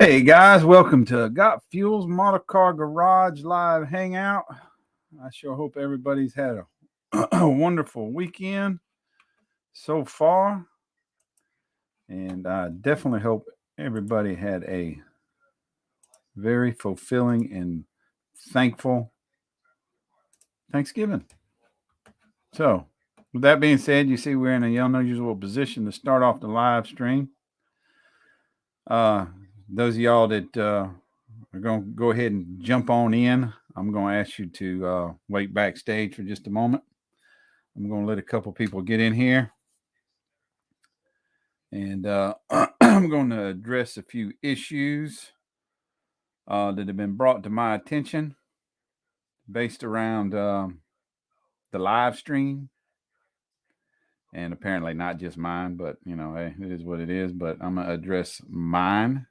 Hey guys, welcome to Got Fuels Model Car Garage Live Hangout. I sure hope everybody's had a wonderful weekend so far. And I definitely hope everybody had a very fulfilling and thankful Thanksgiving. So, with that being said, you see we're in an unusual position to start off the live stream. Those of y'all that are going to go ahead and jump on in, I'm going to ask you to wait backstage for just a moment. I'm going to let a couple people get in here. And I'm going to address a few issues that have been brought to my attention based around the live stream. And apparently not just mine, but, you know, hey, it is what it is. But I'm going to address mine.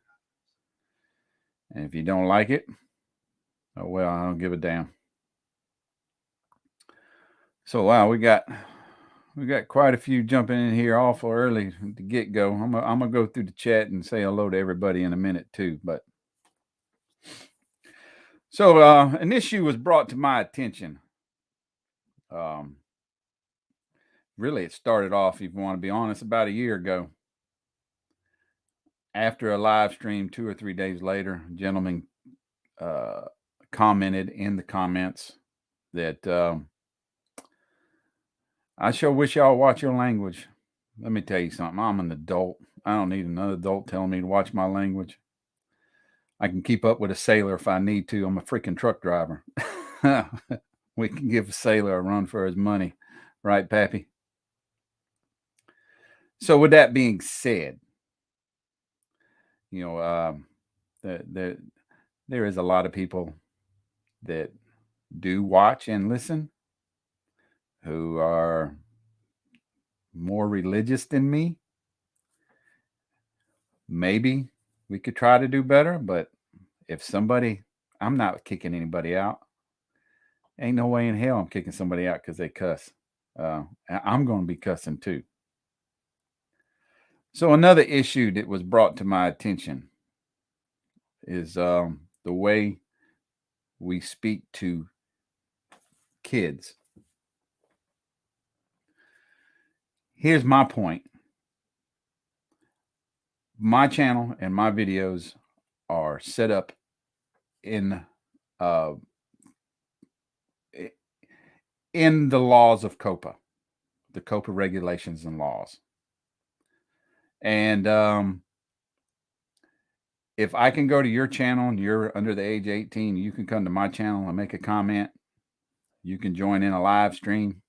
And if you don't like it, oh, well, I don't give a damn. So, wow, we got quite a few jumping in here awful early to get go. I'm gonna go through the chat and say hello to everybody in a minute too. But so an issue was brought to my attention. Really, it started off, if you want to be honest, about a year ago. After a live stream, 2 or 3 days later, a gentleman commented in the comments that I sure wish y'all watch your language. Let me tell you something. I'm an adult. I don't need another adult telling me to watch my language. I can keep up with a sailor if I need to. I'm a freaking truck driver. We can give a sailor a run for his money. Right, Pappy? So with that being said, you know, there is a lot of people that do watch and listen who are more religious than me. Maybe we could try to do better, but if somebody, I'm not kicking anybody out. Ain't no way in hell I'm kicking somebody out because they cuss. I'm going to be cussing too. So another issue that was brought to my attention is the way we speak to kids. Here's my point. My channel and my videos are set up in the laws of COPA, the COPA regulations and laws. And if I can go to your channel and you're under the age of 18, you can come to my channel and make a comment. You can join in a live stream.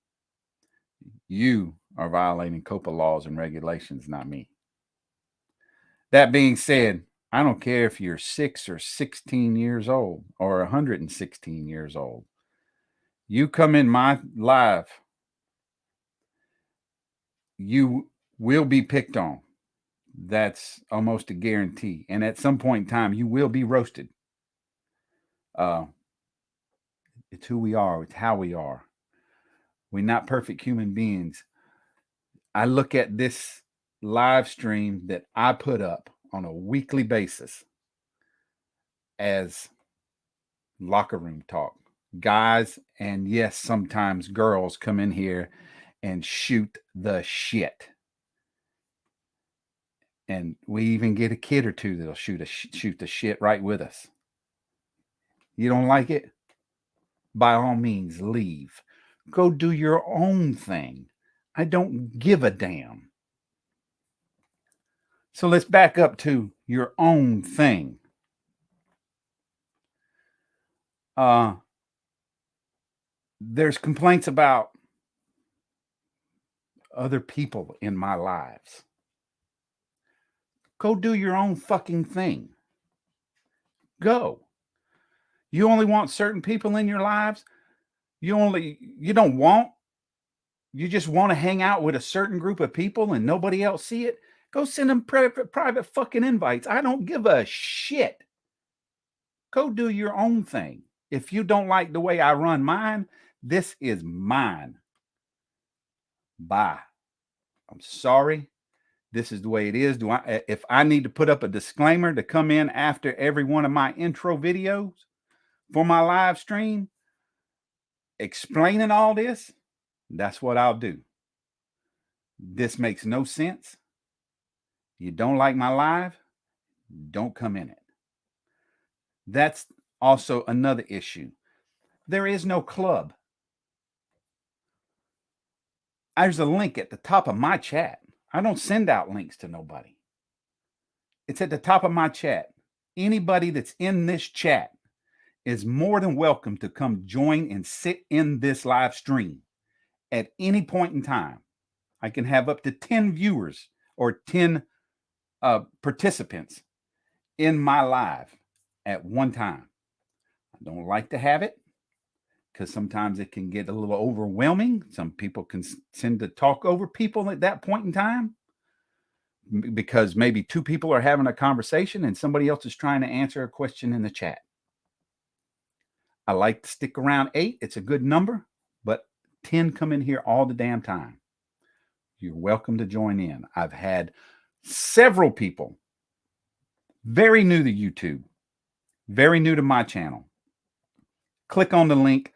You are violating COPA laws and regulations, not me. That being said, I don't care if you're 6 or 16 years old or 116 years old. You come in my live, you will be picked on. That's almost a guarantee. And at some point in time, you will be roasted. It's who we are. It's how we are. We're not perfect human beings. I look at this live stream that I put up on a weekly basis as locker room talk. Guys, and yes, sometimes girls come in here and shoot the shit. And we even get a kid or two that'll shoot the shit right with us. You don't like it? By all means, leave. Go do your own thing. I don't give a damn. So let's back up to your own thing. There's complaints about other people in my lives. Go do your own fucking thing. Go. You only want certain people in your lives? You just want to hang out with a certain group of people and nobody else see it? Go send them private fucking invites. I don't give a shit. Go do your own thing. If you don't like the way I run mine, this is mine. Bye. I'm sorry. This is the way it is. If I need to put up a disclaimer to come in after every one of my intro videos for my live stream, explaining all this, that's what I'll do. This makes no sense. You don't like my live, don't come in it. That's also another issue. There is no club. There's a link at the top of my chat. I don't send out links to nobody. It's at the top of my chat. Anybody that's in this chat is more than welcome to come join and sit in this live stream at any point in time. I can have up to 10 viewers or 10 participants in my live at one time. I don't like to have it because sometimes it can get a little overwhelming. Some people can tend to talk over people at that point in time because maybe two people are having a conversation and somebody else is trying to answer a question in the chat. I like to stick around 8. It's a good number, but 10 come in here all the damn time. You're welcome to join in. I've had several people very new to YouTube, very new to my channel. Click on the link,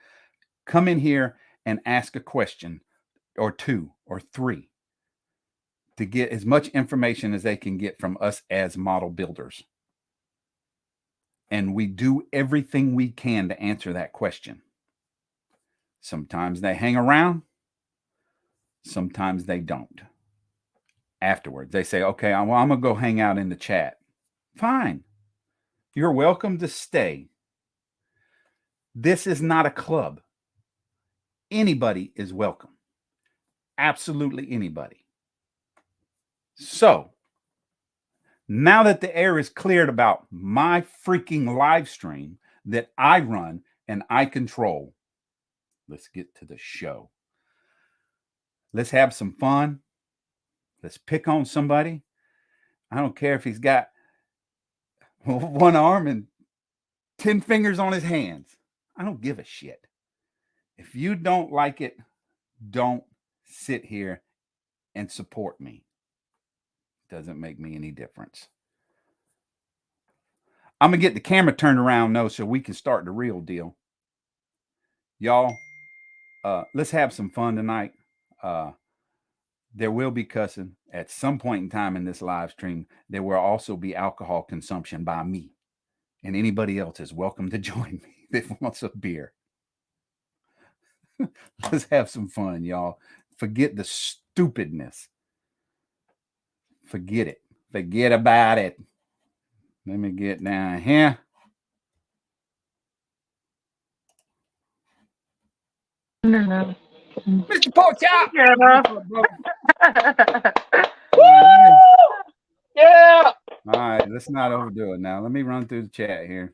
come in here and ask a question or 2 or 3 to get as much information as they can get from us as model builders. And we do everything we can to answer that question. Sometimes they hang around. Sometimes they don't. Afterwards, they say, okay, I'm going to go hang out in the chat. Fine. You're welcome to stay. This is not a club. Anybody is welcome. Absolutely anybody. So, now that the air is cleared about my freaking live stream that I run and I control, let's get to the show. Let's have some fun. Let's pick on somebody. I don't care if he's got one arm and 10 fingers on his hands. I don't give a shit. If you don't like it, don't sit here and support me. Doesn't make me any difference. I'm going to get the camera turned around, though, so we can start the real deal. Y'all, let's have some fun tonight. There will be cussing. At some point in time in this live stream, there will also be alcohol consumption by me. And anybody else is welcome to join me that wants a beer. Let's have some fun, y'all. Forget the stupidness. Forget it. Forget about it. Let me get down here. No. Mr. Porkchop! Woo! Yeah! All right, let's not overdo it now. Let me run through the chat here.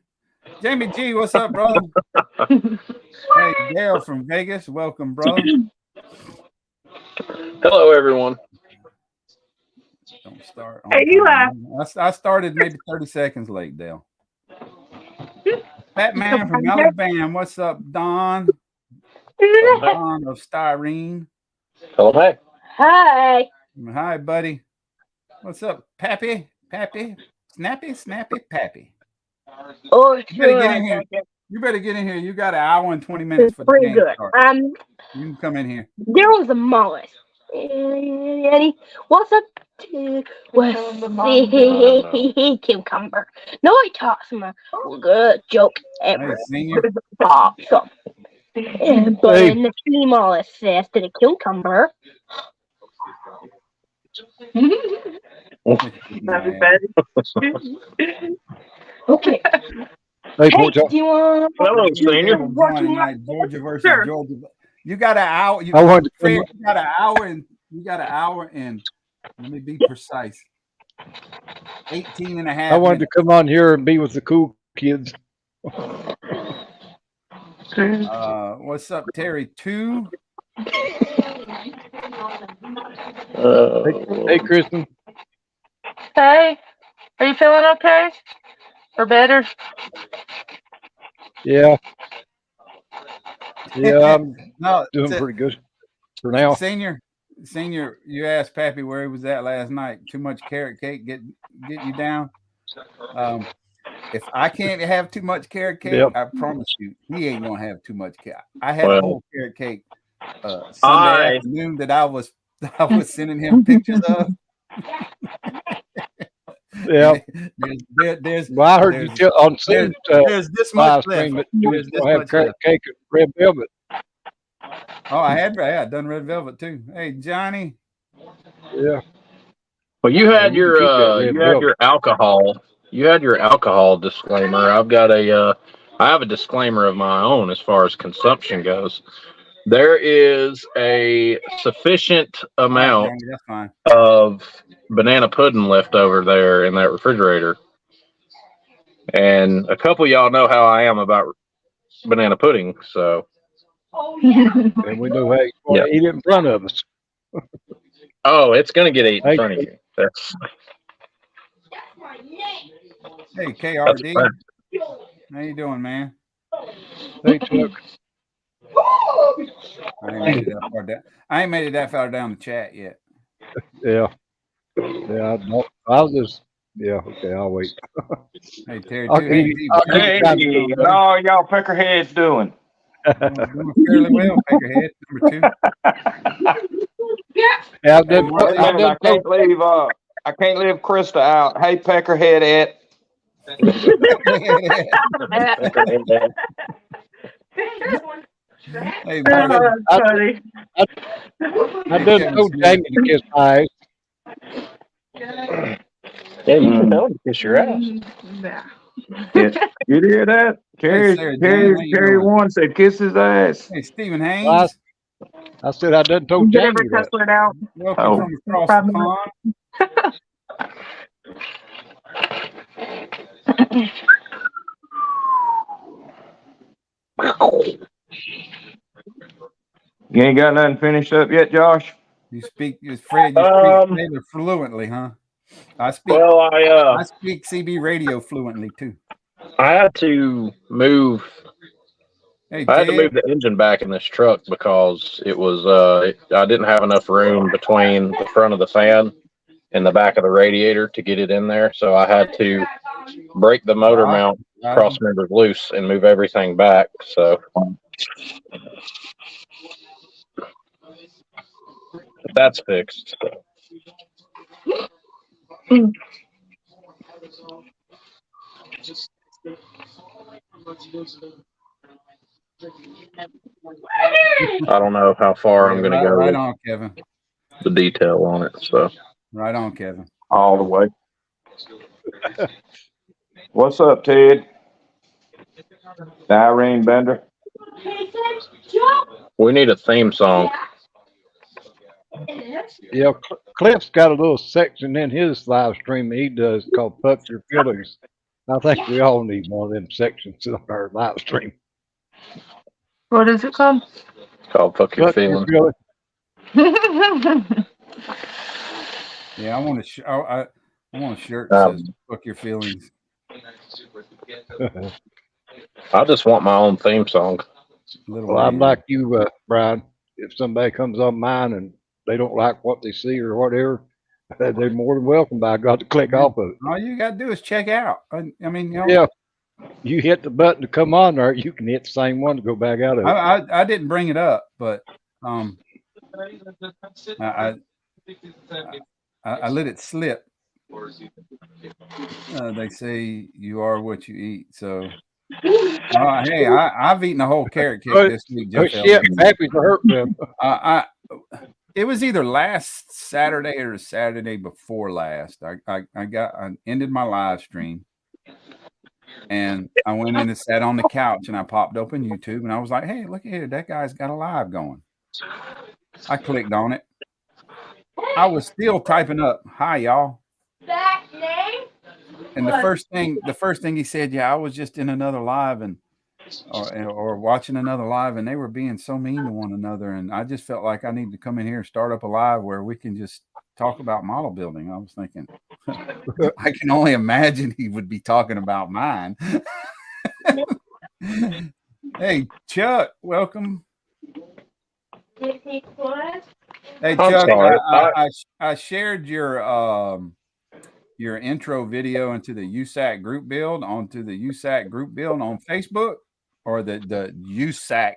Jamie G, what's up, brother? Hey, Dale from Vegas, welcome, brother. Hello, everyone. Don't start. Hey, Eli. I started maybe 30 seconds late, Dale. Batman from Alabama, what's up, Don? Don of Styrene. Hello, hey. Hi. Hi, buddy. What's up, Pappy? Pappy? Snappy, Pappy. Oh, You better get in here. You better get in here. You got an hour and 20 minutes for the pretty game good. start. You can come in here. There was a mollusk. Eddie, what's up to cucumber? No, I taught some good joke ever. Hey, senior. Awesome. But in the sea mollusk says to the cucumber. Okay. Hey, Do you want Hello, senior. Georgia versus Georgia. You got an hour. You got an hour and let me be precise. 18 and a half. I wanted to come on here and be with the cool kids. What's up, Terry? 2. Hey, Kristen. Hey, are you feeling okay? Or better? Yeah. Yeah, I'm doing pretty good for now. Senior, Senior, you asked Pappy where he was at last night. Too much carrot cake get you down. If I can't have too much carrot cake, Yep. I promise you, he ain't gonna have too much cake. I had a Well, whole carrot cake Sunday afternoon that I was sending him pictures of. Yeah. There's Well, I heard you tell on Sue's there's this much live left. stream that you There's was this gonna have much carrot left. cake and red velvet. Oh, I done red velvet too. Hey, Johnny. Yeah. well, you had you can keep that red you had velvet. your alcohol. You had your alcohol disclaimer. I have a disclaimer of my own as far as consumption goes. There is a sufficient All right, amount Johnny, that's fine. of banana pudding left over there in that refrigerator. And a couple of y'all know how I am about banana pudding, so And we know how you want to eat it in front of us. oh, it's gonna get eaten in Hey, front of you. That's Hey, that's KRD. a fact. How you doing, man? Hey, Chuck. I ain't made it that far down. I ain't made it that far down the chat yet. Yeah. Yeah. No, I'll just. Yeah. Okay. I'll wait. Hey, Terry, I'll too. give Hey, you- D, I'll give Hey, you time to doing, how buddy? all y'all peckerheads doing? Doing fairly well, Peckerhead, number 2. Yeah, I've Hey, done. wait a I've minute, done. I can't leave Krista out. Hey, peckerhead, Ed. Hey, buddy. Oh, that's funny. I Hey, done Kevin told Smith. Jamie to kiss my eyes. Yeah, you can tell him to kiss your ass. You hear that? Hey, Sarah Jane, how you Carrie doing? one said kiss his ass. Hey, Stephen Well, Haynes. I said I done told Get Jamie every cuss that. word out. Welcome Oh. from across Probably the pond. You ain't got nothing finished up yet, Josh? You speak, Fred, you speak Taylor fluently, huh? I speak Well, I speak CB radio fluently too. I had to move. Hey, I had to Ted. move the engine back in this truck because it was I didn't have enough room between the front of the fan and the back of the radiator to get it in there. So I had to break the motor mount cross members loose and move everything back. So that's fixed. I don't know how far I'm going to go Right with on, Kevin. the detail on it. So Right on, Kevin. All the way. What's up, Ted? Irene Bender. we need a theme song. Yeah, Cliff's got a little section in his live stream he does called "Fuck Your Feelings." I think we all need one of them sections on our live stream. What is it called? It's called "Fuck Your Fuck Your Feelings." Feelings. Yeah, I want to. I want a shirt that says "Fuck Your Feelings." I just want my own theme song. Well, I'm like you, Brian. If somebody comes on mine and they don't like what they see or whatever, they're more than welcome. But I got to click off of it. All you got to do is check out. I mean, you know, Yeah, you hit the button to come on there, you can hit the same one to go back out of it. I didn't bring it up, but I let it slip. They say you are what you eat. So, hey, I've eaten a whole carrot cake this week. Oh shit, happy to hurt them. It was either last Saturday or Saturday before last. I ended my live stream, and I went in and sat on the couch, and I popped open YouTube, and I was like, "Hey, look at here, that guy's got a live going." I clicked on it. I was still typing up, "Hi, y'all." And the first thing he said, "Yeah, I was just in another live or watching another live, and they were being so mean to one another, and I just felt like I needed to come in here and start up a live where we can just talk about model building." I was thinking, I can only imagine he would be talking about mine. Hey, Chuck, welcome. Hey, I'm Chuck, sorry. I shared your intro video into the USAC group build onto the USAC group build on Facebook, or the USAC,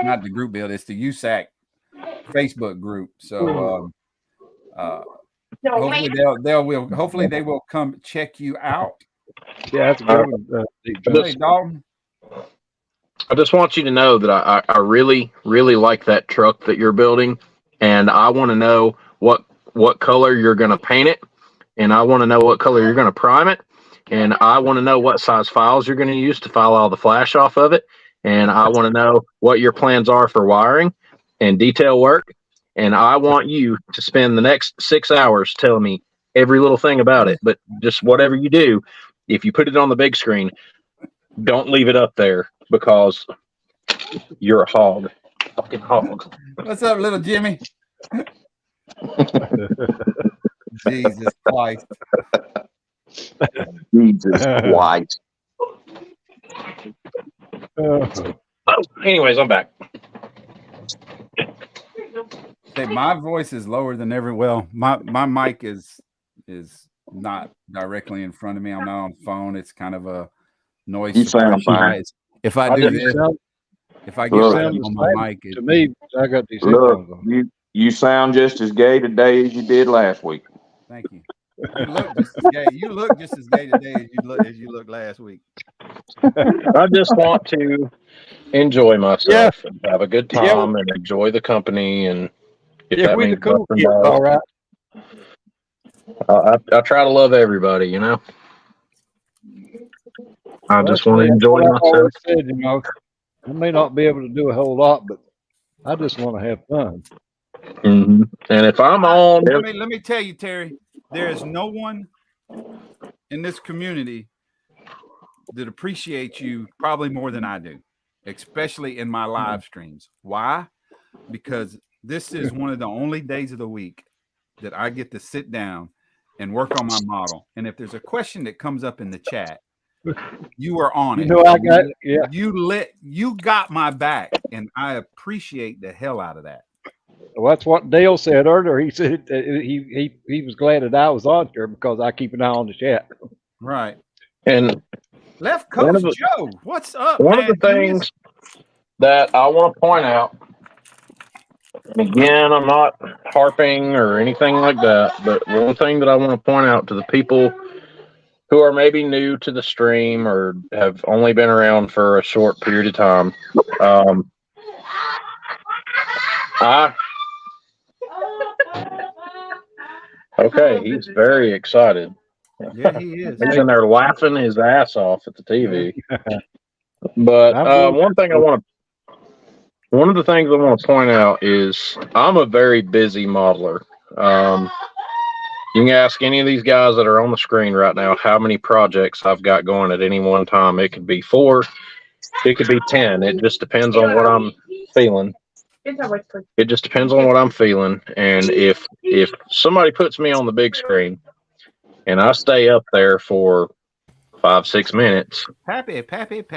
not the group build, it's the USAC Facebook group. So hopefully they will come check you out. Yeah, that's a good one. Hey, Dalton. I just want you to know that I really, really like that truck that you're building, and I want to know what color you're going to paint it, and I want to know what color you're going to prime it, and I want to know what size files you're going to use to file all the flash off of it, and I want to know what your plans are for wiring and detail work, and I want you to spend the next 6 hours telling me every little thing about it. But just whatever you do, if you put it on the big screen, don't leave it up there, because you're a hog. Fucking hog. What's up, little Jimmy? Jesus Christ. Jesus Christ. Anyways, I'm back. Hey, my voice is lower than ever. Well, my mic is not directly in front of me. I'm not on the phone. It's kind of a noise. You sound fine. If I do this, if I get right on my mic, To me, I got these Look, headphones on. you sound just as gay today as you did last week. thank you. You look just as gay. You look just as gay today as you looked last week. I just want to enjoy myself and have a good time and enjoy the company. And if that we means the cool nothing kids, else, all right. I try to love everybody, you know. I just want to enjoy I've myself. always said, you know, I may not be able to do a whole lot, but I just want to have fun. Mm-hmm. And if I'm on, Let me tell you, Terry, there is no one in this community that appreciates you probably more than I do, especially in my live streams. Why? Because this is one of the only days of the week that I get to sit down and work on my model. And if there's a question that comes up in the chat, you are on it. You know, I got You got my back, and I appreciate the hell out of that. Well, that's what Dale said earlier. He said that he was glad that I was on here because I keep an eye on the chat. Right. and Left Coast Joe, what's up, one man? of the things that I want to point out, and again, I'm not harping or anything like that, but one thing that I want to point out to the people who are maybe new to the stream or have only been around for a short period of time, okay, he's very excited. Yeah, he is. He's in there laughing his ass off at the TV. But one of the things I want to point out is I'm a very busy modeler. You can ask any of these guys that are on the screen right now how many projects I've got going at any one time. It could be 4, it could be 10. It just depends on what I'm feeling. It just depends on what I'm feeling. And if somebody puts me on the big screen and I stay up there for 5-6 minutes, Pappy.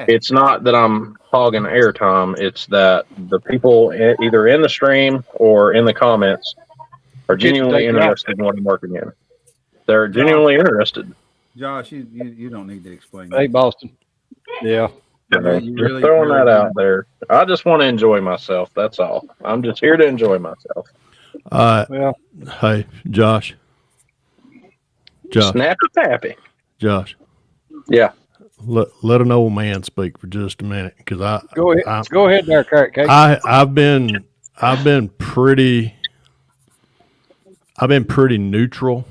it's not that I'm hogging airtime. It's that the people either in the stream or in the comments are genuinely interested in what I'm working in. They're genuinely interested. Josh, you don't need to explain Hey, that. Boston. Yeah. You Just throwing that out there. I just want to enjoy myself. That's all. I'm just here to enjoy myself. Well, Hey, Josh. Snappy Pappy. Josh. Yeah. Let an old man speak for just a minute, because go ahead there, Kurt. I've been pretty neutral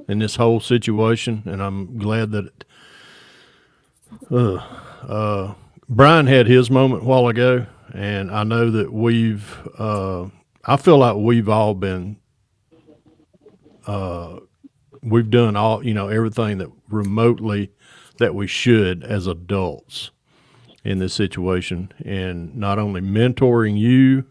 in this whole situation, and I'm glad that Brian had his moment a while ago, and I know that I feel like we've all been we've done all, everything that remotely that we should as adults in this situation, and not only mentoring you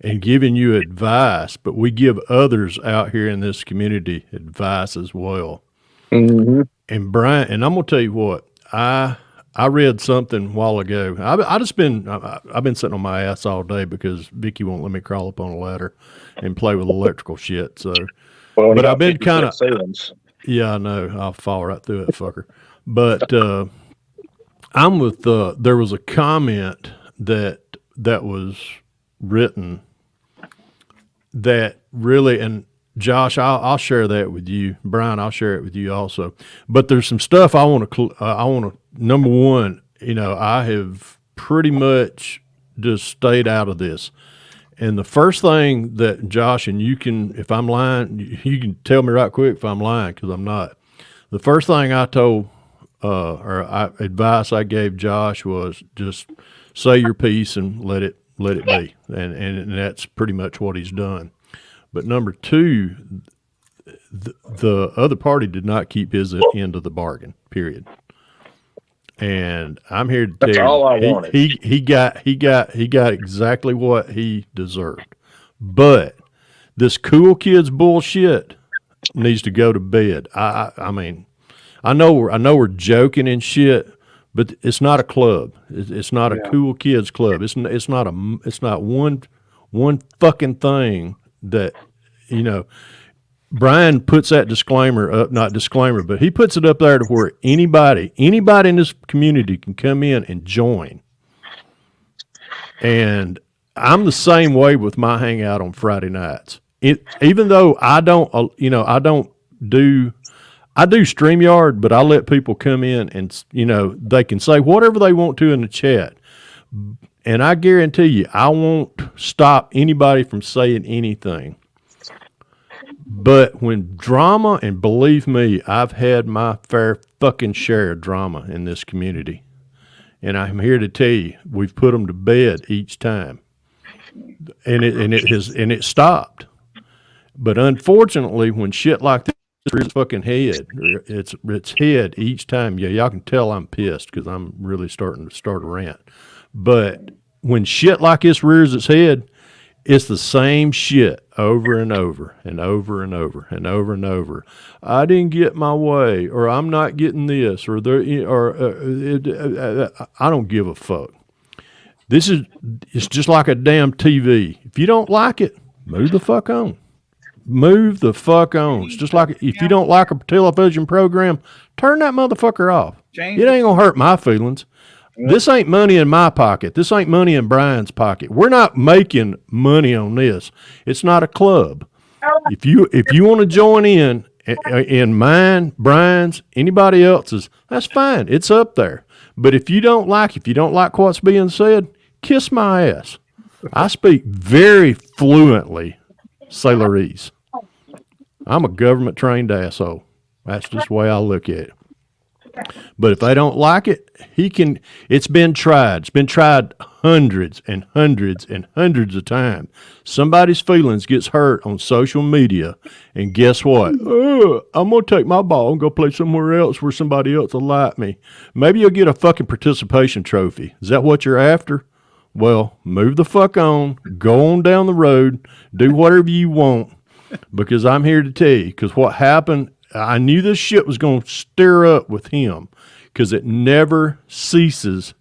and giving you advice, but we give others out here in this community advice as well. Mm-hmm. And Brian, and I'm gonna tell you what, I I read something a while ago. I've been sitting on my ass all day because Vicky won't let me crawl up on a ladder and play with electrical shit. So, Well, but I've been kind of, ceilings. yeah, I know, I'll fall right through it, fucker. But I'm with. There was a comment that was written that really, and Josh, I'll share that with you. Brian, I'll share it with you also. But there's some stuff I want to. Number one, I have pretty much just stayed out of this. And the first thing that Josh, and you can, if I'm lying, you can tell me right quick if I'm lying, because I'm not. The first thing I told, advice I gave Josh was just say your piece and let it be, and that's pretty much what he's done. But number two, the other party did not keep his end of the bargain. Period. And I'm here to tell That's you, all I wanted. he got exactly what he deserved. But this cool kids bullshit needs to go to bed. I mean, I know we're joking and shit, but it's not a club. It's not a cool kids club. It's not one fucking thing that, Brian puts that disclaimer up, not disclaimer, but he puts it up there to where anybody in this community can come in and join. And I'm the same way with my hangout on Friday nights. Even though I do StreamYard, but I let people come in and, they can say whatever they want to in the chat. And I guarantee you, I won't stop anybody from saying anything. But when drama, and believe me, I've had my fair fucking share of drama in this community. And I'm here to tell you, we've put them to bed each time. And it stopped. But unfortunately, when shit like this rears its fucking head, its head each time, y'all can tell I'm pissed because I'm really starting to start a rant. But when shit like this rears its head, it's the same shit over and over and over and over and over and over. I didn't get my way, or I'm not getting this, or I don't give a fuck. It's just like a damn TV. If you don't like it, move the fuck on. Move the fuck on. It's just like if you don't like a television program, turn that motherfucker off. It ain't gonna hurt my feelings. This ain't money in my pocket. This ain't money in Brian's pocket. We're not making money on this. It's not a club. If you want to join in mine, Brian's, anybody else's, that's fine. It's up there. But if you don't like what's being said, kiss my ass. I speak very fluently Sailorese. I'm a government trained asshole. That's just the way I look at it. But if they don't like it, it's been tried. It's been tried hundreds and hundreds and hundreds of times. Somebody's feelings gets hurt on social media, and guess what? I'm going to take my ball and go play somewhere else where somebody else will like me. Maybe you'll get a fucking participation trophy. Is that what you're after? Well, move the fuck on, go on down the road, do whatever you want, because I'm here to tell you, because what happened, I knew this shit was going to stir up with him, because it never ceases.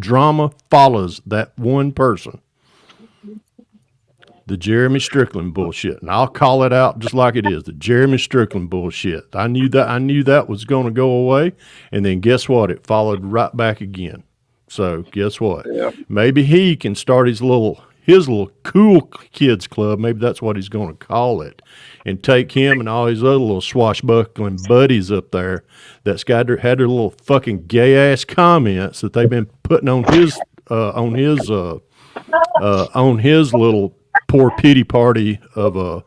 Drama follows that one person. The Jeremy Strickland bullshit. And I'll call it out just like it is. The Jeremy Strickland bullshit. I knew that was going to go away. And then guess what? It followed right back again. So guess what? Yeah. Maybe he can start his little cool kids club. Maybe that's what he's going to call it. And take him and all his other little swashbuckling buddies up there that's had their little fucking gay ass comments that they've been putting on his little poor pity party of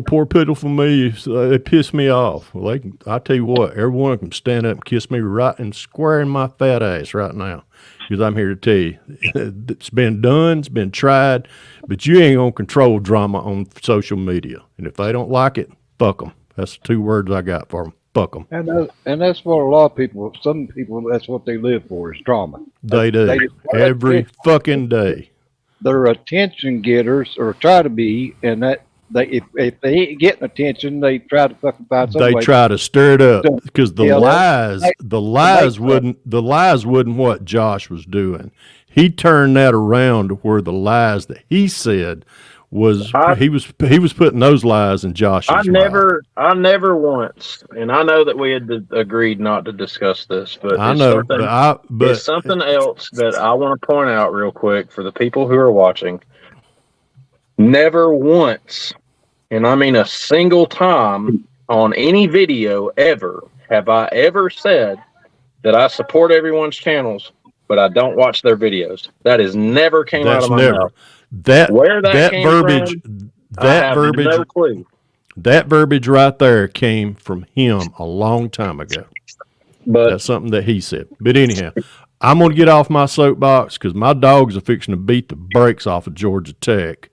poor pitiful me. They pissed me off. Well, I tell you what, everyone can stand up and kiss me right and square in my fat ass right now. Because I'm here to tell you, it's been done, it's been tried, but you ain't going to control drama on social media. And if they don't like it, fuck them. That's the 2 words I got for them. Fuck them. And that's what a lot of people, some people, that's what they live for is drama. They do. Every fucking day. They're attention getters, or try to be, and if they ain't getting attention, they try to fucking find some They way. try to stir it up to- because the Yeah, lies wouldn't what Josh was doing. He turned that around to where the lies that he said was he was putting those lies in Josh's I mouth. never once, and I know that we had agreed not to discuss this, but I it's know, something. but It's something else that I want to point out real quick for the people who are watching. Never once, and I mean a single time on any video ever, have I ever said that I support everyone's channels, but I don't watch their videos. That has never came out that's of my never mouth. that Where that came verbiage. from, I That have verbiage. no clue. That verbiage right there came from him a long time ago. But That's something that he said. But anyhow, I'm going to get off my soapbox because my dogs are fixing to beat the brakes off of Georgia Tech.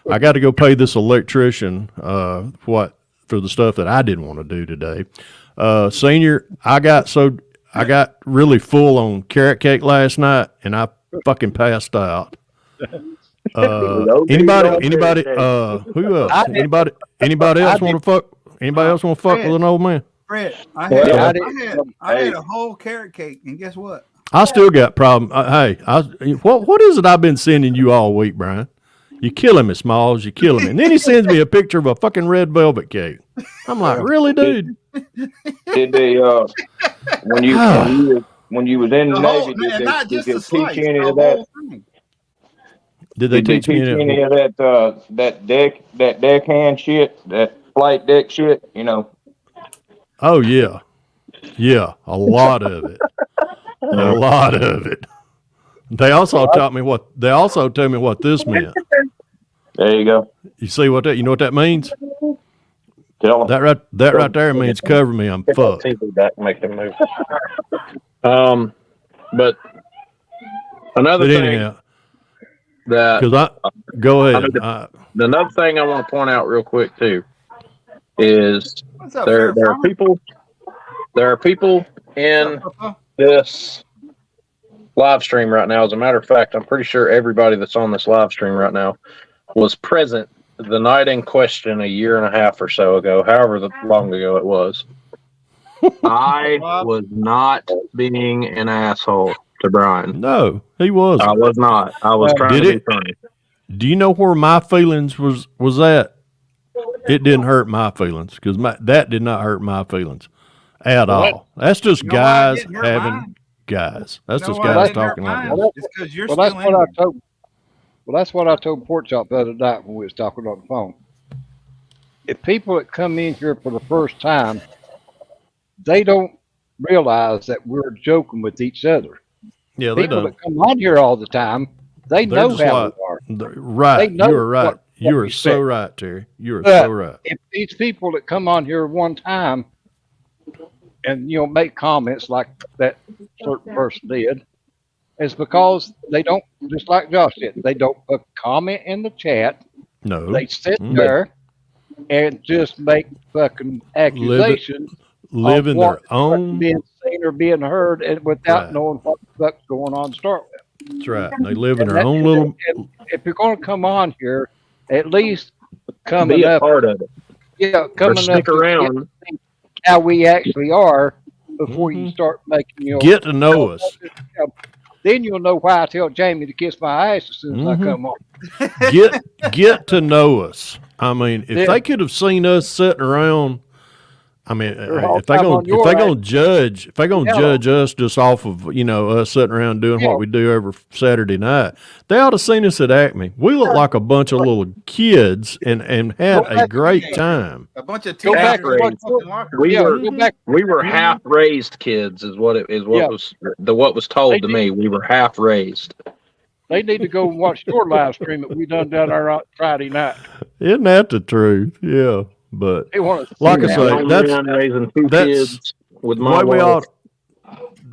I got to go pay this electrician for the stuff that I didn't want to do today. Senior, I got really full on carrot cake last night, and I fucking passed out. Anybody? Who else? Anybody else want to fuck? Anybody else want to fuck with an old man? Fred, I had a whole carrot cake, and guess what? I still got problem. What is it I've been sending you all week, Brian? You killing me, Smalls. You killing me. And then he sends me a picture of a fucking red velvet cake. I'm like, really, dude? Did they when you was in the Navy, did they teach you any of that? Did they teach me any of that deckhand shit, that flight deck shit? You know. Oh yeah, a lot of it. A lot of it. They also taught me what. They also told me what this meant. There you go. You see what that? You know what that means? Tell them. That right there means cover me. I'm fucked. Back, make them move. But another thing anyhow, that because go ahead. Another thing I want to point out real quick too is there are people in this live stream right now. As a matter of fact, I'm pretty sure everybody that's on this live stream right now was present the night in question a year and a half or so ago, however long ago it was. I was not being an asshole to Brian. No, he wasn't. I was not. I was trying to be funny. Do you know where my feelings was at? It didn't hurt my feelings because that did not hurt my feelings at all. That's just guys having guys. That's just guys talking like that. It's because you're Well, that's what I told Pork Chop the other night when we was talking on the phone. If people that come in here for the first time, they don't realize that we're joking with each other. Yeah, they People don't. that come on here all the time, they know how we are. Right. They know You're right. what You are we so say. right, Terry. You are so right. If these people that come on here one time and make comments like that certain person did, it's because they don't, just like Josh did, they don't put comment in the chat. No. They sit there and just make fucking accusations. Live in their own. Being seen or being heard and without knowing what the fuck's going on to start with. That's right. They live in their own little. And if you're going to come on here, at least Be a part of it. Yeah, coming up stick around. How we actually are before you start making Get to know us. Then you'll know why I tell Jamie to kiss my ass as soon as I come on. Get to know us. I mean, if they could have seen us sitting around. I mean, if they gonna judge us just off of us sitting around doing what we do every Saturday night, they ought to seen us at Acme. We look like a bunch of little kids and had a great time. A bunch of teenagers. We were half raised kids, is what was told to me. We were half raised. They need to go and watch your live stream that we done down there Friday night. Isn't that the truth? Yeah. But like I say, that's kids with my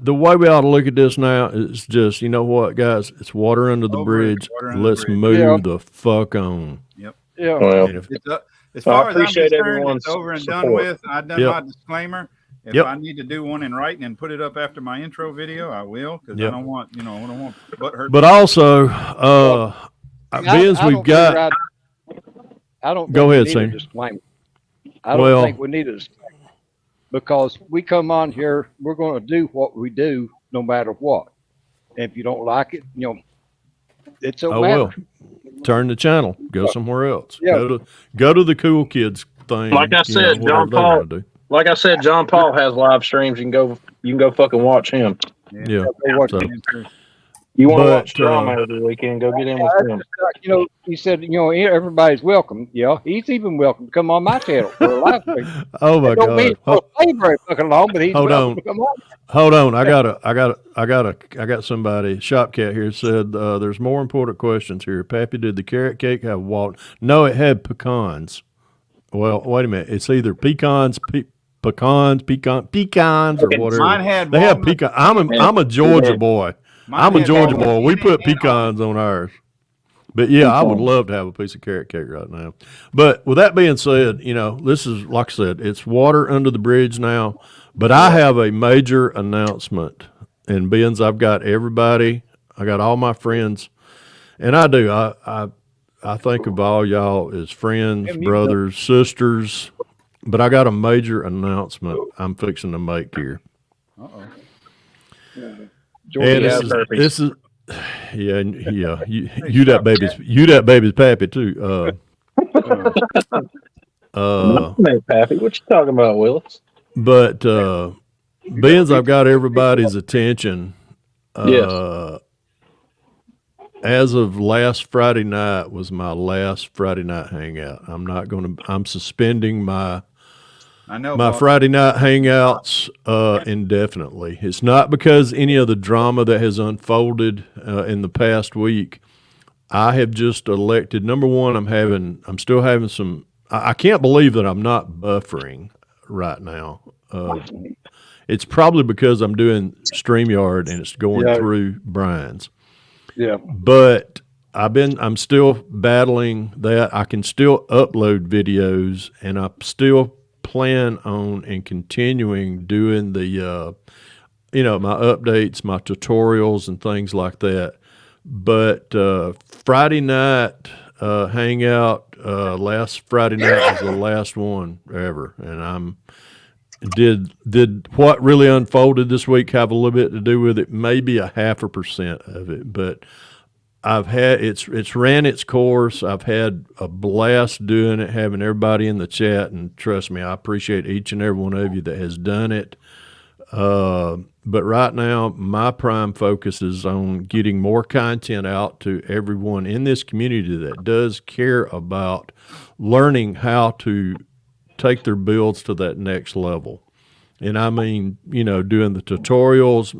the way we ought to look at this now is just, you know what, guys, it's water under the bridge. Let's move the fuck on. Yep. Yeah. Well, as far as I'm concerned, everyone's it's over and support. done with. I've done my disclaimer. If I need to do one in writing and put it up after my intro video, I will, because I don't want, butt hurt. But also, being we've got. I don't Go think ahead, we need Senior. a disclaimer. I don't think we need a disclaimer because we come on here, we're going to do what we do no matter what. And if you don't like it, it's a Oh matter. well, turn the channel. Go somewhere else. Yeah. Go to the cool kids thing. Like I said, whatever they want to do. Like I said, John Paul has live streams. You can go fucking watch him. Yeah. Go watch So, it. You want to But, watch drama every weekend? Go get in with him. He said, everybody's welcome. Yeah, he's even welcome to come on my channel for a live stream. oh my Don't mean God. he's stay very fucking long, but he's Hold welcome on. to come on. Hold on. I got somebody, Shopcat here said, there's more important questions here. Pappy, did the carrot cake have walnut? No, it had pecans. Well, wait a minute. It's either pecans, or whatever. Mine had they have walnut. pecan. I'm a Georgia boy. I'm a Georgia boy. We put pecans on ours. But yeah, I would love to have a piece of carrot cake right now. But with that being said, this is, like I said, it's water under the bridge now. But I have a major announcement. And Benz, I've got everybody, I got all my friends. And I do. I think of all y'all as friends, brothers, sisters. But I got a major announcement I'm fixing to make here. Uh-oh. And this is yeah. You that baby's pappy too. Pappy, what you talking about, Willis? But Benz, I've got everybody's attention. Yes. As of last Friday night was my last Friday night hangout. I'm suspending my Friday night hangouts indefinitely. It's not because any of the drama that has unfolded in the past week. I have just elected. Number one, I'm still having some. I can't believe that I'm not buffering right now. It's probably because I'm doing StreamYard and it's going through Brian's. Yeah. But I'm still battling that. I can still upload videos, and I still plan on and continuing doing the, my updates, my tutorials, and things like that. But Friday night hangout, last Friday night was the last one ever, and did what really unfolded this week have a little bit to do with it? Maybe 0.5% of it, but it's ran its course. I've had a blast doing it, having everybody in the chat, and trust me, I appreciate each and every one of you that has done it. But right now, my prime focus is on getting more content out to everyone in this community that does care about learning how to take their builds to that next level. And I mean, doing the tutorials,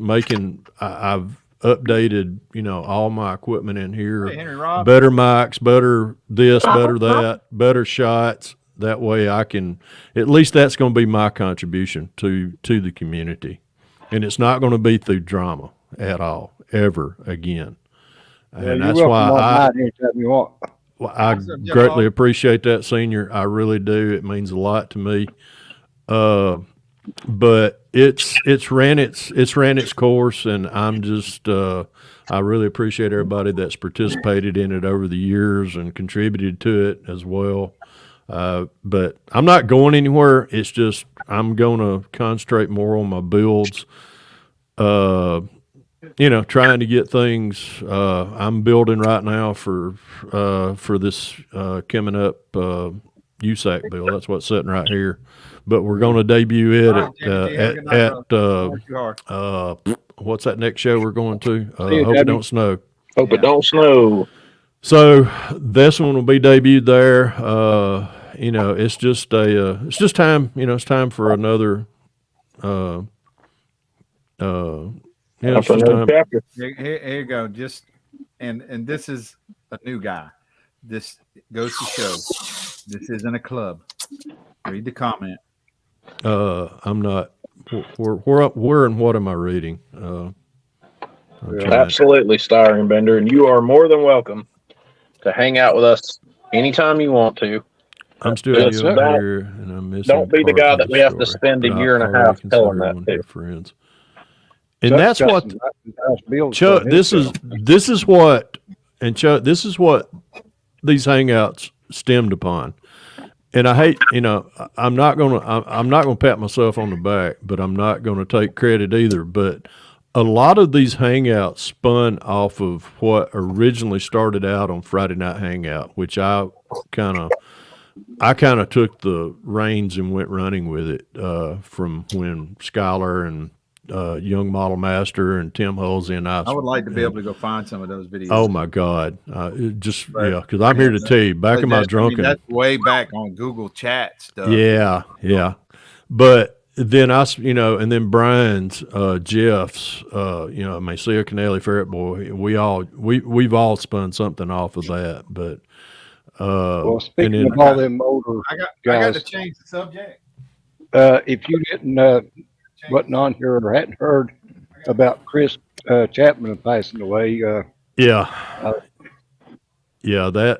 I've updated, all my equipment in here, better mics, better this, better that, better shots. That way at least that's going to be my contribution to the community. And it's not going to be through drama at all, ever again. And that's why I greatly appreciate that, Senior. I really do. It means a lot to me. But it's ran its course, and I'm just I really appreciate everybody that's participated in it over the years and contributed to it as well. But I'm not going anywhere. It's just I'm going to concentrate more on my builds. Trying to get things. I'm building right now for this coming up USAC build. That's what's sitting right here. But we're going to debut it at what's that next show we're going to? Hope It Don't Snow. Hope It Don't Snow. So this one will be debuted there. It's just time. It's time for another. It's just time. Here you go. And this is a new guy. This goes to show this isn't a club. Read the comment. I'm not. Where and what am I reading? Absolutely, Starring Bender, and you are more than welcome to hang out with us anytime you want to. I'm still here, and I'm missing. Don't be the guy that we have to spend a year and a half telling that to. Friends. And Chuck's that's what Chuck. This is what, and Chuck. This is what these hangouts stemmed upon. And I hate, I'm not gonna pat myself on the back, but I'm not gonna take credit either. But a lot of these hangouts spun off of what originally started out on Friday Night Hangout, which I kind of took the reins and went running with it from when Skylar and Young Model Master and Tim Halsey and I would like to be able to go find some of those videos. Oh my God! Because I'm here to tell you, back in my drunken, that's way back on Google Chat stuff. Yeah. But then and then Brian's, Jeff's, Maceo Canelli, Ferret Boy. We've all spun something off of that. But well, speaking of all them older I guys, got to change the subject. If you didn't wasn't on here or hadn't heard about Chris Chapman passing away, that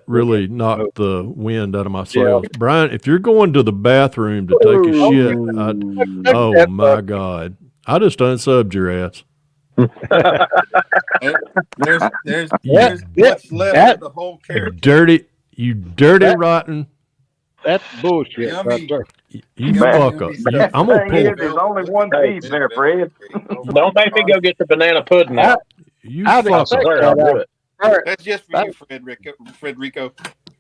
really knocked the wind out of my sails. Brian, if you're going to the bathroom to take a shit, oh my God, I just unsubbed your ass. There's what's left of the whole character. You dirty rotten. That's bullshit right there. You fuck up. I'm gonna pull. There's only one piece there, Fred. Don't make me go get the banana pudding out. You fuck up. That's just for you, Frederico.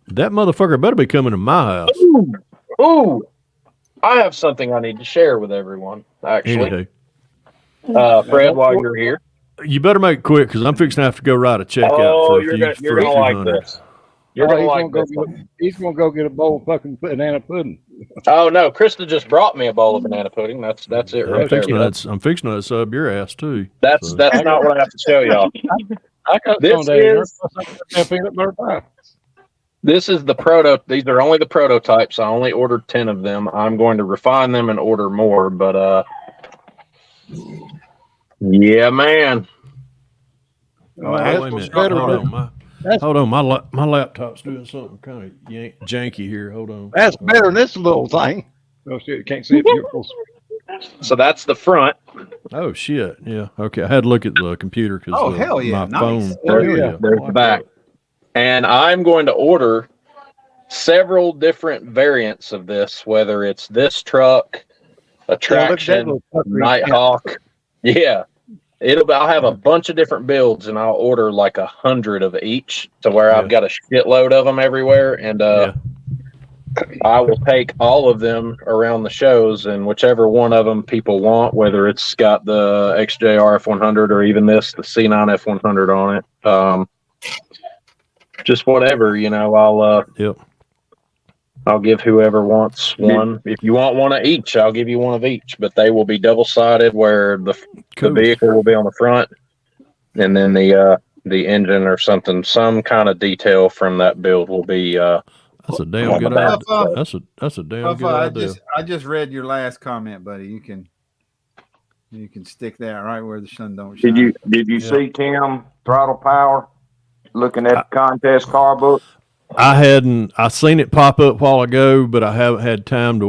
That motherfucker better be coming to my house. Ooh. I have something I need to share with everyone, actually. Fred, while you're here. You better make it quick because I'm fixing to have to go write a check out for you're gonna like this. You're gonna like this. He's gonna go get a bowl of fucking banana pudding. Oh no, Krista just brought me a bowl of banana pudding. That's it right there. I'm fixing to sub your ass too. That's not what I have to show y'all. This is the proto. These are only the prototypes. I only ordered 10 of them. I'm going to refine them and order more. But yeah, man. Wait a minute. Hold on. My laptop's doing something kind of janky here. Hold on. That's better than this little thing. Oh shit! You can't see it. So that's the front. Oh shit! Yeah. Okay. I had to look at the computer because hell yeah, my nice. phone. There's the back. And I'm going to order several different variants of this, whether it's this truck, Attraction, Nighthawk. Yeah. I'll have a bunch of different builds and I'll order like 100 of each to where I've got a shitload of them everywhere. And I will take all of them around the shows and whichever one of them people want, whether it's got the XJR F100 or even the C9 F100 on it. Just whatever, I'll give whoever wants one. If you want one of each, I'll give you one of each. But they will be double-sided, where the vehicle will be on the front, and then the engine or some kind of detail from that build will be. That's a damn good idea. That's a damn good idea. I just read your last comment, buddy. You can stick that right where the sun don't shine. Did you see Tim Throttle Power looking at the contest car book? I seen it pop up a while ago, but I haven't had time to.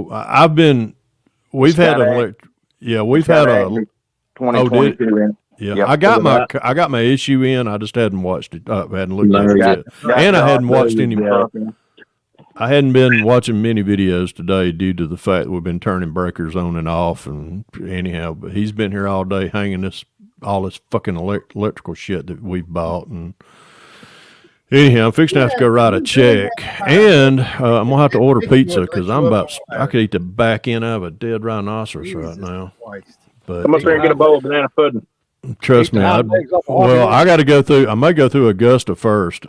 We've had a 2022 Yeah, I got my issue in. I just hadn't watched it. Hadn't looked at it yet, and I hadn't watched any. I hadn't been watching many videos today due to the fact that we've been turning breakers on and off. And anyhow, but he's been here all day hanging all this fucking electrical shit that we've bought. And anyhow, I'm fixing to have to go write a check, and I'm gonna have to order pizza because I could eat the back end of a dead rhinoceros right now. But come up here and get a bowl of banana pudding. Trust me, I got to go through. I may go through Augusta first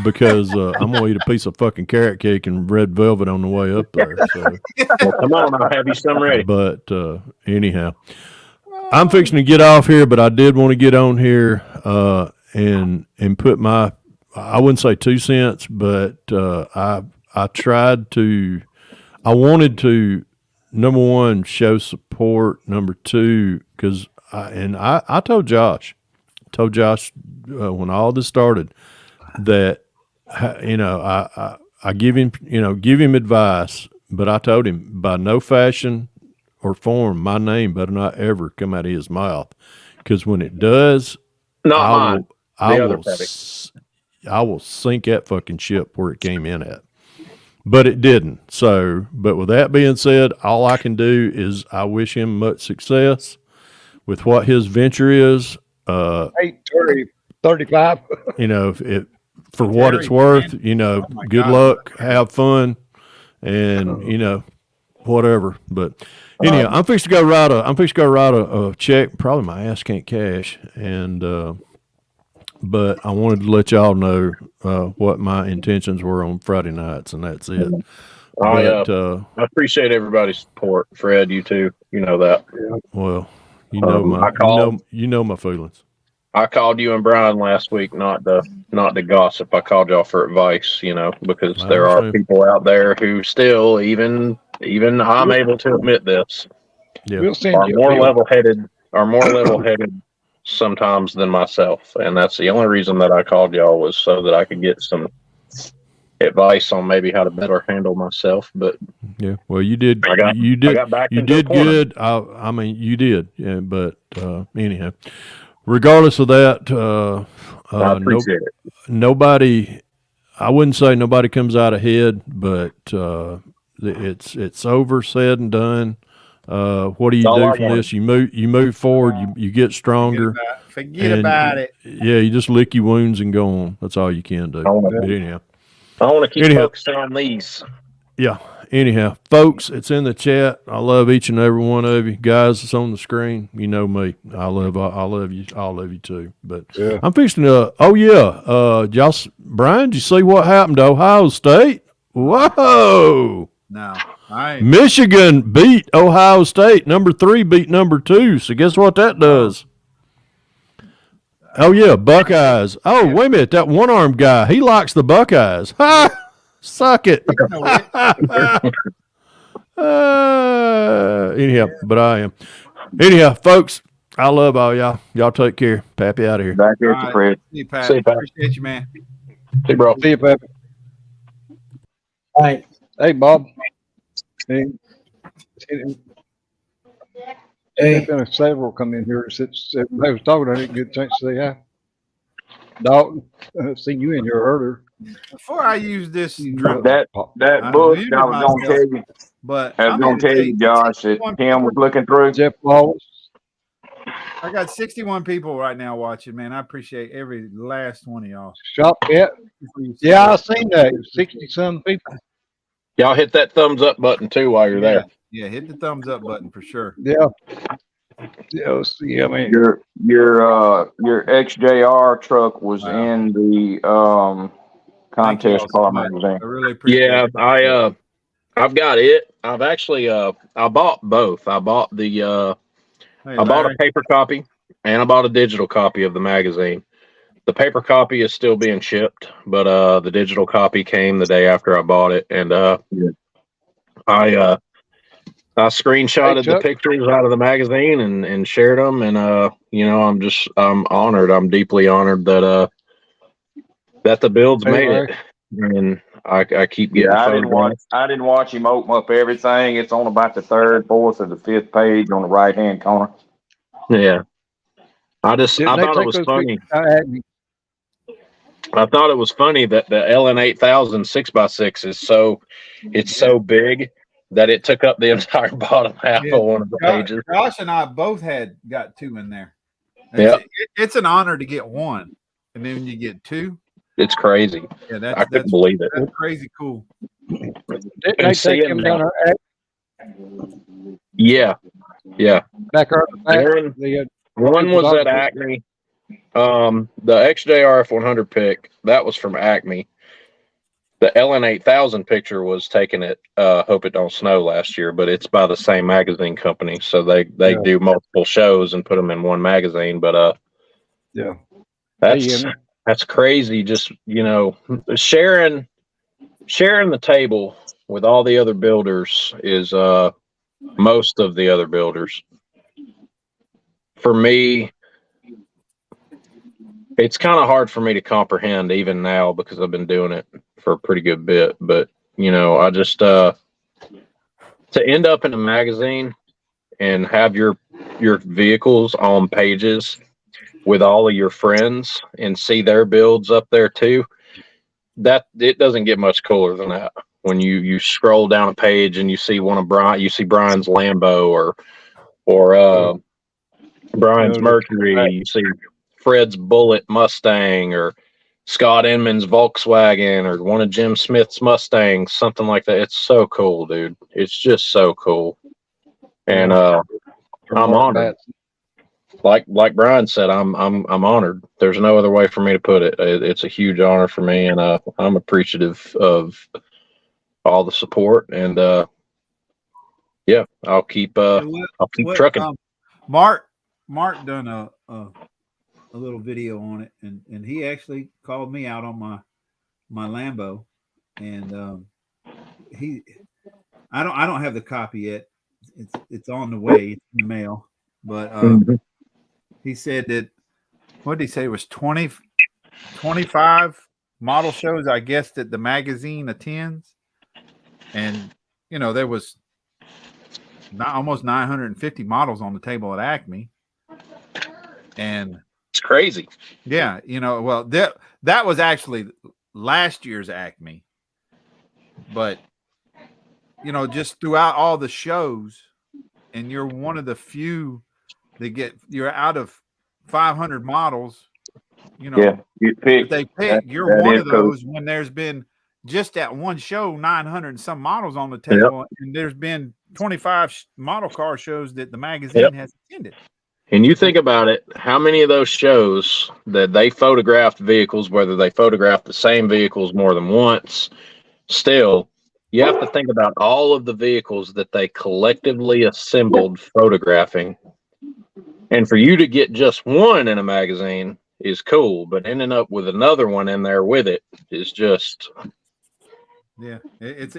because I'm gonna eat a piece of fucking carrot cake and red velvet on the way up there. So. Well, come on, I'll have you some ready. But anyhow, I'm fixing to get off here, but I did want to get on here and put my, I wouldn't say 2 cents, but I wanted to, number one, show support. Number two, because I told Josh when all this started that I give him advice, but I told him by no fashion or form my name better not ever come out of his mouth, because when it does, not mine. I will sink that fucking ship where it came in at. But it didn't. So, but with that being said, all I can do is I wish him much success with what his venture is. 8:30, 35. You know, for what it's worth, you know, good luck, have fun, and you know, whatever. But anyhow, I'm fixing to go write a check. Probably my ass can't cash, and but I wanted to let y'all know what my intentions were on Friday nights, and that's it. I appreciate everybody's support, Fred. You too. You know that. Well, you know you know my feelings. I called you and Brian last week, not to gossip. I called y'all for advice, you know, because there are people out there who still, even I'm able to admit this, are more level-headed sometimes than myself, and that's the only reason that I called y'all, was so that I could get some advice on maybe how to better handle myself. But yeah, well, you did good. I mean, you did. Yeah, but anyhow. Regardless of that, I appreciate it. Nobody, I wouldn't say nobody comes out ahead, but it's over, said and done. What do you do from this? You move forward. You get stronger. Forget about it. Yeah, you just lick your wounds and go on. That's all you can do. But anyhow, I want to keep focusing on these. Yeah. Anyhow, folks, it's in the chat. I love each and every one of you guys. It's on the screen. You know me. I love you. I love you too. But I'm fixing to. Brian, did you see what happened to Ohio State? Whoa! No, Michigan beat Ohio State. Number 3 beat number 2. So guess what that does? Oh yeah, Buckeyes. Oh wait a minute, that one-armed guy. He likes the Buckeyes. Ha! Suck it. Anyhow, but I am. Anyhow, folks, I love all y'all. Y'all take care. Pappy out of here. Back here to Fred. See you, Pat. Appreciate you, man. See you, bro. See you, Pappy. All right. Hey, Bob. Hey. There's been several come in here since everybody was talking. I didn't get a chance to say hi. Dalton, I've seen you in here earlier. Before I use this That book, I was going to tell you. But I was going to tell you, Josh, that Tim was looking through. Jeff Wallace. I got 61 people right now watching, man. I appreciate every last one of y'all. Shop yet? Yeah, I seen that. 60-some people. Y'all hit that thumbs up button too while you're there. Yeah, hit the thumbs up button for sure. Yeah. Yeah, I mean, your XJR truck was in the contest car magazine. I really appreciate it. Yeah, I've got it. I've actually I bought both. I bought the I bought a paper copy and I bought a digital copy of the magazine. The paper copy is still being shipped, but the digital copy came the day after I bought it, and I screenshotted the pictures out of the magazine and shared them, and you know, I'm honored. I'm deeply honored that the builds made it, and I keep getting. Yeah, I didn't watch him open up everything. It's on about the 3rd, 4th, or the 5th page on the right hand corner. Yeah, I thought it was funny. I thought it was funny that the LN 8000 6x6 is so big that it took up the entire bottom half of one of the pages. Josh and I both got 2 in there. Yeah, it's an honor to get 1, and then when you get 2, it's crazy. Yeah, I couldn't believe it. That's crazy cool. Didn't they take him down Yeah. back One was at Acme. The XJR F100 pick, that was from Acme. The LN 8000 picture was taken at Hope It Don't Snow last year, but it's by the same magazine company, so they do multiple shows and put them in one magazine. But that's crazy. Just, you know, sharing the table with all the other builders is most of the other builders. For me, it's kind of hard for me to comprehend even now because I've been doing it for a pretty good bit. But, you know, I just to end up in a magazine and have your vehicles on pages with all of your friends and see their builds up there too, that it doesn't get much cooler than that. When you scroll down a page and you see you see Brian's Lambo or Brian's Mercury, you see Fred's Bullet Mustang or Scott Inman's Volkswagen or one of Jim Smith's Mustangs, something like that. It's so cool, dude. It's just so cool. And I'm honored. Like Brian said, I'm honored. There's no other way for me to put it. It's a huge honor for me, and I'm appreciative of all the support. And yeah, I'll keep trucking. Mark done a little video on it, and he actually called me out on my Lambo, and I don't have the copy yet. It's on the way. It's in the mail, but he said that, what did he say? It was 25 model shows, I guess, that the magazine attends, and there was almost 950 models on the table at Acme, and it's crazy. Yeah, well, that was actually last year's Acme, but just throughout all the shows, and you're one of the few that you're out of 500 models. Yeah, you pick. They pick. You're one of those when there's been just at one show 900 and some models on the table, and there's been 25 model car shows that the magazine has attended. And you think about it, how many of those shows that they photographed vehicles, whether they photographed the same vehicles more than once, still, you have to think about all of the vehicles that they collectively assembled photographing. And for you to get just one in a magazine is cool, but ending up with another one in there with it is just... Yeah, it's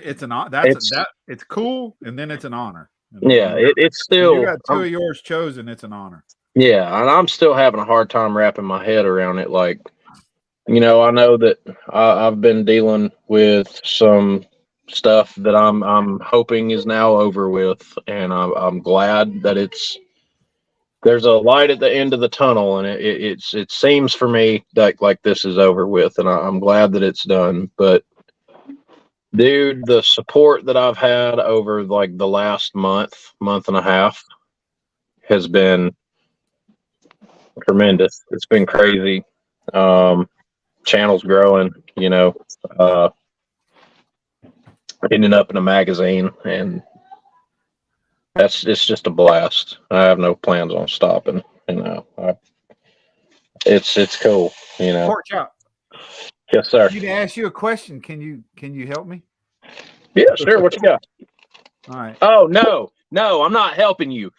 cool, and then it's an honor. Yeah, it's still. You got two of yours chosen. It's an honor. Yeah, and I'm still having a hard time wrapping my head around it. Like, I know that I've been dealing with some stuff that I'm hoping is now over with, and I'm glad that there's a light at the end of the tunnel, and it seems for me like this is over with, and I'm glad that it's done, but. Dude, the support that I've had over like the last month and a half has been tremendous. It's been crazy. Channel's growing, ending up in a magazine, and it's just a blast. I have no plans on stopping. It's cool. Pork chop. Yes, sir. I need to ask you a question. Can you help me? Yeah, sure. What you got? All right. Oh, no, I'm not helping you.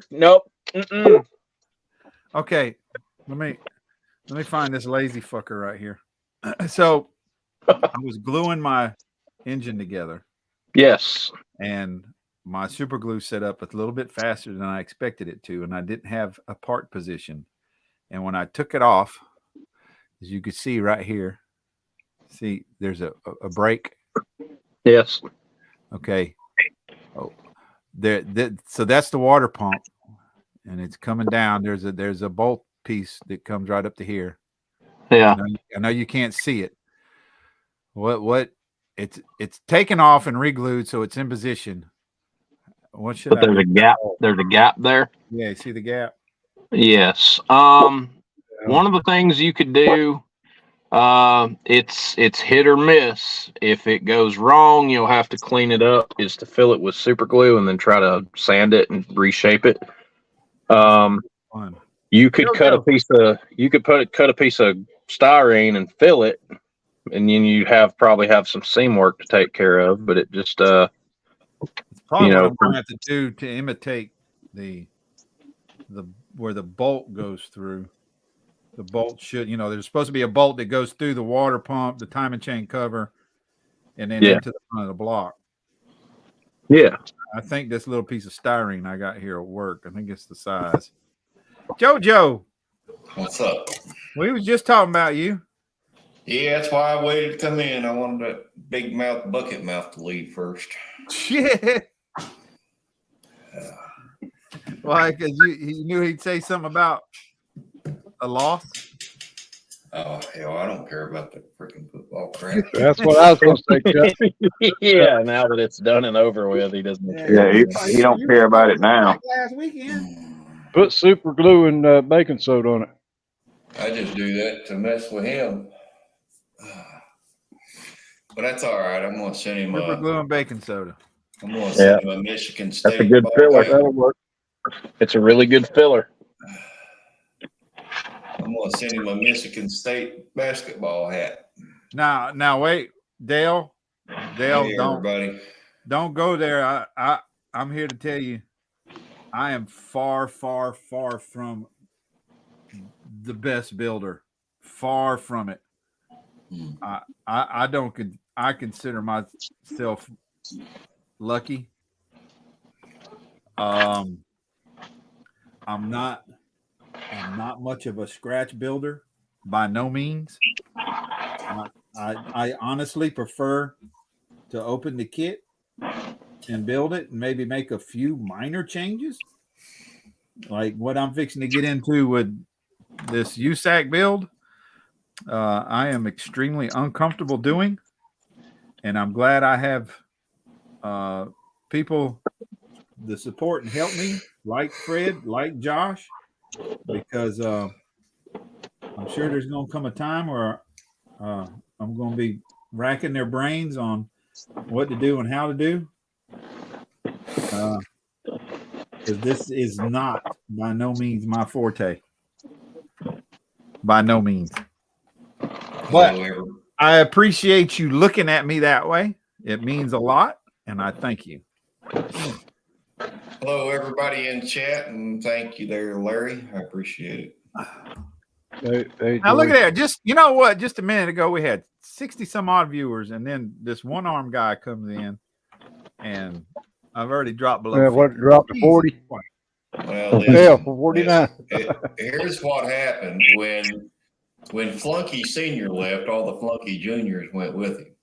Nope. Mm-mm. Okay. Let me find this lazy fucker right here. So I was gluing my engine together. Yes. And my super glue set up a little bit faster than I expected it to, and I didn't have a part position. And when I took it off, as you can see right here, there's a break. Yes. Okay. Oh, so that's the water pump, and it's coming down. There's a bolt piece that comes right up to here. Yeah. I know you can't see it. What? It's taken off and re-glued, so it's in position. What should But there's a gap. There's a gap there. Yeah. You see the gap? Yes. One of the things you could do. It's hit or miss. If it goes wrong, you'll have to clean it up, is to fill it with super glue and then try to sand it and reshape it. You could cut a piece of styrene and fill it, and then you'd probably have some seam work to take care of, but it just it's probably what I'm gonna have to do to imitate the where the bolt goes through. The bolt should, there's supposed to be a bolt that goes through the water pump, the timing chain cover, and then into the front of the block. Yeah. I think this little piece of styrene I got here will work. I think it's the size. JoJo. What's up? We was just talking about you. Yeah, that's why I waited to come in. I wanted that big mouth, bucket mouth to lead first. Shit. Why? Because you knew he'd say something about a loss? Oh hell, I don't care about the freaking football crap. That's what I was going to say, Chuck. Yeah, now that it's done and over with, he doesn't care. Yeah, he don't care about it now. Last weekend. Put super glue and baking soda on it. I just do that to mess with him. But that's all right. I'm gonna send him Super glue and baking soda. I'm gonna send him a Michigan State. That's a good filler. That'll work. It's a really good filler. I'm gonna send him a Michigan State basketball hat. Now wait, Dale, Hey, everybody. don't go there. I'm here to tell you, I am far from the best builder. Far from it. I consider myself lucky. I'm not much of a scratch builder by no means. I honestly prefer to open the kit and build it and maybe make a few minor changes. Like what I'm fixing to get into with this USAC build. I am extremely uncomfortable doing, and I'm glad I have people to support and help me, like Fred, like Josh, because I'm sure there's going to come a time where I'm going to be racking their brains on what to do and how to do. Because this is not by no means my forte. By no means. But I appreciate you looking at me that way. It means a lot, and I thank you. Hello, everybody in chat, and thank you there, Larry. I appreciate it. Now look at that. Just you know what? Just a minute ago, we had 60 some odd viewers, and then this one armed guy comes in, and I've already dropped below. Yeah, what dropped to 40? Well, yeah, for 49. Here's what happened when Flunky Senior left. All the Flunky Juniors went with him.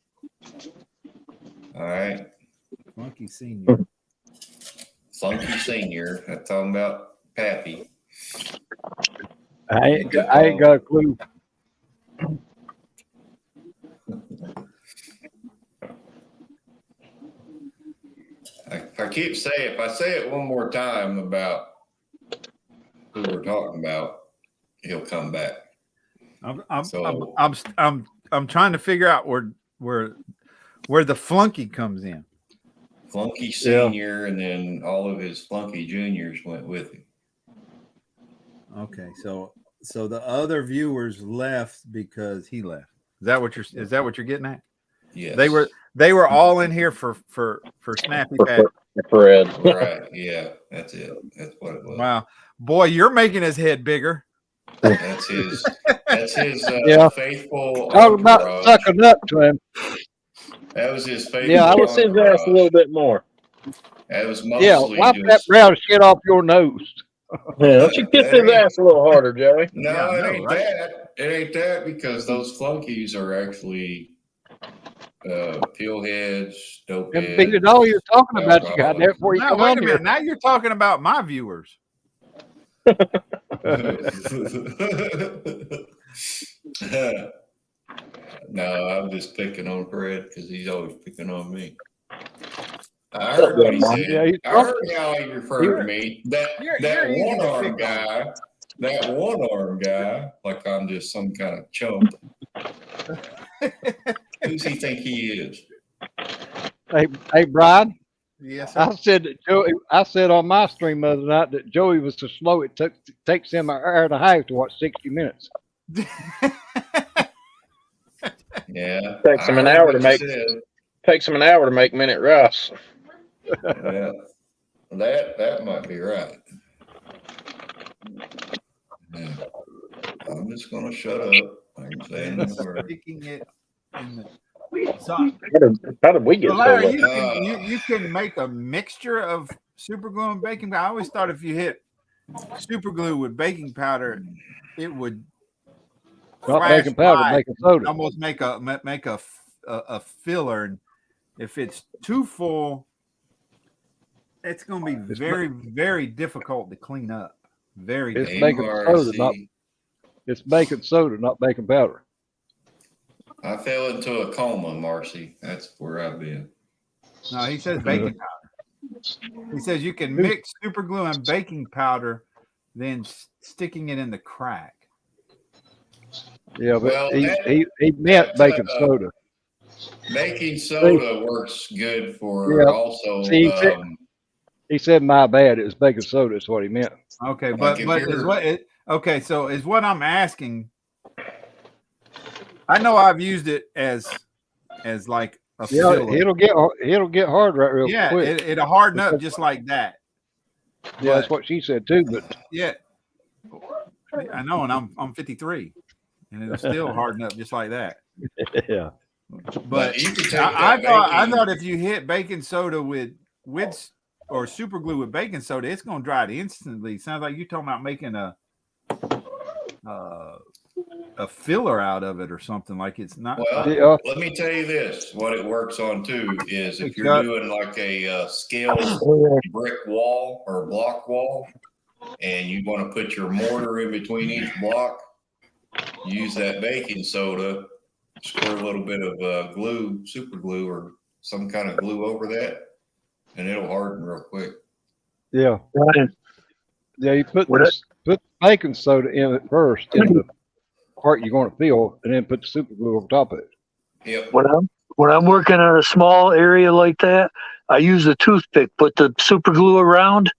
All right, Flunky Senior. Flunky Senior. I'm talking about Pappy. I ain't got a clue. I keep saying, if I say it one more time about who we're talking about, he'll come back. I'm trying to figure out where the Flunky comes in. Flunky Senior, and then all of his Flunky Juniors went with him. Okay, so the other viewers left because he left. Is that what you're getting at? Yes. They were all in here for Snappy Pat. Fred. Right. Yeah, that's it. That's what it was. Wow. Boy, you're making his head bigger. That's his faithful. Talk about sucking up to him. That was his faithful. Yeah, I would see his ass a little bit more. That was mostly wipe that brown shit off your nose. Yeah, don't you kiss his ass a little harder, Joey? No, it ain't that. It ain't that because those flunkies are actually pillheads, dope heads. Figured all you're talking about, you got there before you come on here. Now you're talking about my viewers. No, I'm just picking on Fred because he's always picking on me. I heard what he said. I heard how he referred to me. That one arm guy, like I'm just some kind of chump. Who's he think he is? Hey, Brian. Yes. Sir. I said on my stream the other night that Joey was so slow it takes him an hour and a half to watch 60 minutes. Yeah. Takes him an hour to make Minute Russ. Yeah. That might be right. Yeah. I'm just gonna shut up. I'm saying the word. Sticking it in the How did we get Larry, you can make a mixture of super glue and baking powder. I always thought if you hit super glue with baking powder, it would not baking powder, baking soda. Almost make a filler. And if it's too full, it's going to be very, very difficult to clean up. Very it's difficult. baking soda, It's baking soda, not baking powder. I fell into a coma, Marcy. That's where I've been. No, he says baking powder. He says you can mix super glue and baking powder, then sticking it in the crack. Yeah, but Well, he meant baking soda. Baking soda works good for Yeah. also. See, he said my bad. It was baking soda. Is what he meant. Okay, Like but is what it, okay. So is what I'm asking. I know I've used it as like a filler. It'll get hard right real quick. It'll harden up just like that. Yeah, that's what she said too. But yeah, I know, and I'm 53, and it'll still harden up just like that. Yeah, but you can take I thought if you hit baking soda with or super glue with baking soda, it's gonna dry it instantly. Sounds like you're talking about making a filler out of it or something. Like it's not. Well, let me tell you this: what it works on too is if you're doing like a scaled brick wall or block wall, and you want to put your mortar in between each block, use that baking soda, squirt a little bit of glue, super glue, or some kind of glue over that, and it'll harden real quick. Yeah. Yeah, you put baking soda in it first in the part you're going to fill, and then put the super glue over top of it. Yep. When I'm working on a small area like that, I use a toothpick, put the super glue around,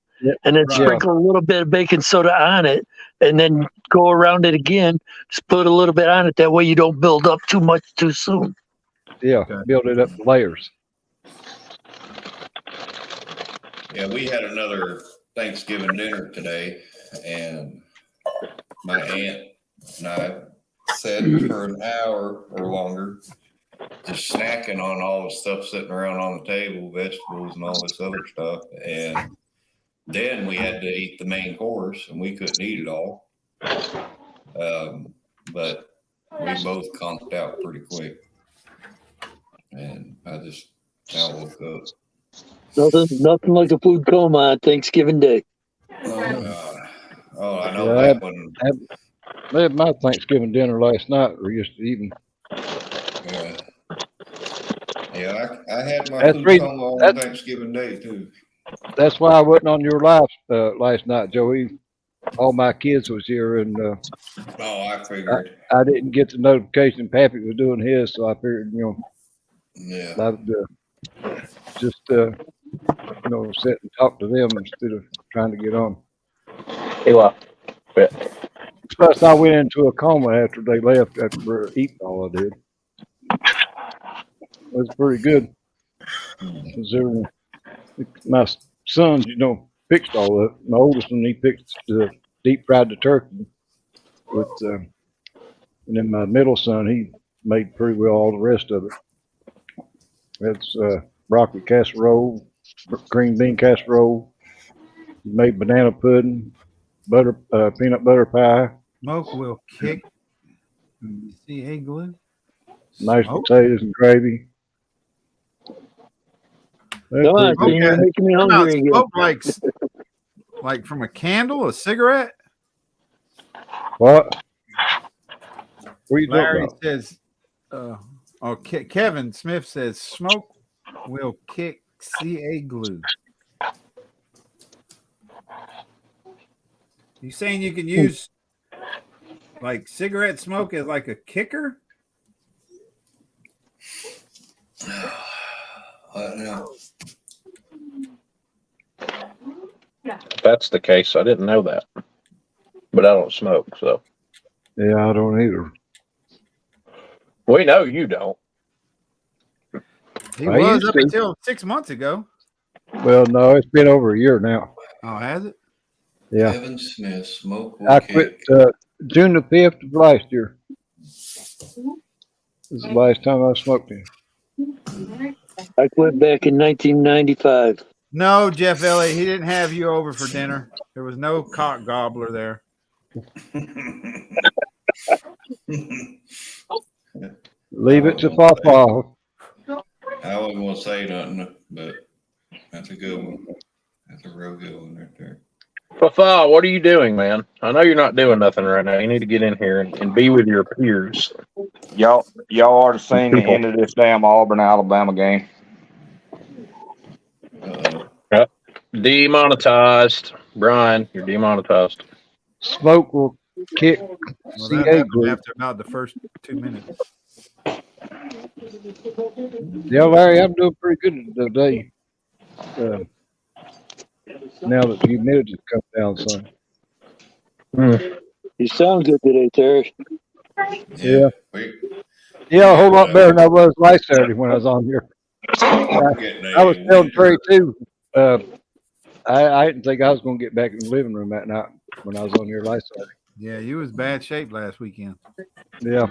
and then sprinkle a little bit of baking soda on it, and then go around it again. Just put a little bit on it. That way you don't build up too much too soon. Yeah, build it up in layers. Yeah, we had another Thanksgiving dinner today, and my aunt and I sat for an hour or longer just snacking on all the stuff sitting around on the table, vegetables and all this other stuff. And then we had to eat the main course, and we couldn't eat it all. But we both conked out pretty quick. And I woke up. Nothing like a food coma on Thanksgiving Day. Oh, God. Oh, I know that one. I had my Thanksgiving dinner last night, or just evening. Yeah, I had my food coma on Thanksgiving Day too. That's why I wasn't on your live last night, Joey. All my kids was here, and I figured I didn't get the notification Pappy was doing his, so I figured, I would just sit and talk to them instead of trying to get on. Hey, well, Plus, I went into a coma after they left after eating all I did. It was pretty good. Considering my sons, fixed all of it. My oldest one, he fixed deep fried the turkey with, and then my middle son, he made pretty well all the rest of it. It's broccoli casserole, green bean casserole. He made banana pudding, peanut butter pie. Smoke will kick. CA glue. Nice potatoes and gravy. Come on, you're making me hungry again. Smoke like from a candle, a cigarette. What? What are you Larry talking says, Kevin Smith says, smoke will kick CA glue. You saying you can use like cigarette smoke as like a kicker? If that's the case, I didn't know that. But I don't smoke, so. Yeah, I don't either. We know you don't. He was up until 6 months ago. Well, no, it's been over a year now. Oh, has it? Yeah. Kevin Smith, smoke will I quit June the 5th of last year. This is the last time I smoked it. I quit back in 1995. No, Jeff Elliott, he didn't have you over for dinner. There was no cock gobbler there. Leave it to Papa. I wasn't going to say nothing, but that's a good one. That's a real good one right there. Fafa, what are you doing, man? I know you're not doing nothing right now. You need to get in here and be with your peers. Y'all ought to sing the People. end of this damn Auburn Alabama game. Yep. Demonetized. Brian, you're demonetized. Smoke will kick Well, that CA happened group. after about the first 2 minutes. Yeah, Larry, I'm doing pretty good today. Now that the humidity come down some. You sound good today, Terry. Yeah. We Yeah, a whole lot better than I was last Saturday when I was on here. I was telling Trey too. I didn't think I was going to get back in the living room that night when I was on here last Saturday. Yeah, you was bad shape last weekend. Yeah,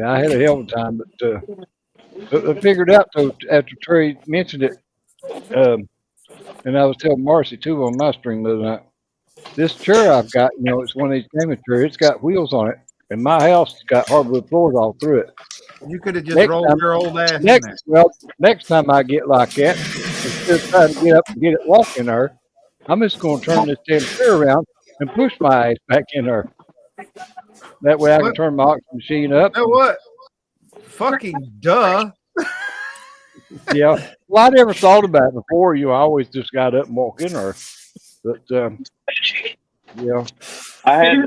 I had a hell of a time, but I figured out though after Trey mentioned it, and I was telling Marcy too on my stream the other night. This chair I've got, it's one of these gaming chairs. It's got wheels on it, and my house has got hardwood floors all through it. You could have just rolled your old ass in there. Next time I get like that, instead of trying to get up and get it walking there, I'm just going to turn this damn chair around and push my ass back in there. That way I can turn my oxygen machine up. You know what? Fucking duh. Yeah. Well, I never thought about it before. I always just got up and walked in there. But, yeah. I had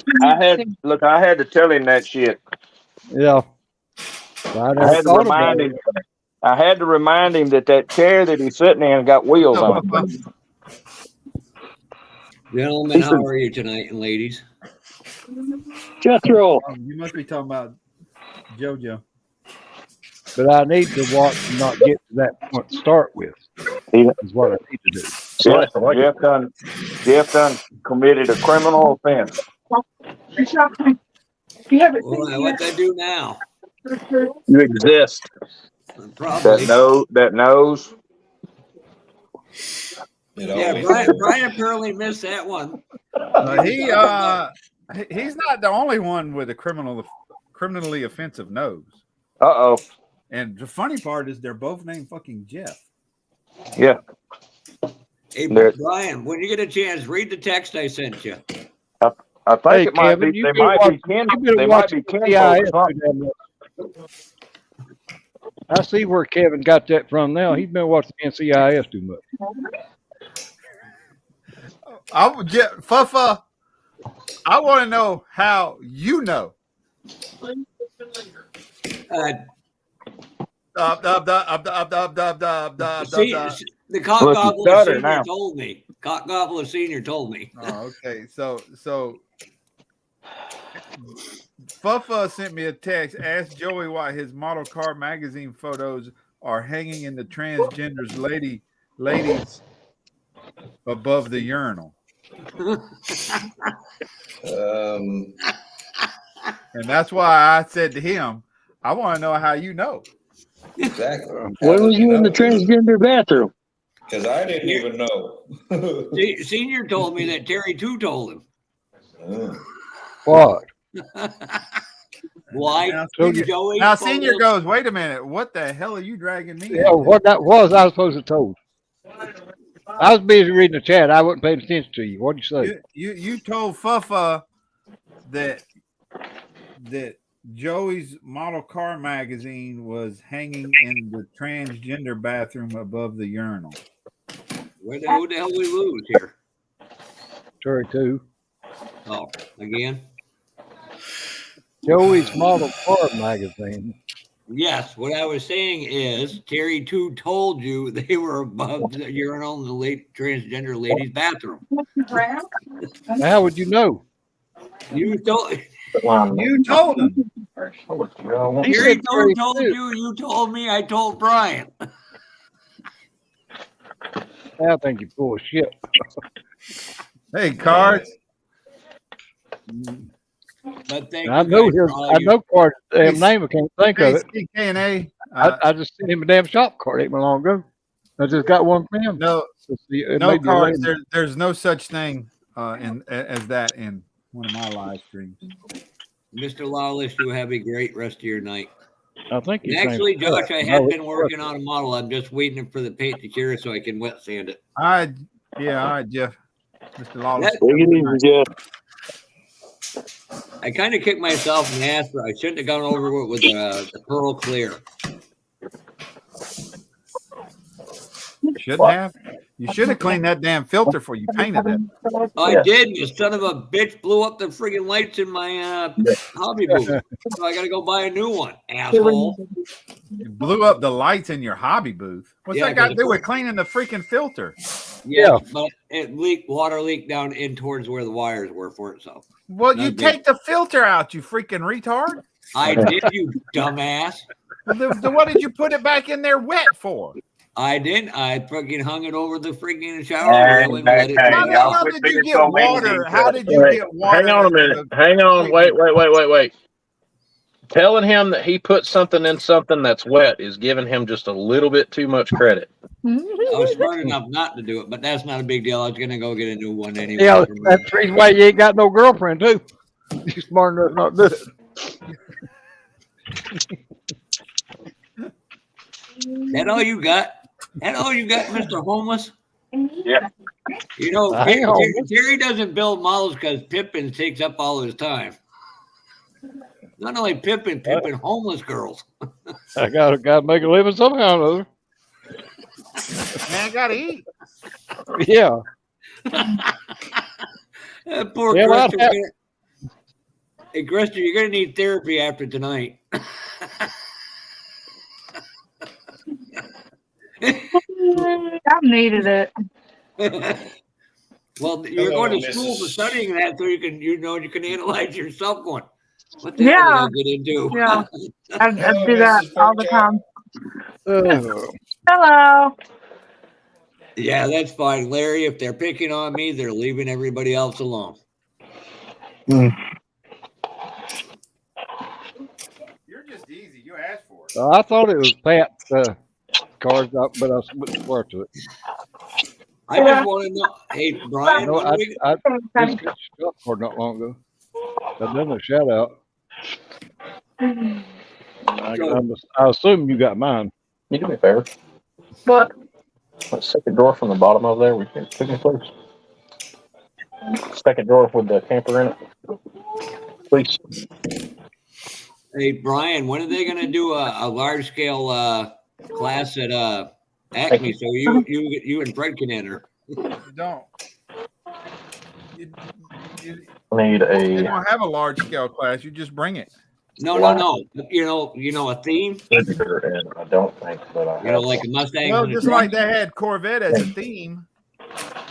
to tell him that shit. Yeah. I had to remind him that chair that he's sitting in got wheels on it. Gentlemen, how are you tonight, and ladies? Jethro. You must be talking about JoJo. But I need to watch and not get to that point to start with. Is what I need to do. Jeff done committed a criminal offense. Well, what I do now? You exist. Probably. That knows. Yeah, Brian apparently missed that one. He's not the only one with a criminally offensive nose. Uh-oh. And the funny part is they're both named fucking Jeff. Yeah. Hey, Brian, when you get a chance, read the text I sent you. I think it might be. They might be Ken. I see where Kevin got that from now. He's been watching NCIS too much. Fuffa, I want to know how you know. The Cock Gobbler Senior told me. Cock Gobbler Senior told me. Oh, okay. So Fuffa sent me a text. Asked Joey why his model car magazine photos are hanging in the transgender's ladies above the urinal. And that's why I said to him, I want to know how you know. Exactly. When was you in the transgender bathroom? Because I didn't even know. Senior told me that Terry too told him. What? Why? Now Senior goes, wait a minute, what the hell are you dragging me? Yeah, what that was, I was supposed to told. I was busy reading the chat. I wasn't paying attention to you. What'd you say? You told Fuffa that Joey's model car magazine was hanging in the transgender bathroom above the urinal. Who the hell we lose here? Terry too. Oh, again? Joey's model car magazine. Yes, what I was saying is Terry too told you they were above the urinal in the transgender lady's bathroom. How would you know? You told him. Terry told you. You told me. I told Brian. I think you're full of shit. Hey, Cards. But I know Cards' damn name. I can't think of it. CK&A. I just sent him a damn shop card ain't long ago. I just got one from him. No Cards. There's no such thing as that in one of my live streams. Mr. Lawless, you have a great rest of your night. I think actually, Josh, I have been working on a model. I'm just waiting for the paint to cure so I can wet sand it. All right, Jeff. Mr. Lawless. Take it easy, Jeff. I kind of kicked myself in the ass, but I shouldn't have gone over it with the Pearl Clear. Shouldn't have. You should have cleaned that damn filter before you painted it. I did. You son of a bitch blew up the friggin' lights in my hobby booth. So I got to go buy a new one, asshole. You blew up the lights in your hobby booth. What's that got to do with cleaning the freaking filter? Yeah, but it water leaked down in towards where the wires were for it. So, well, you take the filter out, you freaking retard. I did, you dumbass. Then what did you put it back in there wet for? I didn't. I freaking hung it over the freaking shower. How did you get water? How did you get water? Hang on a minute. Hang on. Wait. Telling him that he put something in something that's wet is giving him just a little bit too much credit. I was smart enough not to do it, but that's not a big deal. I was going to go get a new one anyway. Yeah, that's the reason why you ain't got no girlfriend, too. You're smart enough not to do it. That all you got? That all you got, Mr. Homeless? Yeah. You know, Terry doesn't build models because Pippin takes up all his time. Not only Pippin, homeless girls. I gotta make a living somehow or other. Man, gotta eat. Yeah. That poor Christian. Hey, Christian, you're gonna need therapy after tonight. I needed it. Well, you're going to school for studying that, so you can analyze yourself. Going, what the hell did I get into? Yeah, I do that all the time. Hello. Yeah, that's fine, Larry. If they're picking on me, they're leaving everybody else alone. You're just easy. You asked for it. I thought it was Pat's cards, but I switched to it. I just want to know. Hey, Brian, I just got a shop card not long ago. I've done a shout out. I assume you got mine. You do me a favor. What? That second drawer from the bottom over there, we can pick it, please. Second drawer with the camper in it, please. Hey, Brian, when are they going to do a large scale class at Acme so you and Fred can enter? You don't. You Need you don't have a large scale class. You just bring it. No. You know a theme. And I don't think that I have like a Mustang. Well, just like they had Corvette as a theme.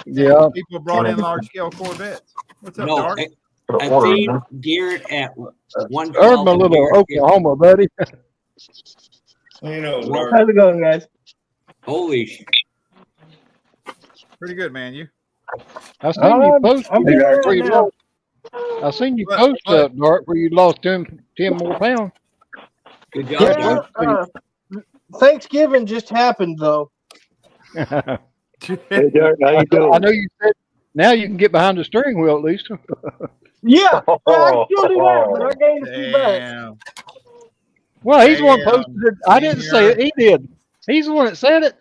Yeah. People brought in large scale Corvettes. What's up, No, Dark? a theme geared at one. Earned my little Oklahoma, buddy. You know, Dark. How's it going, guys? Holy shit. Pretty good, man. You? I seen you post where you lost. I seen you post Dark, where you lost 10 more pounds. Good job, Dark. Thanksgiving just happened, though. Hey, Dark, how you doing? I know you said now you can get behind the steering wheel at least. Yeah, I still do that, but I gained a few back. Well, he's the one posted it. I didn't say it. He did. He's the one that said it.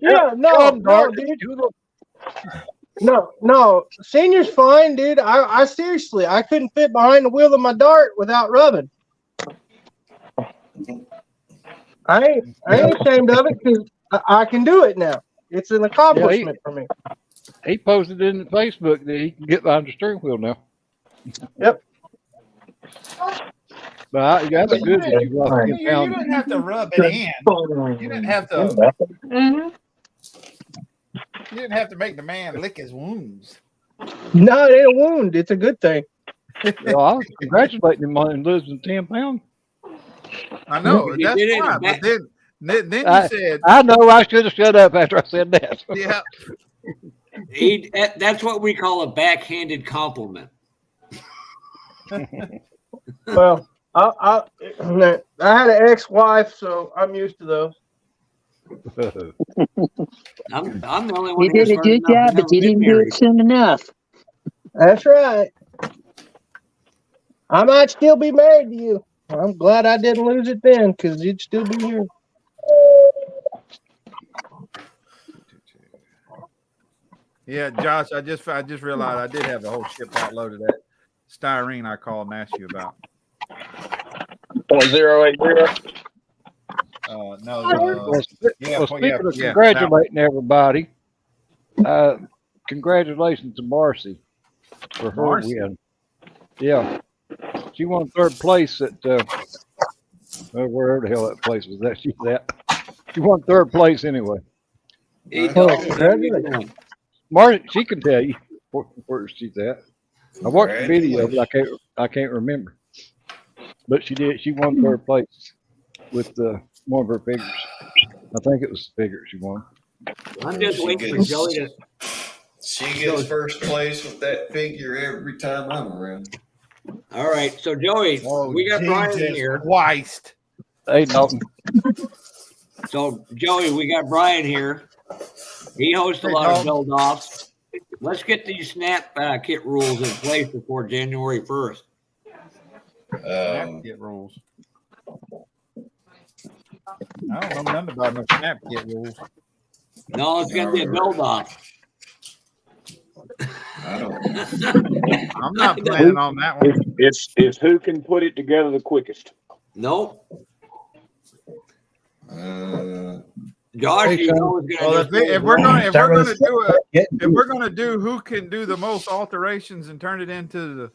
Yeah, no, dude. No, Senior's fine, dude. I seriously, I couldn't fit behind the wheel of my Dart without rubbing. I ain't ashamed of it because I can do it now. It's an accomplishment for me. He posted in Facebook that he can get behind the steering wheel now. Yep. But that's good that you lost 10 You pounds. didn't have to rub it in. You didn't have to. You didn't have to make the man lick his wounds. No, it ain't a wound. It's a good thing. Well, I was congratulating him on losing 10 pounds. I know. That's fine. But then you said. I know I should have shut up after I said that. Yeah. That's what we call a backhanded compliment. Well, I had an ex-wife, so I'm used to those. I'm the only one. You did a good job, but you didn't do it soon enough. That's right. I might still be married to you. I'm glad I didn't lose it then, because you'd still be here. Yeah, Josh, I just realized I did have the whole ship out loaded that styrene I called and asked you about. 0.080. Speaking of congratulating everybody, congratulations to Marcy for her win. Yeah, she won third place at wherever the hell that place was that she's at. She won third place anyway. Marcy, she can tell you where she's at. I watched the video, but I can't remember. But she did. She won third place with one of her figures. I think it was the figure she won. I'm just waiting for Joey to. She gets first place with that figure every time I'm around. All right, so Joey, we got Brian here. Christ. Hey, Dalton. So Joey, we got Brian here. He hosts a lot of build-offs. Let's get these snap kit rules in place before January 1st. Snap kit rules. I don't know nothing about no snap kit rules. No, it's gonna be a build-off. I don't. I'm not planning on that one. It's who can put it together the quickest. Nope. Josh, you know, if we're gonna do who can do the most alterations and turn it into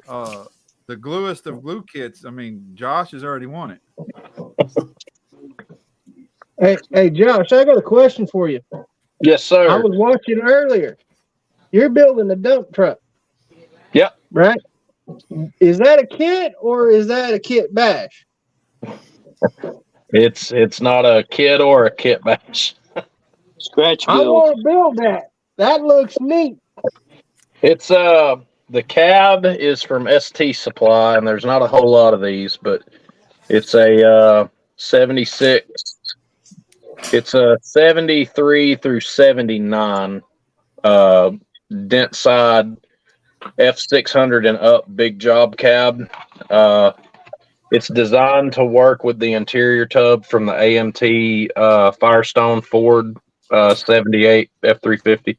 the gluest of glue kits, I mean, Josh has already won it. Hey, Josh, I got a question for you. Yes, sir. I was watching earlier. You're building a dump truck. Yep. Right? Is that a kit or is that a kit bash? It's not a kit or a kit bash. Scratch build. I want to build that. That looks neat. It's the cab is from ST Supply, and there's not a whole lot of these, but it's a 76. It's a 73 through 79 dent side F600 and up big job cab. It's designed to work with the interior tub from the AMT Firestone Ford 78 F350.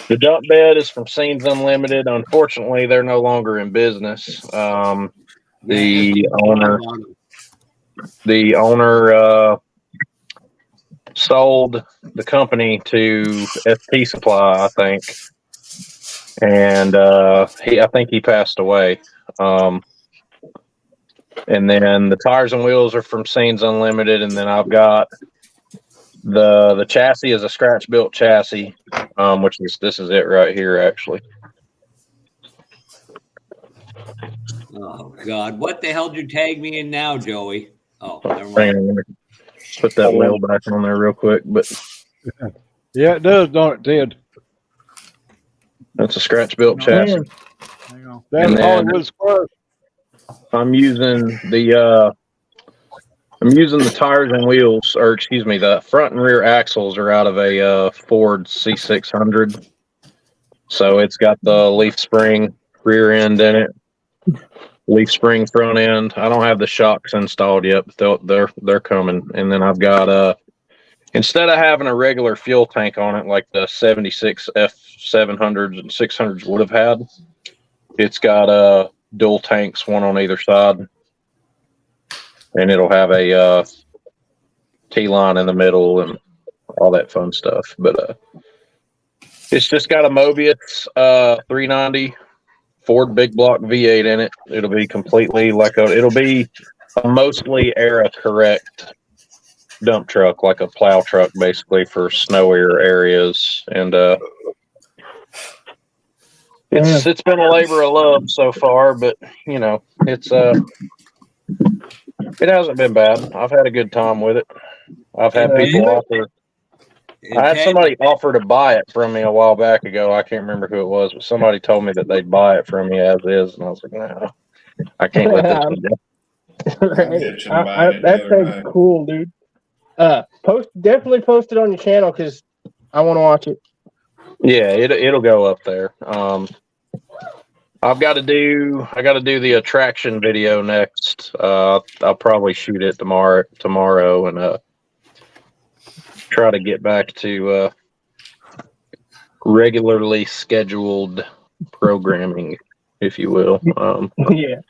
The dump bed is from Scenes Unlimited. Unfortunately, they're no longer in business. The owner sold the company to ST Supply, I think, and I think he passed away. And then the tires and wheels are from Scenes Unlimited, and then I've got the chassis is a scratch built chassis, which is this is it right here actually. Oh God, what the hell did you tag me in now, Joey? Oh, never mind. Hang on, put that wheel back on there real quick, but yeah, it does, don't it, Ted? That's a scratch built chassis. That's Hollywood Square. I'm using the tires and wheels, or excuse me, the front and rear axles are out of a Ford C600. So it's got the leaf spring rear end in it, leaf spring front end. I don't have the shocks installed yet, but they're coming. And then I've got instead of having a regular fuel tank on it like the 76 F700s and 600s would have had, it's got dual tanks, one on either side. And it'll have a T-line in the middle and all that fun stuff. But it's just got a Mobius 390 Ford big block V8 in it. It'll be completely it'll be a mostly era correct dump truck, like a plow truck, basically for snowier areas. And it's been a labor of love so far, but you know, it hasn't been bad. I've had a good time with it. I've had people offer. I had somebody offer to buy it from me a while back ago. I can't remember who it was, but somebody told me that they'd buy it from me as is, and I was like, no, I can't let this one go. That thing's cool, dude. Definitely post it on your channel because I want to watch it. Yeah, it'll go up there. I got to do the attraction video next. I'll probably shoot it tomorrow, and try to get back to regularly scheduled programming, if you will. Yeah.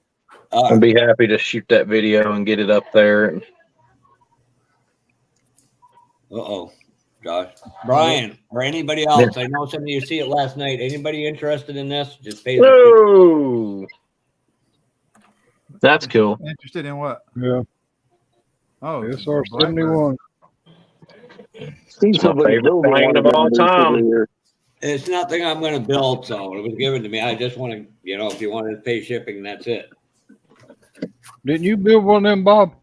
I'd be happy to shoot that video and get it up there. Josh. Brian, or anybody else. I know some of you see it last night. Anybody interested in this? Just pay the Whoa! That's cool. Interested in what? Yeah. Oh, SR-71. It's my favorite plane of all time. It's nothing I'm going to build, so it was given to me. I just want to, if you wanted to pay shipping, that's it. Didn't you build one of them, Bob?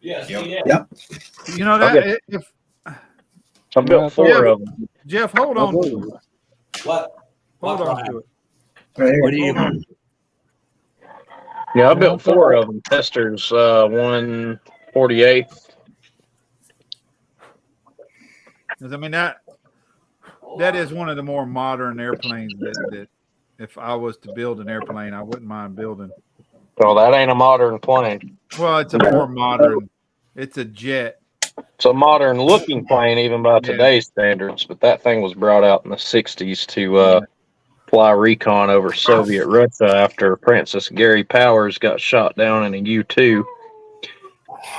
Yes. Yep. You know that if I built 4 of them. Jeff, hold on to it. What? Hold on to it. What do you? Yeah, I built 4 of them. Testers, 148. Because I mean that is one of the more modern airplanes that if I was to build an airplane, I wouldn't mind building. Well, that ain't a modern plane. Well, it's a more modern. It's a jet. It's a modern looking plane, even by today's standards. But that thing was brought out in the 60s to fly recon over Soviet Russia after Francis Gary Powers got shot down in a U-2.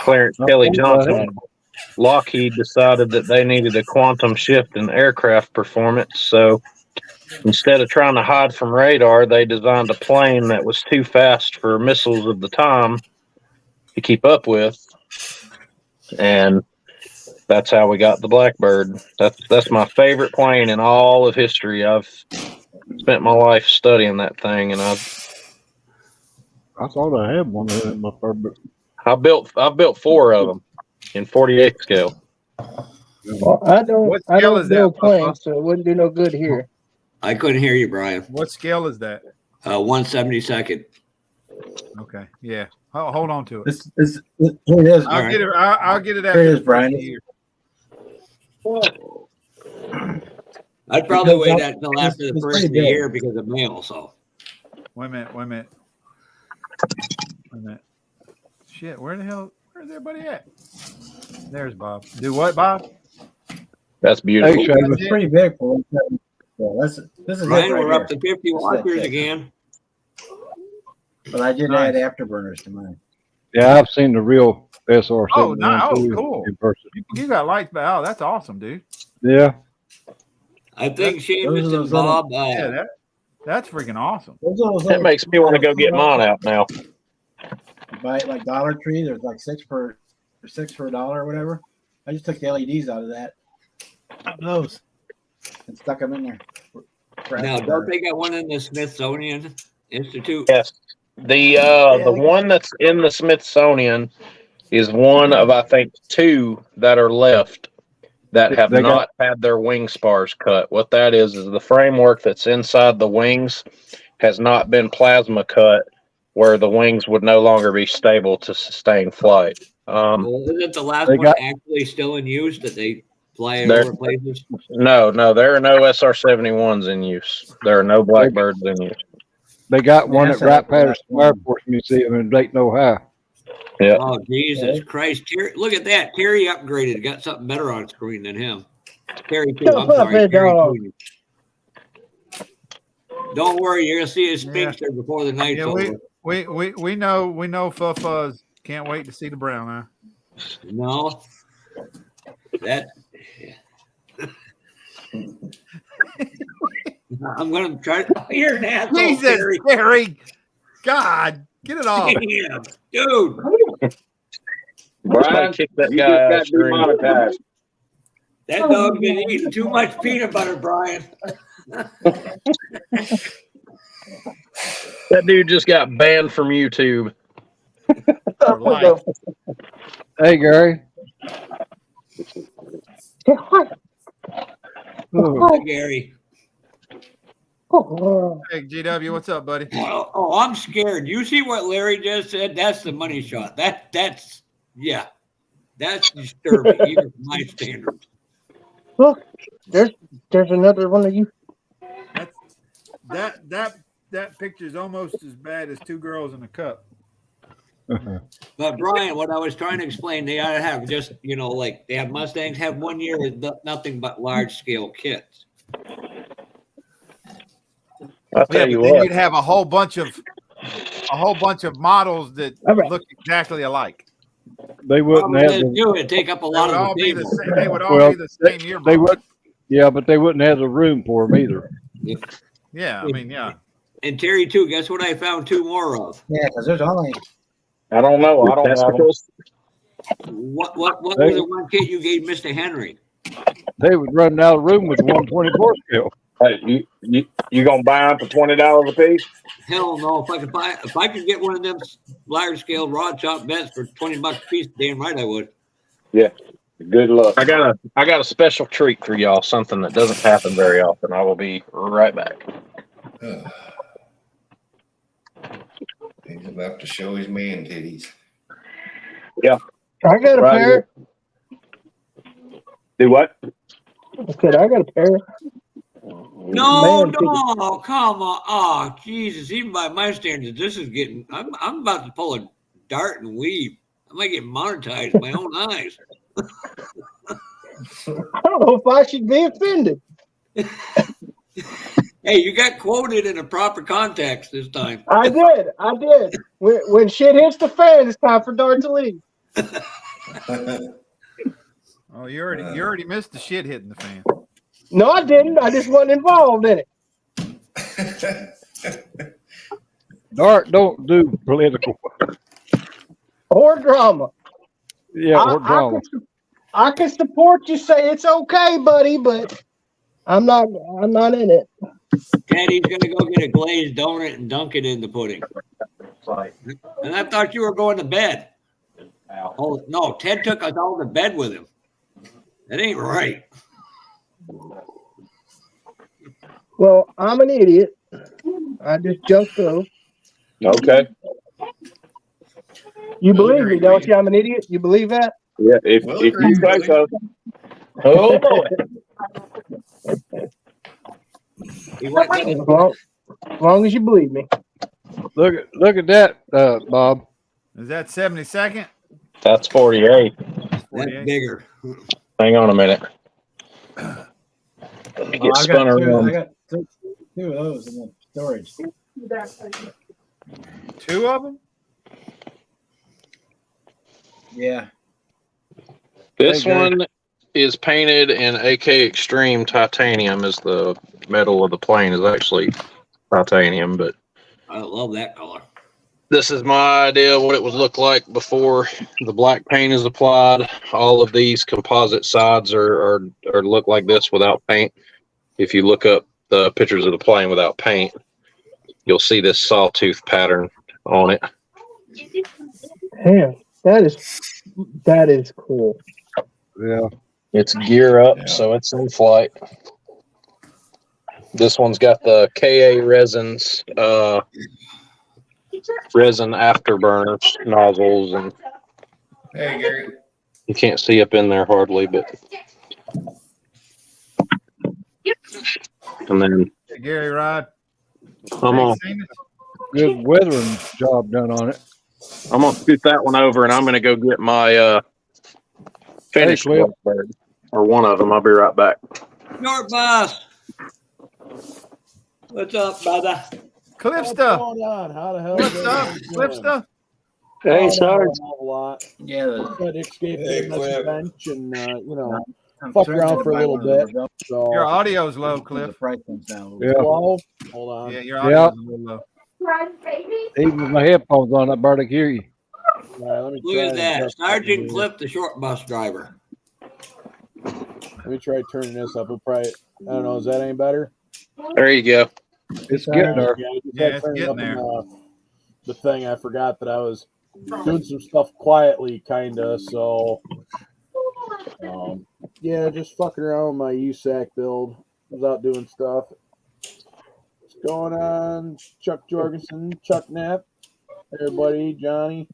Clarence Kelly Johnson, Lockheed decided that they needed a quantum shift in aircraft performance. So instead of trying to hide from radar, they designed a plane that was too fast for missiles of the time to keep up with. And that's how we got the Blackbird. That's my favorite plane in all of history. I've spent my life studying that thing, and I thought I had one of them up there, but I built 4 of them in 48 scale. Well, I don't build planes, so it wouldn't do no good here. I couldn't hear you, Brian. What scale is that? 1/72. Okay, yeah. Hold on to it. Here it is. I'll get it. I'll get it after. Here it is, Brian. I'd probably wait until after the first of the year because of mail. So. Wait a minute. Shit, where's everybody at? There's Bob. Do what, Bob? That's beautiful. Hey, it's pretty big for one. This is Brian, right we're here. up to 50 watchers again. But I did add afterburners to mine. yeah, I've seen the real SR-71. Oh, no, cool. In person. You got lights, but oh, that's awesome, dude. Yeah. I think Seamus and Bob. Yeah, that's freaking awesome. That makes me want to go get mine out now. You buy it like Dollar Tree. There's like 6 for $1 or whatever. I just took the LEDs out of that. Those. And stuck them in there. Now, don't they got one in the Smithsonian Institute? Yes. The one that's in the Smithsonian is one of, I think, 2 that are left that have not had their wing spars cut. What that is the framework that's inside the wings has not been plasma cut where the wings would no longer be stable to sustain flight. Well, isn't the last one actually still in use that they fly over places? No, there are no SR-71s in use. There are no Blackbirds in use. They got one at Wright-Patterson Air Force Museum in Dayton, Ohio. Yeah. Oh, Jesus Christ. Terry, look at that. Terry upgraded. Got something better on screen than him. Terry, too. I'm sorry. Terry, don't worry. You're going to see his speedster before the night's over. We know Fuffuzz can't wait to see the brown eye. No. That. I'm going to try to. You're an asshole, Jesus, Terry. God, get it off. Damn, dude. Brian, kick that guy out. That dog's been eating too much peanut butter, Brian. That dude just got banned from YouTube. Hey, Gary. Hi, Gary. Hey, GW, what's up, buddy? Oh, I'm scared. You see what Larry just said? That's the money shot. That's disturbing, even from my standards. Look, there's another one of you. That picture is almost as bad as 2 girls in a cup. But Brian, what I was trying to explain, they ought to have just, like they have Mustangs have 1 year with nothing but large scale kits. I'll tell you then what. you'd have a whole bunch of models that look exactly alike. They wouldn't have the, It'd take up a lot of the table. They would all be the same year. They would, yeah, but they wouldn't have the room for them either. Yeah, I mean, yeah. And Terry too. Guess what? I found 2 more of. Yeah, because there's only. I don't know. I don't have them. What was the one kit you gave Mr. Henry? They would run out of room with the 124 scale. Hey, you gonna buy them for $20 a piece? Hell no! If I could get one of them large scale rod chop bets for $20 a piece, damn right I would. Yeah. Good luck. I got a special treat for y'all. Something that doesn't happen very often. I will be right back. He's about to show his man titties. Yeah. I got a pair. Do what? Okay, I got a pair. No, come on. Oh, Jesus. Even by my standards, this is getting, I'm about to pull a dart and weave. I might get monetized in my own eyes. I don't know if I should be offended. Hey, you got quoted in a proper context this time. I did. When shit hits the fan, it's time for Dart to leave. Oh, you already missed the shit hitting the fan. No, I didn't. I just wasn't involved in it. Dart don't do political or drama. Yeah, or drama. I can support you. Say it's okay, buddy, but I'm not in it. Daddy's gonna go get a glazed donut and dunk it in the pudding. And I thought you were going to bed. Oh no, Ted took us all to bed with him. That ain't right. Well, I'm an idiot. I just jumped through. Okay. You believe me, don't you? I'm an idiot. You believe that? Yeah, if you say so. Oh boy. As long as you believe me. Look at that, Bob. Is that 72nd? That's 48. That's bigger. Hang on a minute. Let me get spun around. I got two of those in the storage. 2 of them? Yeah. This one is painted in AK Extreme titanium. Is the metal of the plane is actually titanium, but I love that color. this is my idea of what it would look like before the black paint is applied. All of these composite sides are look like this without paint. If you look up the pictures of the plane without paint, you'll see this sawtooth pattern on it. Damn, that is cool. Yeah. It's gear up, so it's in flight. This one's got the KA resins, resin afterburners, nozzles, and Hey, Gary. you can't see up in there hardly, but. And then Hey, Gary Rod. I'm on. Good weathering job done on it. I'm gonna scoot that one over, and I'm gonna go get my finished bird, or one of them. I'll be right back. Short boss. What's up, brother? Clip stuff. What's going on? How the hell? Clip stuff. Clip stuff. Hey, Sarge. A lot. Yeah. But escaped Hey, the Cliff. bench and fuck around for a little bit. So Your audio's low, Cliff. Yeah. Hello? Hold on. Yeah, your audio's a little low. Even with my headphones on, I barely hear you. All right, let me Look try at and that. adjust Sergeant this. Cliff, the short bus driver. Let me try turning this up. It'll probably, I don't know, is that any better? There you go. It's getting there. Yeah, I just Yeah, had to it's turn it getting up there. in the thing. I forgot that I was doing some stuff quietly, kind of. So, yeah, just fucking around with my USAC build. I was out doing stuff. What's going on? Chuck Jorgensen, Chuck Knapp, everybody, Johnny,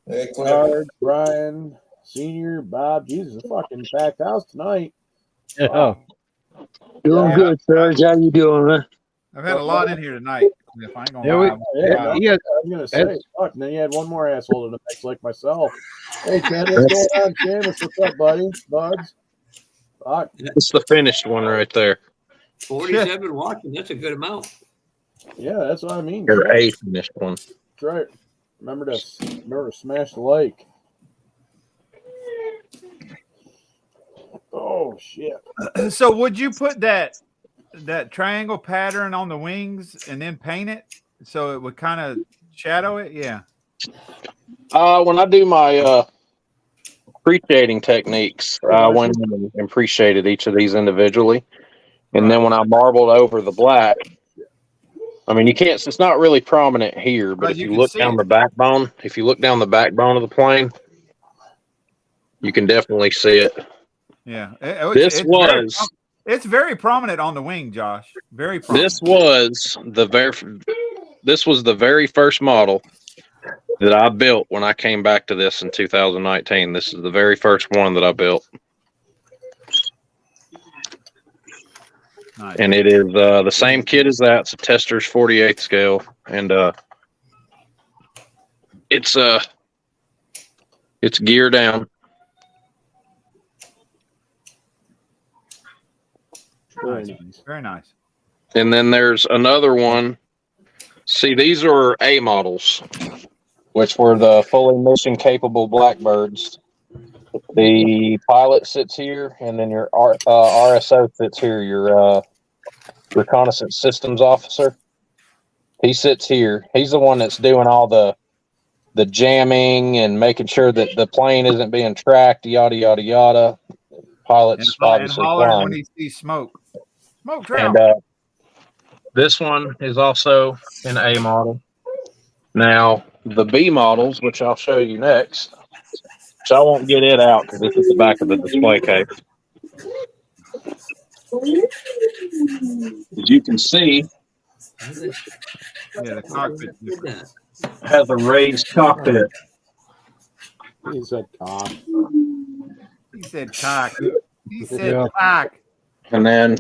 Hey, Cliff. Bard, Brian, Senior, Bob. Jesus, a fucking packed house tonight. Yeah. Doing good, Sarge. How you doing, man? I've had a lot in here tonight. If I ain't gonna lie, I was gonna say, fuck. And then you had one more asshole in the mix, like myself. Hey, Ken, what's going on, Seamus? What's up, buddy? Buds. Fuck. It's the finished one right there. 47 watching. That's a good amount. Yeah, that's what I mean. Or a finished one. That's right. Remember to smash the like. Oh shit. So would you put that triangle pattern on the wings and then paint it so it would kind of shadow it? Yeah. When I do my pre-shading techniques, I went in and pre-shaded each of these individually. And then when I marbled over the black, I mean, you can't, it's not really prominent here, but if you look down the backbone, of the plane, you can definitely see it. Yeah. It's very prominent on the wing, Josh. Very prominent. This was the very first model that I built when I came back to this in 2019. This is the very first one that I built. Nice. And it is the same kit as that. It's a Tester's 48th scale, and it's gear down. Very nice. Very nice. And then there's another one. See, these are A models, which were the fully mission capable Blackbirds. The pilot sits here, and then your RSO sits here, your reconnaissance systems officer. He sits here. He's the one that's doing all the jamming and making sure that the plane isn't being tracked, yada, yada, yada. Pilot's obviously flying. When he sees smoke. Smoke trail. And this one is also an A model. Now, the B models, which I'll show you next, so I won't get it out because this is the back of the display case. As you can see, yeah, the cockpit has a raised cockpit. He said cock. He said cock. He said cock. And then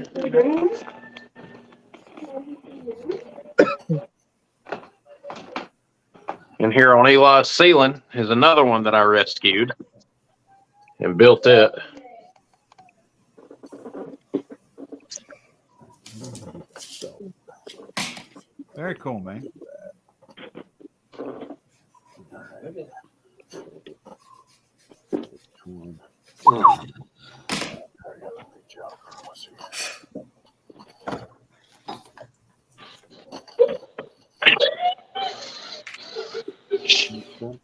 and here on Eli's ceiling is another one that I rescued and built it. Very cool, man.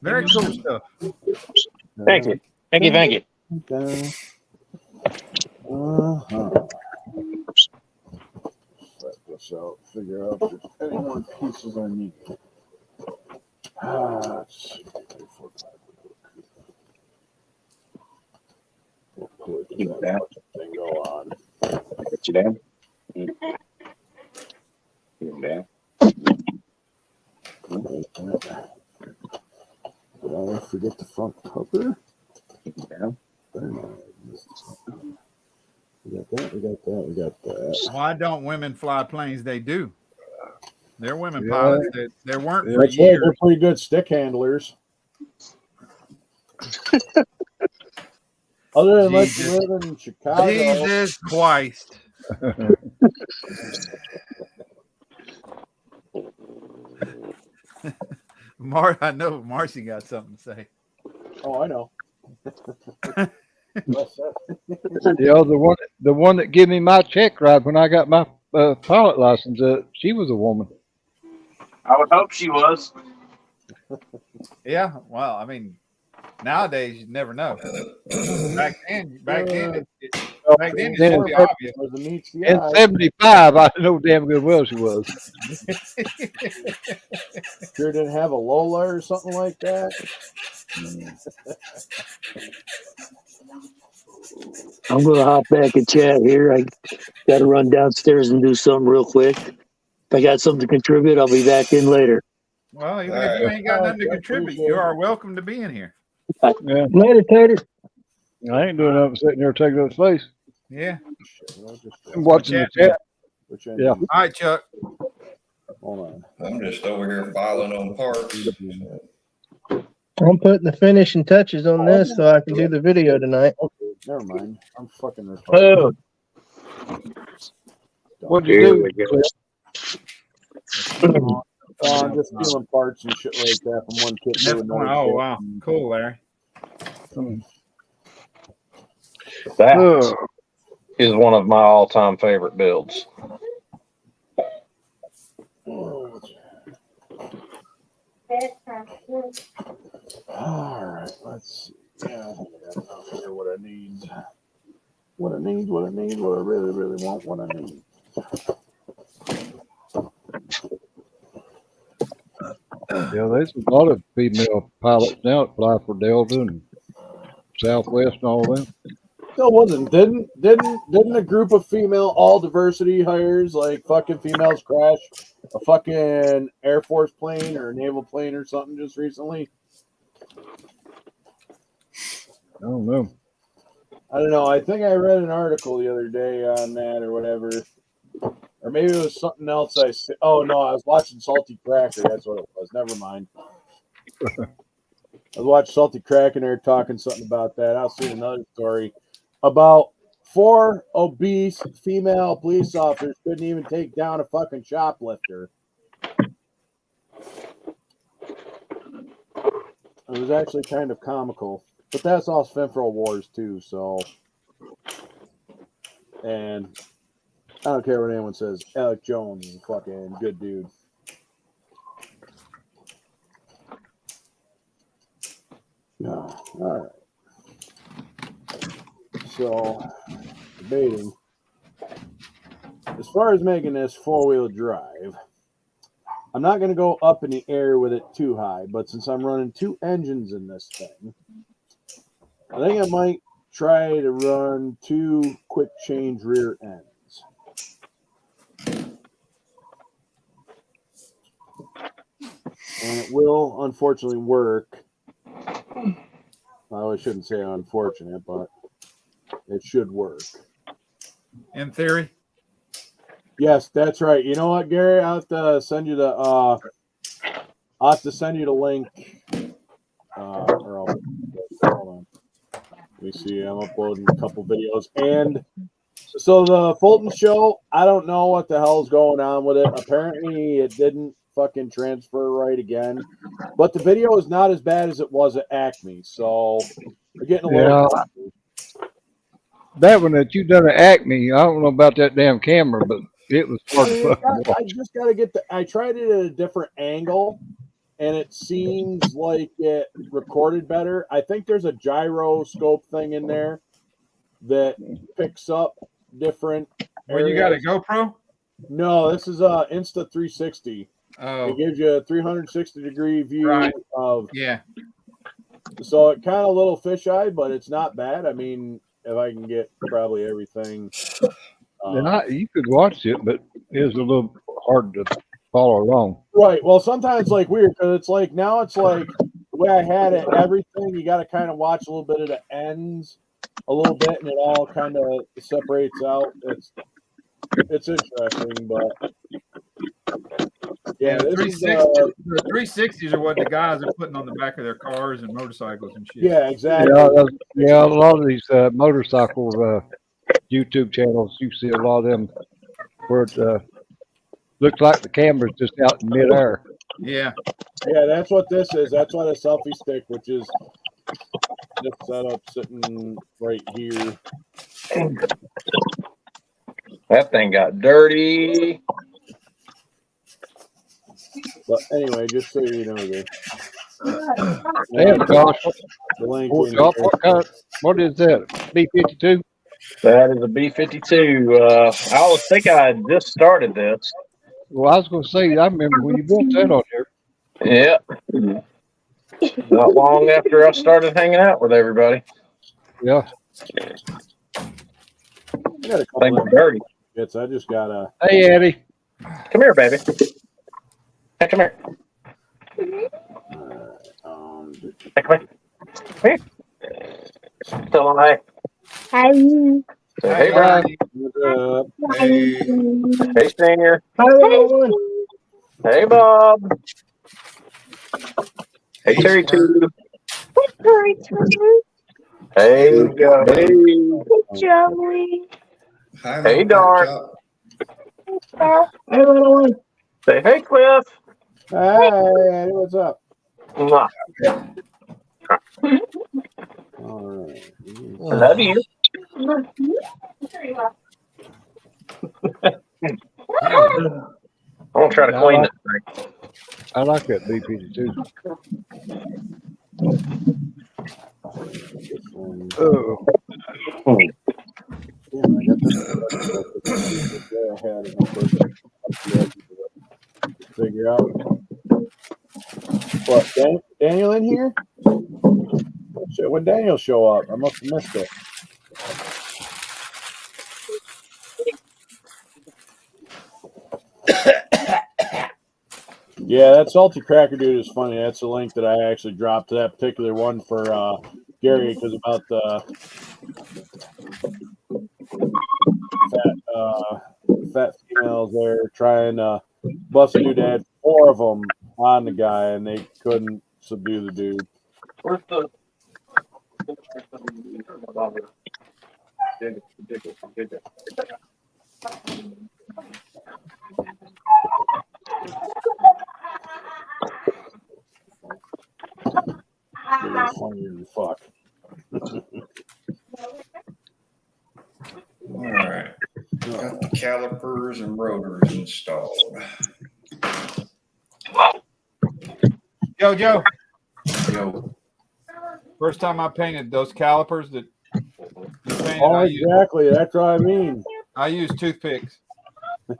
Very cool stuff. Thank you. Thank you. Thank you. Let this out. Figure out if there's any more pieces I need. Let's see. Keep that thing go on. Get you down. Keep him down. Did I forget the front cover? Keep him down. We got that. Why don't women fly planes? They do. They're women pilots. There weren't for That's years. They're pretty good stick handlers. Other than like you live in Chicago. Jesus Christ. I know Marcy got something to say. Oh, I know. The one that gave me my check ride when I got my pilot license, she was a woman. I would hope she was. Yeah, well, I mean, nowadays you never know. Back then, it's pretty obvious. In '75, I know damn good well she was. Sure didn't have a Lola or something like that. I'm going to hop back and chat here. I got to run downstairs and do something real quick. If I got something to contribute, I'll be back in later. Well, even if you ain't got nothing to contribute, you are welcome to be in here. Yeah. Later, Tater. I ain't doing nothing sitting here taking up space. Yeah. I'm watching the chat. Which end? Yeah. All right, Chuck. Hold on. I'm just over here filing on parts. I'm putting the finishing touches on this so I can do the video tonight. Okay, never mind. I'm fucking retarded. What'd you do? I'm just stealing parts and shit like that from one kit to another. Oh, kit. wow. Cool, Larry. That is one of my all-time favorite builds. All right, let's see. Yeah, I think I got enough here. What I need. What I need. What I need. What I really, really want. What I need. Yeah, there's a lot of female pilots now that fly for Delta and Southwest and all that. No, it wasn't. Didn't a group of female all diversity hires like fucking females crash a fucking Air Force plane or a naval plane or something just recently? I don't know. I don't know. I think I read an article the other day on that or whatever. Or maybe it was something else I said. Oh, no, I was watching Salty Cracker. That's what it was. Never mind. I was watching Salty Cracker and they were talking something about that. I'll see another story about 4 obese female police officers couldn't even take down a fucking shoplifter. It was actually kind of comical. But that's all Finfro Wars, too, so. And I don't care what anyone says. Alec Jones is a fucking good dude. No. All right. So, debating. As far as making this four-wheel drive, I'm not going to go up in the air with it too high, but since I'm running 2 engines in this thing, I think I might try to run 2 quick change rear ends. And it will unfortunately work. I shouldn't say unfortunate, but it should work. In theory? Yes, that's right. You know what, Gary? I'll have to send you the link. Hold on. Let me see. I'm uploading a couple videos. And so the Fulton show, I don't know what the hell's going on with it. Apparently it didn't fucking transfer right again. But the video is not as bad as it was at Acme. So we're getting a little that one that you done at Acme, I don't know about that damn camera, but it was hard to fucking watch. I just got to get I tried it at a different angle, and it seems like it recorded better. I think there's a gyroscope thing in there that picks up different Well, you got a GoPro? No, this is a Insta360. Oh. It gives you a 360-degree view of. Yeah. So it kind of a little fisheye, but it's not bad. I mean, if I can get probably everything. And you could watch it, but it was a little hard to follow along. Right. Well, sometimes like weird because it's like now it's like the way I had it. Everything you got to kind of watch a little bit of the ends, a little bit, and it all kind of separates out. It's interesting, but yeah, the this 360s are what the guys are putting on the back of their cars and motorcycles and shit. Yeah, exactly. Yeah, a lot of these motorcycle YouTube channels, you see a lot of them where it looks like the camera's just out in midair. Yeah. Yeah, that's what this is. That's why the selfie stick, which is this setup sitting right here. That thing got dirty. But anyway, just so you know, Damn, Josh. The link what is that? B-52? That is a B-52. I always think I had just started this. Well, I was going to say, I remember when you built that on here. Yeah. Not long after I started hanging out with everybody. Yeah. I got a couple of dirty. bits. I just got a. Hey, Eddie. Come here, baby. Hey, come here. Hey, come here. Come here. Tell them hi. Hi. Hey, Bernie. Hey. Hey, Senior. Hi, everyone. Hey, Bob. Hey, Terry, too. Hey, Joe. Hey. Joey. Hi, Hey, little pork Dart. chop. Hi, everyone. Say, hey, Cliff. Hey, what's up? Mwah. All right. I love you. I'm going to try to clean this thing. I like that BP too. Oh. Figure out what Daniel in here? Shit, when Daniel show up, I must have missed it. Yeah, that salty cracker dude is funny. That's the link that I actually dropped to that particular one for Gary, because about the fat females there trying to bust a dude. They had 4 of them on the guy, and they couldn't subdue the dude. Where's the... Fuck. All right. Got the calipers and rotors installed. Yo, Joe. Yo. First time I painted those calipers that you painted, Oh, exactly. That's what I mean. I use toothpicks. Yeah,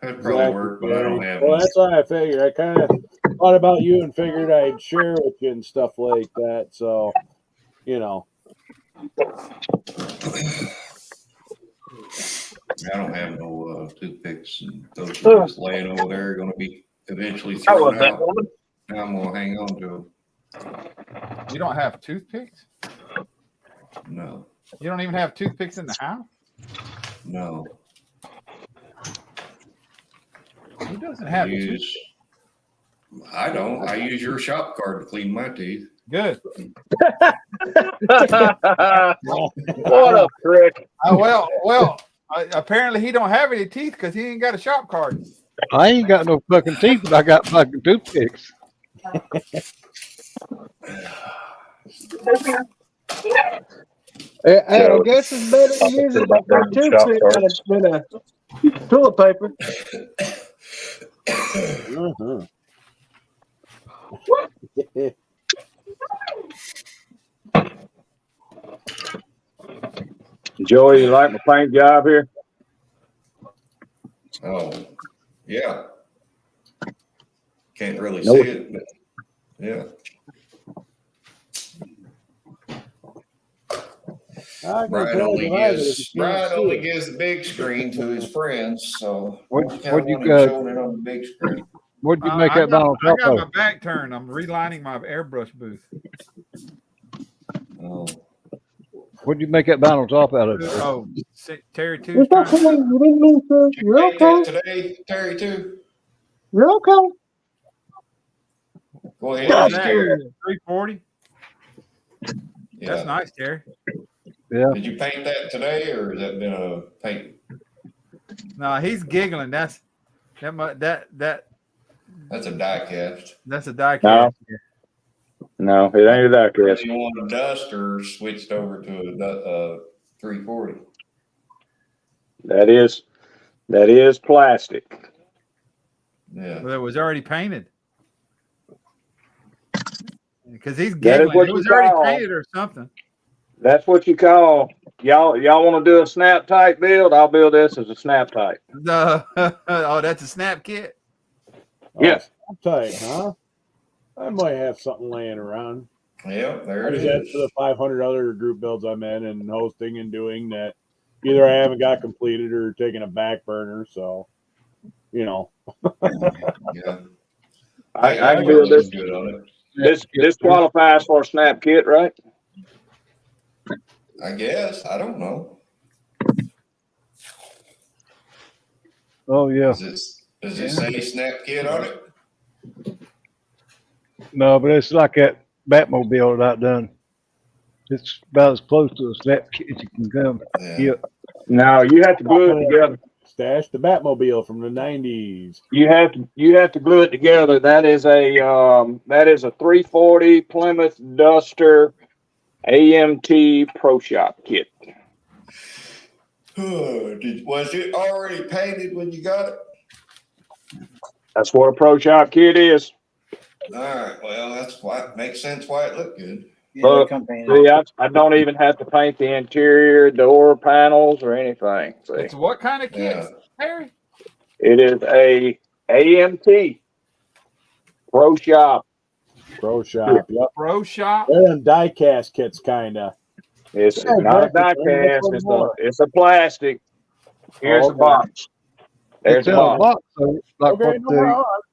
that'd probably work, but I don't have Well, one. that's why I figured. I kind of thought about you and figured I'd share with you and stuff like that. So, you know. I don't have no toothpicks, and those are just laying over there, going to be eventually thrown out. Now I'm going to hang on to them. You don't have toothpicks? No. You don't even have toothpicks in the house? No. Who doesn't have toothpicks? I don't. I use your shop card to clean my teeth. Good. What a prick. Well, apparently he don't have any teeth because he ain't got a shop card. I ain't got no fucking teeth, but I got fucking toothpicks. I guess it's better to use a toothpick than a toilet paper. Joey, you like my paint job here? Oh, yeah. Can't really Nope. see it, but yeah. Brian only gives the big screen to his friends, so What you showing it on the big screen. What'd you make that I top got of? my back turned. I'm relining my airbrush booth. Oh. What'd you make that vinyl top out of? Oh, Terry too. It's okay. You didn't mean to. You're okay. Today, Terry too. You're okay. Go ahead. 340. Yeah. That's nice, Terry. Yeah. Did you paint that today, or has that been a paint? No, he's giggling. That's a die cast. That's a die cast. No, it ain't a die cast. You want a dust or switched over to a 340? That is plastic. Yeah. Well, it was already painted. Because he's That is giggling. what It was you already call- painted or something. That's what you call y'all want to do a snap type build? I'll build this as a snap type. Oh, that's a snap kit. Yes. Tight, huh? I might have something laying around. Yep, there I it just had is. for the 500 other group builds I'm in and hosting and doing that. Either I haven't got completed or taken a back burner. So, you know. Yeah. I can build this. This qualifies for a snap kit, right? I guess. I don't know. Oh yeah. Does it say Snap Kit on it? No, but it's like that Batmobile that I done. It's about as close to a snap kit as you can come. Yeah. No, you have to glue it together. Stash the Batmobile from the 90s. You have to glue it together. That is a 340 Plymouth Duster AMT Pro Shop kit. Was it already painted when you got it? That's what a Pro Shop kit is. All right. Well, that's why it makes sense why it looked good. Yeah, Look, they come painted. see, I don't even have to paint the interior door panels or anything. See, It's what kind of kit, Harry? it is a AMT Pro Shop. Pro Shop, yep. Pro Shop. They're them die cast kits, kind of. It's not a die cast. It's a plastic. Here's the box. There's It's in a box, so like Okay, what they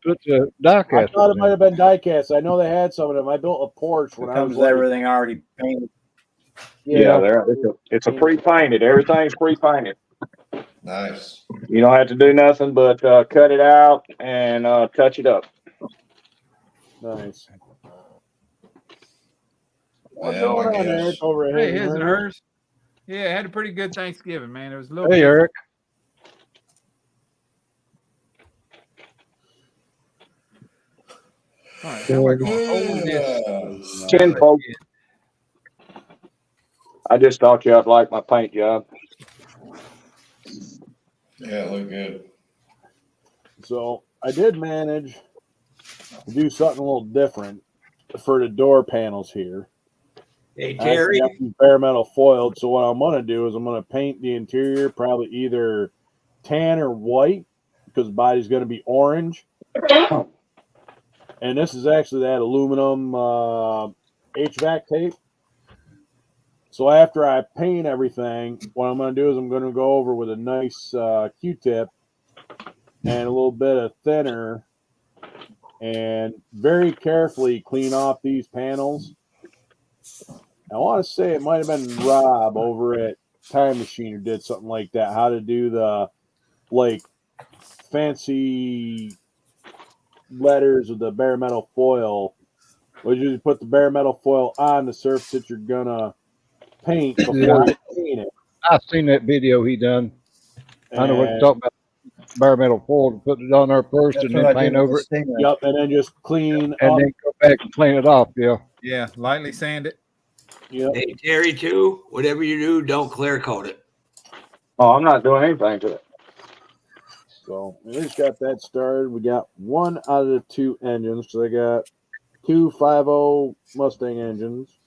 put the die I cast. thought it might have been die cast. I know they had some of them. I built a porch when It I comes was with like, everything already painted. Yeah, it's a pre-painted. Everything's pre-painted. Nice. You don't have to do nothing but cut it out and touch it up. Nice. Well, What's going on, Eric, over at Hey, His his and and Hers? hers. Yeah, I had a pretty good Thanksgiving, man. It was a little. Hey, busy. Eric. All right, how am I going to hold this? 10 folks. I just thought y'd like my paint job. Yeah, it looked good. So I did manage to do something a little different for the door panels here. Hey, I Terry. got these bare metal foiled. So what I'm going to do is I'm going to paint the interior probably either tan or white because the body's going to be orange. And this is actually that aluminum HVAC tape. So after I paint everything, what I'm going to do is I'm going to go over with a nice Q-tip and a little bit of thinner and very carefully clean off these panels. I want to say it might have been Rob over at Time Machine who did something like that, how to do the like fancy letters of the bare metal foil. Well, you just put the bare metal foil on the surface that you're going to paint before you paint it. I've seen that video he done. I know what you're talking about. Bare metal foil, put it on there first and then paint over it. Yep, and then just clean and up. then go back and clean it off. Yeah. Yeah, lightly sand it. Yep. Hey, Terry, too. Whatever you do, don't clear coat it. Oh, I'm not doing anything to it. So we just got that started. We got one out of the two engines. So they got two 5.0 Mustang engines.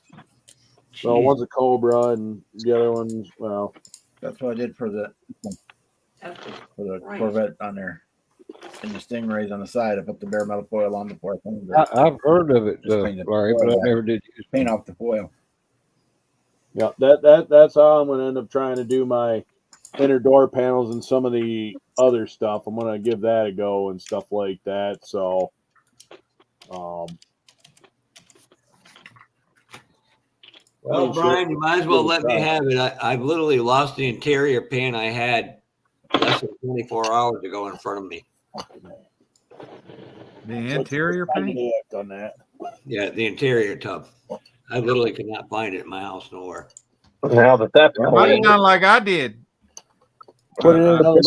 So one's a Cobra and the other one's, well. That's what I did for the Corvette on there. And the Stingrays on the side. I put the bare metal foil on before I painted it. I've heard of it, Larry, but I never did use paint off the foil. Yeah, that's how I'm going to end up trying to do my inner door panels and some of the other stuff. I'm going to give that a go and stuff like that. So, Well, Brian, you might as well let me have it. I've literally lost the interior pan I had less than 24 hours ago in front of me. The interior paint? On that. Yeah, the interior tub. I literally could not find it in my house nowhere. Now that's might have done like I did. Put it in another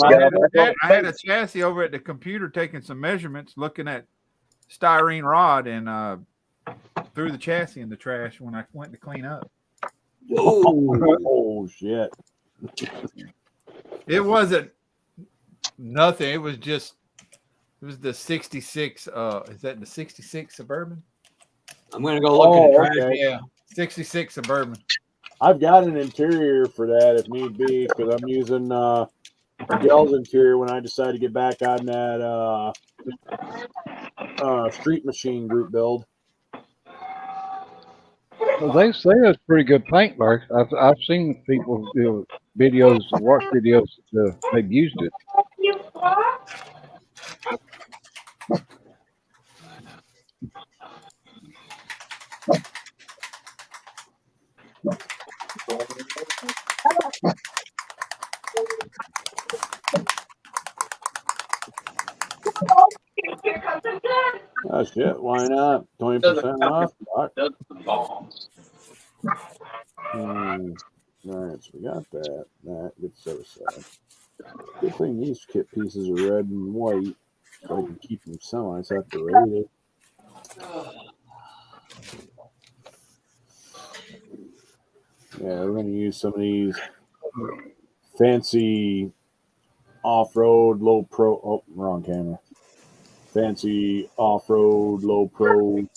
I had a chassis over at the computer taking some measurements, looking at styrene rod, and threw the chassis in the trash when I went to clean up. Oh shit! It wasn't nothing. It was the 66. Is that the 66 Suburban? I'm gonna go look at the trash. Okay. Yeah, 66 Suburban. I've got an interior for that if need be because I'm using Dell's interior when I decide to get back on that Street Machine group build. Well, they say it's pretty good paint, Larry. I've seen people do videos, watch videos that they've used it. Oh shit! Why not? 20% off. Fuck. All right, so we got that. That gets set aside. Good thing these kit pieces are red and white, so I can keep them semi-separated. Yeah, we're gonna use some of these fancy off-road low pro. Oh, wrong camera. Fancy off-road low pro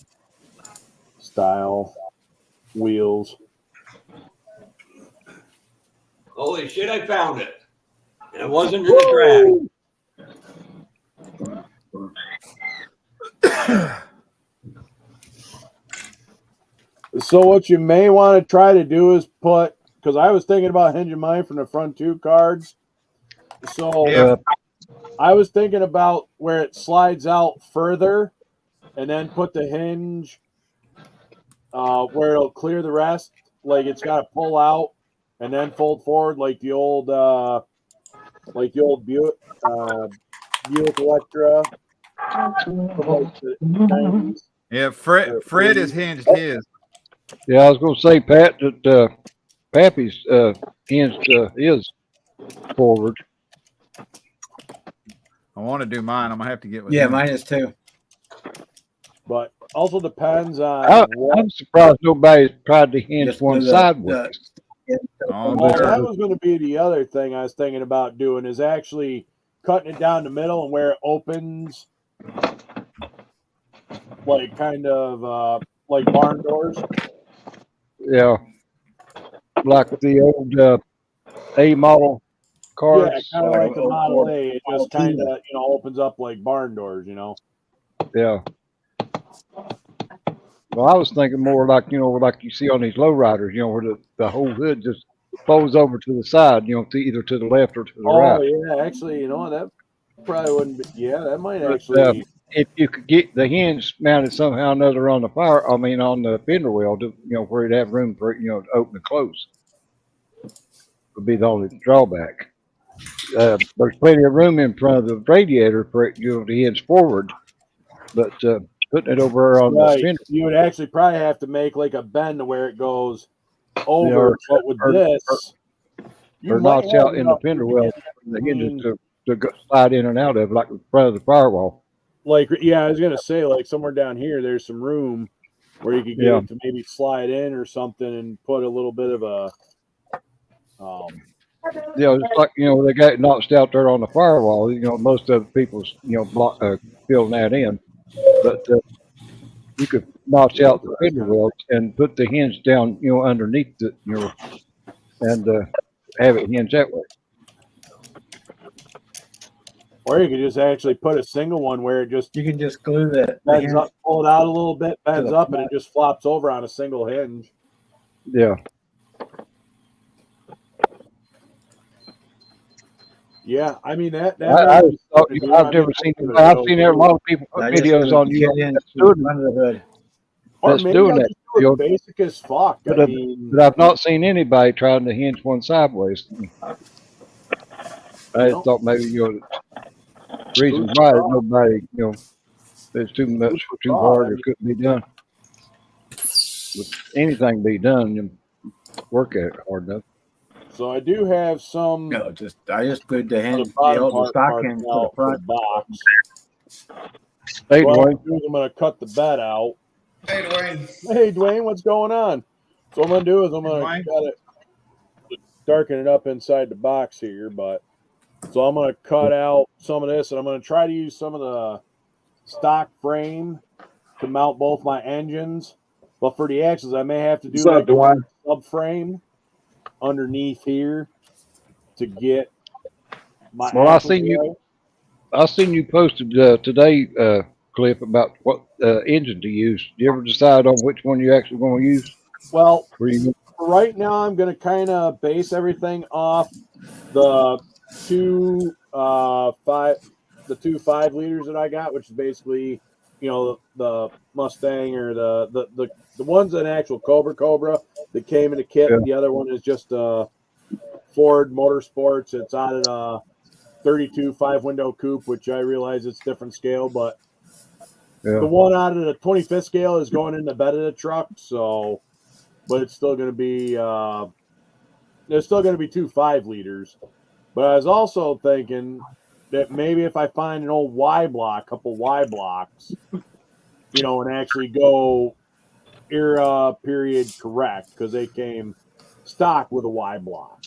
style wheels. Holy shit, I found it. And it wasn't in the trash. So what you may want to try to do is put, because I was thinking about hinging mine from the front two cards. So I was thinking about where it slides out further and then put the hinge where it'll clear the rest. Like it's got to pull out and then fold forward like the old Buick Electra. Yeah, Fred has hinged his. Yeah, I was going to say, Pat, that Pappy's hinged his forward. I want to do mine. I'm gonna have to get with Yeah, him. mine is too. But also depends on I'm surprised nobody's tried to hinge Just one with sideways. Oh, well, sure. that was going to be the other thing I was thinking about doing is actually cutting it down the middle and where it opens, like kind of like barn doors. Yeah, like the old A model cars. Yeah, kind of like a Model A. It just kind of opens up like barn doors. Yeah. Well, I was thinking more like like you see on these lowriders, where the whole hood just folds over to the side, to either to the left or to the right. Oh yeah, actually, that probably wouldn't be. Yeah, that might But, actually. if you could get the hinge mounted somehow or another on the on the fender well, to, where you'd have room for it, to open and close, would be the only drawback. There's plenty of room in front of the radiator for it, to hinge forward, but putting it over on the fender, you would actually probably have to make like a bend to where it goes over. But with this, you or might notch have out in the enough fender well, the hinges to go, slide in and out of, like in front of the firewall. Like, yeah, I was gonna say, like somewhere down here, there's some room where you could get it to maybe slide in or something and put a little bit of a. Just like they got it notched out there on the firewall. Most of the people's block filling that in, but you could notch out the fender wells and put the hinge down, underneath it, and have it hinge that way. Or you could just actually put a single one where it just you can just glue that bends up, pull it out a little bit, bends up, and it just flops over on a single hinge. Yeah. Yeah, I mean that. I've never seen. I've seen a lot of people put videos on YouTube that's doing that. Basic as fuck. But I've not seen anybody trying to hinge one sideways. I just thought maybe reason why nobody it's too much, too hard, or couldn't be done. But anything be done, you work at it hard enough. So I do have some. I just glued the hinge, the stock hinge to the front box. Hey, what Dwayne. I'm going to cut the bed out. Hey, Dwayne. Hey, Dwayne, what's going on? So what I'm going to do is I'm going to cut it, darken it up inside the box here, but so I'm going to cut out some of this, and I'm going to try to use some of the stock frame to mount both my engines. But for the axles, I may have to do like a subframe underneath here to get my. Well, I seen you posted today, Cliff, about what engine to use. Do you ever decide on which one you're actually going to use? Well, right now I'm going to kind of base everything off the two 5 liters that I got, which is basically the Mustang or the one's an actual Cobra that came in a kit. The other one is just a Ford Motorsports. It's on a 32 5-window coupe, which I realize it's different scale, but The one out of the 25th scale is going in the bed of the truck, so, but it's still going to be, there's still going to be 2 5-liters. But I was also thinking that maybe if I find an old Y block, couple Y blocks, you know, and actually go era period correct, because they came stock with a Y block.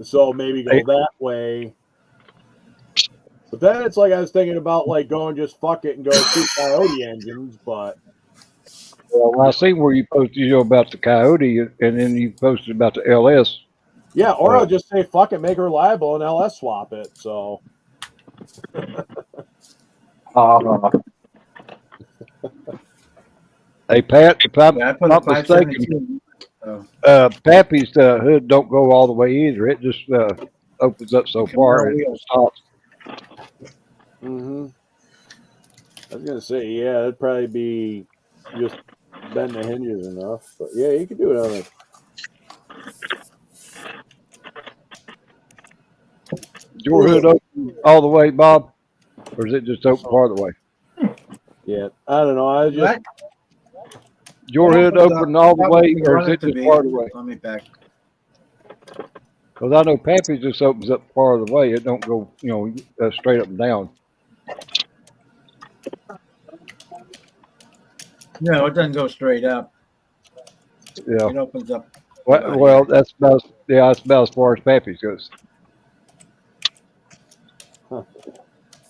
So maybe go that way. But then it's like I was thinking about like going just fuck it and go 2 Coyote engines, but Well, I see where you posted about the Coyote, and then you posted about the LS. yeah, or I'll just say fuck it, make her reliable and LS swap it. So Hey Pat, if I'm not mistaken, Pappy's hood don't go all the way either. It just opens up so far and it stops. I was gonna say, yeah, it'd probably be just bend the hinges enough. But yeah, you can do it on it. Is your hood open all the way, Bob? Or is it just open part of the way? Yeah, I don't know. I just your hood open all the way, or is it just part of the way? Let me back. Because I know Pappy just opens up part of the way. It don't go, you know, straight up and down. No, it doesn't go straight up. Yeah. It opens up. Well, that's about that's about as far as Pappy's goes.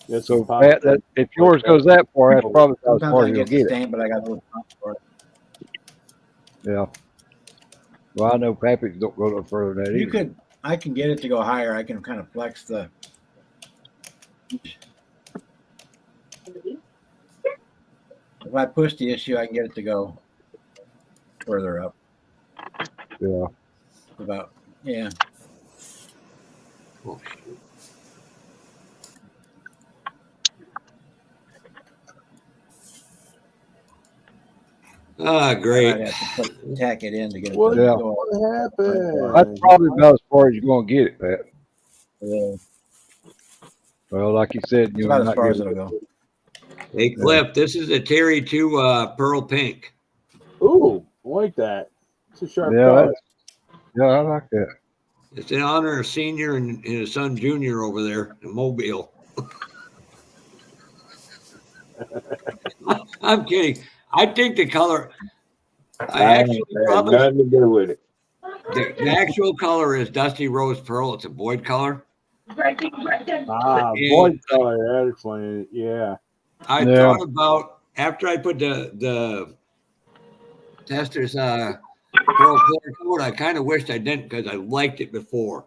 Yeah, so Pat, if yours goes that far, that's probably about as far as you'll get it. But I got a little for it. Yeah. Well, I know Pappy's don't go no further than that either. I can get it to go higher. I can kind of flex the. If I push the issue, I can get it to go further up. Yeah. About, yeah. Ah, great. I'd have to tack it in to get it what to go. happened? That's probably about as far as you're going to get it, Pat. Yeah. Well, like you said, It's about as far as it'll go. Hey, Cliff, this is a Terry 2 Pearl Pink. Ooh, I like that. It's a sharp Yeah, color. yeah, I like that. It's in honor of Senior and his son Junior over there in Mobile. I'm kidding. I think the color. I actually probably nothing to do with it. the actual color is Dusty Rose Pearl. It's a void color. Void color. That explains it. Yeah. I thought about after I put the Testors Pearl clear coat. I kind of wished I didn't because I liked it before.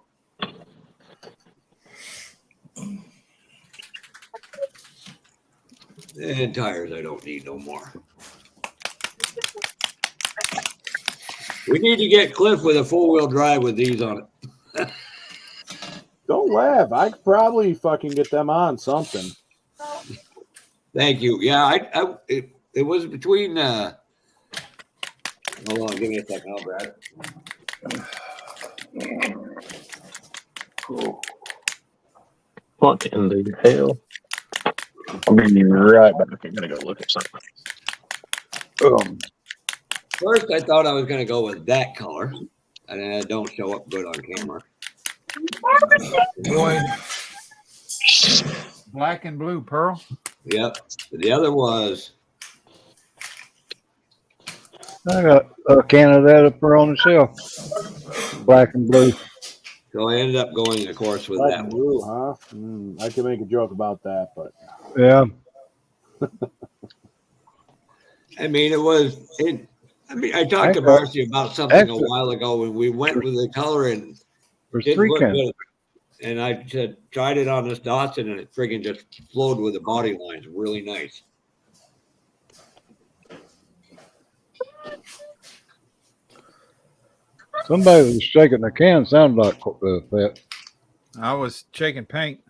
And tires I don't need no more. We need to get Cliff with a 4-wheel drive with these on it. Don't laugh. I could probably fucking get them on something. Thank you. Yeah, it was between. Hold on, give me a second. I'll grab it. Cool. What in the hell? I'll be right back. I'm gonna go look at something. First, I thought I was going to go with that color, and it don't show up good on camera. Boy, black and blue pearl. Yep. The other was. I got a can of that up there on the shelf. Black and blue. So I ended up going, of course, with Black that and one. blue, huh? I can make a joke about that, but yeah. I mean, I talked to Marcy about something a while ago when we went with the color and there's didn't 3 look cans. good. And I tried it on this Datsun and it friggin' just flowed with the body lines. Really nice. Somebody was shaking the can. Sounded like that. I was shaking paint.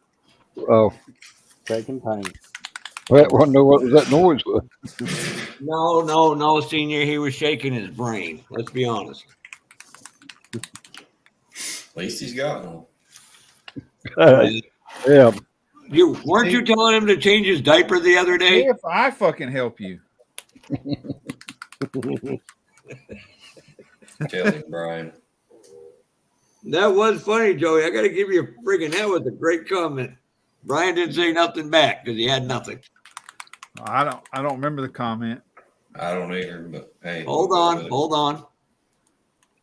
Oh, shaking paint. Pat wanted to know what that noise was. No, Senior. He was shaking his brain. Let's be honest. At least he's got one. Yeah. You weren't you telling him to change his diaper the other day? If I fucking help you. Tell him, Brian. That was funny, Joey. I got to give you a friggin' that was a great comment. Brian didn't say nothing back because he had nothing. I don't remember the comment. I don't either, but hey. Hold on.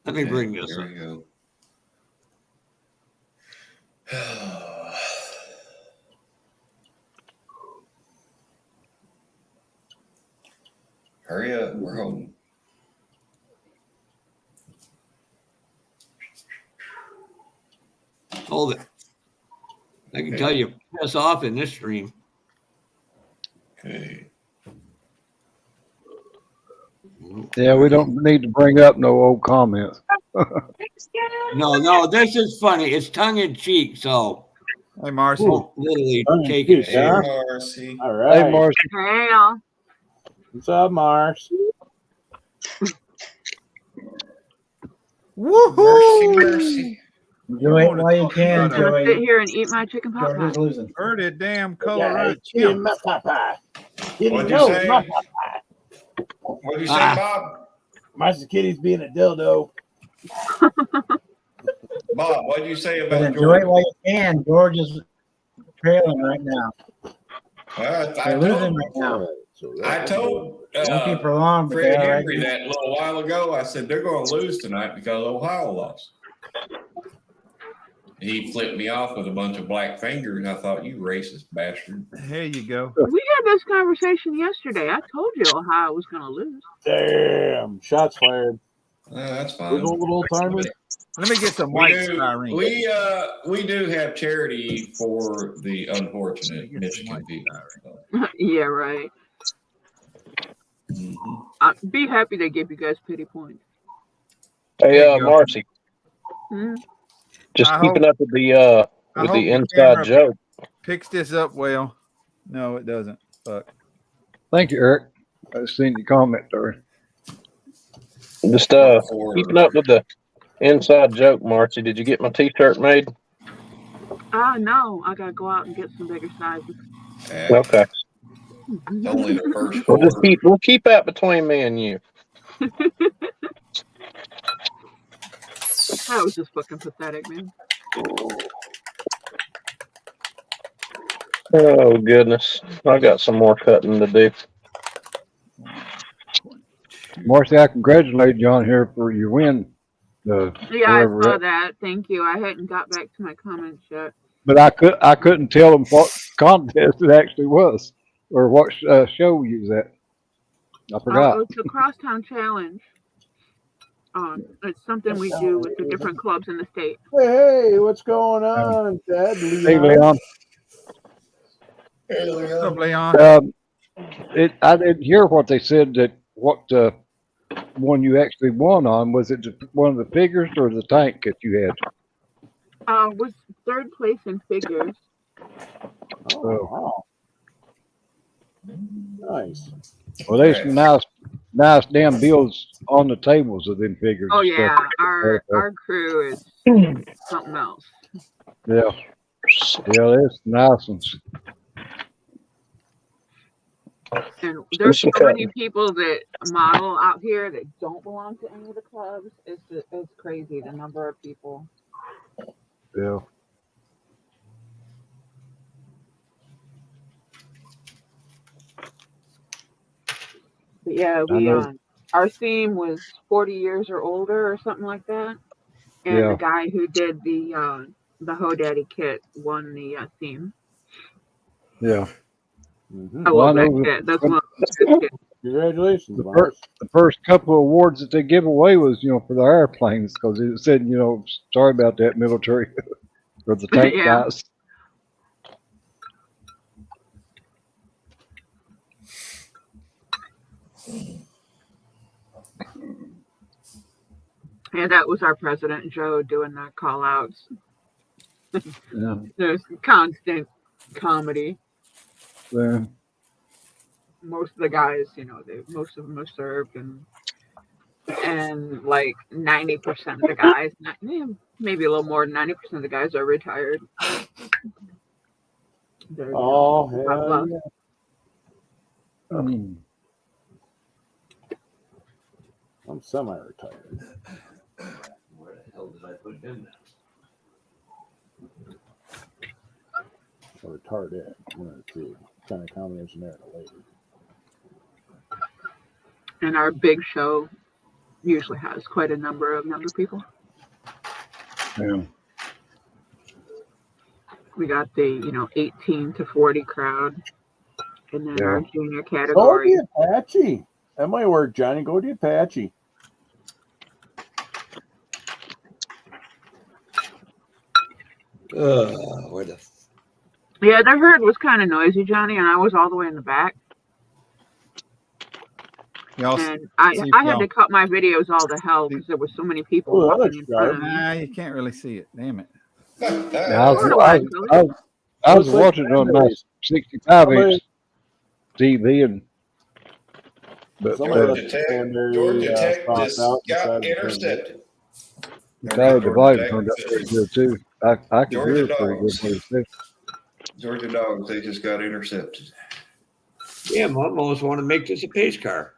Let me bring this Here up. we go. Hurry up, we're home. Hold it. I can tell you piss off in this stream. Okay. Yeah, we don't need to bring up no old comments. No, this is funny. It's tongue in cheek, so hey, Marcy. Literally take it. Hey, Marcy. All right. Hey, Marcy. Hey, y'all. What's up, Mars? Woohoo! Mercy. Enjoy it while you can, I'm gonna sit Joey. here and eat my chicken pot George pie. is losing. Heard it, damn color. Kitty my papa. What'd you say? What'd you say, Bob? Marcy Kitty's being a dildo. Bob, what'd you say But about enjoy it George? while you can. George is trailing right now. Well, I They're losing told, right now. I told Won't be for long, but Fred they're right. Henry that a little while ago. I said they're going to lose tonight because Ohio lost. He flipped me off with a bunch of black fingers. I thought, you racist bastard. Here you go. We had this conversation yesterday. I told you Ohio was gonna lose. Damn. Shots fired. That's Those fine. old timers. Let me get some We white do, styrene. we do have charity for the unfortunate Michigan people. Yeah, right. Mm-hmm. Be happy they gave you guys pity points. Hey, Marcy, Hmm? just I keeping hope- up with the I hope inside your camera joke. Picks this up well. No, it doesn't. Fuck. Thank you, Eric. I just seen your comment there. Just keeping up with the inside joke, Marcy. Did you get my T-shirt made? No, I gotta go out and get some bigger sizes. Okay. Only the first We'll keep that between me and you. That was just fucking pathetic, man. Oh goodness, I got some more cutting to do. Marcy, I congratulate you on here for your win. Yeah, I saw that. Thank you. I hadn't got back to my comments yet. But I couldn't tell them what contest it actually was or what show you was at. I forgot. It's the Crosstown Challenge. It's something we do with the different clubs in the state. Hey, what's going on, Dad? Hey, Leon. What's up, Leon? I didn't hear what they said that what one you actually won on. Was it just one of the figures or the tank that you had? Was third place in figures. Oh, wow. Nice. Well, there's some nice damn bills on the tables of them figures. Oh and yeah, stuff. our crew is something else. Yeah, there's nice ones. And there's so many people that model out here that don't belong to any of the clubs. It's crazy the number of people. Yeah. But yeah, our theme was 40 years or older or something like that. And Yeah. the guy who did the Ho Daddy kit won the theme. Yeah. I love that kit. That's one of the best kits. Congratulations, The first couple of awards that they give away was, for the airplanes because it said, sorry about that, military, or the tank Yeah. guys. And that was our president, Joe, doing the call outs. Yeah. There's constant comedy. Yeah. Most of the guys, most of them have served, and like 90% of the guys, maybe a little more than 90% of the guys are retired. There you Oh, go. God hell bless. yeah. I'm semi-retired. Where the hell did I put them Or retarded. One of the two. Kind of combination there later. And our big show usually has quite a number of younger people. Yeah. We got the 18 to 40 crowd, and then our junior Go category. the Apache. That might work, Johnny. Go the Apache. Where the Yeah, the herd was kind of noisy, Johnny, and I was all the way in the back. And I had to cut my videos all to hell because there were so many people walking in front of me. Nah, you can't really see it. Damn it. I was watching on my 65-inch TV, and Georgia Tech just got intercepted. the volume turned up pretty good too. I could hear it pretty good. Georgia Dogs, they just got intercepted. Yeah, Mom almost want to make this a pace car.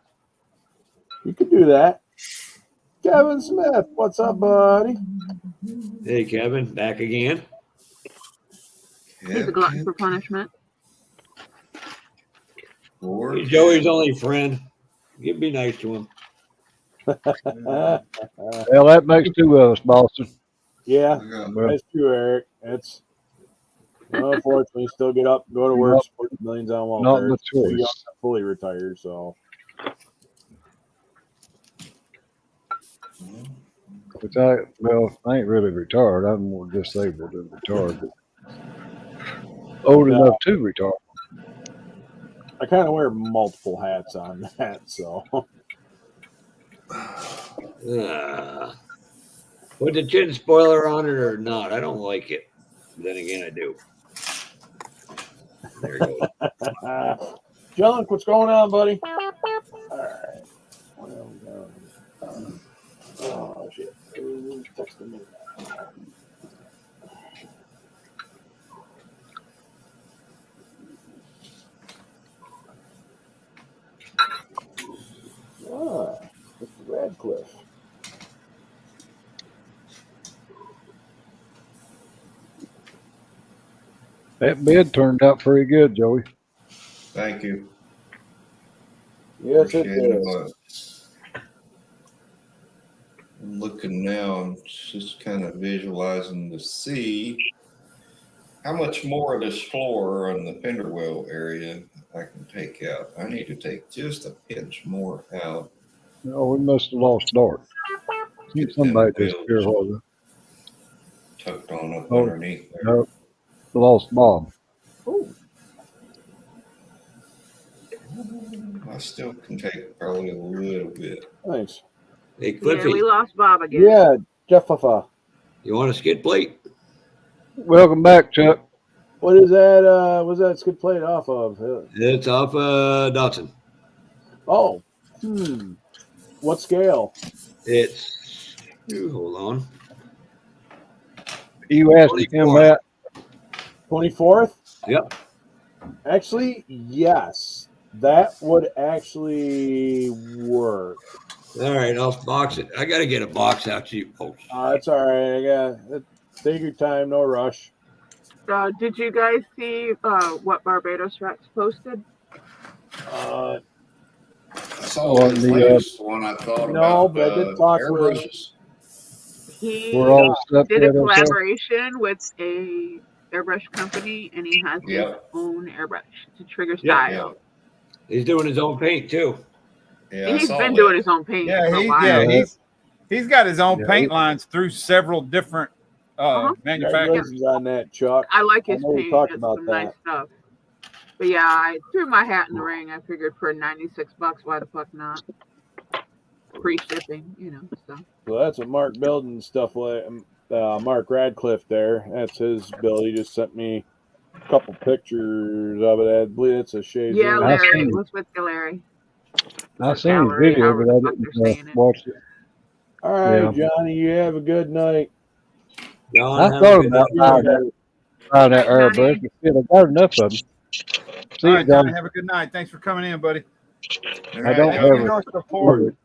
You could do that. Kevin Smith, what's up, buddy? Hey, Kevin, back again. He's a glutton for punishment. He's Joey's only friend. You be nice to him. Well, that makes two of us, Boston. Yeah, that's true, Eric. It's unfortunately still get up, go to work, support the millions on welfare. Not much choice. Fully retired, so. Which I ain't really retired. I'm more disabled than retired. But old enough to retire. I kind of wear multiple hats on that, so. Put the tin spoiler on it or not? I don't like it. Then again, I do. There you go. Junk, what's going on, buddy? All right. Oh, shit. Who's texting me? Mr. Radcliffe. That bed turned out pretty good, Joey. Thank you. Yes, it Appreciate it, is. but I'm looking now, I'm just kind of visualizing to see how much more of this floor on the fender well area I can take out. I need to take just a pinch more out. Oh, we must have lost Dart. Somebody disappeared. Tucked on up underneath there. No, lost Bob. Ooh. I still can take probably a little bit. Thanks. Hey, Cliffy. Yeah, we lost Bob again. Yeah, Jeffafa. You want a skid plate? Welcome back, Chuck. What is that? What's that skid plate off of? It's off Dotson. Oh. What scale? It's, hold on. You asked him that. 24th? Yep. Actually, yes. That would actually work. All right, I'll box it. I got to get a box out to you folks. That's all right. I got take your time, no rush. Did you guys see what Barbados Rex posted? I saw the latest one I thought about. But I did talk airbrushes. He all did a collaboration with a airbrush company, and he has his own airbrush to trigger style. He's doing his own paint too. Yeah, he's been doing his own paint. Yeah, for a while. he's got his own paint lines through several different manufacturers. Congratulations on that, Chuck. I like his we paint. talked It's about some that. nice stuff. But yeah, I threw my hat in the ring. I figured for $96, why the fuck not? Free shipping, So So that's what Mark Belden stuff like. Mark Radcliffe there. That's his bill. He just sent me a couple pictures of it. I believe it's a shade. yeah, Larry. It was with Larry. I seen the video, but I didn't watch it. All right, Johnny. You have a good night. John, I thought about buying that. Find that airbrush. I got enough of them. See All you right, guys. Johnny, have a good night. Thanks for coming in, buddy. I don't Thank have you for your a support.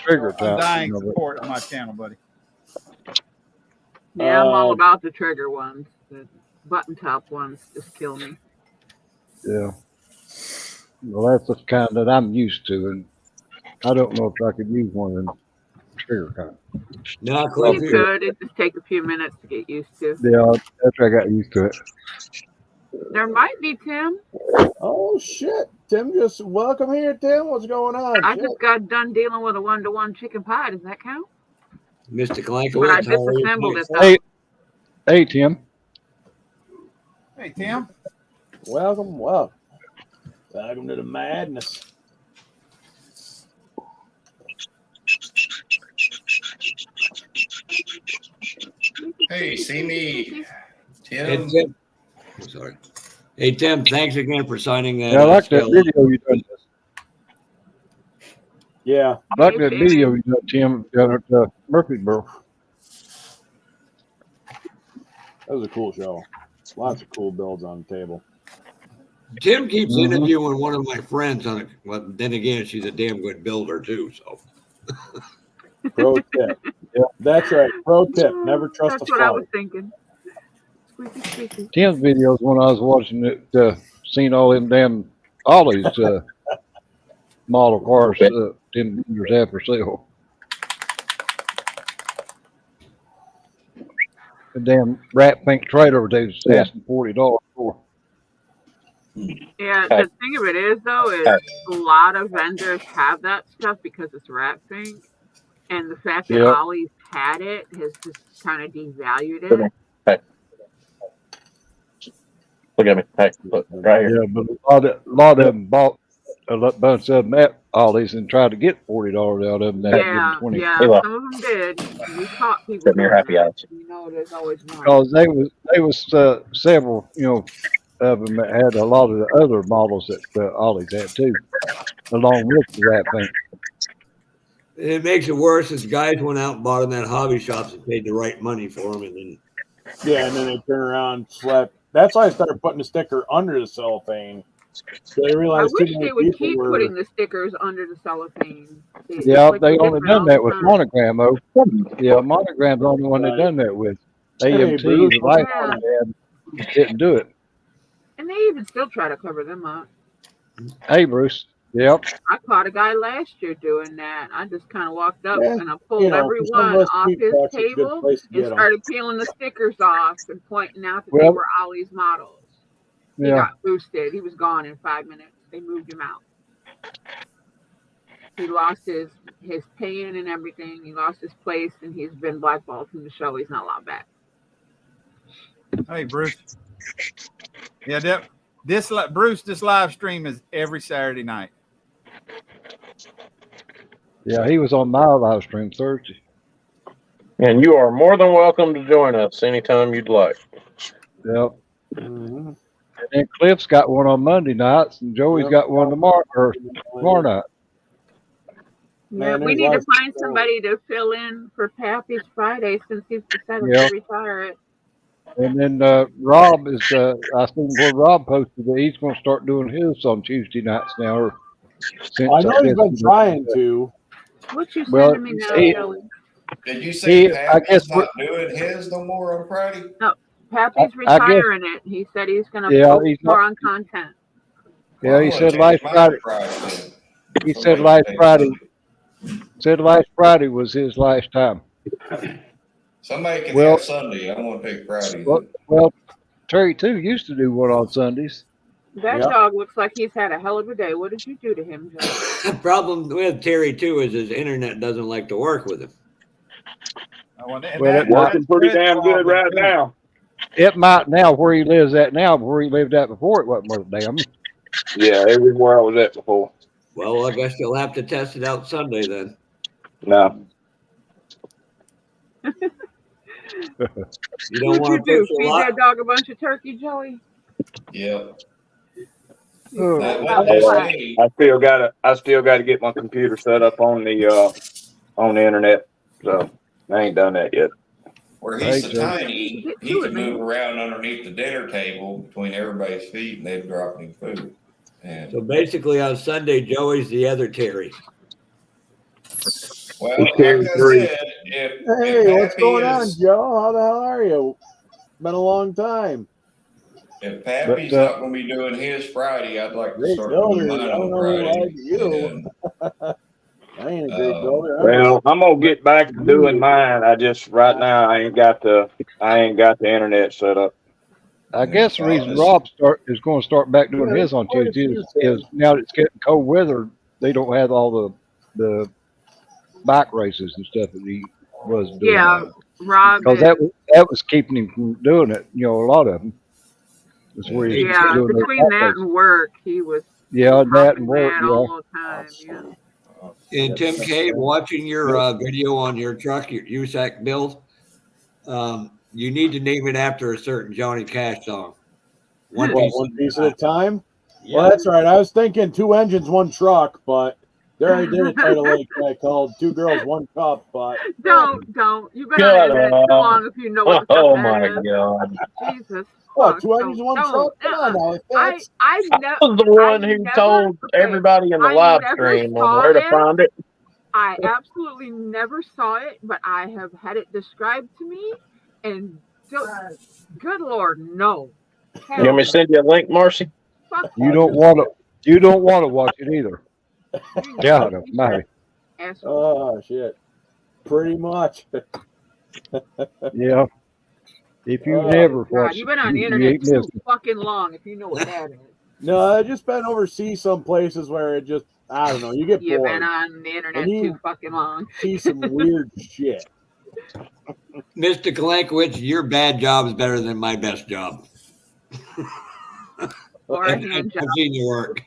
trigger type. Undying support of my channel, buddy. Yeah, I'm all about the trigger ones. The button top ones just kill me. Yeah. Well, that's the kind that I'm used to, and I don't know if I could use one of them trigger kind. No, You could. It just take a few minutes to get used to. Yeah, after I got used to it. There might be, Tim. Oh shit, Tim! Just welcome here, Tim. What's going on? I just got done dealing with a 1-to-1 chicken pie. Does that count? Mr. But I Klankowitz, how are you? disassembled it though. Hey, Tim. Hey, Tim. Welcome to the madness. Hey, see me, Hey, Tim. Tim. I'm sorry. Hey, Tim, thanks again for signing that. Yeah, I like that video you done. Yeah. I like that video you done, Tim, down at Murfreesboro. That was a cool show. Lots of cool builds on the table. Tim keeps interviewing one of my friends on it. Well, then again, she's a damn good builder too. So, Pro tip. Yeah, that's right. Pro tip: never trust That's a what I fly. was thinking. Squeaky, squeaky. Tim's videos when I was watching it, seen all them damn Ollie's model cars Tim vendors have for sale. The damn rat pink trailer they was asking $40 for. Yeah, the thing of it is though, is a lot of vendors have that stuff because it's rat pink, and the fact that Ollie's had it has just kind of devalued it. Hey. Look at me. Hey, look, right here. Yeah, but a lot of them bought a bunch of them at Ollie's and tried to get $40 out of them. Yeah, yeah, some of them did. We caught people doing happy that. hours. You know, there's always one. Because they was several, of them that had a lot of the other models that Ollie's had too, along with the rat pink. it makes it worse as guys went out and bought them at hobby shops and paid the right money for them, and then Yeah, and then they turn around and slap. That's why I started putting the sticker under the cellophane. So I I realized wish they would keep putting the stickers under the cellophane. Yeah, they only done that with Monogram, though. Yeah, Monogram's the only one they done that with. AMT, Bruce, the lighthearted didn't do it. And they even still try to cover them up. Hey, Bruce. Yep. I caught a guy last year doing that. I just kind of walked up Yeah, and I pulled for some everyone of us off cheap his fucks, it's a good table place to and get 'em. started peeling the stickers off and pointing out that they Well, were Ollie's models. He yeah. got boosted. He was gone in 5 minutes. They moved him out. He lost his pay-in and everything. He lost his place, and he's been blackballed from the show. He's not allowed back. Hey, Bruce. Yeah, Bruce, this live stream is every Saturday night. Yeah, he was on my live stream Thursday. And you are more than welcome to join us anytime you'd like. Yep. And then Cliff's got one on Monday nights, and Joey's got one tomorrow night. Yeah, we need to find somebody to fill in for Pappy's Friday since he's decided to retire it. And then Rob is, I seen where Rob posted that he's going to start doing his on Tuesday nights now. Or I know he's been trying to. What you Well, sending me now, he- Joey? Did you say I guess Pappy's not doing his no more on Friday? No, Pappy's I guess- retiring it. He said he's going to Yeah, focus he's more not- on content. Yeah, he said last Friday. He said last Friday. Said last Friday was his last time. Somebody can Well- have Sunday. I want to take Friday. Well, Terry too used to do one on Sundays. That dog looks like he's had a hell of a day. What did you do to him, Joey? the problem with Terry too is his internet doesn't like to work with him. Well, Working pretty damn good right now. It might now where he lives at now, but where he lived at before it wasn't worth a damn. Yeah, everywhere I was at before. Well, I guess you'll have to test it out Sunday then. No. You don't What'd want you to do? push a Feed lot. that dog a bunch of turkey, Joey? Yeah. I still got to get my computer set up on the internet. So I ain't done that yet. Where he's so tiny, he can move around underneath the dinner table between everybody's feet, and they'd drop him food. And So basically, on Sunday, Joey's the other Terry. well, like I said, Hey, what's going on, Joe? How the hell are you? Been a long time. If Pappy's not going to be doing his Friday, I'd like to start doing mine on Friday. You. I ain't a great builder. Well, I'm gonna get back to doing mine. I just right now I ain't got the internet set up. I guess the reason Rob is going to start back doing his on Tuesday is now that it's getting cold weather, they don't have all the bike races and stuff that he was doing. Yeah, Rob. Because that was keeping him from doing it. You know, a lot of them. That's where he Yeah, between that and work, he was. Yeah, that and work. Yeah. All the time. Yeah. And Tim K, watching your video on your truck, your USAC build, you need to name it after a certain Johnny Cash song. One piece at a time? Yeah. Well, that's right. I was thinking 2 engines, 1 truck, but there I did a title like that called 2 Girls, 1 Cup. But don't. You better leave it too long if you know what the Oh fuck my that is. God. Jesus. What, 2 engines, 1 truck? Come on now. I was the one who told everybody in the live stream on where to find it. I absolutely never saw it, but I have had it described to me, and good Lord, no. You want me to send you a link, Marcy? You don't want to watch it either. God almighty. Oh shit. Pretty much. Yeah. If you never watched, you've been on the internet too fucking long. If you know what that is. No, I just been overseas some places where it just I don't know. You get bored. You've been on the internet too fucking long. See some weird shit. Mr. Kalankowicz, your bad job is better than my best job. Or a hand job. I've seen your work.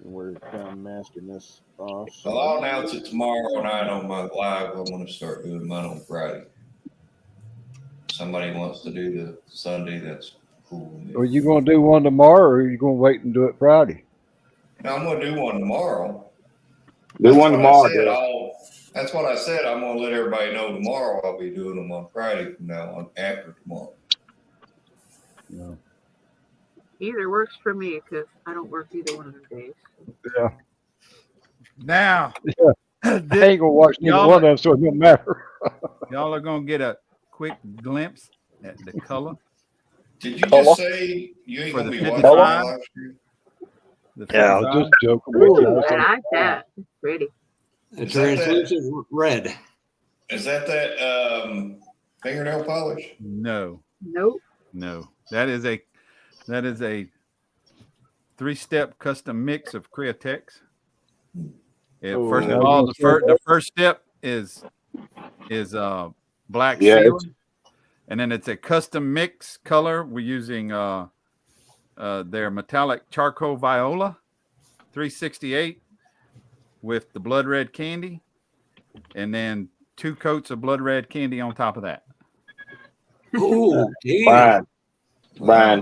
We're mastering this off. Well, I'll announce it tomorrow night on my live. I'm going to start doing mine on Friday. Somebody wants to do the Sunday, that's cool. Are you going to do one tomorrow, or are you going to wait and do it Friday? No, I'm going to do one tomorrow. Do one tomorrow. That's what I said. I'm going to let everybody know tomorrow. I'll be doing them on Friday from now on, after tomorrow. No. Either works for me because I don't work either one of the days. Yeah. Now, I ain't going to watch neither one of them, so it don't matter. Y'all are going to get a quick glimpse at the color. Did you just say you ain't going to be watching the live stream? Yeah, I was just joking. I like that. It's pretty. The translucent red. Is that fingernail polish? No. Nope. No. That is a 3-step custom mix of Createx. First of all, the first step is black seal, and then it's a custom mix color. We're using their metallic charcoal viola 368 with the blood red candy, and then 2 coats of blood red candy on top of that. Ooh, damn. Brian,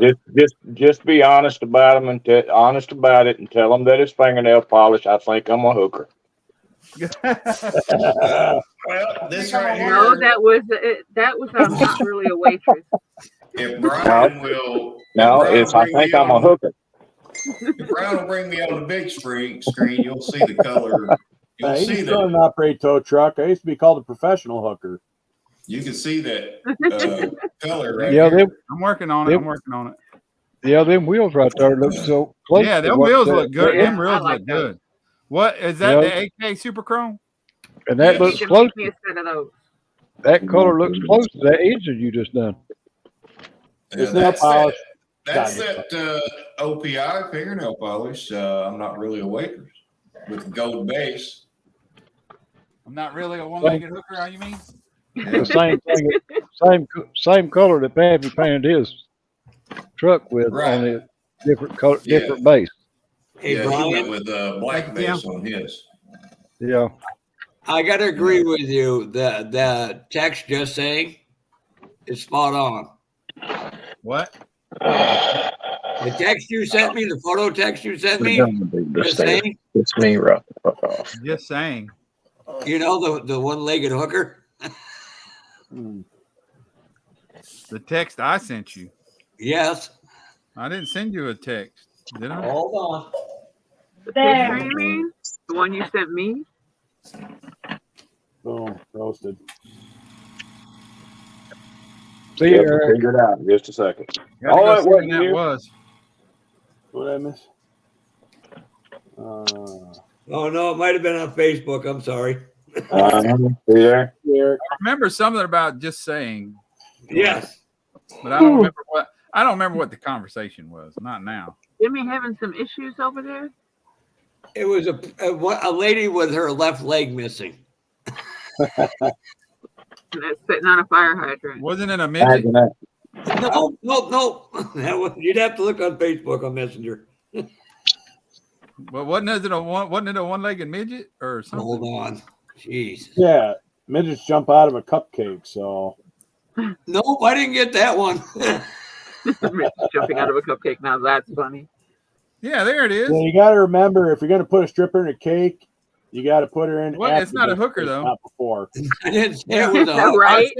just be honest about him and honest about it, and tell him that it's fingernail polish. I think I'm a hooker. Well, this right here. No, that was I'm not really a waitress. If Brian will. I think I'm a hooker. If Brian will bring me on the big screen, you'll see the color. You'll see that. An operate tow truck. I used to be called a professional hooker. You can see that color right Yeah, here. I'm working on it. Yeah, them wheels right there look so close. Yeah, them wheels look good. Them wheels look good. What is that? The AK Super Chrome? And that looks close. Me a set of those. That color looks close to that engine you just done. It's not polish. That's that OPI fingernail polish. I'm not really a waitress with the gold base. I'm not really a one-legged hooker. How you mean? The same thing, same color that Pappy painted his truck with on a different color, different base. Hey, yeah, Brian, he went with a black base on his. Yeah, I got to agree with you. The text just saying is spot on. What? The text you sent me, the photo text you sent me, just saying. It's me, Rob. Fuck off. Just saying. You know the one-legged hooker. The text I sent you. Yes. I didn't send you a text, did I? Hold on. The picture you mean? The one you sent me? Boom, roasted. See you, Eric. Figure it out in just a second. Gotta Oh, go it see when wasn't that you. was. What did I miss? Oh no, it might have been on Facebook. I'm sorry. See there? Eric. I remember something about just saying. Yes. But I don't remember what the conversation was. Not now. Jimmy having some issues over there? It was a lady with her left leg missing. That's sitting on a fire hydrant. Wasn't it a midget? No. You'd have to look on Facebook on Messenger. Well, wasn't it a one-legged midget or something? Hold on. Jeez. Yeah, midgets jump out of a cupcake, so. Nope, I didn't get that one. Jumping out of a cupcake. Now that's funny. Yeah, there it is. Yeah, you got to remember, if you're going to put a stripper in a cake, you got to put her in. Well, it's not a hooker though. Not before. I didn't say it was a hooker. Right?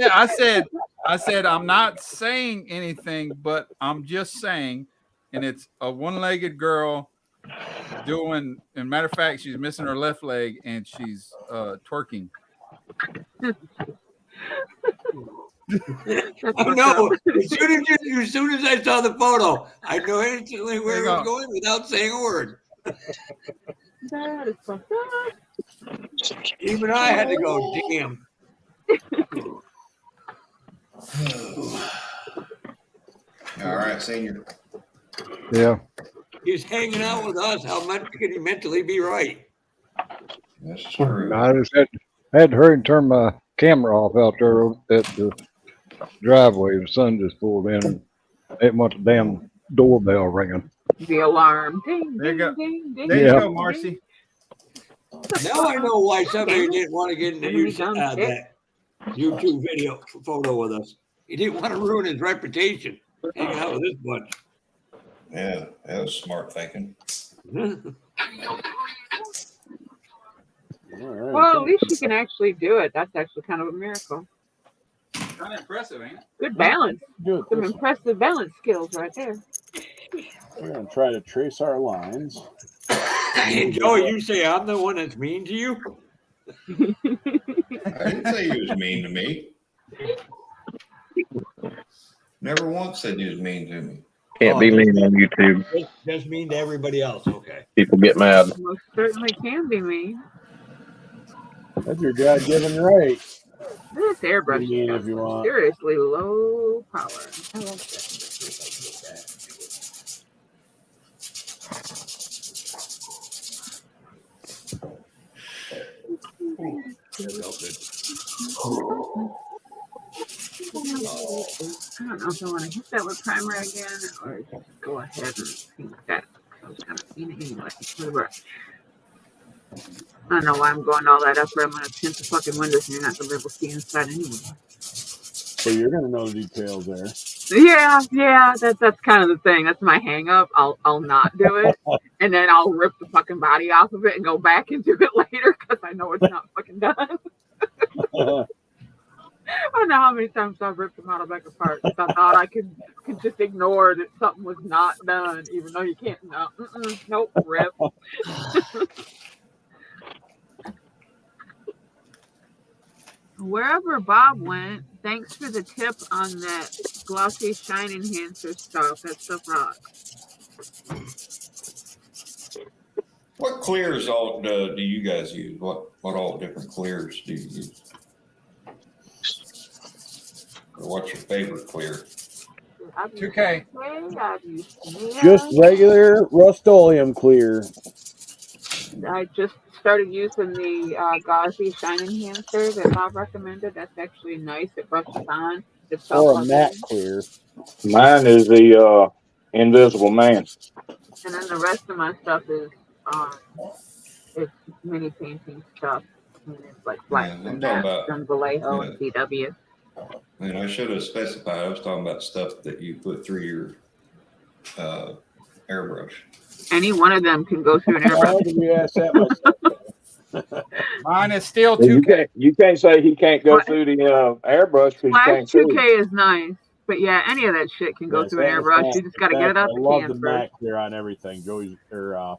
I said I'm not saying anything, but I'm just saying, and it's a one-legged girl doing. And matter of fact, she's missing her left leg and she's twerking. I know. As soon as I saw the photo, I knew instantly where it was going without saying a word. That is fucked up. Even I had to go, damn. All right, senior. Yeah. He's hanging out with us. How much can he mentally be right? That's true. I just had to hurry and turn my camera off out there at the driveway. The sun just pulled in and it went the damn doorbell ringing. The alarm. Ding, There you go. ding, ding, There ding, you Yeah. go, Marcy. Now I know why somebody didn't want to get into that YouTube video photo with us. He didn't want to ruin his reputation hanging out with this bunch. Yeah, that was smart thinking. Well, at least you can actually do it. That's actually kind of a miracle. Kind of impressive, ain't it? Good balance. Do it Some this way. impressive balance skills right there. We're going to try to trace our lines. And Joe, you say I'm the one that's mean to you? I didn't say you was mean to me. Never once said you was mean to me. Can't be mean on YouTube. Just mean to everybody else. Okay. People get mad. Most certainly can be mean. That's your God-given right. This airbrush Mean if is you want. seriously low power. I like that. I don't know if I want to hit that with primer again or just go ahead and paint that. I was going to paint it anyway with a brush. I don't know why I'm going all that effort. I'm going to tint the fucking windows and you're not going to be able to see inside anyway. So you're going to know the details there. Yeah, that's kind of the thing. That's my hang up. I'll not do it. And then I'll rip the fucking body off of it and go back and do it later because I know it's not fucking done. I don't know how many times I've ripped the model back apart because I thought I could just ignore that something was not done, even though you can't. No, nope, rip. Wherever Bob went, thanks for the tip on that glossy shine enhancer stuff. That stuff rocks. What clears all do you guys use? What all different clears do you use? Or what's your favorite clear? 2K. Just regular Rust-Oleum clear. I just started using the gauzy shine enhancer that Bob recommended. That's actually nice. It brushes on. It's Or a matte clear. Mine is the Invisible Man. And then the rest of my stuff is it's mini painting stuff. And it's like black and Vallejo and CW. And I should have specified. I was talking about stuff that you put through your airbrush. Any one of them can go through an Why airbrush. did you ask that myself? Mine is still You 2K. can't say he can't go What? through the airbrush because you Flash can't see. 2K is nice, but yeah, any of that shit can go Yeah, through an airbrush. You just got to get it out I the love can the first. Mac there on everything. Joey's or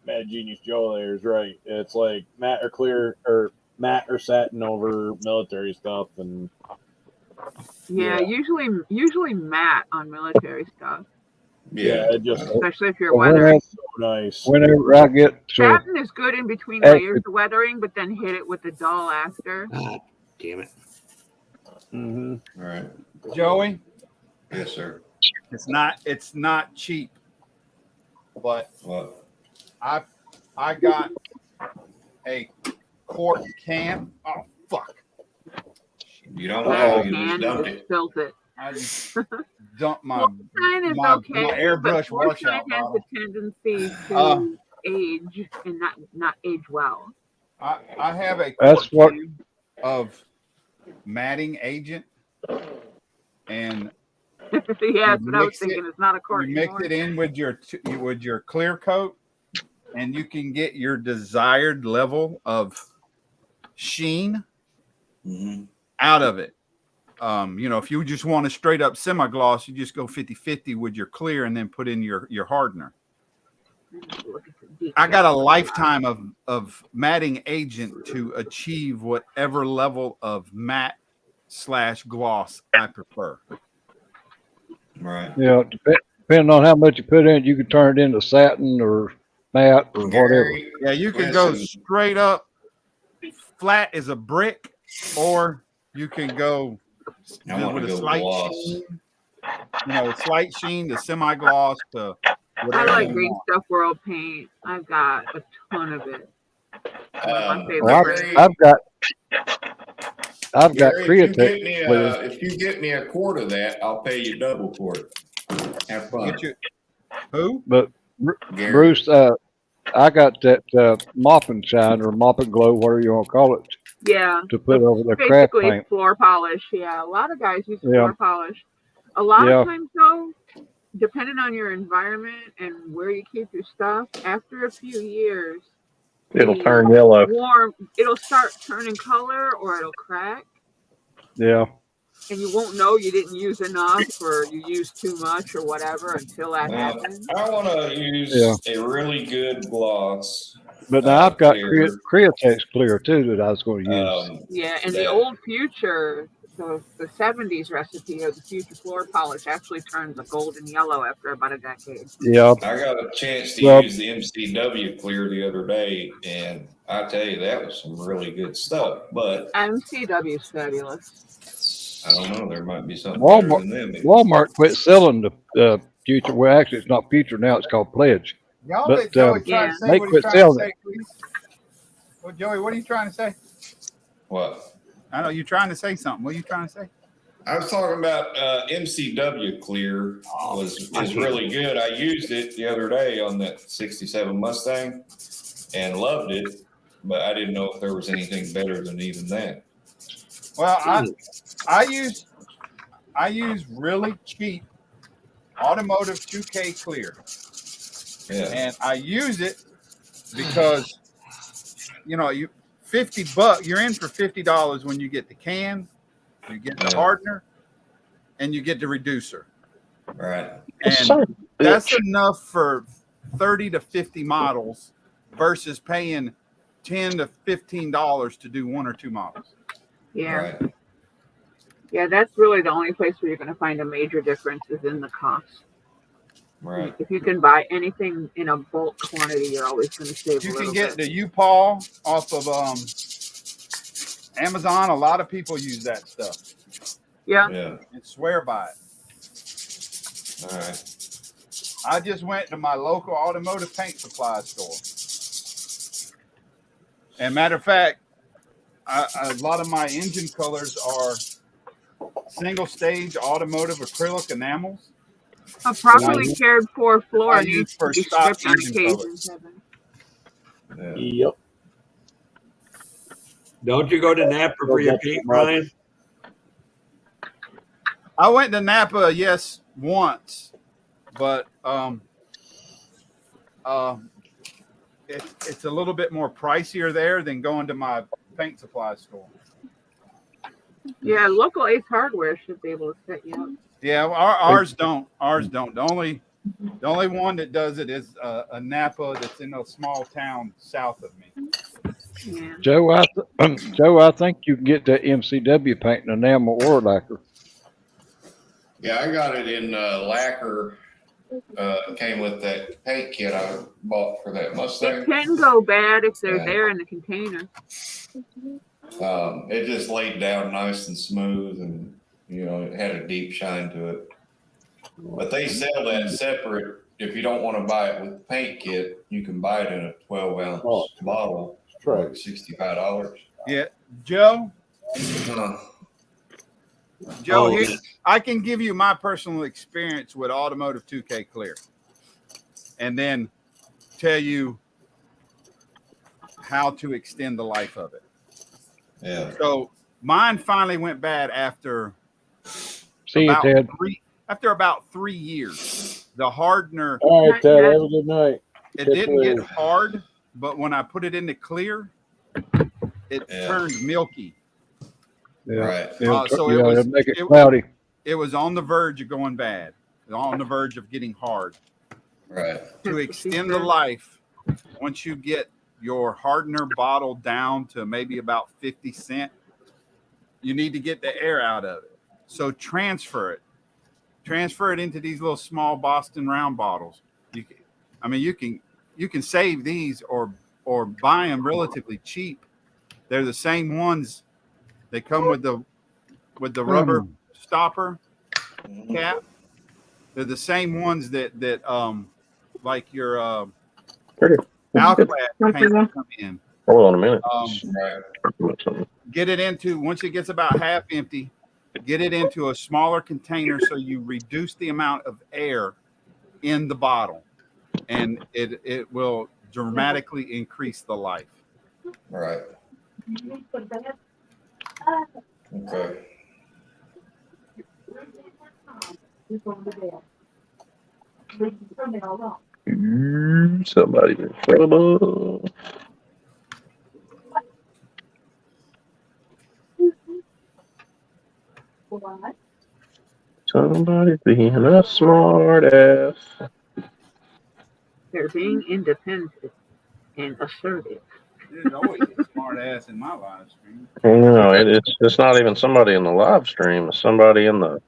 Mad Genius Joe there is right. It's like matte or clear or matte or satin over military stuff, and Yeah, usually matte on military stuff, yeah, it just especially if you're So weathering. so nice. whenever I get Satin is good in between Actually- layers of weathering, but then hit it with the dull after. Ah, damn it. Mm-hmm. All right. Joey, Yes, sir. it's not cheap, but What? I got a quart can. Oh fuck! You don't know. You just Can dumped just it. spilt it. I just dumped my Fluorine is my okay, airbrush but fluorine washout has bottle. a tendency to age and not age well. I have a That's quart what- can of matting agent, and Yeah, that's what I was mix it- thinking. It's not a quart you mix anymore. it in with your clear coat, and you can get your desired level of sheen out of it. If you just want a straight up semi-gloss, you just go 50-50 with your clear and then put in your hardener. I got a lifetime of matting agent to achieve whatever level of matte / gloss I prefer. Right. Yeah, depending on how much you put in, you can turn it into satin or matte or whatever. Yeah, you can go straight up flat as a brick, or you can go with a slight sheen. Slight sheen to semi-gloss to I whatever like you Green want. Stuff World paint. I've got a ton of it. One of my favorite Well, brands. I've got Gary, if you Createch get me clear. if you get me a quart of that, I'll pay you double for it. Have fun. Who? But Gary. Bruce, I got that mop and shine or mop and glow, whatever you want to call it, Yeah. to put over the craft Basically paint. floor polish. Yeah, a lot of guys use Yeah. floor polish. A lot Yeah. of times though, depending on your environment and where you keep your stuff, after a few years, It'll the turn yellow. it'll start turning color or it'll crack, Yeah. and you won't know you didn't use enough or you used too much or whatever until that Now, happens. I want to use Yeah. a really good gloss. But now I've got clear. Createx clear too that I was going to use. Yeah, and the that- old Future, the 70s recipe of the Future floor polish actually turns a golden yellow after about a decade. Yeah. I got a chance to Well- use the MCW clear the other day, and I tell you, that was some really good stuff. But MCW is fabulous. I don't know, there might be something better than them. Walmart quit selling the Future. Well, actually, it's not Future now. It's called Pledge. Y'all But, let Joey try to say they what he's quit trying to selling say, it. please. Well, Joey, what are you trying to say? What? I know you're trying to say something. What are you trying to say? I was talking about MCW clear is really good. I used it the other day on that 67 Mustang and loved it, but I didn't know if there was anything better than even that. Well, I use really cheap automotive 2K clear. Yeah. And I use it because you $50, you're in for $50 when you get the can, you get the hardener, and you get the reducer. Right. And that's enough for 30 to 50 models versus paying $10 to $15 to do 1 or 2 models. Yeah. Right. Yeah, that's really the only place where you're going to find a major difference is in the cost. Right. If you can buy anything in a bulk quantity, you're always going to save You a can little get bit. the U-Paul off of Amazon. A lot of people use that stuff. Yeah. And swear by it. All right. I just went to my local automotive paint supply store. And matter of fact, a lot of my engine colors are single stage automotive acrylic enamels. A properly cared for floor I needs use to for be stock stripped on engine occasion. colors. Yep. Don't you go to Napa for your paint, Brian? I went to Napa, yes, once, but it's a little bit more pricier there than going to my paint supply store. Yeah, local Ace Hardware should be able to set you up. Yeah, ours don't. Ours don't. The only one that does it is a Napa that's in a small town south of me. Yeah. Joe, I think you can get that MCW paint in enamel or lacquer. Yeah, I got it in lacquer. Came with that paint kit I bought for that Mustang. It can go bad if they're there in the container. It just laid down nice and smooth, and it had a deep shine to it. But they sell that separate. If you don't want to buy it with the paint kit, you can buy it in a 12-ounce bottle for like $65. Yeah, Joe. Joe, here, I can give you my personal experience with Automotive 2K Clear, and then tell you how to extend the life of it. Yeah. So mine finally went bad after about 3 years. The hardener. All right, Ted. Have a good night. It didn't get hard, but when I put it into clear, it turned milky. Yeah. Right. So it was make it cloudy. It was on the verge of going bad, on the verge of getting hard. Right. To extend the life, once you get your hardener bottle down to maybe about 50 cents, you need to get the air out of it. So transfer it into these little small Boston round bottles. You can save these or buy them relatively cheap. They're the same ones. They come with the rubber stopper cap. They're the same ones that like your Alclad paint come in. Hold on a minute. Get it into, once it gets about half empty, get it into a smaller container so you reduce the amount of air in the bottle, and it will dramatically increase the life. Right. Okay. Somebody's in trouble. Somebody's being a smart ass. They're being independent and assertive. There's always a smart ass in my live stream. No, it's not even somebody in the live stream. It's somebody in the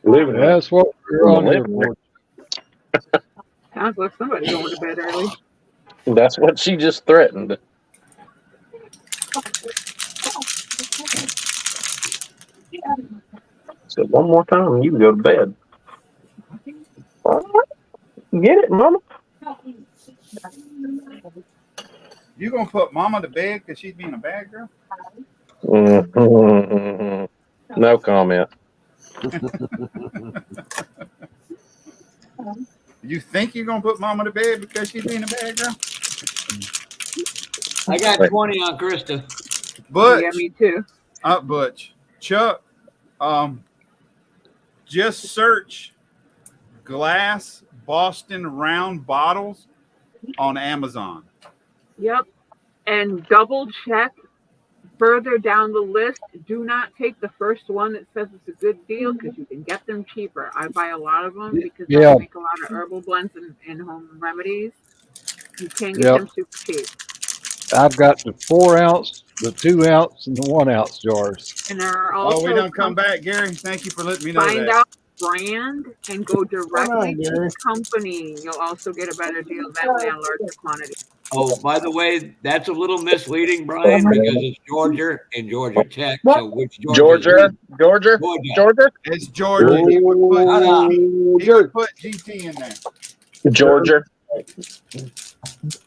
living room. That's what we're on here for. Sounds like somebody going to bed early. That's what she just threatened. So one more time and you can go to bed. All right. Get it, mama. You gonna put mama to bed because she's being a bad girl? No comment. You think you're gonna put mama to bed because she's being a bad girl? I got 20 on Krista. Butch, Yeah, me too. Butch, Chuck, just search glass Boston round bottles on Amazon. Yep. And double check further down the list. Do not take the first one that says it's a good deal because you can get them cheaper. I buy a lot of them because I make a lot of herbal blends and home remedies. You can get them super cheap. I've got the 4 ounce, the 2 ounce, and the 1 ounce jars. And there are also we don't come back, Gary. Thank you for letting me know find that. out brand and go directly to the company. You'll also get a better deal that way on larger quantities. Oh, by the way, that's a little misleading, Brian, because it's Georgia and Georgia Tech. So which Georgia? It's Georgia. He would put GT in there. Georgia.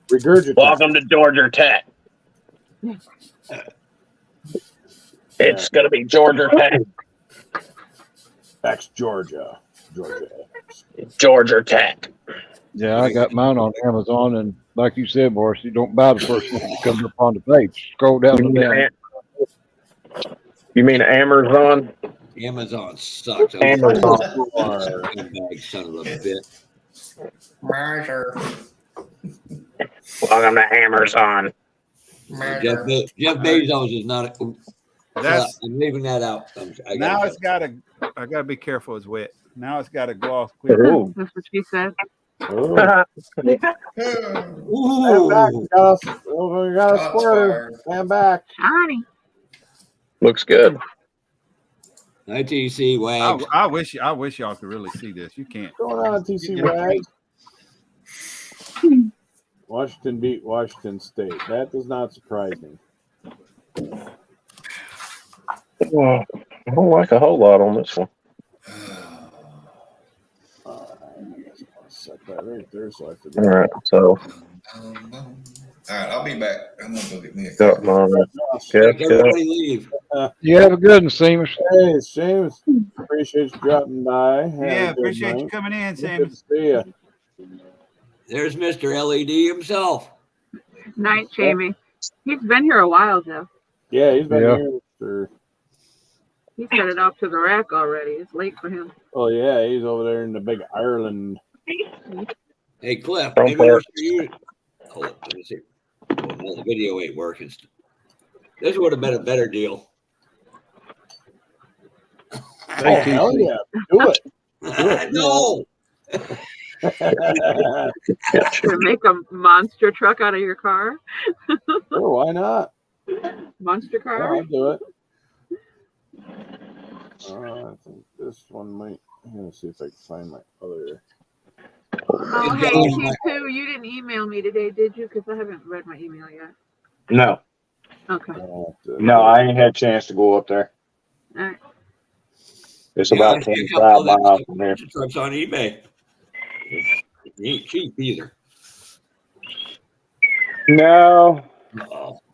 Regurgitate. Welcome to Georgia Tech. It's gonna be Georgia Tech. That's Georgia. Georgia Tech. Yeah, I got mine on Amazon, and like you said, Boris, you don't buy the first one that comes up on the page. Scroll down to down. You mean Amazon? Amazon sucks. Amazon. Son of a bitch. Welcome to Amazon. Jeff Bezos is not. That's I'm leaving that out. now it's got to. I got to be careful. It's wet. Now it's got to gloss quick. That's what she said. Ooh. We got a squirter. Stand back. Shiny. Looks good. ITC Wags. I wish y'all could really see this. You can't. What's going on, TC Wags? Washington beat Washington State. That does not surprise me. Well, I don't like a whole lot on this one. Set that right there so I forget. All right, so. All right, I'll be back. I'm gonna go get me a Got mine. Everybody leave. You have a good one, Seamus. Hey, Seamus. Appreciate you dropping by. Yeah, appreciate you coming in, Sam. Good to see you. There's Mr. LED himself. Night, Jamie. He's been here a while, Jeff. Yeah, he's been here for. He's headed off to the rack already. It's late for him. Oh yeah, he's over there in the big Ireland. Hey, Cliff. Maybe we'll show you. Oh, let me see. Oh, no, the video ain't working. This would have been a better deal. Oh, hell yeah. Do it. No. To make a monster truck out of your car? Sure, why not? Monster car? Yeah, I'll do it. I think this one might. I'm gonna see if I can find my other. Oh, hey, T2, you didn't email me today, did you? Because I haven't read my email yet. No. Okay. No, I ain't had a chance to go up there. All right. It's about 25 miles from here. Trucks on eBay. It ain't cheap either. No.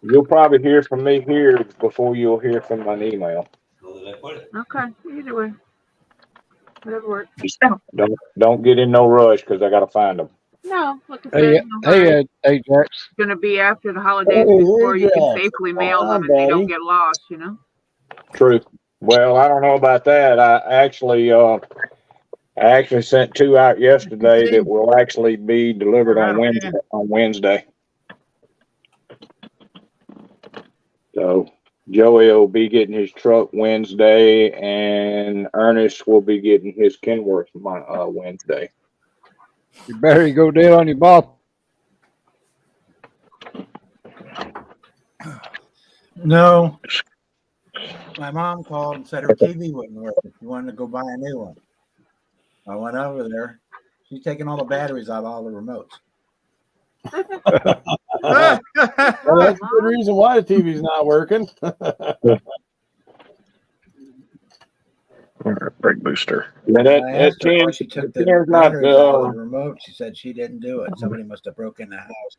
You'll probably hear from me here before you'll hear from my email. Okay. Either way. Whatever works. Don't get in no rush because I got to find them. No, like I said, Hey, Jax. It's going to be after the holidays before you can safely mail them and they don't get lost, you know? True. Well, I don't know about that. I actually sent 2 out yesterday that will actually be delivered on Wednesday. So Joey will be getting his truck Wednesday, and Ernest will be getting his Kenworth Wednesday. You better go down on your boss. No. My mom called and said her TV wouldn't work. She wanted to go buy a new one. I went over there. She's taking all the batteries out of all the remotes. Well, that's a good reason why the TV's not working. Brake booster. Yeah, I asked her why she took the batteries out of the remote. She said she didn't do it. Somebody must have broke in the house.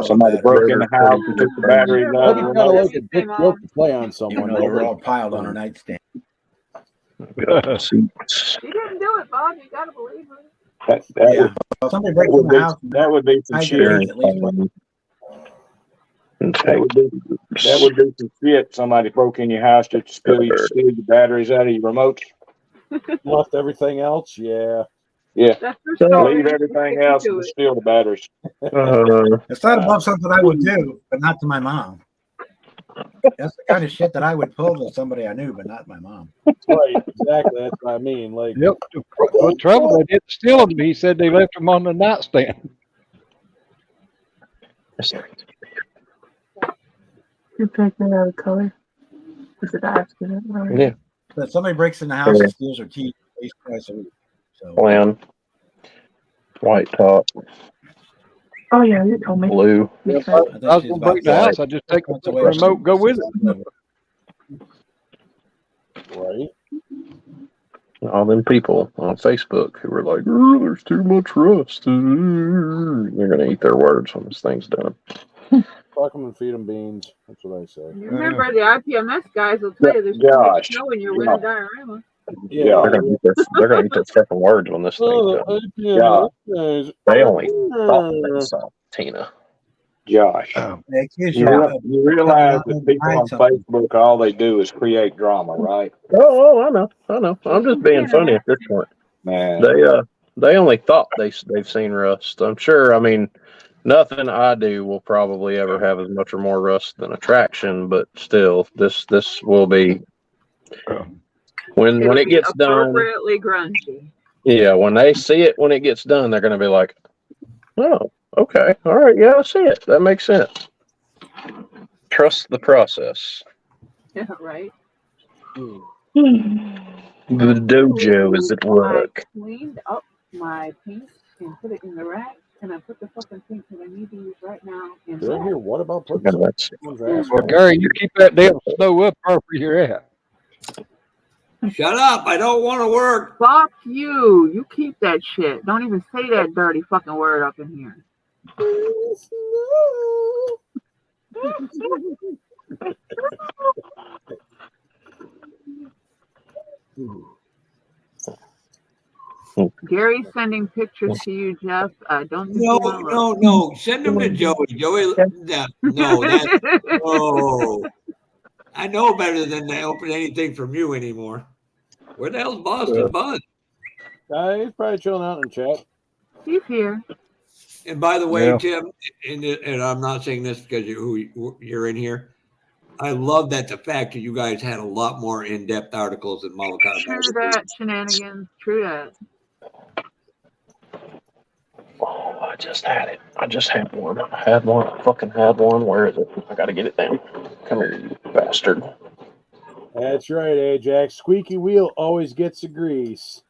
Somebody broke in the house and took the batteries out. That'd be kind of like a dick joke to play on someone. They were all piled on her nightstand. She didn't do it, Bob. You got to believe her. That would be some shit. That would be some shit. Somebody broke in your house just to steal the batteries out of your remotes. Left everything else, yeah. Yeah. Leave everything else and steal the batteries. It's not above something I would do, but not to my mom. That's the kind of shit that I would pull to somebody I knew, but not my mom. Right, exactly. That's what I mean. Like, Yep. The trouble, they didn't steal them. He said they left them on the nightstand. You picked it out of color. Was it accident? Yeah. But somebody breaks in the house and steals her keys at least twice a week. So. Plan. White top. Oh yeah, you told me. Blue. Yeah, I was going to break the house. I just take the remote, go with it. Right. All them people on Facebook who were like, "Oh, there's too much rust." You're gonna eat their words when this thing's done. Fuck them and feed them beans. That's what I say. You remember the IPMS guys will tell you there's too much snow in your winter diorama. Yeah, they're gonna eat their fucking words when this thing's done. Yeah, they only thought they saw Tina. Josh, you realize that people on Facebook, all they do is create drama, right? Oh, I know. I'm just being funny at this point. Man, they only thought they've seen rust. I'm sure. I mean, nothing I do will probably ever have as much or more rust than a traction, but still, this will be when It'll it be gets done. appropriately grungy. Yeah, when they see it when it gets done, they're going to be like, "Oh, okay, all right, yeah, I see it. That makes sense." Trust the process. Yeah, right. The dojo is at work. I cleaned up my paint and put it in the rack, and I put the fucking paint that I need to use right now in Did I hear what about putting Yeah, that's- someone's ass? Well, Gary, you keep that damn snow up wherever you're at. Shut up. I don't want to work. Fuck you. You keep that shit. Don't even say that dirty fucking word up in here. Gary's sending pictures to you, Jeff. Don't think you want to look. No. Send them to Joey. No. I know better than to open anything from you anymore. Where the hell's Boston Bud? He's probably chilling out in chat. He's here. And by the way, Yeah. Tim, and I'm not saying this because you're in here. I love that the fact that you guys had a lot more in-depth articles than Malachi. True that, shenanigans. True that. Oh, I just had it. I just had one. I had one. I fucking had one. Where is it? I got to get it down. Come here, you bastard. That's right, Ajax. Squeaky wheel always gets the grease.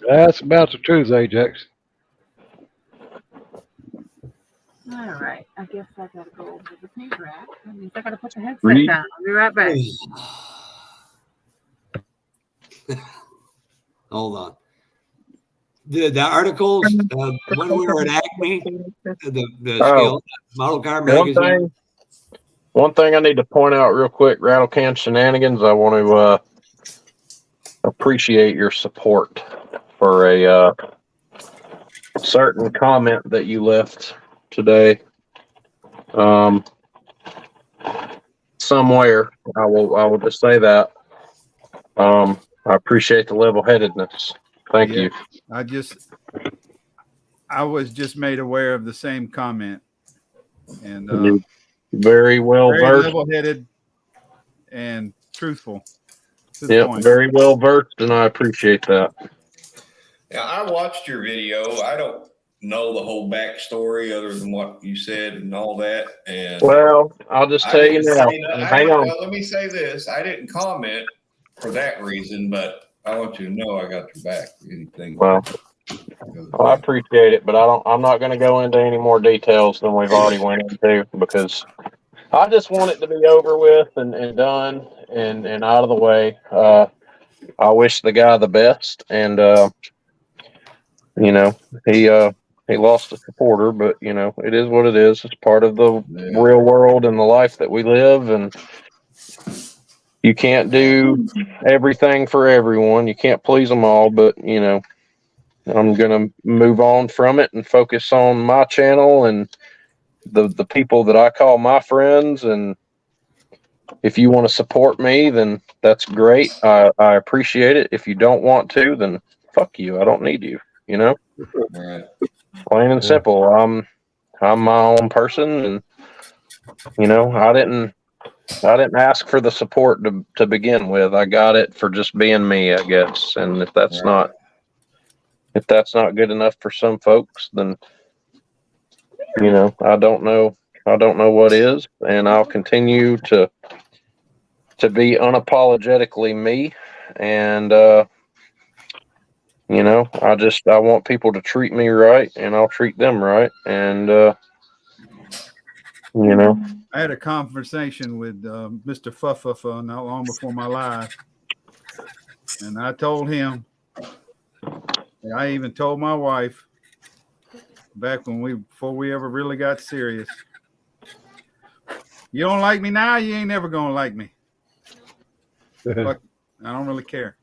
That's about the truth, Ajax. All right. I guess I gotta go over the paint rack. That means I gotta put the headset Read. down. I'll be right back. Hold on. The articles when we were at Acme, the scale model car magazine. One thing I need to point out real quick, Rattle Can Shenanigans. I want to appreciate your support for a certain comment that you left today. Somewhere I will just say that. I appreciate the level-headedness. Thank you. I was just made aware of the same comment, and You're very well very versed. level-headed and truthful. Yeah, very well versed, and I appreciate that. Yeah, I watched your video. I don't know the whole backstory other than what you said and all that. And well, I'll just tell you now. Hang on. Let me say this. I didn't comment for that reason, but I want you to know I got your back. Anything. Well, I appreciate it, but I'm not going to go into any more details than we've already went into because I just want it to be over with and done and out of the way. I wish the guy the best, and he lost a supporter, but it is what it is. It's part of the real world and the life that we live, and you can't do everything for everyone. You can't please them all, but I'm going to move on from it and focus on my channel and the people that I call my friends. And if you want to support me, then that's great. I appreciate it. If you don't want to, then fuck you. I don't need you, Right. Plain and simple. I'm my own person, and I didn't ask for the support to begin with. I got it for just being me, I guess. And if that's not good enough for some folks, then I don't know what is, and I'll continue to be unapologetically me. And I want people to treat me right, and I'll treat them right. And I had a conversation with Mr. Fuffa not long before my live, and I told him, and I even told my wife back before we ever really got serious, you don't like me now, you ain't never gonna like me. Fuck, I don't really care.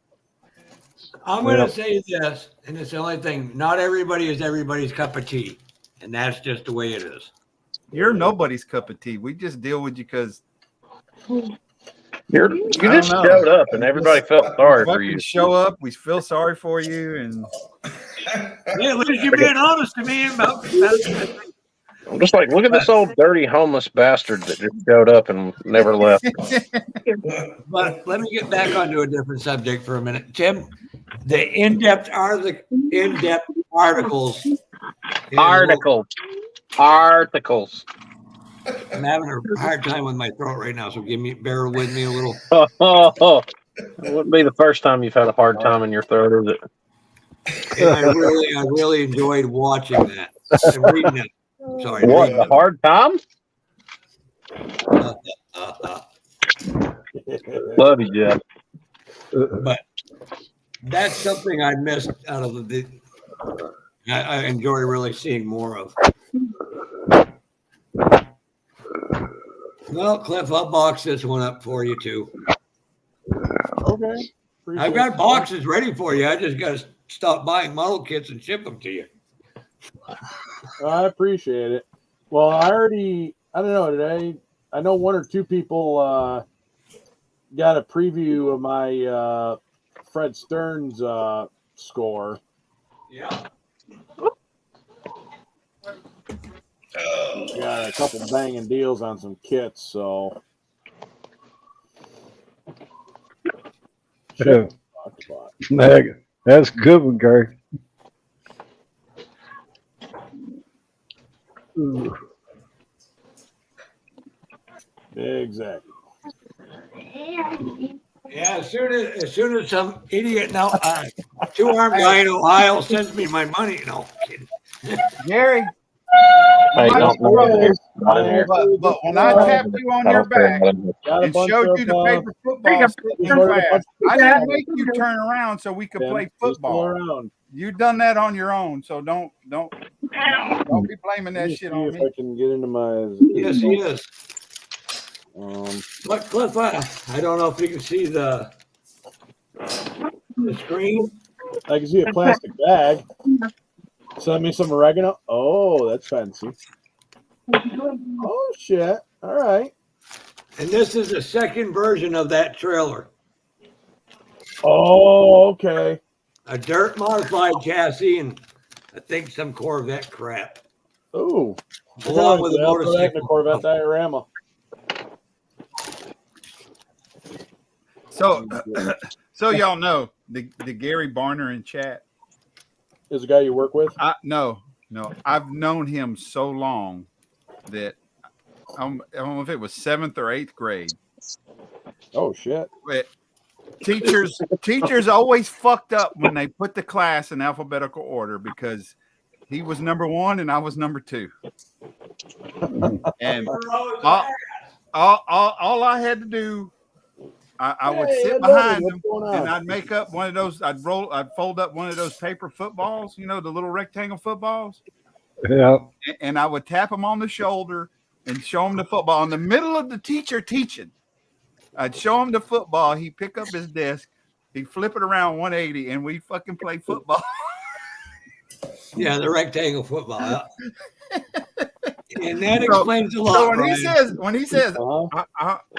I'm going to say this, and it's the only thing. Not everybody is everybody's cup of tea, and that's just the way it is. You're nobody's cup of tea. We just deal with you because You I just don't know. showed up and everybody felt sorry for Fucking you. show up. We feel sorry for you, and Yeah, at least you're being honest to me about I'm just like, look at this old dirty homeless bastard that just showed up and never left. But let me get back onto a different subject for a minute, Tim. The in-depth articles. Articles. I'm having a hard time with my throat right now, so bear with me a little. It wouldn't be the first time you've had a hard time in your throat, is it? And I really enjoyed watching that and reading it. Sorry. What, a hard time? Love you, Jeff. But that's something I missed out of the. I enjoy really seeing more of. Well, Cliff, I'll box this one up for you too. Okay. I've got boxes ready for you. I just got to stop buying model kits and ship them to you. I appreciate it. Well, I don't know today. I know one or two people got a preview of my Fred Stearns score. Yeah. Got a couple banging deals on some kits, so. Yeah. That's a good one, Gary. Ooh. Exactly. Yeah, as soon as some idiot now, two-armed guy in Ohio sends me my money. No, kidding. Gary. Hey, don't know. But when I tapped you on your back and showed you the paper football sitting in class, I didn't make you turn around so we could play football. You done that on your own, so don't be blaming that shit on me. If I can get into my. Yes, he is. But Cliff, I don't know if you can see the screen. I can see a plastic bag. Send me some oregano. Oh, that's fancy. Oh shit! All right. And this is the second version of that trailer. Oh, okay. A dirt modified chassis and I think some Corvette crap. Oh, along with a motorcycle. Corvette diorama. So y'all know the Gary Barner in chat is the guy you work with. No, I've known him so long that I don't know if it was 7th or 8th grade. Oh shit! But teachers always fucked up when they put the class in alphabetical order because he was number 1 and I was number 2. And all I had to do, I would sit behind him and I'd make up one of those. I'd fold up one of those paper footballs, the little rectangle footballs. Yeah. And I would tap him on the shoulder and show him the football in the middle of the teacher teaching. I'd show him the football. He'd pick up his desk. He'd flip it around 180 and we'd fucking play football. Yeah, the rectangle football. And that explains a lot. So when he says,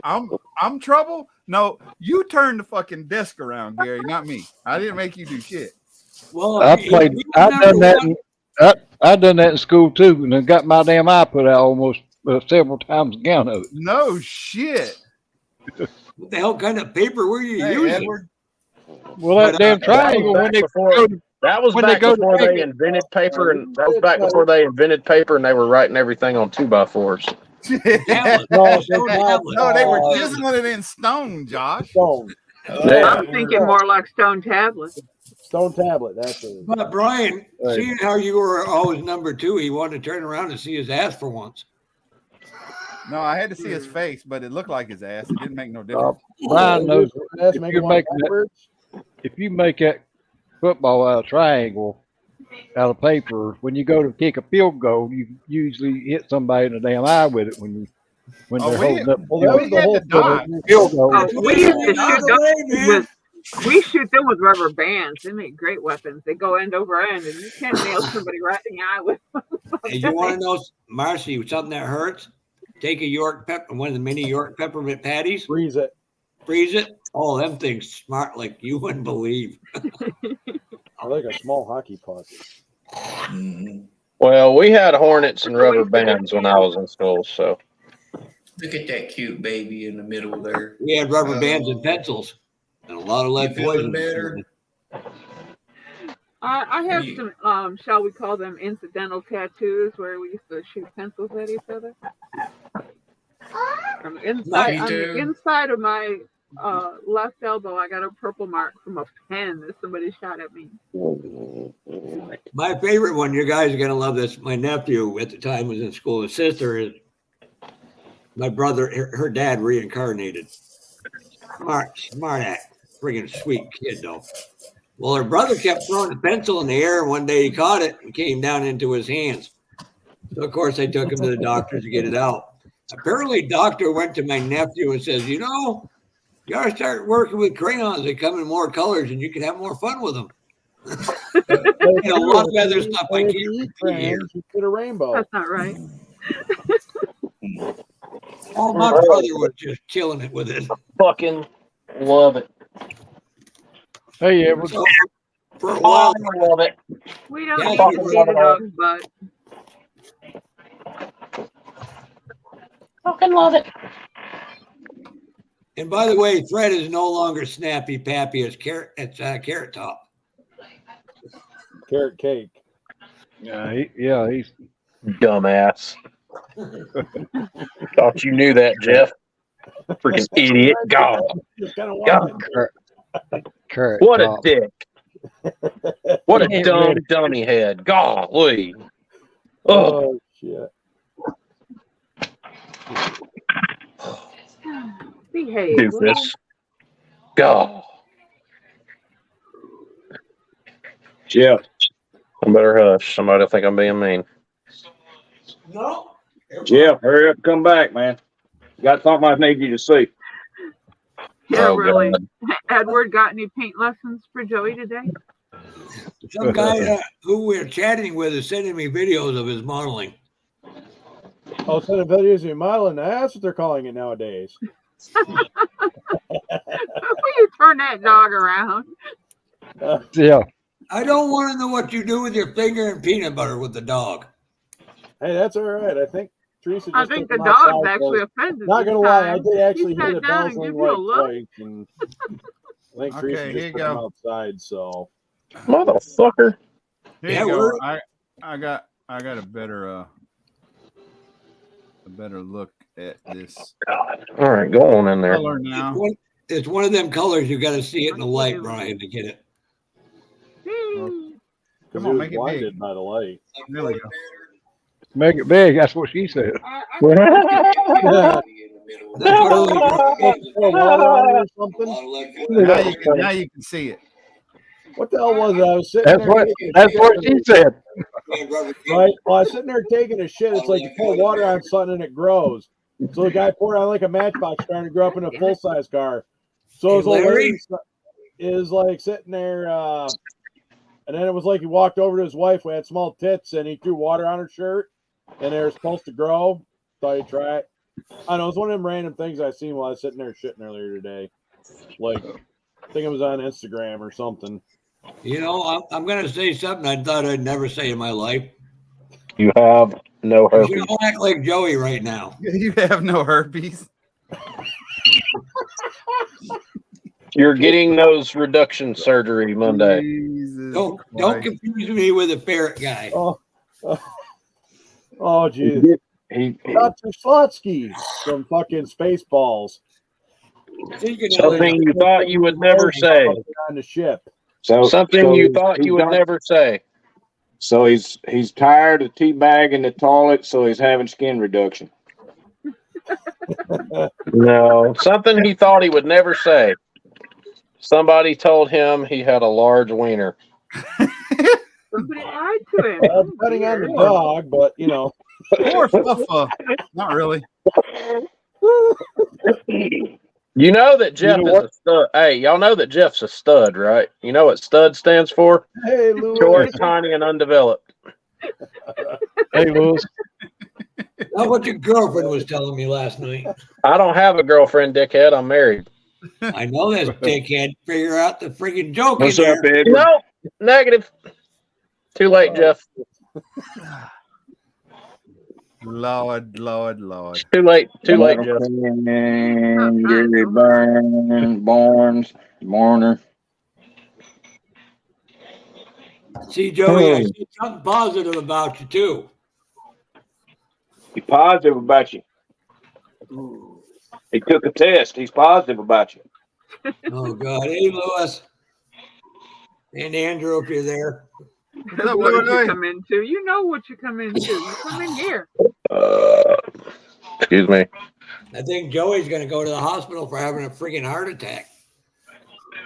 I'm trouble. No, you turn the fucking desk around, Gary, not me. I didn't make you do shit. Well, I've done that in school too, and I got my damn eye put out almost several times again of it. No shit. What the hell kind of paper were you using? Edward. Well, that damn triangle That was back before they invented paper, and that was back before they invented paper, and they were writing everything on 2x4s. No, they were chiseling it in stone, Josh. Stone. I'm thinking more like stone tablets. Stone tablet. That's it. But Brian, seeing how you were always number 2, he wanted to turn around and see his ass for once. No, I had to see his face, but it looked like his ass. It didn't make no difference. Brian knows if you make that football out of triangle out of paper, when you go to kick a field goal, you usually hit somebody in the damn eye with it when they're holding up. We shoot them with rubber bands. They make great weapons. They go end over end, and you can't nail somebody right in the eye with them. Hey, you want to know, Marcy, something that hurts? Take one of the mini York peppermint patties. Freeze it. freeze it. Oh, them things smart like you wouldn't believe. I like a small hockey puck. Well, we had hornets and rubber bands when I was in school, so. Look at that cute baby in the middle there. We had rubber bands and pencils and a lot of lead feeling poison. better? I have some, shall we call them incidental tattoos where we used to shoot pencils at each other. On the inside of my left elbow, I got a purple mark from a pen that somebody shot at me. My favorite one, you guys are going to love this. My nephew at the time was in school. His sister is my brother, her dad reincarnated. Smart act. Friggin' sweet kid, though. Well, her brother kept throwing the pencil in the air, and one day he caught it and came down into his hands. So, of course, they took him to the doctor to get it out. Apparently, doctor went to my nephew and says, you know, you got to start working with crayons. They come in more colors, and you can have more fun with them. You know, lots of other stuff I can't repeat here. You put a rainbow. That's not right. Oh, my brother was just killing it with it. Fucking love it. Hey, Edward. So, for a while, I love it. We don't Yeah, need fucking to see the dog's butt. Fucking love it. And by the way, Fred is no longer Snappy Pappy. It's Carrot Top. Carrot cake. Yeah, he's dumbass. Thought you knew that, Jeff. Freaking idiot. God. Carrot What top. a dick. What a dumb dummy head. Golly. Oh, shit. Behave. Doofus. God. Jeff. I better hush. Somebody will think I'm being mean. No. Jeff, hurry up, come back, man. Got something I need you to see. Yeah, Oh, really. God. Edward, got any paint lessons for Joey today? Some guy who we're chatting with is sending me videos of his modeling. Oh, sending videos of your modeling. That's what they're calling it nowadays. Will you turn that dog around? Yeah. I don't want to know what you do with your finger and peanut butter with the dog. Hey, that's all right. I think Teresa just I think took the him dog's outside, actually so- offended. Not this gonna lie, I time. did actually He hit sat it down and bouncing gave you a like look. twice, and I think Teresa Okay, just here you took him go. outside. So, Motherfucker. Here Yeah, you we're- go. I got a better look at this God. All right, go on in there. color now. It's one of them colors you got to see it in the light, Brian, to get it. Come because on, he was make it blinded big. by the light. There we go. Make it big. That's what she said. That's what Pour water on it or something. Now you can see it. What the hell was it? I was sitting That's there. what. taking a That's shit, what she said. Right. Well, I was sitting there taking a shit. It's like you pour water on something and it grows. So the guy poured on like a matchbox trying to grow up in a full size car. So his Hey, old Larry? lady is like sitting there, and then it was like he walked over to his wife who had small tits and he threw water on her shirt and they were supposed to grow. Thought he'd try it. I know, it's one of them random things I seen while I was sitting there shitting earlier today. Like, I think it was on Instagram or something. You know, I'm going to say something I thought I'd never say in my life. You have no You herpes. don't act like Joey right now. You have no herpes. You're getting nose reduction surgery Monday. Jesus Don't Christ. confuse me with a ferret guy. Oh, geez. Dr. Slotsky from fucking Spaceballs. Something you thought you would never say. On the ship. Something you thought he's you would done- never say. So he's tired of teabagging the toilet, so he's having skin reduction. No, something he thought he would never say. Somebody told him he had a large wiener. Somebody lied to him. Well, depending on the dog, but you know. Poor Fluffa. Not really. You know that Jeff is a stud. Hey, y'all know that Jeff's a stud, right? You know what stud stands for? Hey, Louis. Short, tiny, and undeveloped. Hey, Louis. That's what your girlfriend was telling me last night. I don't have a girlfriend, dickhead. I'm married. I know this dick can't figure out the freaking joke What's in up, there. Edward? No, negative. Too late, Jeff. Lord. Too late, Jeff. Gary Barnes, Warner. See, Joey, I said something positive about you too. He's positive about you. He took a test. He's positive about you. Oh God, hey Lewis and Andrew, if you're there. That's what you come into. You know what you come into. You come in here. Excuse me. I think Joey's going to go to the hospital for having a freaking heart attack.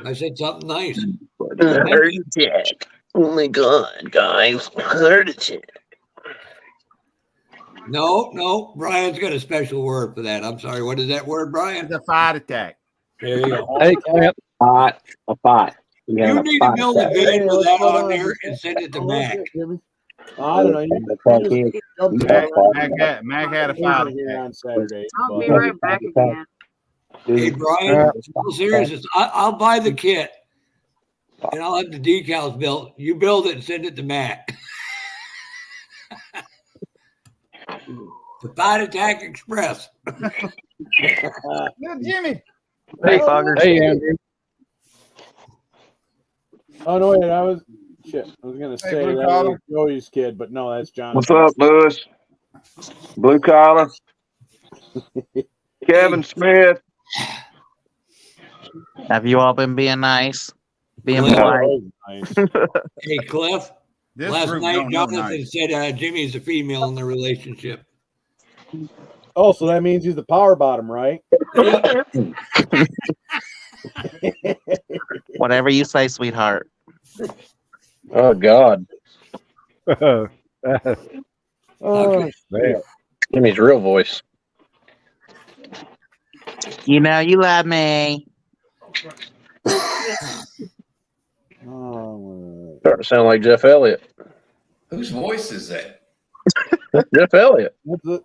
I said something nice. Heart attack. Oh my God, guys. Heart attack. No. Brian's got a special word for that. I'm sorry. What is that word, Brian? It's a fight attack. There you go. Hey, Camp. A fight. You need to build a vid with that on there and send it to Mac. I don't know. Mac had a fight attack on Saturday. I'll be right back again. Hey, Brian, all seriousness, I'll buy the kit and I'll have the decals built. You build it and send it to Mac. The Fight Attack Express. Jimmy. Hey, Foggers. Hey, Andrew. Oh no, wait, I was gonna say Blue that Collar. was Joey's kid, but no, that's John. What's up, Lewis? Blue Collar. Kevin Smith. Have you all been being nice? Being Cliff. polite? Nice. Hey, Cliff. This Last group night, don't know Jonathan nice. said Jimmy's a female in the relationship. Oh, so that means he's the power bottom, right? Yeah. Whatever you say, sweetheart. Oh God. Oh, Man. Jimmy's real voice. You know you love me. oh, Starting to sound like Jeff Elliott. Whose voice is that? Jeff Elliott. that's it.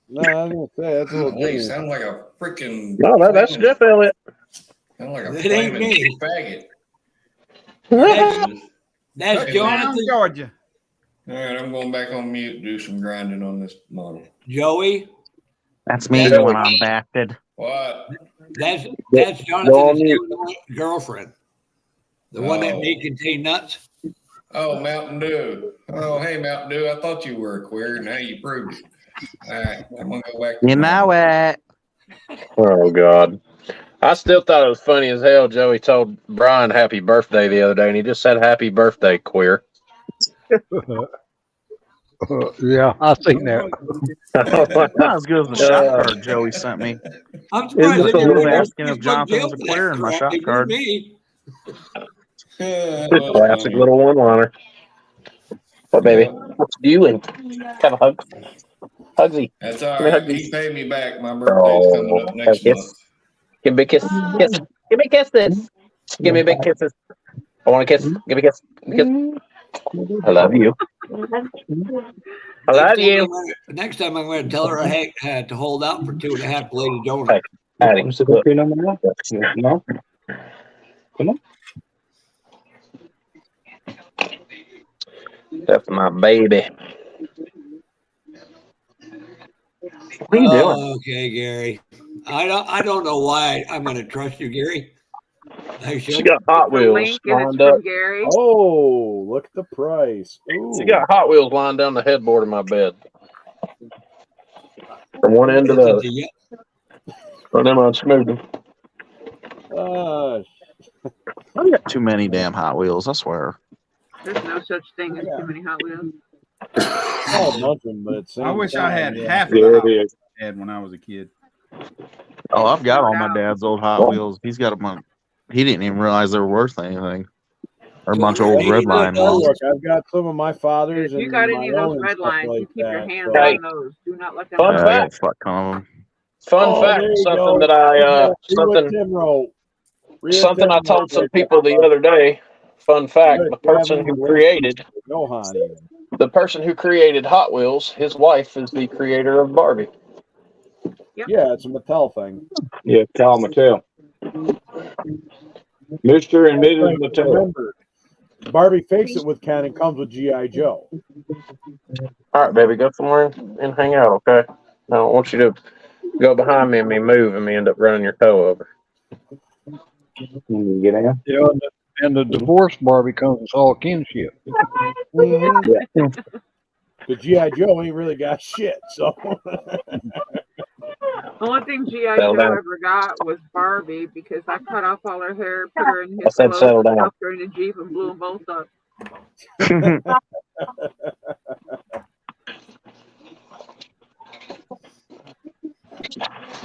No, I was gonna say that's a little They Jimmy. sound like a freaking. No, that's Jeff Elliott. Sound like a That ain't flaming me. faggot. That's Hey, Jonathan. Georgia. All right, I'm going back on mute. Do some grinding on this model. Joey. That's me That's when I'm backed. What? That's Go on Jonathan's mute. girlfriend. The one that may contain nuts. Oh, Mountain Dew. Oh, hey, Mountain Dew. I thought you were a queer. Now you proved it. All right, I'm gonna go back. You know it. Oh God. I still thought it was funny as hell. Joey told Brian happy birthday the other day, and he just said happy birthday, queer. Yeah, I seen that. Not as good as the shot card Joey sent me. I'm surprised He they never was went asking if Jonathan was a queer in my shot card. Me. Classic little one-liner. What, baby? What's doing? Have a hug. Hugsy. That's all Give me a right. hug. He paid me back. My birthday's coming up Have a next kiss. month. Give me a kiss. Kiss. Give me a kiss. This. Give me big kisses. I want a kiss. Give me a kiss. Give me a kiss. I love you. I love you. Next time I'm going to tell her I had to hold out for 2.5 Lady Donuts. Hey, Patty. No. Come on. That's my baby. What are you doing? Okay, Gary. I don't know why I'm going to trust you, Gary. I should. She got Hot The Wheels link and it's lined up. from Gary. Oh, look at the price. Ooh. She got Hot Wheels lined down the headboard of my bed. From one end to the other. Run them on smooth. I've got too many damn Hot Wheels, I swear. There's no such thing as too many Hot Wheels. Oh, nothing, but I wish I had yeah. half of the Hot Wheels I had when I was a kid. Oh, I've got all my dad's old Hot Wheels. He's got them on. He didn't even realize they were worth anything. Or a bunch of old red line Oh, ones. look, I've got some of my father's. If you and got my any of those own and red stuff lines, like you keep your that, hands so- on those. Do not let them Fun go. fact. Fuck them. Fun Oh, fact. there you Something go. that I See what something Tim wrote. Read something I Tim told wrote some right people there. the other day. Fun fact: Good, the person Kevin, who the created Johan even. the person who created Hot Wheels, his wife is the creator of Barbie. Yep. Yeah, it's a Mattel thing. Yeah, tell Mattel. Mr. and Mrs. Right, Mattel. remember, Barbie Fakes It with Ken and comes with G.I. Joe. All right, baby, go somewhere and hang out, okay? I don't want you to go behind me and me move and me end up running your toe over. Can you get out? Yeah, and the divorce Barbie comes with all kinship. Mm-hmm. The G.I. Joe ain't really got shit, so. The only thing G.I. Settle Joe down. ever got was Barbie because I cut off all her hair, put her in I his said clothes, settle down. stuffed her in a Jeep, and blew them both up.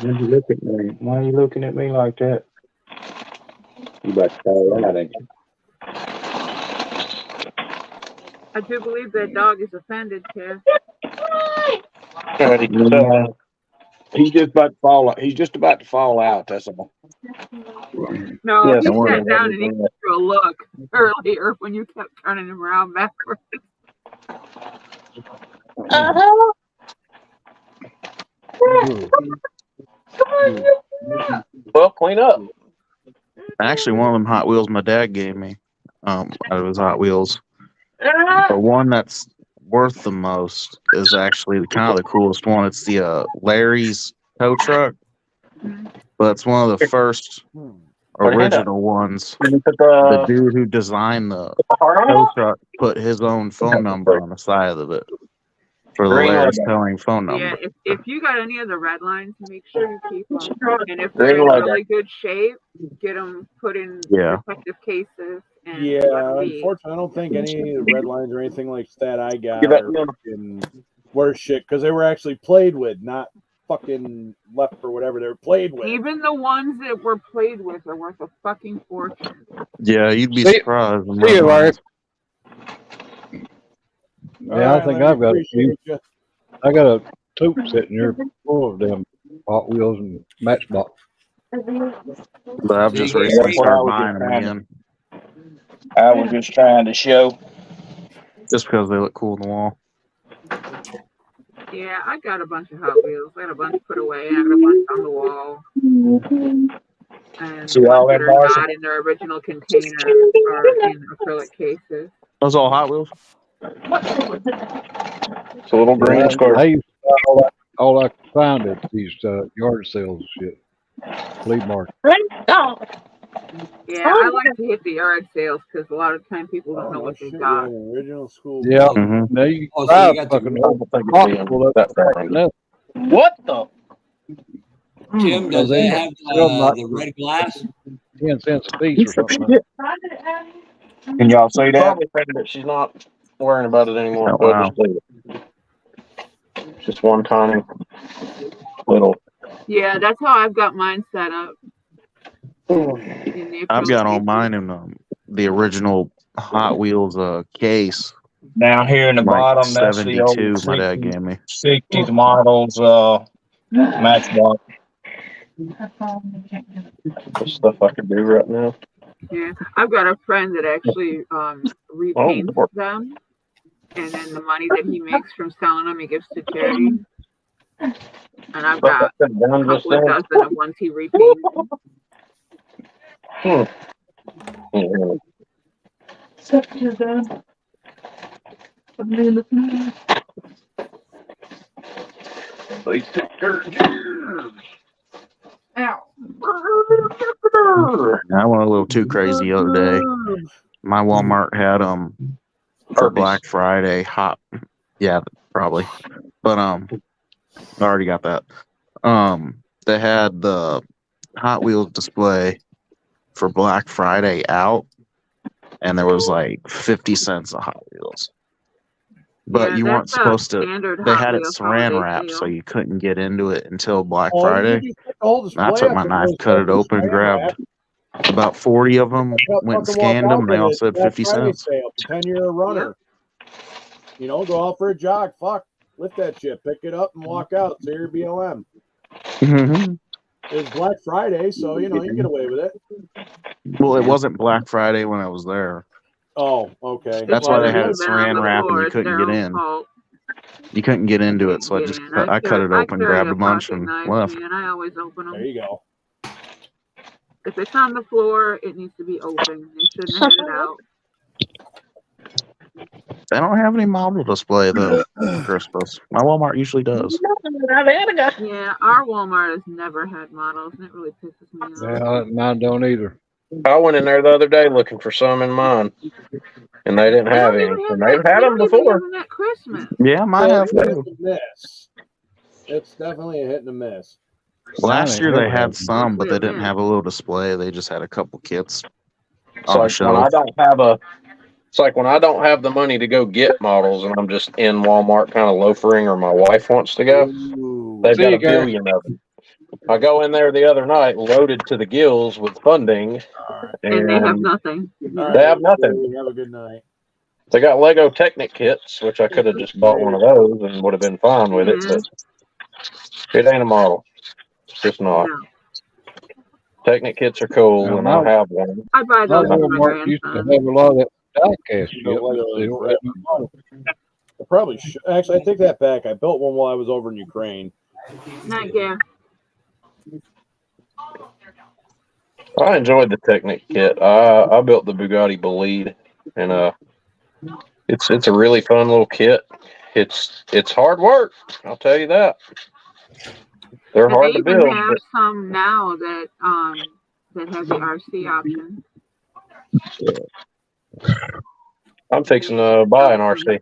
Why you look at me? Why are you looking at me like that? You about to fall out, ain't you? I do believe that dog is offended, Kev. No, he's just about to fall out. He's just about to fall out. That's all. No, Yes, he I want sat to down and he gave you a look earlier when you kept turning him around backwards. Well, clean up. Actually, one of them Hot Wheels my dad gave me, out of his Hot Wheels. The one that's worth the most is actually kind of the coolest one. It's the Larry's tow truck, but it's one of the first original ones. The dude who designed the tow truck put his own phone number on the side of it for the Larry's towing phone number. Yeah, if you got any of the red lines, make sure you keep them. And if they're in really good shape, get them put in protective cases. And Yeah, unfortunately, I don't think any of the red lines or anything like that I got are fucking worse shit because they were actually played with, not fucking left or whatever. They were played with. Even the ones that were played with are worth a fucking fortune. Yeah, you'd be surprised. See you, Larry. Yeah, All I right, think Larry, I've got a few. appreciate you. I got a tote sitting here full of them Hot Wheels and Matchbox. But I've just recently started buying them again. I was just trying to show. Just because they look cool on the wall. Yeah, I got a bunch of Hot Wheels. I got a bunch put away. I got a bunch on the wall. And See the all ones that, that are Marshall? not in their original container are in acrylic cases. Those all Hot Wheels? It's a little green square. I used to buy all I could find at these yard sales and shit. Flea market. Yeah, I like to hit the yard sales because a lot of time people don't know what they got. An original school. Yeah. Mm-hmm. Now you Oh, can so buy you got fucking the hospital up there. What the? Jim, does they it have sell them like the red glass? 10 cents a piece or something. Can y'all see that? Probably figured that she's not worrying about it anymore. Oh, So wow. just leave it. It's just one tiny little. Yeah, that's how I've got mine set up. I've got all mine in the original Hot Wheels case. Down here in the like bottom, that's the old 72 my dad gave me. 60s models Matchbox. Stuff I could do right now. Yeah, I've got a friend that actually repaints them, and then the money that he makes from selling them, he gives to charity. And I've got a couple of dozen of ones he repaints. They took her cheers. Ow. I went a little too crazy the other day. My Walmart had for Black Friday hot. Yeah, probably. But I already got that. They had the Hot Wheels display for Black Friday out, and there was like 50 cents of Hot Wheels. But you weren't supposed to. They had it saran wrapped, so you couldn't get into it until Black Friday. I took my knife, cut it open, grabbed about 40 of them, went and scanned them, and they all said 50 cents. Pretend you're a runner. You know, go out for a jog. Fuck, lift that shit, pick it up, and walk out. Say your BLM. It's Black Friday, so you know you get away with it. Well, it wasn't Black Friday when I was there. Oh, okay. That's why they had it saran wrapped and you couldn't get in. You couldn't get into it, so I cut it open, grabbed a bunch, and left. And I always open them. There you go. If it's on the floor, it needs to be open. They shouldn't have had it out. They don't have any model display though for Christmas. My Walmart usually does. Yeah, our Walmart has never had models, and it really pisses me off. Yeah, mine don't either. I went in there the other day looking for some in mine, and they didn't have any. And they've had them before. At Christmas. Yeah, mine have Hit too. and miss. It's definitely a hit and a miss. Last year they had Mine some, but they didn't have a little display. They just had a couple kits It's on the like when I shelf. don't have a. It's like when I don't have the money to go get models, and I'm just in Walmart kind of loafering, or my wife wants to go. They've got a billion of them. I go in there the other night, loaded to the gills with funding, And they have nothing. They have nothing. Have a good night. They got Lego Technic kits, which I could have just bought one of those and would have been fine with it, but it ain't a model. It's just not. No. Technic kits are cool, and I have one. I buy those My for my Walmart used to grandson. have a lot of that diecast You know, shit. Lego They don't have any model. I probably should. Actually, I take that back. I built one while I was over in Ukraine. Not yeah. I enjoyed the Technic kit. I built the Bugatti Bolide, and it's a really fun little kit. It's hard work, I'll tell you that. They're And hard they to even build. have But some now that have the RC option. I'm fixing to buy an RC.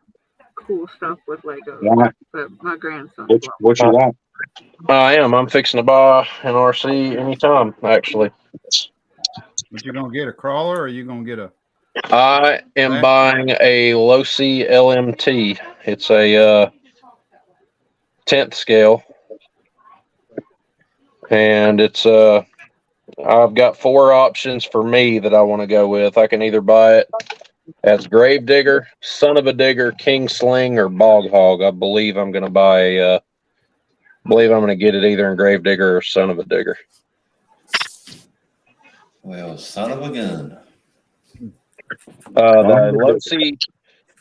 Cool stuff with Legos. Yeah. But my grandson. What you want? I am. I'm fixing to buy an RC anytime, actually. What you gonna get? A crawler, or are you gonna get a? I am buying a Losi LMT. It's a 10th scale, and it's I've got 4 options for me that I want to go with. I can either buy it as Gravedigger, Son of a Digger, King Sling, or Bog Hog. I believe I'm going to buy. Believe I'm going to get it either in Gravedigger or Son of a Digger. Well, son of a gun. The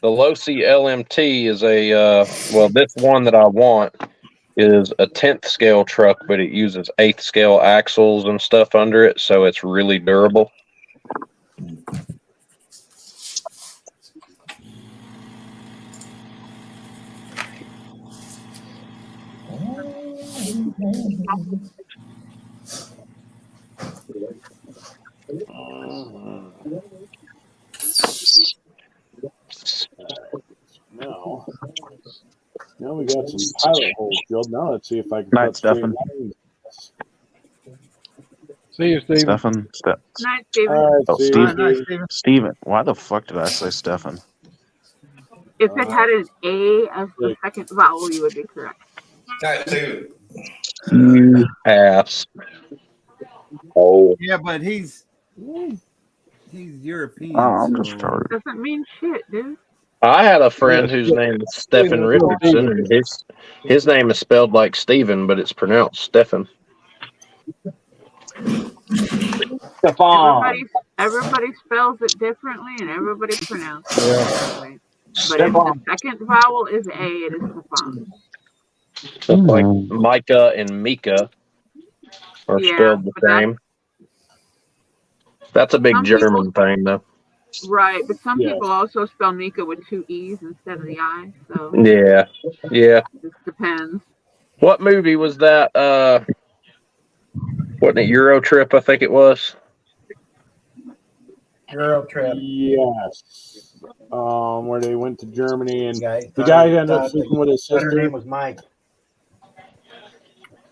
Losi LMT is this one that I want is a 10th scale truck, but it uses 8th scale axles and stuff under it, so it's really durable. Now we got some pilot holes filled. Now let's see if I can Night, put straight Stefan. lines. See you, Steven. Stefan. Night, Steven. Oh, Steve. Steven. Steven. Why the fuck did I say Stefan? If it had an A as the second vowel, you would be correct. Night, Steven. You ass. Oh. Yeah, but he's European. Oh, I'm so just retarded. Doesn't mean shit, dude. I had a friend whose name is Stephen Richardson, and his name is spelled like Stephen, but it's pronounced Stefan. Everybody spells it differently, and everybody pronounces it differently. But Stefan. if the second vowel is A, it is Stefan. Like Micah and Mika are spelled the same. That's a big German thing, though. Right, but some people also spell Mika with 2 E's instead of the I, so Yeah. it just depends. What movie was that? Wasn't it Euro Trip? I think it was. Euro Trip. Yes. Where they went to Germany and Yeah, the guy ended up sleeping with his sister. Her name was Mike.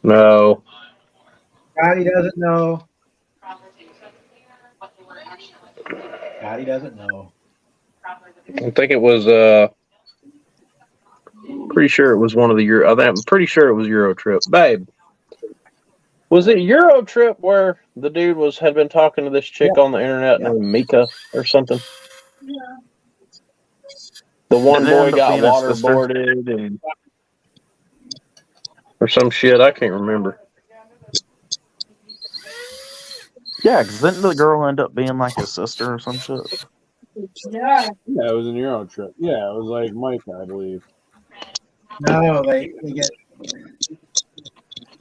No. Scotty doesn't know. Scotty doesn't know. I think it was. Pretty sure it was one of the Euro. I'm pretty sure it was Euro Trip, babe. Was it Euro Trip where the dude had been talking to this chick on the internet named Mika or something? Yeah. The one Did it boy end up got being his sister? waterboarded and or some shit. I can't remember. Yeah, because didn't the girl end up being like his sister or some shit? Yeah, it was an Euro Trip. Yeah, it was like Mike, I believe. No, they get.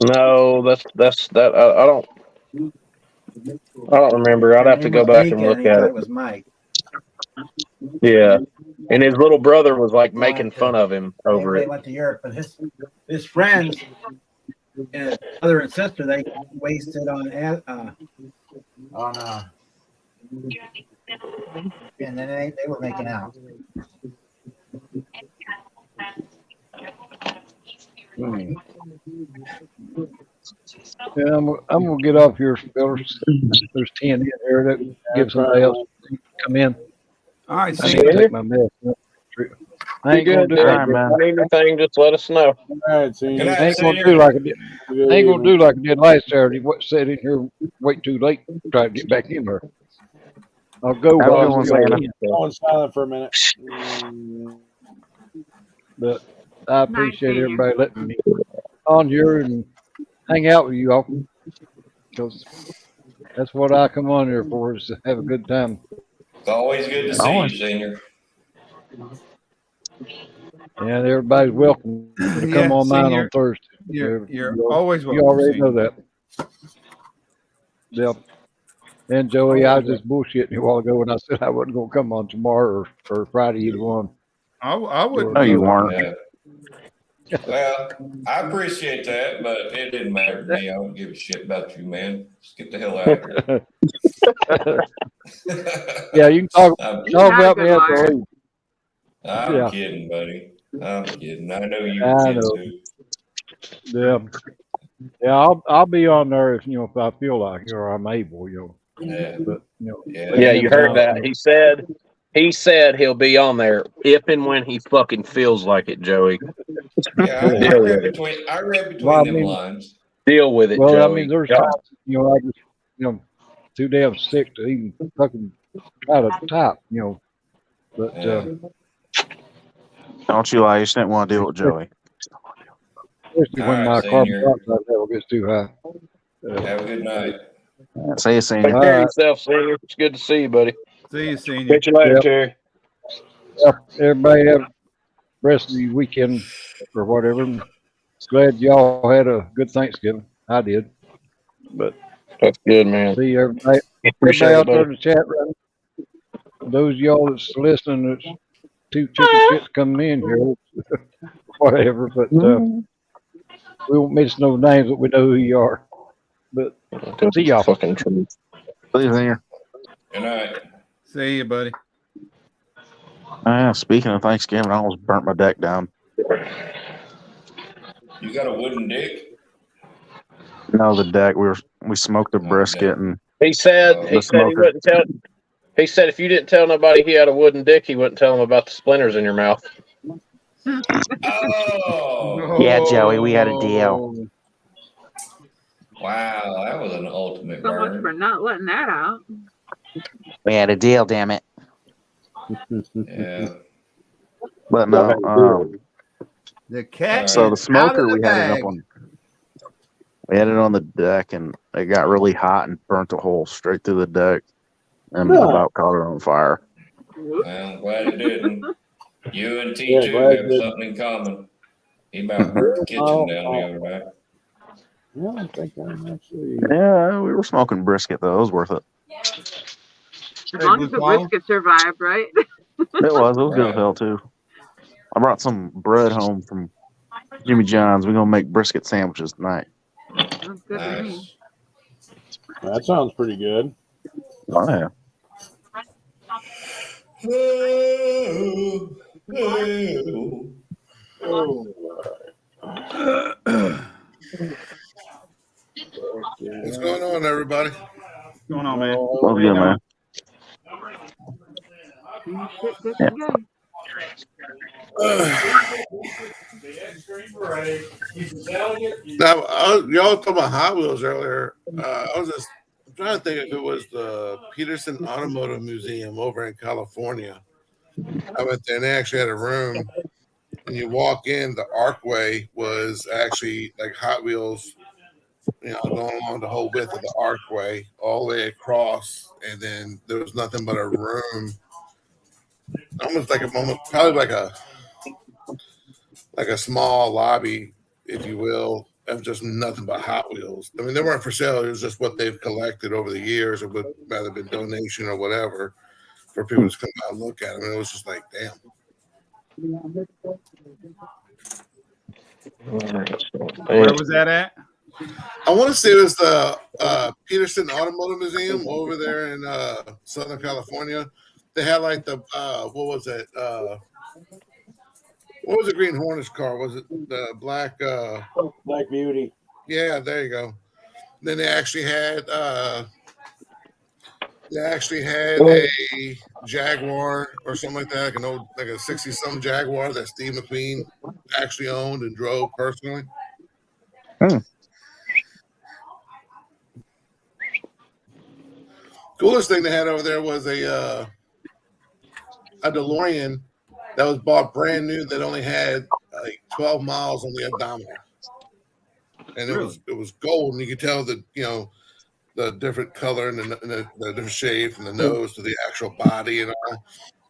No, that's that. I don't. I don't remember. I'd have to Name go was back and Mika, look and he at thought it. it was Mike. Yeah. And his little brother was like They making went fun to of him over they it. went to Europe, but his friends and his brother and sister, they wasted on and then they were making out. Yeah, I'm gonna get off here, fellas. There's 10 in here that give somebody else to come in. All right, I see need to you. take my medicine. I Be ain't gonna good, do man. All right, If man. you need anything, just let us know. All right, see Good you. night, I ain't gonna Senior. do like I did. Good I ain't gonna evening. do like I did last Saturday. What sat in here, wait too late, try to get back in there. I'll go Have a while good I one, still Santa. can. Going silent for a minute. But I Night, appreciate Senior. everybody letting me on here and hang out with you all, because that's what I come on here for, is to have a good time. It's always good to see you, Always. Senior. And everybody's welcome to come Yeah, on mine Senior, on Thursday. you're always You welcome, already Senior. know that. Yep. And Joey, I was just bullshitting you a while ago when I said I wasn't going to come on tomorrow or Friday, either one. I You wouldn't No, already you know weren't. Yeah. Well, I appreciate that, but it didn't matter to me. I don't give a shit about you, man. Just get the hell out of here. Yeah, you can talk You're not a about me good after I liar. leave. I'm Yeah, kidding, buddy. I'm kidding. I know you were I kidding know. too. Yeah, yeah, I'll be on there if I feel like it or I'm able, Yeah. But Yeah. Yeah, letting you them heard know, that. He said he'll be on there if and when he fucking feels like it, Joey. Yeah, I Deal read with it. between well, I them mean, lines. Deal with it, Joey. there's Yeah. times, I just, too damn sick to even fucking try to type, but Yeah. Don't you lie. You just didn't want to deal with Joey. especially All when right, my carbon Senior. dioxide level gets too high. Have a good night. See you, Take Senior. All care of right. yourself, Senior. It's good to see you, buddy. See you, Senior. Catch you later, Yep. Terry. Yep. Everybody have the rest of the weekend or whatever. Glad y'all had a good Thanksgiving. I did. But That's good, man. see everybody, Appreciate everybody it, out there in buddy. the chat room. Those of y'all that's listening, that's two chicken shits coming in here, whatever. But we won't mention no names, but we know who you are. But see y'all. Fucking truth. See you, Senior. Good night. See you, buddy. Speaking of Thanksgiving, I almost burnt my deck down. You got a wooden dick? No, the deck. We smoked a brisket and He said the he smoker. wouldn't tell. He said if you didn't tell nobody he had a wooden dick, he wouldn't tell them about the splinters in your mouth. Oh. Yeah, Joey, we had a deal. Wow, that was an ultimate So much burn. for not letting that out. We had a deal, damn it. Yeah. But no, The cat so is the out smoker of the we had it up bag. on. We had it on the deck, and it got really hot and burnt a hole straight through the deck, and about caught it on fire. Well, I'm glad it didn't. You and T2 Yeah, glad it have didn't. something in common. He about burnt the kitchen down the other night. I don't think I'm actually. Yeah, we were smoking brisket though. It was worth it. As long as the brisket survived, right? It was good as Right. hell too. I brought some bread home from Jimmy John's. We're gonna make brisket sandwiches tonight. Sounds good to me. Nice. That sounds pretty good. Oh yeah. What's going on, everybody? What's going on, man? What's good, man? Shit gets Yeah. good. Now, y'all talking about Hot Wheels earlier. I was just trying to think if it was the Peterson Automotive Museum over in California. I went there and they actually had a room. And you walk in, the archway was actually like Hot Wheels, going along the whole width of the archway, all the way across. And then there was nothing but a room, almost like probably like a small lobby, if you will, of just nothing but Hot Wheels. I mean, they weren't for sale. It was just what they've collected over the years, or would rather been donation or whatever for people to come out and look at them. And it was just like, damn. Where was that at? I want to say it was the Peterson Automotive Museum over there in Southern California. They had like the what was it? What was the Green Hornet's car? Was it the black Black Beauty? Yeah, there you go. Then they actually had a Jaguar or something like that, like an old, like a 60-something Jaguar that Steve McQueen actually owned and drove personally. Coolest thing they had over there was a DeLorean that was bought brand new that only had like 12 miles on the odometer, and it was gold, and you could tell that, you know, the different color and the different shape from the nose to the actual body and all.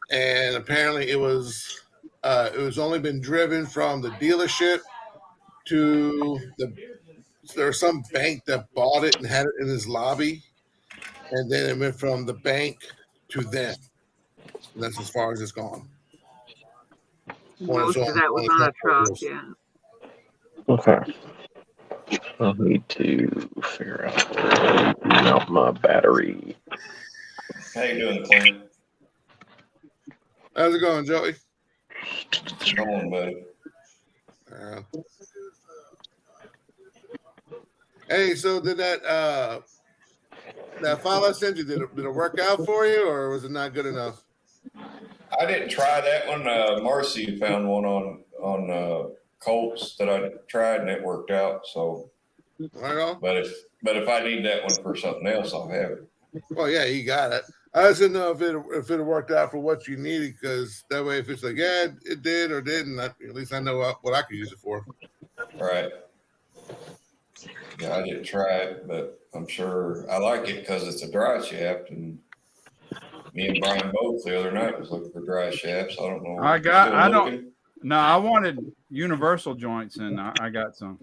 And apparently it was only been driven from the dealership to there was some bank that bought it and had it in his lobby, and then it went from the bank to them. And that's as far as it's gone. Most of that was on a truck, yeah. Okay. I'll need to figure out where to mount my battery. How you doing, Clint? How's it going, Joey? Come on, buddy. Hey, so did that file I sent you, did it work out for you, or was it not good enough? I didn't try that one. Marcy found one on Colts that I tried, and it worked out. So, right on. But if I need that one for something else, I'll have it. Well, yeah, you got it. I just didn't know if it worked out for what you needed, because that way, if it's like, yeah, it did or didn't, at least I know what I could use it for. Right. Yeah, I didn't try it, but I'm sure I like it because it's a dry shaft, and me and Brian both the other night was looking for dry shafts. I don't know. I wanted universal joints, and I got some.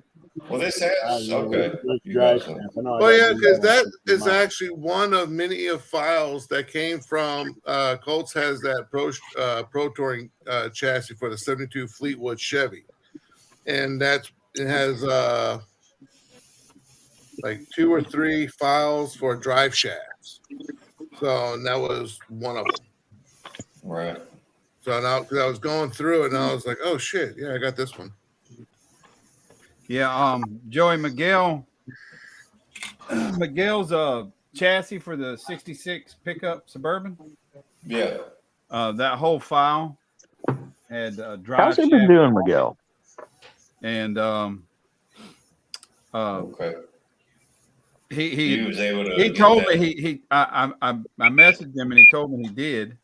Well, this has okay. Well, yeah, because that is actually one of many of files that came from Colts has that Pro Touring chassis for the 72 Fleetwood Chevy, and it has like 2 or 3 files for drive shafts. So and that was one of them. Right. So now, because I was going through it, and I was like, "Oh shit, yeah, I got this one." Yeah, Joey Miguel's chassis for the '66 pickup Suburban. Yeah. That whole file had drive. How's he been doing, Miguel? And okay. He was able to. He told me I messaged him, and he told me he did.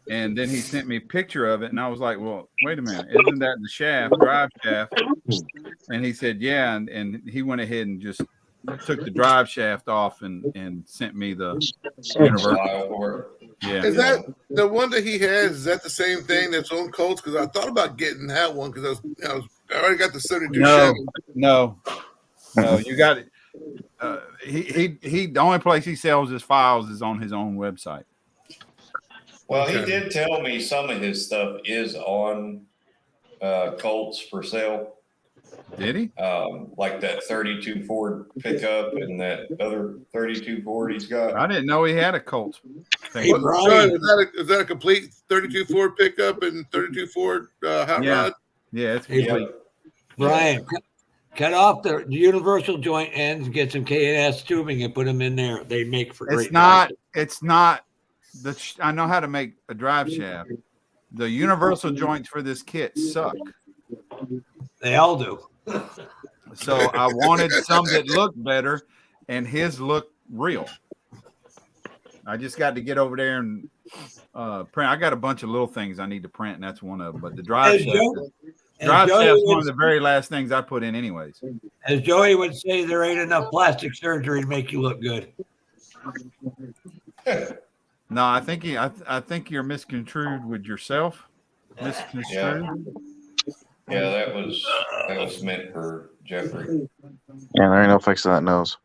And then he sent me a picture of it, and I was like, "Well, wait a minute, isn't that the drive shaft?" And he said, "Yeah," and he went ahead and just took the drive shaft off and sent me the universal. Yeah. Is that the one that he has? Is that the same thing that's on Colts? Because I thought about getting that one because I already got the 72 Chevy. No, you got it. He the only place he sells his files is on his own website. Well, he did tell me some of his stuff is on Colts for sale. Did he? Like that 32 Ford pickup and that other 32 Ford he's got. I didn't know he had a Colts thing. Hey, Brian, is that a complete 32 Ford pickup and 32 Ford hot rod? Yeah, it's complete. Brian, cut off the universal joint ends, get some K&S tubing, and put them in there. They make for great. It's not. I know how to make a drive shaft. The universal joints for this kit suck. They all do. So I wanted some that looked better, and his looked real. I just got to get over there and print. I got a bunch of little things I need to print, and that's one of them. But the drive shaft is one of the very last things I put in anyways. As Joey would say, there ain't enough plastic surgery to make you look good. No, I think you're misconstrued with yourself. Misconstrued. Yeah, that was meant for Jeffrey. Yeah, there ain't no fixing that nose.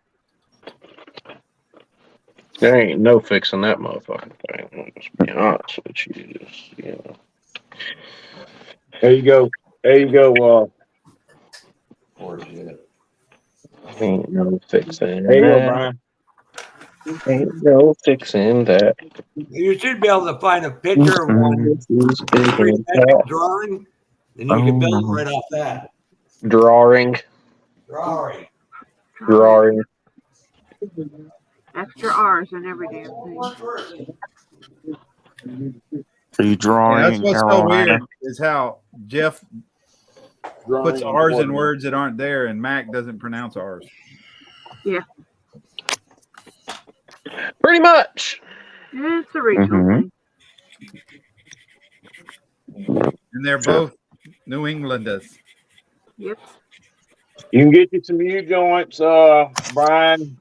There ain't no fixing that motherfucking thing. I'll just be honest with you. Just, you know. There you go. There you go. Poor Jet. Ain't no fixing There you go, that. Brian. Ain't no fixing that. You should be able to find a picture of one This is big and three-dimensional fat. drawing, and you can build right off that. Drawing. Drawing. Drawing. Extra R's in every damn thing. Are you drawing Yeah, that's in what's so Carolina? weird is how Jeff puts Drawing R's in important. words that aren't there, and Mac doesn't pronounce R's. Yeah. Pretty much. It's a regional thing. And they're both New Englanders. Yep. You can get you some U joints, Brian.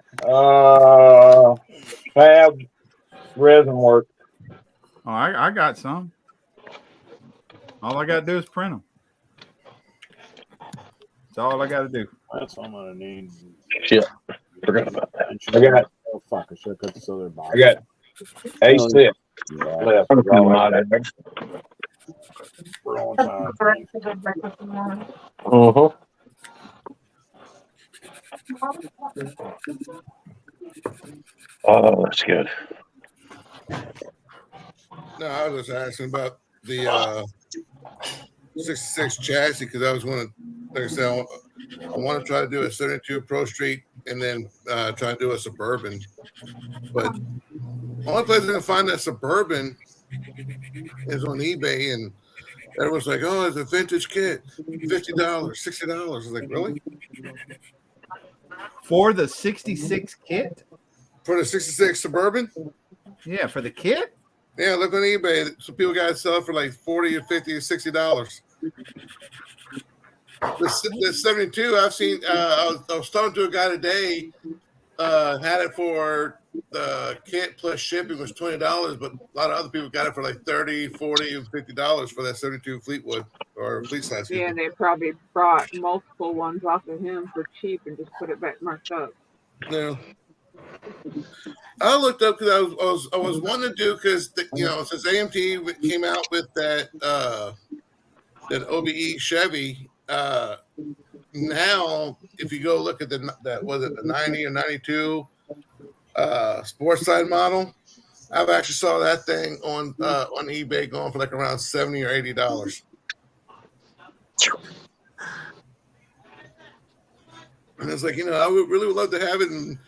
Fab resin work. Oh, I got some. All I got to do is print them. That's all I got to do. That's what I'm gonna need. Shit. Forgot about that. I got. Oh fuck! I should have cut this other box. I got A6 left. I'm gonna mod it. For all time. Uh-huh. Oh, that's good. No, I was just asking about the 66 chassis because I was going to, like I said, I want to try to do a 72 Pro Street and then try to do a Suburban. But the only place I can find that Suburban is on eBay, and everyone's like, "Oh, it's a vintage kit, $50, $60." I was like, "Really?" For the 66 kit? For the 66 Suburban? Yeah, for the kit? Yeah, look on eBay. Some people got to sell it for like $40 or $50 or $60. The 72, I've seen. I was talking to a guy today. Had it for the kit plus shipping was $20, but a lot of other people got it for like $30, $40, and $50 for that 72 Fleetwood or Fleet size. Yeah, and they probably brought multiple ones off of him for cheap and just put it back marked up. No. I looked up because I was wanting to do because since AMT came out with that OBE Chevy, now if you go look at that was it the 90 or 92 sports side model, I've actually saw that thing on eBay going for like around $70 or $80. And it's like, I would really love to have it and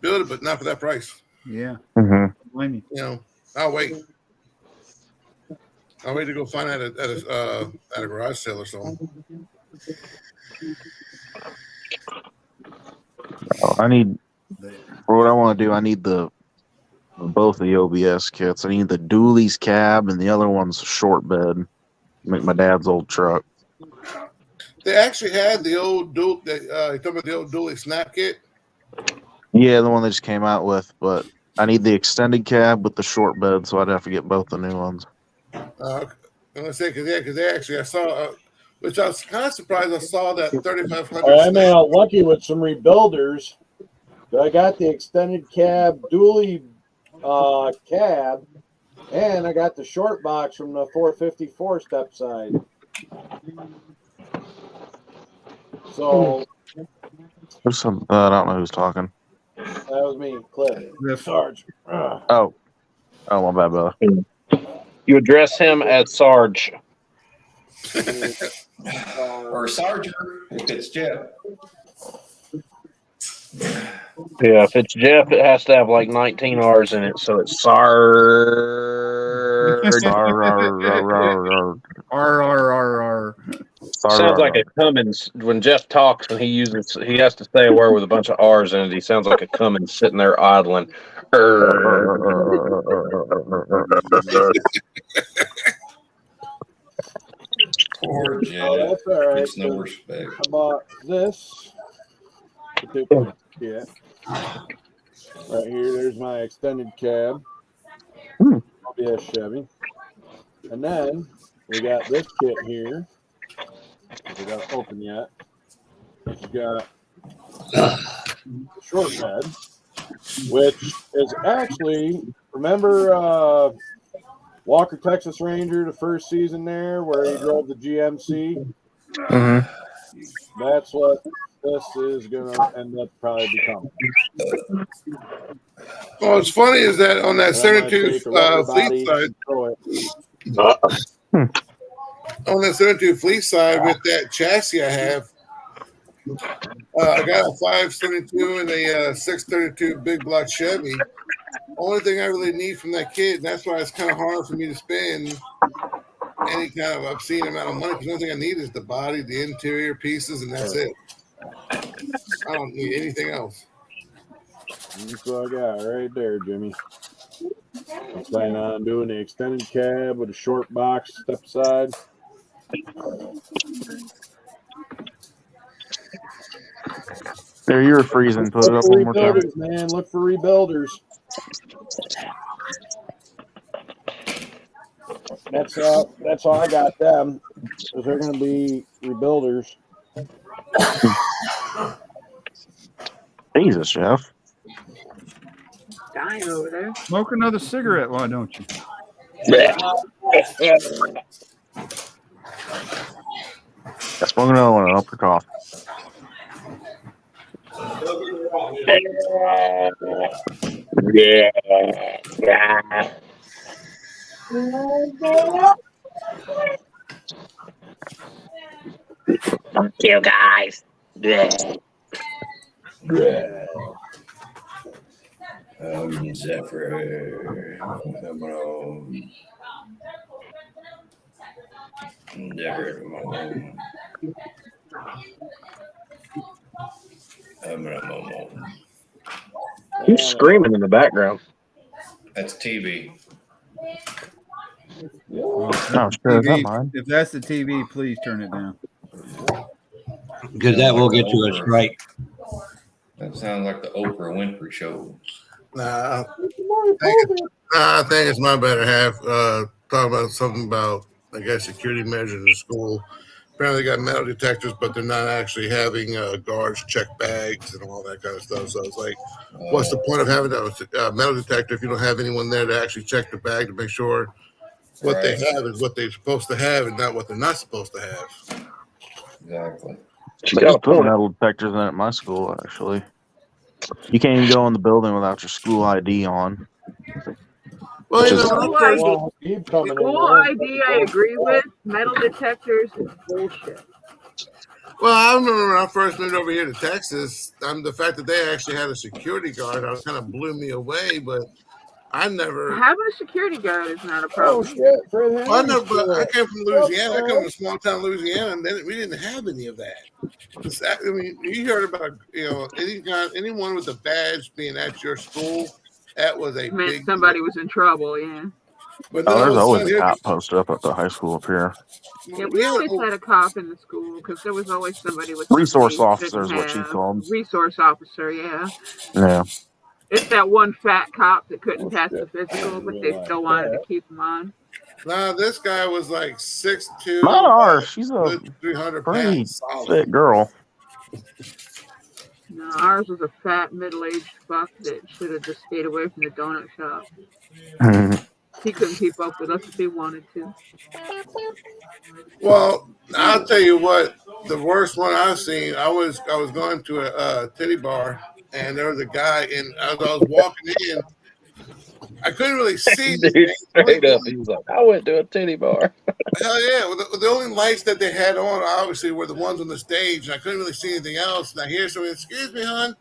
build it, but not for that price. Yeah. Mm-hmm. I'll wait. I'll wait to go find it at a garage sale or something. I need, for what I want to do, I need both of the OBS kits. I need the dualies cab and the other one's a short bed. Make my dad's old truck. They actually had the old you talking about the old dually snap kit? Yeah, the one they just came out with, but I need the extended cab with the short bed, so I'd have to get both the new ones. I'm gonna say because they actually I saw, which I was kind of surprised I saw that 3500. I may out lucky with some rebuilders. I got the extended cab dually cab, and I got the short box from the 454 step side. So There's some. I don't know who's talking. that was me, Cliff. Sarge. Oh, my bad, brother. You address him as Sarge. Or Sarger, if it's Jeff. Yeah, if it's Jeff, it has to have like 19 R's in it, so it's Sarge. Sounds like a Cummins. When Jeff talks and he has to say a word with a bunch of R's in it. He sounds like a Cummins sitting there idling. Poor Jeff. Oh, that's all right. It's no respect. I bought this. Yeah. Right here, there's my extended cab. OBS Chevy. And then we got this kit here. They got it open yet. You got the short bed, which is actually, remember Walker Texas Ranger, the first season there where he drove the GMC? Mm-hmm. That's what this is going to end up probably becoming. Well, what's funny is that on that And I'm gonna 72 take a rubber fleet body side, and throw it. on that 72 fleet side with that chassis I have, I got a 572 and a 632 big block Chevy. Only thing I really need from that kid, and that's why it's kind of hard for me to spend any kind of obscene amount of money, because the only thing I need is the body, the interior pieces, and that's it. I don't need anything else. That's what I got right there, Jimmy. I'm planning on doing the extended cab with a short box step side. There, you were freezing. Put it Look up for one more time. rebuilders, man. Look for rebuilders. That's how I got them. Because they're going to be rebuilders. Jesus, Jeff. Dying over there. Smoke another cigarette, why don't you? I smoke another one and up for cough. Fuck you guys. Zephyr. Who's screaming in the background? That's TV. No, sure, is that mine? If that's the TV, please turn it down. Because that will get you a strike. That sounds like the Oprah Winfrey show. Nah, I think it's my better half. Talking about something about, I guess, security measures in the school. Apparently, they got metal detectors, but they're not actually having guards check bags and all that kind of stuff. So it's like, what's the point of having a metal detector if you don't have anyone there to actually check the bag to make sure what they have is what they're supposed to have and not what they're not supposed to have? Exactly. They just put metal detectors in at my school, actually. You can't even go in the building without your school ID on. Well, you know, School ID, I agree with. Metal detectors is bullshit. Well, I remember when I first moved over here to Texas, the fact that they actually had a security guard kind of blew me away, but I never. Having a security guard is not a problem. Oh, shit. Fred Henry. Well, I came from Louisiana. I come from a small town, Louisiana, and then we didn't have any of that. I mean, you heard about, anyone with a badge being at your school, that was a Meant big somebody deal. was in trouble, yeah. But Oh, there's always a cop posted up at the high school up here. Yeah, we always had a cop in the school because there was always somebody with Resource something officer is what she called. Resource officer, yeah. Yeah. It's that one fat cop that couldn't pass the physical, but they still wanted to keep him on. Nah, this guy was like 6'2". Not ours. She's a 300 pretty pounds. fit girl. No, ours was a fat, middle-aged fuck that should have just stayed away from the donut shop. He couldn't keep up with us if he wanted to. Well, I'll tell you what, the worst one I've seen, I was going to a titty bar, and there was a guy, and as I was walking in, I couldn't really see. Dude, straight up, he was like, I went to a titty bar. Hell yeah. Well, the only lights that they had on, obviously, were the ones on the stage, and I couldn't really see anything else. And I hear someone, excuse me, hon.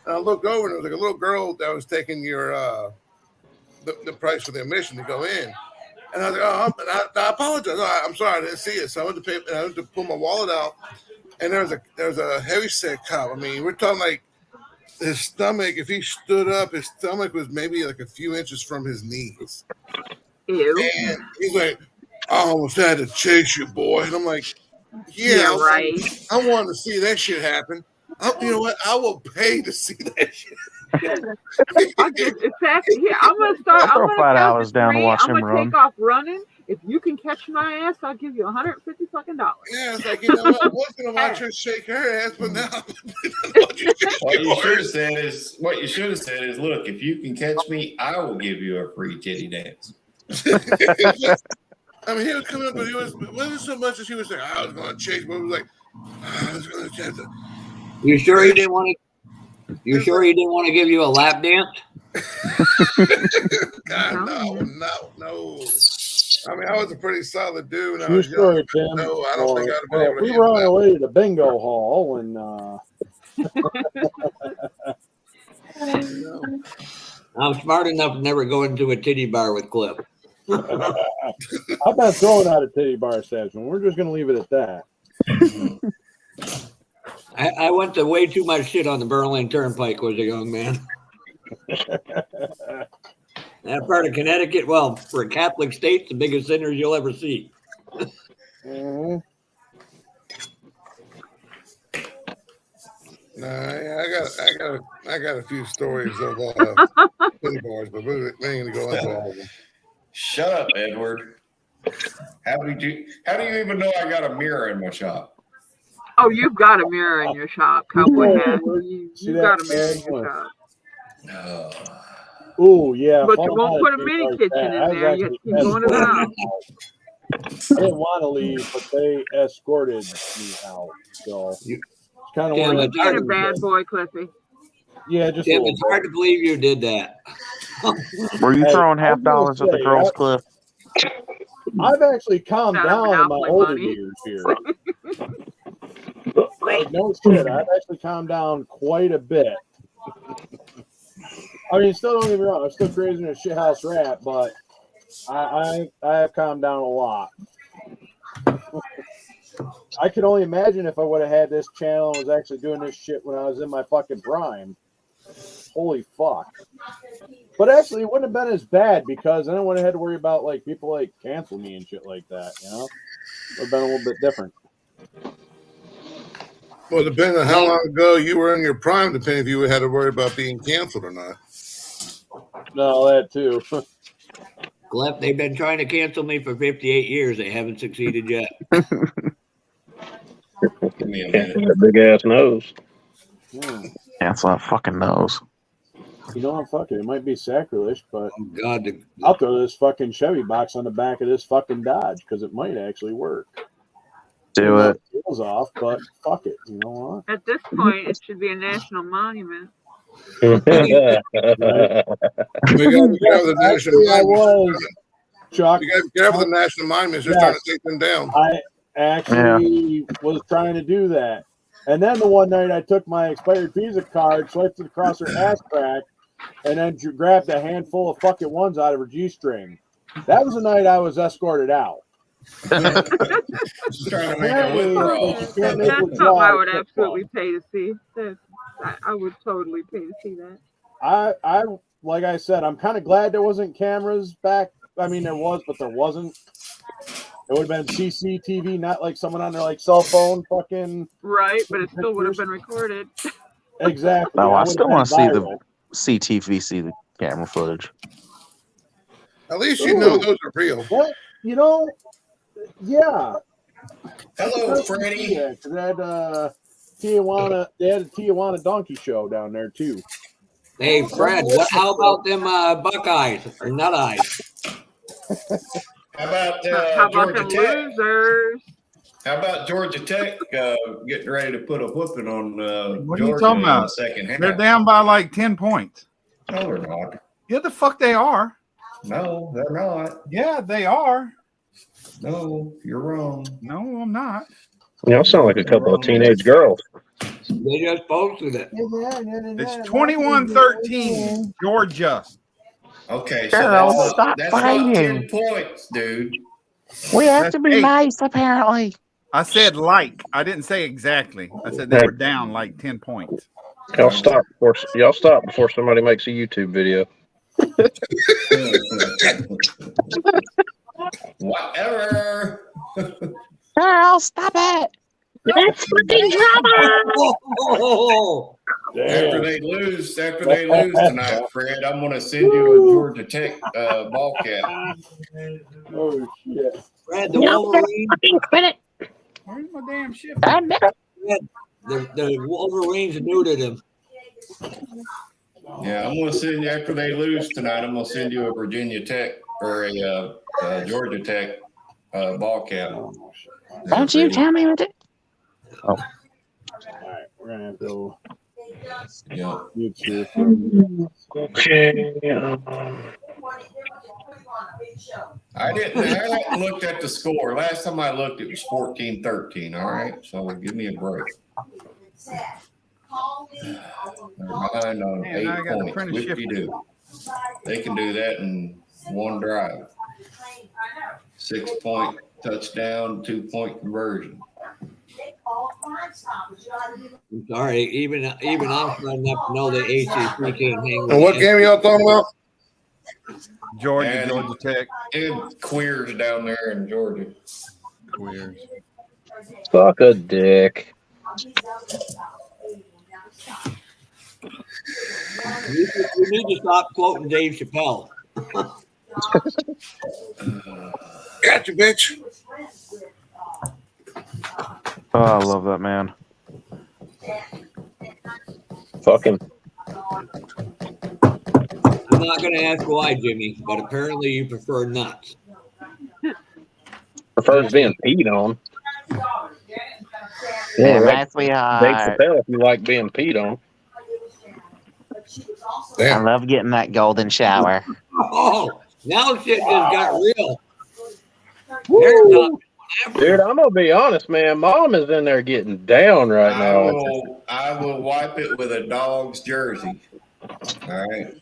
And I look over, and there was like a little girl that was taking your the price for the admission to go in. And I was like, I apologize. No, I'm sorry, I didn't see it. So I went to pay, and I went to pull my wallet out, and there was a heavy set cop. I mean, we're talking like his stomach, if he stood up, his stomach was maybe like a few inches from his knees. Ew. And he's like, I almost had to chase you, boy. And I'm like, yeah, right. I wanted to see that shit happen. You know what? I will pay to see that shit. Exactly. Here, I'm gonna start. I'll throw 5 hours down to watch I'm him gonna run. take off running, If you can catch my ass, I'll give you $150 fucking dollars. Yeah, it's like, you know what? I was gonna watch her shake her ass, but now What you should have said is, look, if you can catch me, I will give you a free titty dance. I mean, he was coming up, but wasn't so much as he was like, I was gonna chase, but it was like, I was gonna chase. You sure he didn't want to? You sure he didn't want to give you a lap dance? God, no. I mean, I was a pretty solid dude. True story, Tim. No, I don't think I'd have been able to we get were on that. our way to the bingo hall, and I'm smart enough to never go into a titty bar with Cliff. I've been throwing out a titty bar session. We're just going to leave it at that. I went to way too much shit on the Berlin Turnpike as a young man. That part of Connecticut, well, for a Catholic state, the biggest sinners you'll ever see. Nah, I got a few stories of titty bars, but we ain't gonna go into all of them. Shut up, Edward. How do you even know I got a mirror in my shop? Oh, you've got a mirror in your shop, Cowboy hat. You got a mirror in your shop. Oh, yeah. But you won't put a mini kitchen in there. You keep going to the house. I didn't want to leave, but they escorted me out. So it's kind of Tim, You're a bad boy, Cliffy. Yeah, just Tim, it's hard to believe you did that. Were you throwing half dollars at the girls' club? I've actually calmed down in my older years here. No shit, I've actually calmed down quite a bit. I mean, still don't get me wrong, I'm still crazy in a shithouse rat, but I have calmed down a lot. I could only imagine if I would have had this channel and was actually doing this shit when I was in my fucking prime. Holy fuck. But actually, it wouldn't have been as bad because I didn't want to have to worry about like people like cancel me and shit like that, you know? It would have been a little bit different. Well, depending on how long ago you were in your prime, depending if you had to worry about being canceled or not. No, that too. Cliff, they've been trying to cancel me for 58 years. They haven't succeeded yet. Give me a minute. That big ass nose. Cancel that fucking nose. You know, fuck it. It might be sacrilege, but God, I'll throw this fucking Chevy box on the back of this fucking Dodge because it might actually work. Do it. Wheels off, but fuck it. You know what? At this point, it should be a national monument. We got the national monuments. Chuck, You guys care for the national monuments. They're trying to take them down. I actually was trying to do that. And then the one night I took my expired Visa card, swiped it across her ass crack, and then grabbed a handful of fucking ones out of her G-string. That was the night I was escorted out. Trying to make a withdrawal. That's something I would absolutely pay to see. I would totally pay to see that. I like I said, I'm kind of glad there wasn't cameras back. I mean, there was, but there wasn't. It would have been CCTV, not like someone on their like cell phone, fucking. Right, but it still would have been recorded. Exactly. No, I still want to see the CTV, the camera footage. At least you know those are real. Well, you know, yeah. Hello, Freddie. Yeah, because they had Tijuana. They had a Tijuana donkey show down there too. Hey, Fred, how about them Buckeyes or Nut Eyes? How about Georgia them Tech? losers? How about Georgia Tech getting ready to put a whooping on What are Georgia you talking in the about? second half? They're down by like 10 points. No, they're not. Yeah, the fuck they are. No, they're not. Yeah, they are. No, you're wrong. No, I'm not. Y'all sound like a couple of teenage girls. They just posted it. It's 21-13, Georgia. Okay, so Girl, that's stop not fighting. 10 points, dude. We have That's to be 8. nice, apparently. I said like. I didn't say exactly. I said they were down like 10 points. Y'all stop before somebody makes a YouTube video. Whatever. Girl, stop it. That's freaking drama. After they lose tonight, Fred, I'm going to send you a Georgia Tech ball cap. Oh shit! Fred, the Wolverines. Where's my damn shift? Fred, the Wolverines neutered him. Yeah, I'm going to send you after they lose tonight. I'm going to send you a Virginia Tech or a Georgia Tech ball cap. Don't you tell me what to. Oh. All right, we're gonna have to. Yeah. Okay. I hadn't looked at the score. Last time I looked, it was 14-13. All right, so give me a break. They're behind on 8 points. Whip-de-doo. They can do that in one drive. 6-point touchdown, 2-point conversion. I'm sorry, even I'm smart enough to know the ACC can't hang with. And what game y'all talking about? Georgia Tech. And Queers down there in Georgia. Queers. Suck a dick. You need to stop quoting Dave Chappelle. Gotcha, bitch. Oh, I love that man. Fucking. I'm not going to ask why, Jimmy, but apparently you prefer nuts. Prefers being peed on. Yeah, Dave right, sweetheart. Chappelle, if you like being peed on. I love getting that golden shower. Oh, now shit just got real. Dude, I'm gonna be honest, man. Mom is in there getting down right now. I will wipe it with a dog's jersey. All right.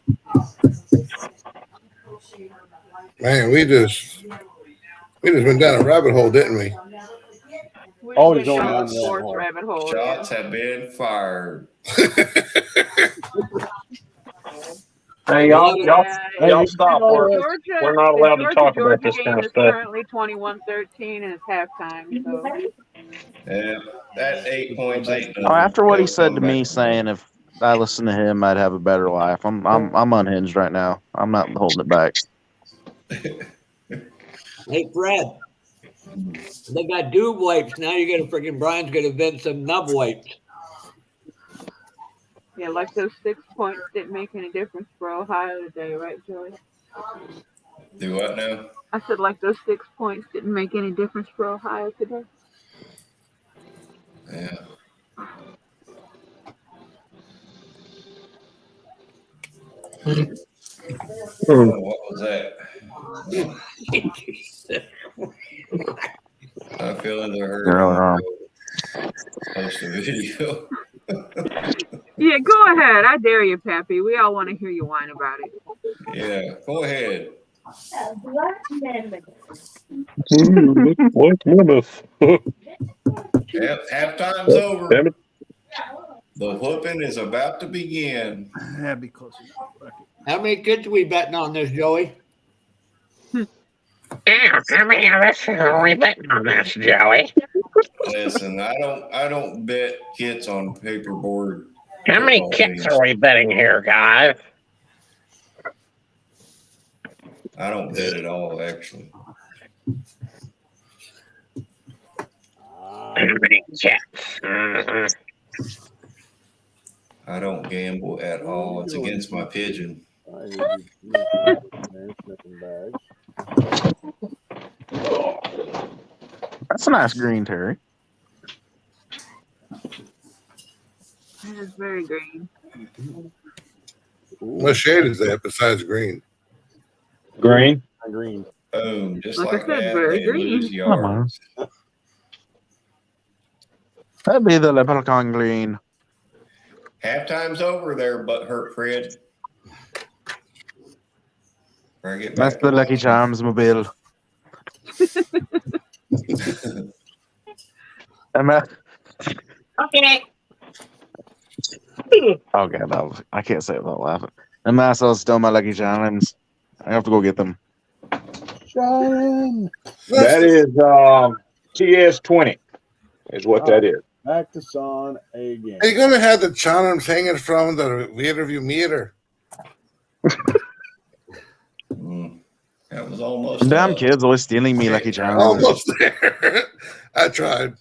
Man, we just went down a rabbit hole, didn't we? Always going down the sports rabbit hole. Shots have been fired. Hey, y'all stop. We're not allowed to talk about this kind of It's stuff. currently 21-13 and it's halftime. So. Yeah, that 8 points ain't Oh, after what he said to me, saying if I listened to him, I'd have a better life. I'm unhinged right now. I'm not holding it back. Hey, Fred, they got doob wipes. Now you're going to freaking Brian's going to invent some nub wipes. Yeah, like those 6 points didn't make any difference for Ohio today, right, Joey? Do what now? I said like those 6 points didn't make any difference for Ohio today. Yeah. Oh, what was that? I feel in the hurt. Post a video. Yeah, go ahead. I dare you, Pappy. We all want to hear you whine about it. Yeah, go ahead. Yep, halftime's over. The whooping is about to begin. That'd be close. How many kids are we betting on this, Joey? How many of us are we betting on this, Joey? Listen, I don't bet kits on paperboard. How many kits are we betting here, guys? I don't bet at all, actually. How many kits? I don't gamble at all. It's against my pigeon. That's a nice green, Terry. It is very green. What shade is that besides green? Green. Green. Boom, just Like I like said, that. very They green. lose yards. That'd be the leprechaun green. Halftime's over there, but hurt Fred. That's the Lucky Charms mobile. Okay. Okay, I can't say it without laughing. Them assholes stole my Lucky Charms. I have to go get them. Giant. That is TS20 is what that is. Practice on again. Are you gonna have the charms hanging from the rear of your mirror? That was almost. Damn kids always stealing me Lucky Charms. Almost there. I tried.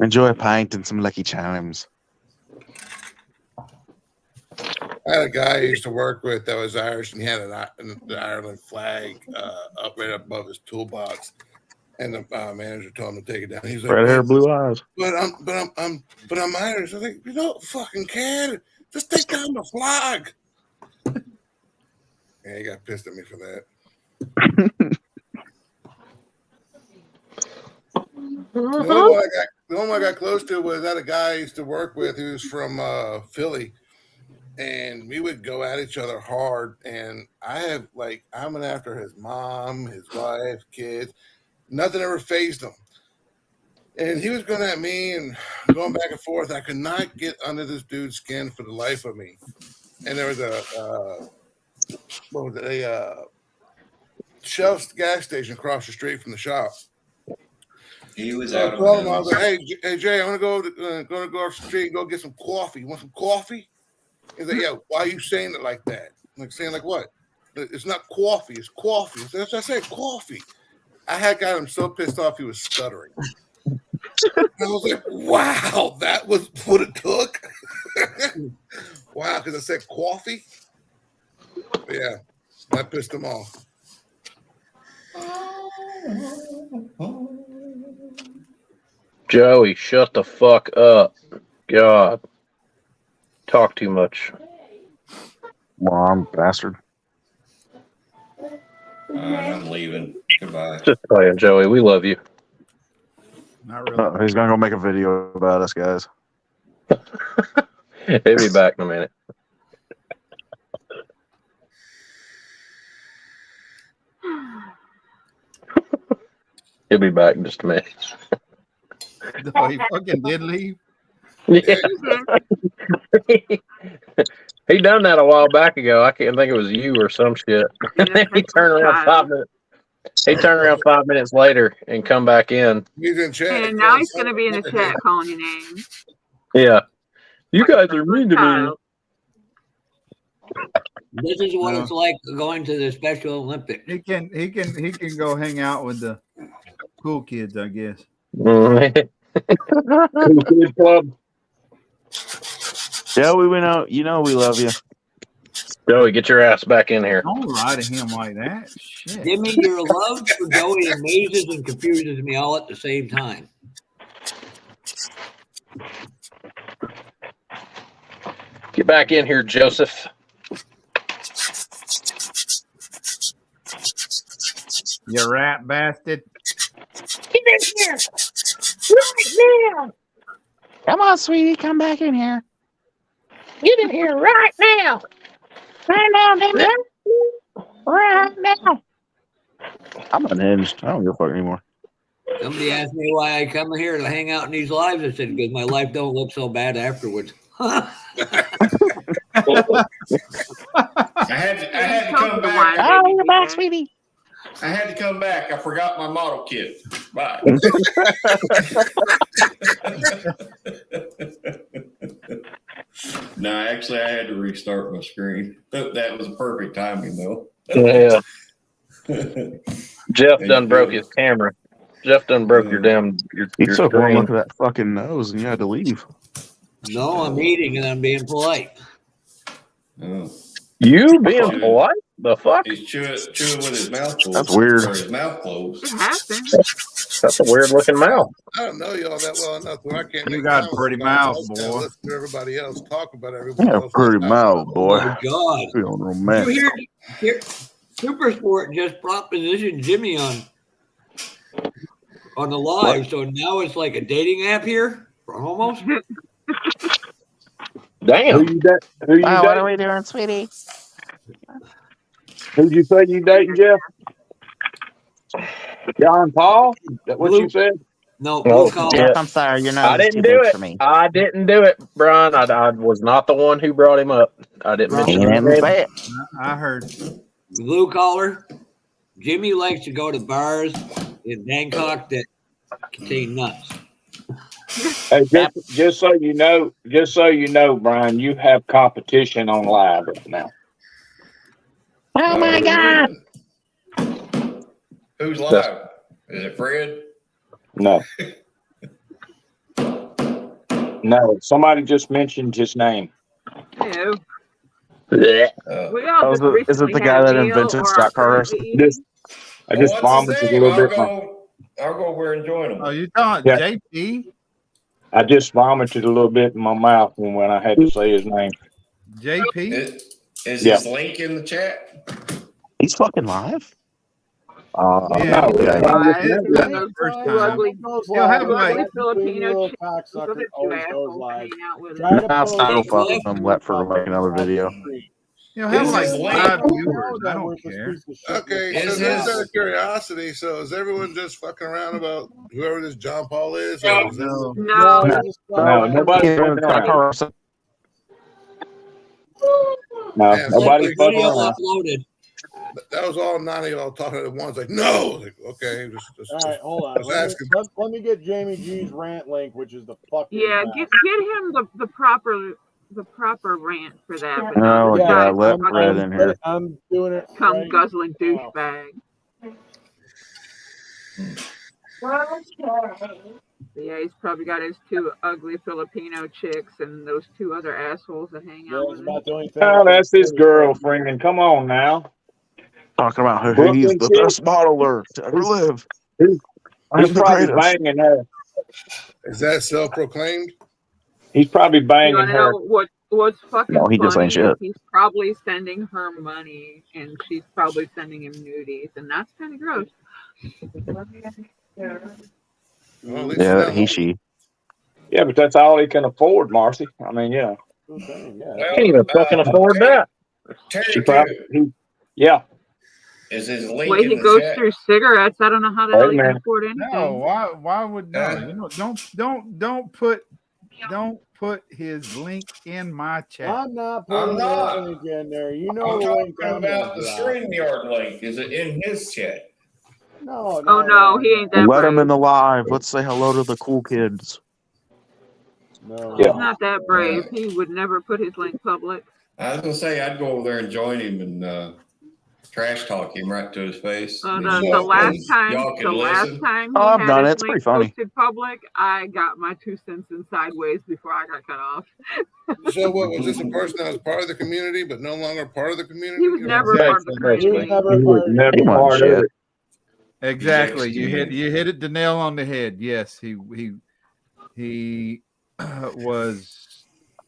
Enjoy a pint and some Lucky Charms. I had a guy I used to work with that was Irish, and he had the Ireland flag up right above his toolbox. And the manager told him to take it down. He's like, Red hair, blue eyes. But I'm Irish. I think you don't fucking care. Just take down the flag. Yeah, he got pissed at me for that. The one I got close to was that a guy I used to work with who was from Philly, and we would go at each other hard. And I'm after his mom, his wife, kids. Nothing ever fazed him. And he was going at me and going back and forth. I could not get under this dude's skin for the life of me. And there was a Shell's gas station across the street from the shop. He was I out. told him, I was like, hey Jay, I'm gonna go off the street and go get some coffee. You want some coffee? He's like, yeah. Why are you saying it like that? I'm like, saying like what? It's not coffee. It's coffee. I said coffee. I had got him so pissed off he was stuttering. I was like, wow, that was what it took. Wow, because I said coffee. But yeah, that pissed him off. Joey, shut the fuck up. God. Talk too much. Mom, bastard. I'm leaving. Goodbye. Just playing, Joey. We love you. Not really. He's gonna go make a video about us, guys. He'll be back in a minute. He'll be back in just a minute. Oh, he fucking did leave. Yeah. He done that a while back ago. I can't think it was you or some shit. And then he turned around 5 minutes. He turned around 5 minutes later and come back in. He's in chat. And now he's going to be in the chat calling you names. Yeah. You guys are mean to me. This is what it's like going to the Special Olympics. He can go hang out with the cool kids, I guess. Cool Kids Club. Yeah, we went out. You know we love you. Joey, get your ass back in here. Don't lie to him like that. Shit. Jimmy, your love for Joey amazes and confuses me all at the same time. Get back in here, Joseph. You rat bastard. Get in here right now. Come on, sweetie, come back in here. Get in here right now. Right now, baby. Right now. I'm unhinged. I don't give a fuck anymore. Somebody asked me why I come here to hang out in these lives. I said, because my life don't look so bad afterwards. I had to come back. Oh, you're back, sweetie. I had to come back. I forgot my model kit. Bye. No, actually, I had to restart my screen. That was perfect timing, though. Yeah. Jeff done broke his camera. Jeff done broke your damn your So one screen. look at that fucking nose, and you had to leave. No, I'm eating and I'm being polite. Oh. You being polite? The fuck? He's chewing with his mouth closed. That's weird. Or his mouth closed. It happens. That's a weird looking mouth. I don't know y'all that well enough where I can't. You make got a comments pretty about mouth, it. I gotta boy. listen to everybody else talk about everybody Yeah, else. pretty mouth, boy. Oh my God. Feeling You romantic. hear Super Sport just propositioned Jimmy on the live, so now it's like a dating app here, almost. Damn. Who you Oh, what are we doing, sweetie? Who'd you say you dating, Jeff? John Paul? Is that what you said? No, Oh, blue collar. yeah. I'm sorry, you're not. I didn't do it. I didn't do it, Brian. I was not the one who brought him up. I didn't mention He his didn't name. say it. I heard. Blue collar. Jimmy likes to go to bars in Bangkok that contain nuts. Hey, just so you know, Brian, you have competition on live right now. Oh my God. Who's live? Is it Fred? No. No, somebody just mentioned his name. Ew. Yeah. We all just recently Is it the had guy a that meal invented or stock are cars? currently eating. I just What's his vomited a name? little bit. I'll go over and join him. Oh, you talking Yeah. JP? I just vomited a little bit in my mouth when I had to say his name. JP? Is Yeah. his link in the chat? He's fucking live. Yeah, no, yeah, Those first two time. ugly, He'll have two like ugly Filipino chicks. Those Cocksucker are two always goes assholes live. hanging out with Try us. to I'll post stop it fucking on him. Let for make another video. He'll have Is like his link? 5 Oh, viewers. I that don't worthless care. piece of shit. Okay, Is so just his- out of curiosity, so is everyone just fucking around about whoever this John Paul is? Or is No. No. No, nobody. No, Man, nobody's like, fucking Video around. uploaded. that was all 9 of y'all talking at once. Like, no. Like, okay, All right, hold on. just Let asking. me get Jamie G's rant link, which is the fucking Yeah, best. get him the proper rant for that. But Oh, no, this yeah, guy's let a Fred in here. I'm doing it. cum right guzzling now. douchebag. Yeah, he's probably got his two ugly Filipino chicks and those two other assholes that hang out with him. Oh, that's his girlfriend. Come on now. Talking about how Brooklyn he's the chick? best modeler to ever live. He's I'm the probably greatest. banging her. Is that self-proclaimed? He's probably You banging want to her. know what's fucking No, he just funny ain't is shit. he's probably sending her money and she's probably sending him nudies, and that's kind of gross. Well, at least Yeah, she. Yeah, but that's all he can afford, Marcy. I mean, yeah. Can't even fucking afford that. She probably, yeah. Is his The link way in he the goes chat? through cigarettes, I don't know how the Wait hell a he can minute. afford anything. No, why would no? You know, don't put his link in my chat. I'm not I'm putting not. that link in there. You know I'm the link talking I'm gonna about the drop. StreamYard link. Is it in his chat? No, Oh no, he ain't that Let him in brave. the live. Let's say hello to the cool kids. No. He's not that brave. He would never put his link public. I was gonna say I'd go over there and join him and trash talk him right to his face. The And last time, y'all could the last listen. time he Oh, I've had done it. his It's pretty link funny. posted public, I got my 2 cents in sideways before I got cut off. So what, was this a person that was part of the community but no longer part of the community? He was never part of the community. He was never part of it. Exactly. You hit it the nail on the head. Yes, he was.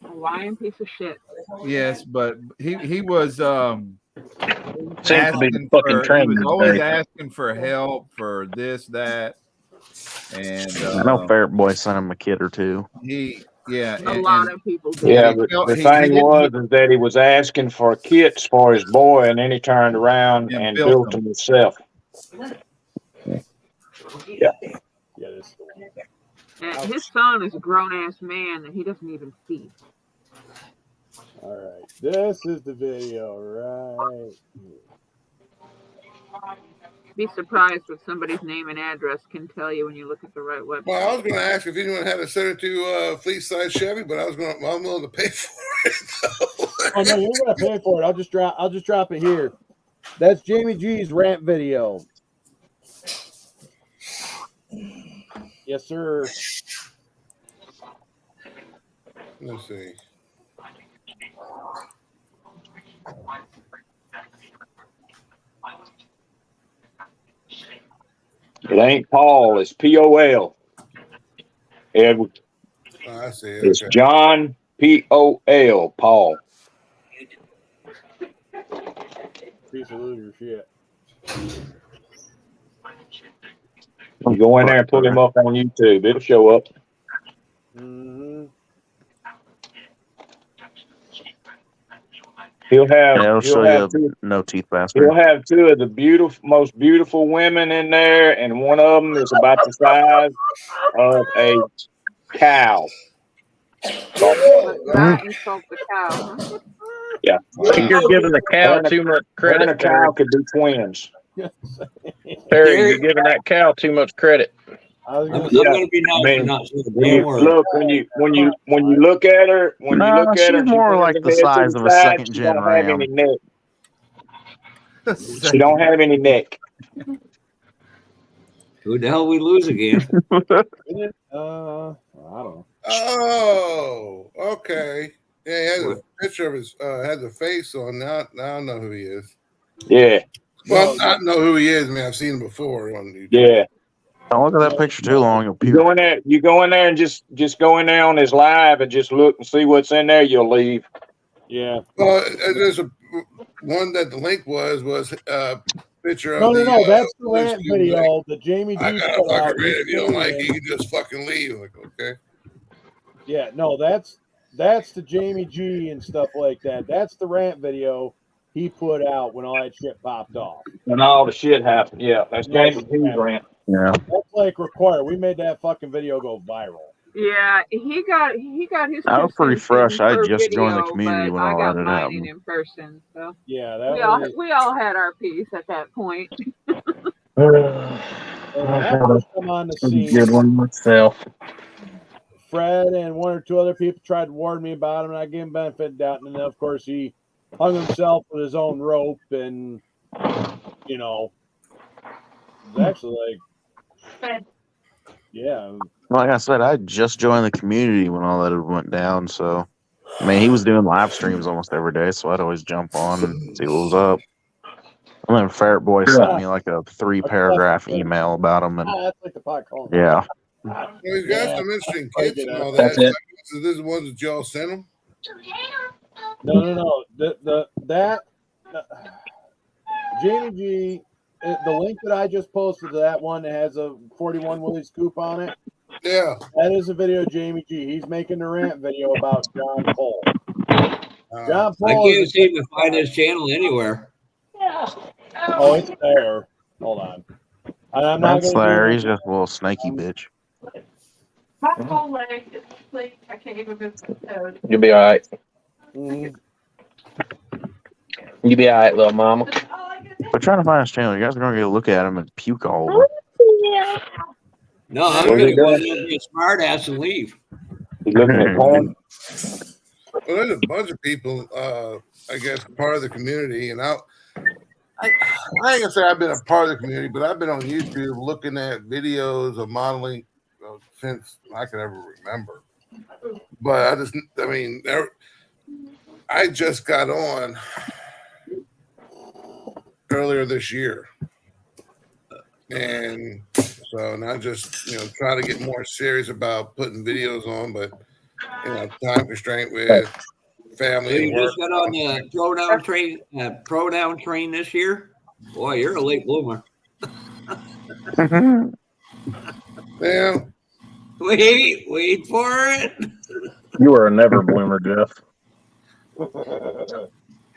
A lying piece of shit. Yes, but he was Seems to be the fucking he trend was these always days. asking for help for this, that, and I know Ferret Boy sent him a kid or two. A lot of people do. Yeah, but the thing was is that he was asking for kits for his boy, and then he turned around and built them himself. Yeah. And his son is a grown ass man that he doesn't even see. All right, this is the video right here. Be surprised what somebody's name and address can tell you when you look at the right website. Well, I was going to ask if anyone had to send it to Fleet Size Chevy, but I'm willing to pay for it. Oh no, you're gonna pay for it. I'll just drop it here. That's Jamie G's rant video. Yes, sir. Let's see. It ain't Paul, it's P-O-L. Edward. Oh, I see it. It's Okay. John P-O-L, Paul. Piece of loser shit. You go in there and pull him up on YouTube. It'll show up. Mm-hmm. He'll have. Yeah, it'll show have you two, no teeth bastard. He'll have two of the most beautiful women in there, and one of them is about the size of a cow. Insult the cow. Yeah. I think you're giving the cow Her too much and credit a there. cow could be twins. Terry, you're giving that cow too much credit. I'm going to be nice and not say a damn word. Look, when you look at her, she's more like the size of a second she gen don't have ram. any neck. She don't have any neck. Who the hell we lose again? I don't know. Oh, okay. Yeah, he has a picture of his has a face on. Now I know who he is. Yeah. Well, I know who he is. I mean, I've seen him before on YouTube. Yeah. Don't look at that picture too long. You'll puke. You go in there and just go in there on his live and just look and see what's in there. You'll leave. Yeah. Well, there's a one that the link was picture of No, that's the blue rant scuba video that Jamie G I got put a out. fucking rant. If you don't like it, you can just fucking leave. Like, okay. Yeah, no, that's the Jamie G and stuff like that. That's the rant video he put out when all that shit popped off. When all the shit happened. Yeah, that's James Hughes rant. Yeah. That's like required. We made that fucking video go viral. Yeah, he got his. I was pretty fresh. I per just joined the video, community but when I all got that had mine happened. in person. So yeah, we all had our piece at that point. I first come on the scene. Good one myself. Fred and one or two other people tried to warn me about him, and I gave him benefit of doubt. And then, of course, he hung himself with his own rope, and you know, it was actually like, yeah. Like I said, I just joined the community when all that went down. So, I mean, he was doing live streams almost every day, so I'd always jump on and see what was up. And then Ferret Boy sent me like a 3-paragraph email about him, and That's like the pot calling. yeah. Well, he's got some interesting kids and all that. That's it. So this is one that y'all sent him? No. That Jamie G, the link that I just posted to that one that has a 41 Willie scoop on it. Yeah. That is a video of Jamie G. He's making a rant video about John Paul. John I Paul. can't seem to find his channel anywhere. Oh, it's there. Hold on. And I'm not That's gonna there. do He's just a little snaky bitch. My whole leg is asleep. I can't even move my toes. You'll be all right. Mm-hmm. You'll be all right, little mama. We're trying to find his channel. You guys are going to get a look at him and puke all over. No, I'm going to go in there and be a smart ass and leave. You looking at porn? Well, there's a bunch of people, I guess, part of the community, and I ain't gonna say I've been a part of the community, but I've been on YouTube looking at videos of modeling since I can ever remember. But I just got on earlier this year, and so now just try to get more serious about putting videos on, but time constraint with family So and you work. just got on the pronoun train this year? Boy, you're a late bloomer. Yeah. Wait for it. You are a never bloomer, Jeff.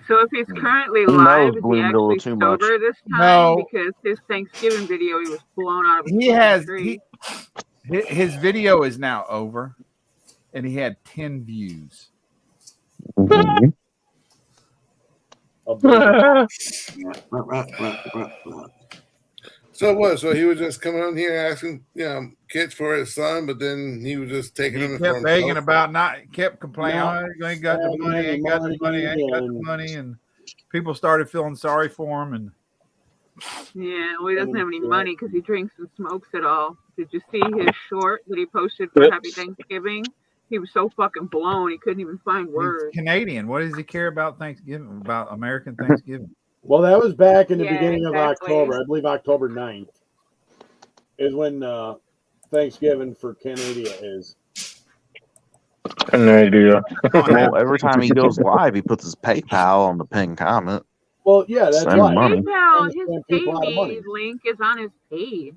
So if he's currently He live, knows is he bloomed a little actually too much. sober this time? No. Because his Thanksgiving video, he was blown out of his He fucking has tree. his video is now over, and he had 10 views. So what? So he was just coming on here asking, kids for his son, but then he was just taking them He for kept begging himself. about kept complaining, No. oh, I ain't got the money, ain't got the money, ain't got the money, and people started feeling sorry for him. And Yeah, well, he doesn't have any money because he drinks and smokes it all. Did you see his short that he posted for Happy Thanksgiving? He was so fucking blown he couldn't even find words. he's Canadian. What does he care about Thanksgiving? About American Thanksgiving? Well, that was back in the Yeah, beginning of exactly. October. I believe October 9th is when Thanksgiving for Canada is. No idea. Well, every time he goes live, he puts his PayPal on the pinned comment. Well, yeah, that's Send right. money. PayPal, his Send people out of money. PayMe link is on his page.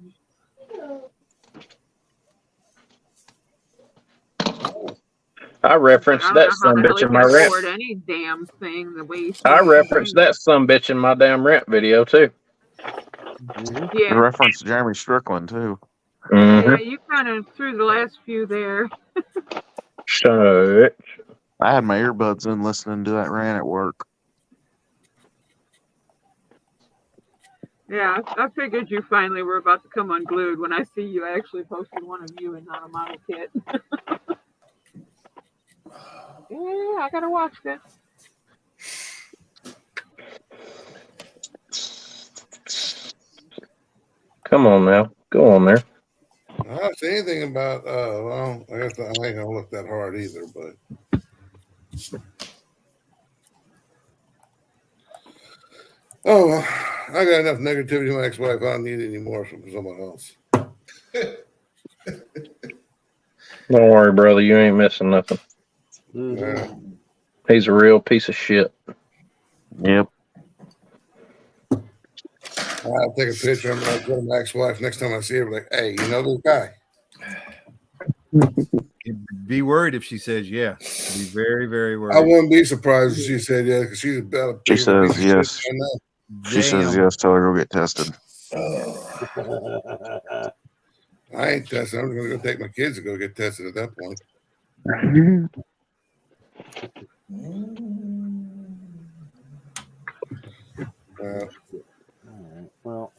I referenced I don't that know how the hell sumbitch he in can my rant. afford any damn thing the way he's I doing referenced that sumbitch in my damn rant video too. You Yeah. referenced Jeremy Strickland too. Yeah, you kind of threw the last few there. Shut. I had my earbuds in listening to that rant at work. Yeah, I figured you finally were about to come unglued when I see you actually posted one of you and not a model kit. Yeah, I gotta watch this. Come on now. Go on there. I don't say anything about, well, I guess I ain't gonna look that hard either, but. Oh, well, I got enough negativity in my ex-wife. I don't need it anymore from someone else. Don't worry, brother. You ain't missing nothing. Mm-hmm. He's a real piece of shit. Yep. I'll take a picture of my ex-wife next time I see her. Like, hey, you know this guy? Be worried if she says yeah. Be very, very worried. I wouldn't be surprised if she said yeah, because she's about She says yes. She says yes. Tell her to go get tested. I ain't tested. I'm going to go take my kids to go get tested at that point. All right. Well,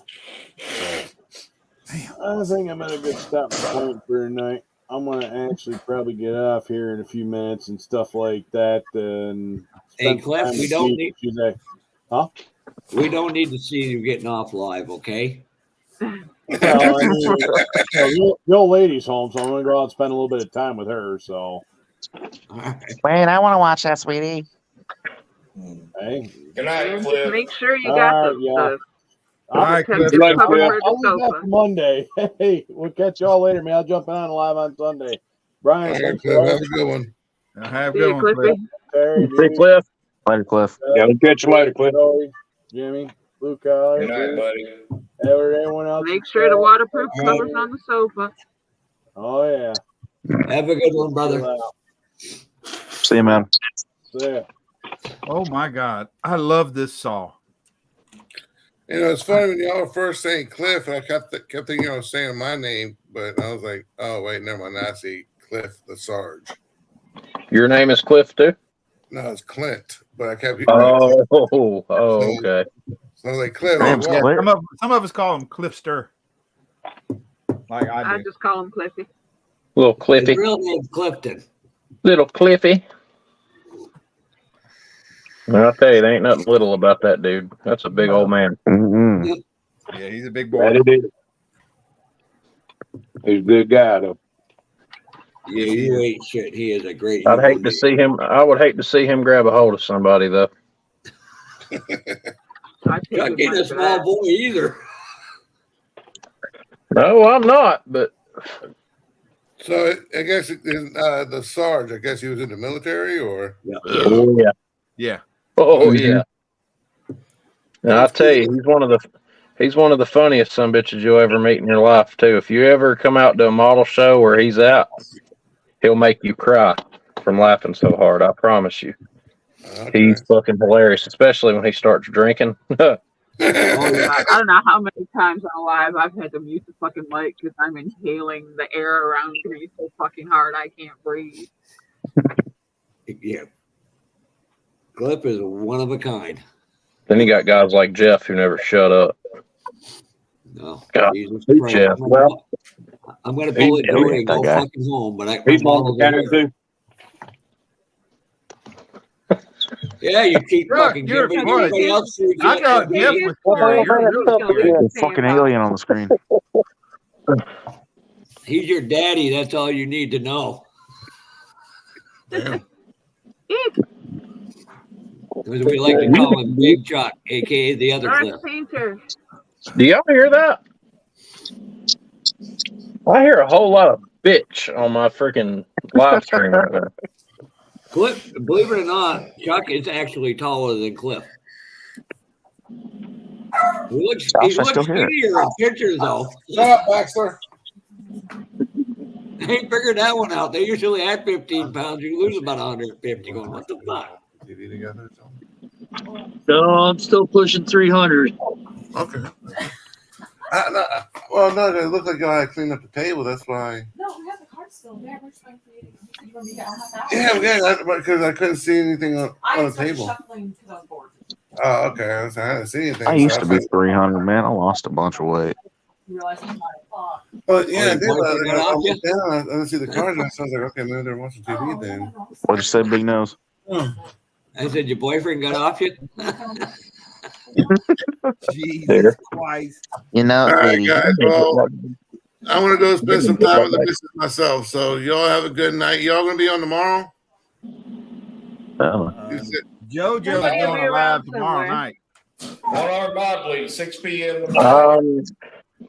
I think I'm at a good stopping point for tonight. I'm gonna actually probably get off here in a few minutes and stuff like that. And Hey, spend Cliff, time we with don't Pete. need. She's like, huh? We don't need to see you getting off live, okay? Well, I mean, the old lady's home, so I'm gonna go out and spend a little bit of time with her. So, Wait, I want to watch that, sweetie. hey, Good night, And Cliff. just make sure you got the I'll protective leave that cover for the for sofa. Monday. Hey, we'll catch y'all later, man. I'll jump on live on Sunday. Brian, thanks for Have a good one. Have a See good you, one, Cliff. Cliffy. Terry, Hey, Cliff. Later, Cliff. Yeah, we'll catch you later, Cliff. Joey, Jimmy, Blue Collar, Good night, buddy. everyone else. Make sure the waterproof cover's on the sofa. Oh yeah. Have a good one, brother. See you, man. See ya. Oh my God, I love this saw. You know, it's funny when y'all were first saying Cliff, and I kept thinking I was saying my name, but I was like, oh, wait, never mind. I see Cliff the Sarge. Your name is Cliff, too? No, it's Clint, but I kept. Okay. So I was like, Cliff. Yeah, Well, some of us call him Cliffster. Like I I do. just call him Cliffy. Little Cliffy. His real name's Clifton. Little Cliffy. I'll tell you, there ain't nothing little about that dude. That's a big old man. Mm-hmm. Yeah, he's a big boy. He's a good guy, though. Yeah, you ain't shit. He is a great. I'd hate to see him. I would hate to see him grab a hold of somebody, though. Not getting a small boy either. No, I'm not. But so I guess the Sarge. I guess he was in the military, or oh yeah, yeah. Oh yeah. Now I'll tell you, he's one of the funniest sumbitches you'll ever meet in your life too. If you ever come out to a model show where he's out, he'll make you cry from laughing so hard. I promise you. Okay. He's fucking hilarious, especially when he starts drinking. I don't know how many times on live I've had to mute the fucking mic because I'm inhaling the air around me so fucking hard I can't breathe. Yeah. Cliff is one of a kind. Then you got guys like Jeff who never shut up. No. God, Jeff. Well, I'm going to pull it Joey and go fucking home, but he's one too. Yeah, you keep fucking giving everybody else. I thought Jeff was scary. You're really fucking alien on the screen. He's your daddy. That's all you need to know. Damn. We like to call him Big Chuck, aka the other Cliff. Painter. Do y'all hear that? I hear a whole lot of bitch on my freaking live stream right now. Cliff, believe it or not, Chuck is actually taller than Cliff. He looks skinnier in pictures, though. Shut up, Baxter. They ain't figured that one out. They usually add 15 pounds. You lose about 150. Going, what the fuck? No, I'm still pushing 300. Okay. Well, no, it looked like I cleaned up the table. That's why. No, we have the cards still there. We're just waiting for you. You want me to get all that out? Yeah, because I couldn't see anything on the table. Shuffling because I was bored. Oh, okay. I didn't see anything. I used to be 300, man. I lost a bunch of weight. But yeah, I your did. boyfriend got off you? I didn't see the cars. So I was like, okay, maybe they're watching TV then. What'd you say, Big Nose? I said your boyfriend got off you. Jesus Christ. You know, All right, Katie. guys. Well, I want to go spend some time with the missus myself. So y'all have a good night. Y'all gonna be on tomorrow? JoJo's Somebody will doing be a around live tomorrow somewhere. night. 1 hour mod, please. 6 p.m. tomorrow.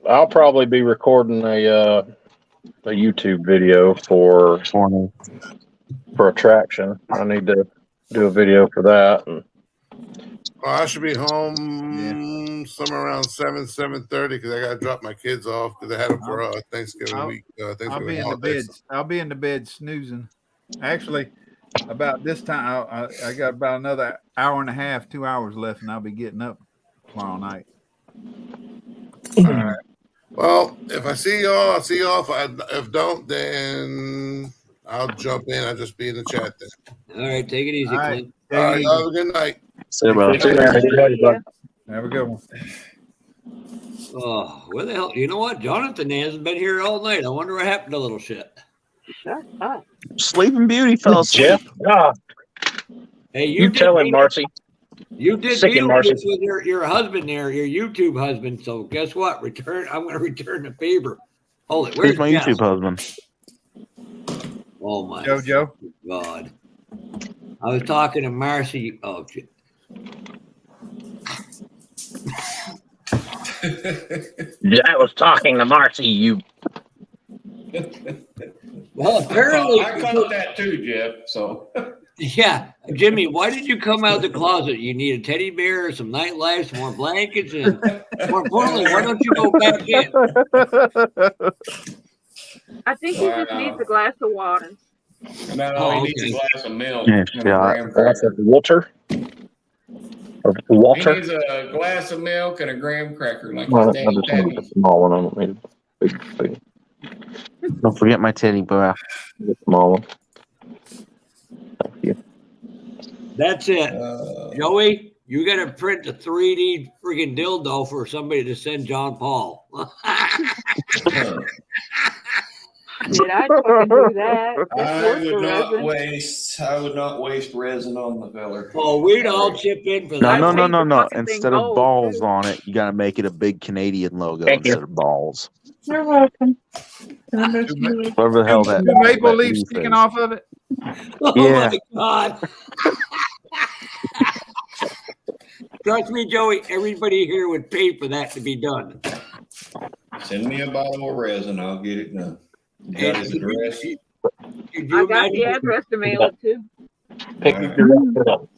I'll probably be recording a YouTube video for attraction. I need to do a video for that. And Well, I should be home somewhere around 7:30 because I gotta drop my kids off because I had them for Thanksgiving week. I'll Thanksgiving be in the holidays. bed. I'll be in the bed snoozing. Actually, about this time, I got about another hour and a half, 2 hours left, and I'll be getting up tomorrow night. All right. Well, if I see y'all, I'll see y'all. If don't, then I'll jump in. I'll just be in the chat then. All right, take it easy, All right, Clint. take All it right, easy. y'all have a good night. See you, brother. Have a good one. Oh, where the hell? You know what? Jonathan hasn't been here all night. I wonder what happened to little shit. Shut up. Sleeping Beauty fell asleep. Jeff, Hey, you tell him, Marcy. You did Sick him, Marcy. Beetlejuice with your husband there, your YouTube husband. So guess what? I'm going to return the favor. Hold it. Where's Who's my Jeff? YouTube husband? Oh my JoJo. God! I was talking to Marcy. Oh shit. I was talking to Marcy. You. Well, apparently I caught that too, Jeff. So yeah, Jimmy, why did you come out of the closet? You need a teddy bear, some nightlife, some more blankets, and more importantly, why don't you go back in? I think he just needs a glass of water. no, he needs a glass of milk Yeah, and a graham Glass cracker. of water. Or He water. needs a glass of milk and a graham cracker, like Well, his I daddy just wanted daddy. a small one. I don't need a big. Don't forget my teddy bear. The small one. Thank you. That's it, Joey. You got to print a 3D freaking dildo for somebody to send John Paul. Did I fucking do that? I would not waste resin on the filler. Oh, we'd all chip in for that. No. Instead of balls on it, you got to make it a big Canadian logo instead of balls. You're welcome. Whatever the hell that Two maple that leaves leaf sticking is. off of it. Oh Yeah. my God. Trust me, Joey, everybody here would pay for that to be done. Send me a bottle of resin, I'll get it done. You got his address? I got the address to mail it to. Pick your up.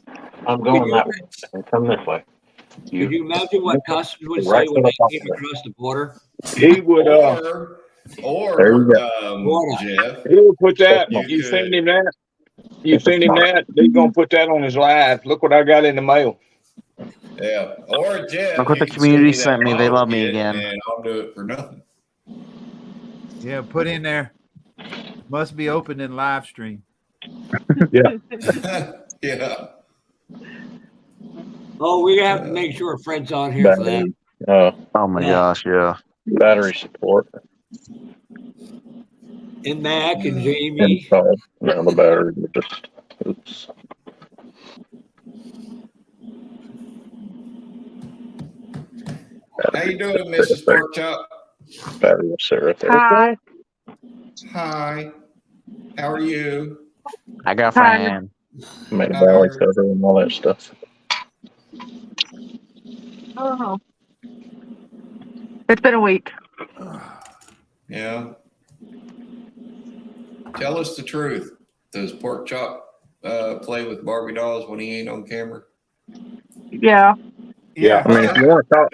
I'm going that way. Come this way. Could you imagine what customs would say Right when to they the came across the border? He would, Or Jeff, he would put that. You You could- send him that. You send him that. He's gonna put that on his live. Look what I got in the mail. yeah, or Jeff. Look what you the can community send sent me. that They bottle love me kit, again. and I'll do it for nothing. Yeah, put in there. Must be open in live stream. Yeah. Yeah. Oh, we have to make sure Fred's on here for that. Oh my gosh, yeah. Battery support. And Mac and Jamie. No, the battery. Just oops. How you doing, Mrs. Porkchop? Battery will sit right there. Hi. Hi. How are you? I got Hi. fan. Make a battery cover and all that stuff. Oh. It's been a week. Yeah. Tell us the truth. Does Porkchop play with Barbie dolls when he ain't on camera? Yeah. Yeah. I mean, if you want to call,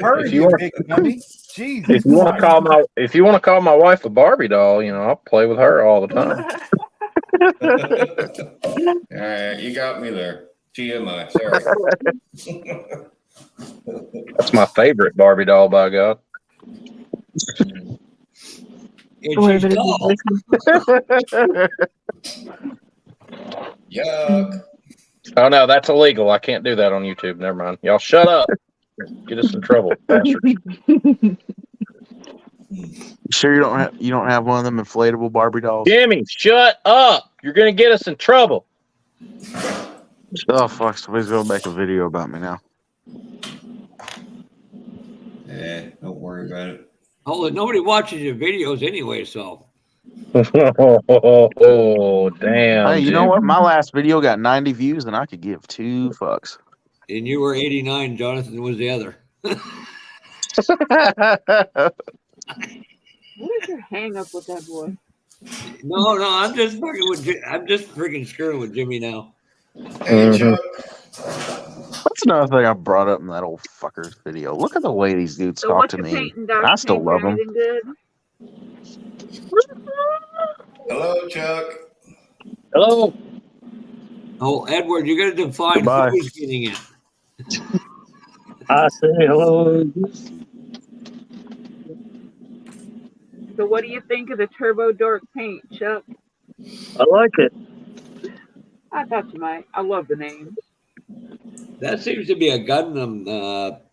if you want to call my wife a Barbie doll, I'll play with her all the time. All right, you got me there. TMI, sorry. That's my favorite Barbie doll, by God. And she's tall. Yuck. Oh no, that's illegal. I can't do that on YouTube. Never mind. Y'all shut up. Get us in trouble, bastards. Sure you don't have one of them inflatable Barbie dolls? Jimmy, shut up. You're gonna get us in trouble. Oh fuck, somebody's gonna make a video about me now. Don't worry about it. Oh, nobody watches your videos anyway, so. Oh, damn. Hey, you know what? My last video got 90 views and I could give 2 fucks. And you were 89, Jonathan was the other. What is your hang up with that boy? No, I'm just fucking with. I'm just freaking screwing with Jimmy now. Hey, Chuck. That's another thing I brought up in that old fucker's video. Look at the way these dudes So talk what to you me. painting, Doc? I still love them. Anything good? Hello, Chuck. Hello. Oh, Edward, you got to define Goodbye. who's getting it. I say hello. So what do you think of the Turbo Dork paint, Chuck? I like it. I thought you might. I love the name. That seems to be a Gundam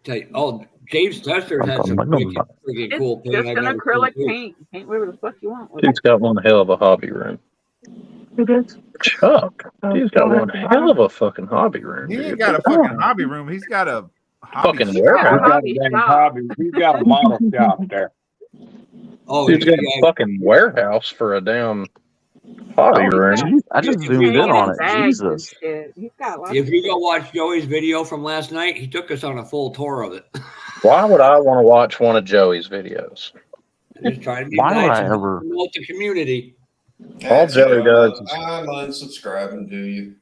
type. Oh, James Tester has some freaking cool It's paint. just I've an never acrylic seen. paint. Paint whatever the fuck you want with it. Dude's got one hell of a hobby room. Chuck, dude's got one hell of a fucking hobby room. He Dude. ain't got a fucking hobby room. He's got a hobby Fucking shop. warehouse. He's got a model shop there. Oh, Dude's got a fucking warehouse for a damn hobby room. I just zoomed in on it. Jesus. He's got lots If you go watch Joey's video from last night, he took us on a full tour of it. Why would I want to watch one of Joey's videos? Just trying to be Why would nice I and ever? promote the community. All Joey does is I'm unsubscribing to you.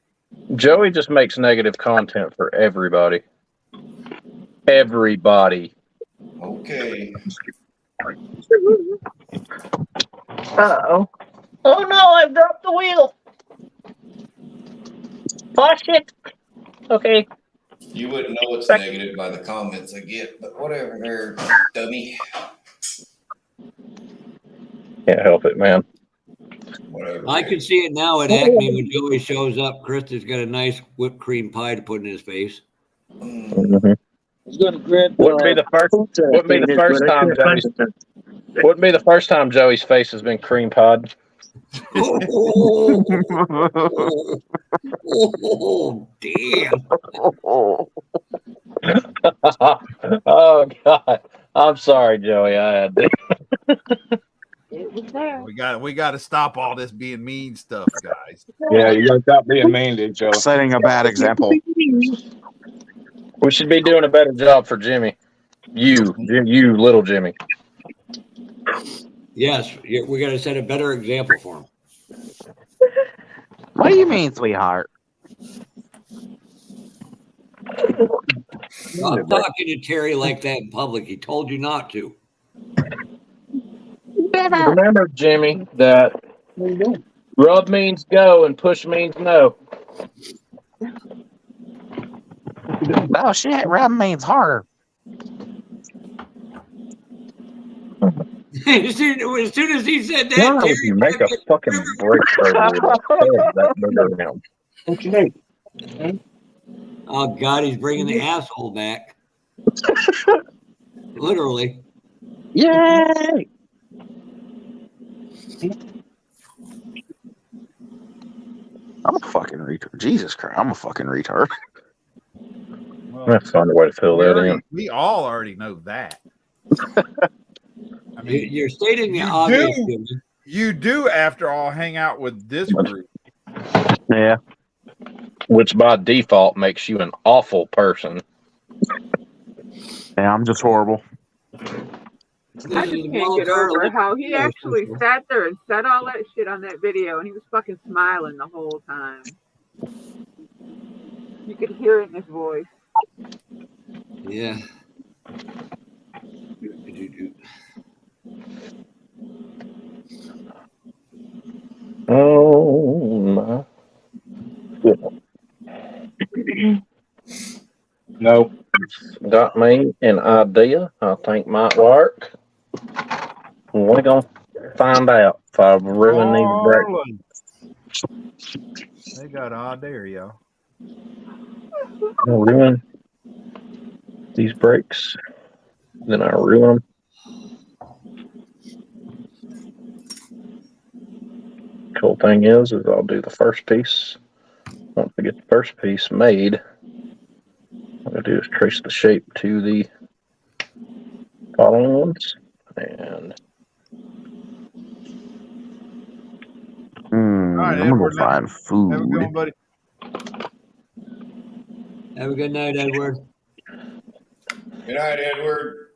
Joey just makes negative content for everybody. Everybody. Okay. Uh-oh. Oh no, I've dropped the wheel. Watch it. Okay. You wouldn't know it's negative by the comments I get, but whatever, there, dummy. Can't help it, man. Whatever. I can see it now at Acme when Joey shows up. Krista's got a nice whipped cream pie to put in his face. Mm-hmm. Wouldn't be the first. Wouldn't be the first time Joey's. Wouldn't be the first time Joey's face has been cream pied. Oh, damn. Oh God. I'm sorry, Joey. I had to. It was there. We got to stop all this being mean stuff, guys. Yeah, you gotta stop being mean to each other. Setting a bad example. We should be doing a better job for Jimmy. You, little Jimmy. Yes, we got to set a better example for him. What do you mean, sweetheart? Stop talking to Terry like that in public. He told you not to. Remember, Jimmy, that rub means go and push means no. Oh shit, rub means harder. As soon as he said that, Why would Terry you make a fucking break that bigger now? What you need? Oh God, he's bringing the asshole back. Literally. Yay! I'm a fucking retard. Jesus Christ, I'm a fucking retard. That's find a way to fill that in. We all already know that. I mean, You're stating the obvious. You do, after all, hang out with this group. Yeah. Which by default makes you an awful person. Yeah, I'm just horrible. I just can't get over how he actually sat there and said all that shit on that video, and he was fucking smiling the whole time. You could hear it in his voice. Yeah. Oh my. No. Got me an idea I think might work. We're gonna find out if I really need a break. They got odd there, y'all. I'll ruin these brakes. Then I'll ruin them. Cool thing is I'll do the first piece. Once I get the first piece made, what I do is trace the shape to the following ones. And All right, I'm gonna go Edward. find food. Have a good one, buddy. Have a good night, Edward. Good night, Edward.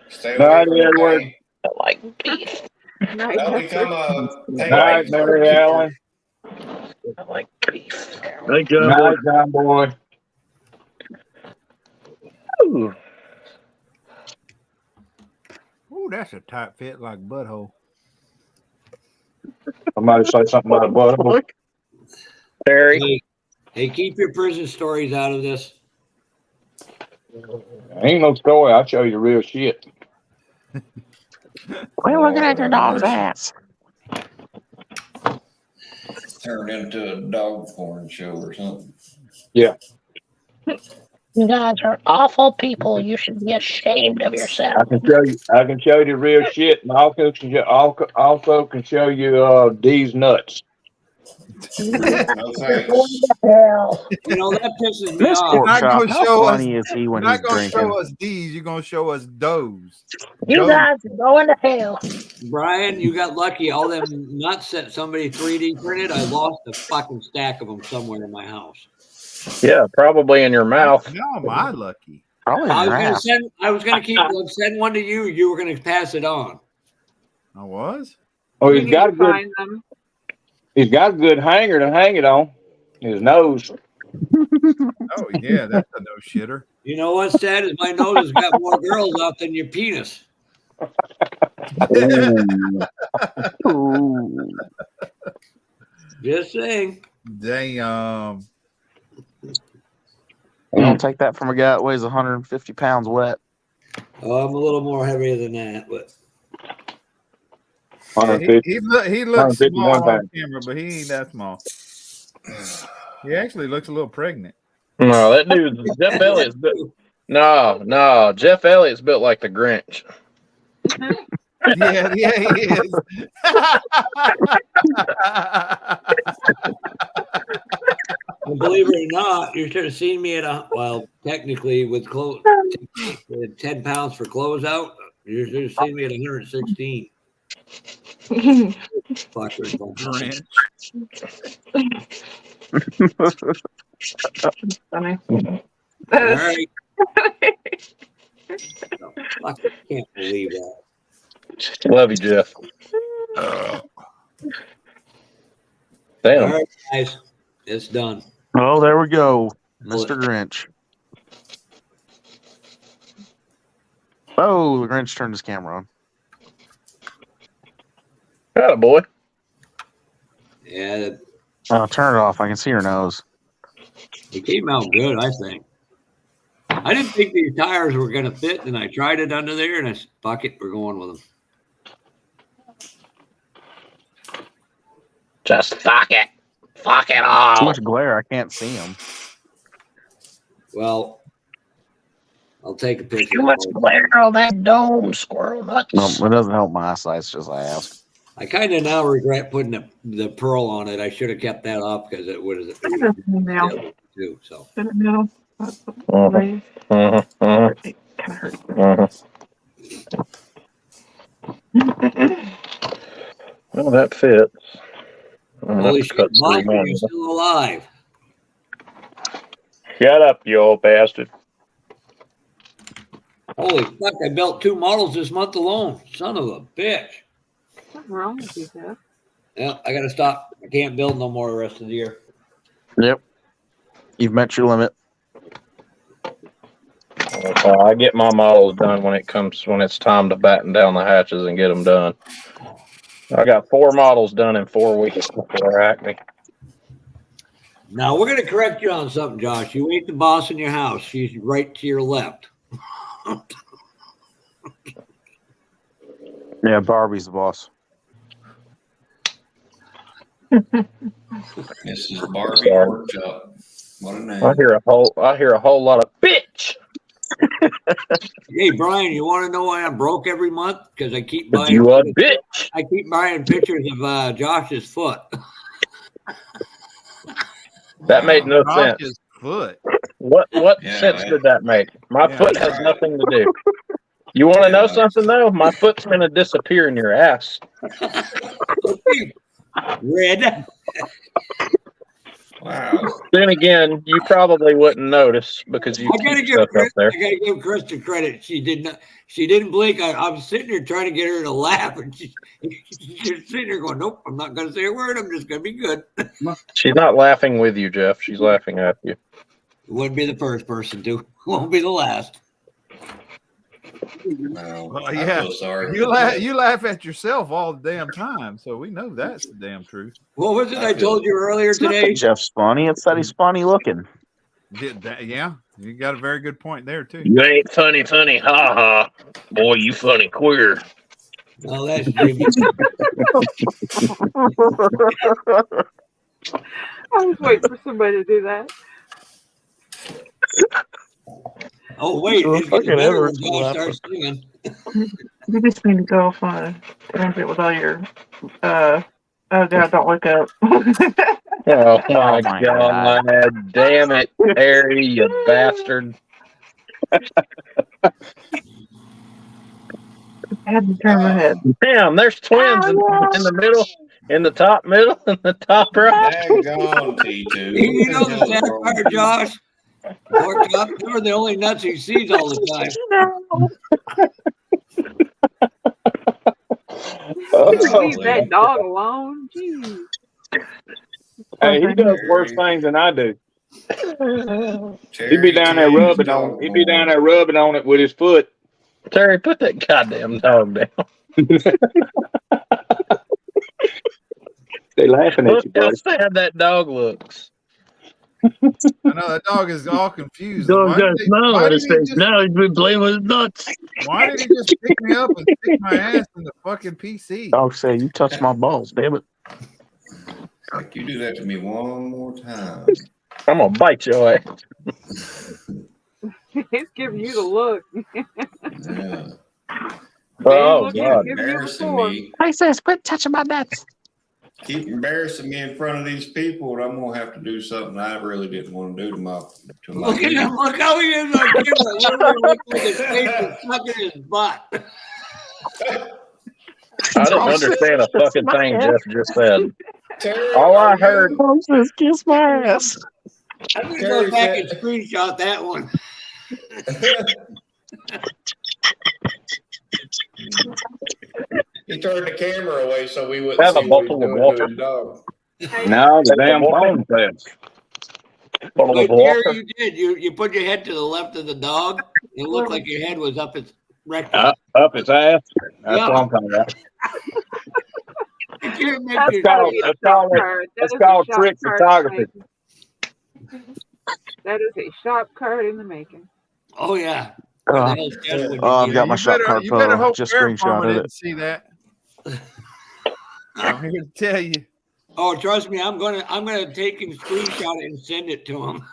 Stay Good away night, from the Edward. paint. I like beef. That'll become a Good paint. night, Mary Ellen. I like beef. Thank Good you. night, John Boy. Ooh. Oh, that's a tight fit like butthole. Somebody say something about a butthole. Terry. Hey, keep your prison stories out of this. Ain't no story. I'll show you the real shit. We're looking at your dog's ass. Turn into a dog porn show or something. Yeah. You guys are awful people. You should be ashamed of yourself. I can show you the real shit, and also can show you D's nuts. No thanks. Hell. You know, that pisses me This off. pork Not chop, gonna how show funny us- is he when You're he's not going to show drinking? us D's. You're going to show us does. You Does. guys are going to hell. Brian, you got lucky. All them nuts that somebody 3D printed, I lost a fucking stack of them somewhere in my house. Yeah, probably in your mouth. Now am I lucky? Probably in I your was gonna ass. send one to you. You were gonna pass it on. I was? Oh, You he's need got to a good. find them. He's got a good hanger to hang it on. His nose. Oh, yeah, that's a no shitter. You know what's sad is my nose has got more girls out than your penis. Ooh. Just saying. Damn. You don't take that from a guy that weighs 150 pounds wet. Oh, I'm a little more heavier than that, but Yeah, he looks 151 small on pounds. camera, but he ain't that small. He actually looks a little pregnant. No, that dude, Jeff Elliott's built. No, Jeff Elliott's built like the Grinch. Yeah, he is. well, believe it or not, you should have seen me at technically with 10 pounds for closeout. You should have seen me at 116. Fucker. Grinch. Funny. All right. I can't believe that. Love you, Jeff. Damn. All right, guys. It's done. Oh, there we go. Mr. Grinch. Oh, the Grinch turned his camera on. Got it, boy. Yeah, Oh, turn it off. I can see her nose. it came out good, I think. I didn't think these tires were going to fit, and I tried it under there, and I said, fuck it, we're going with them. Just fuck it. Fuck it all. Too much glare. I can't see him. Well, I'll take a picture. Too much glare on that dome, squirrel nuts. No, it doesn't help my eyesight. It's just I ask. I kind of now regret putting the pearl on it. I should have kept that off because it would have Now. too. So. No. Kind of hurt. Well, that fits. Holy shit, Mike, are you still alive? Shut up, you old bastard. Holy fuck, I built 2 models this month alone. Son of a bitch. What's wrong with you, Jeff? Yeah, I got to stop. I can't build no more the rest of the year. Yep. You've met your limit. I get my models done when it's time to batten down the hatches and get them done. I got 4 models done in 4 weeks before Acme. Now, we're going to correct you on something, Josh. You ain't the boss in your house. She's right to your left. Yeah, Barbie's the boss. This is Barbie Workshop. What a name. I hear a whole lot of bitch. Hey, Brian, you want to know why I'm broke every month? Because I keep buying. You a bitch. I keep buying pictures of Josh's foot. That made no sense. Josh's foot. What sense did that make? My foot has nothing to do. You want to know something though? My foot's gonna disappear in your ass. Red. Wow. Then again, you probably wouldn't notice because you keep stuff up there. I gotta give Krista credit. She didn't blink. I'm sitting here trying to get her to laugh, and she's sitting there going, "Nope, I'm not gonna say a word. I'm just gonna be good." She's not laughing with you, Jeff. She's laughing at you. Wouldn't be the first person to. Won't be the last. Well, I yeah. feel sorry. You laugh at yourself all the damn time, so we know that's the damn truth. What was it I told you earlier today? Jeff's funny. It's that he's funny looking. Yeah, you got a very good point there too. You ain't funny, ha ha. Boy, you funny queer. Oh, that's Jimmy. I was waiting for somebody to do that. Oh wait, it's getting better when Josh starts singing. You just need to go find it with all your oh god, don't look up. Oh my God. Damn it, Harry, you bastard. I had to turn my head. Damn, there's twins in the middle, in the top middle, in the top right. Daggone, T2. You know the sad part, Josh? Pork chop, they're the only nuts he sees all the time. Leave that dog alone. Jeez. Hey, he does worse things than I do. He'd be down there rubbing on. He'd be down there rubbing on it with his foot. Terry, put that goddamn dog down. They laughing at you, Look how buddy. sad that dog looks. I know that dog is all confused. Dog got a smile on his face. Now he's been playing with his nuts. Why did he just pick me up and stick my ass in the fucking PC? Dog say you touch my balls, damn it. Like you do that to me one more time. I'm gonna bite your ass. He's giving you the look. Yeah. Oh He's God. giving you Embarrassing before. me. I says, quit touching my nuts. Keep embarrassing me in front of these people, and I'm gonna have to do something I really didn't want to do to my. Look at him! Look how he is on camera. Literally looks like his face is stuck in his butt. I didn't understand a fucking thing Jeff just said. All I heard. Mom says, kiss my ass. I'm gonna go back and screenshot that one. He turned the camera away so we wouldn't Have a see what he was bottle of doing to water. his dog. No, the damn phone says. Bottle Wait, of water. Gary, you did. You put your head to the left of the dog. It looked like your head was up its rectum. Up his ass. That's Yeah. what I'm talking about. You can't make That's your- called trick photography. That is a sharp card in the making. Oh yeah. I've got my shot card You better photo. hope Just Fair Farmer screenshotted didn't it. see that. I'm here to tell you. Oh, trust me, I'm gonna take and screenshot it and send it to him.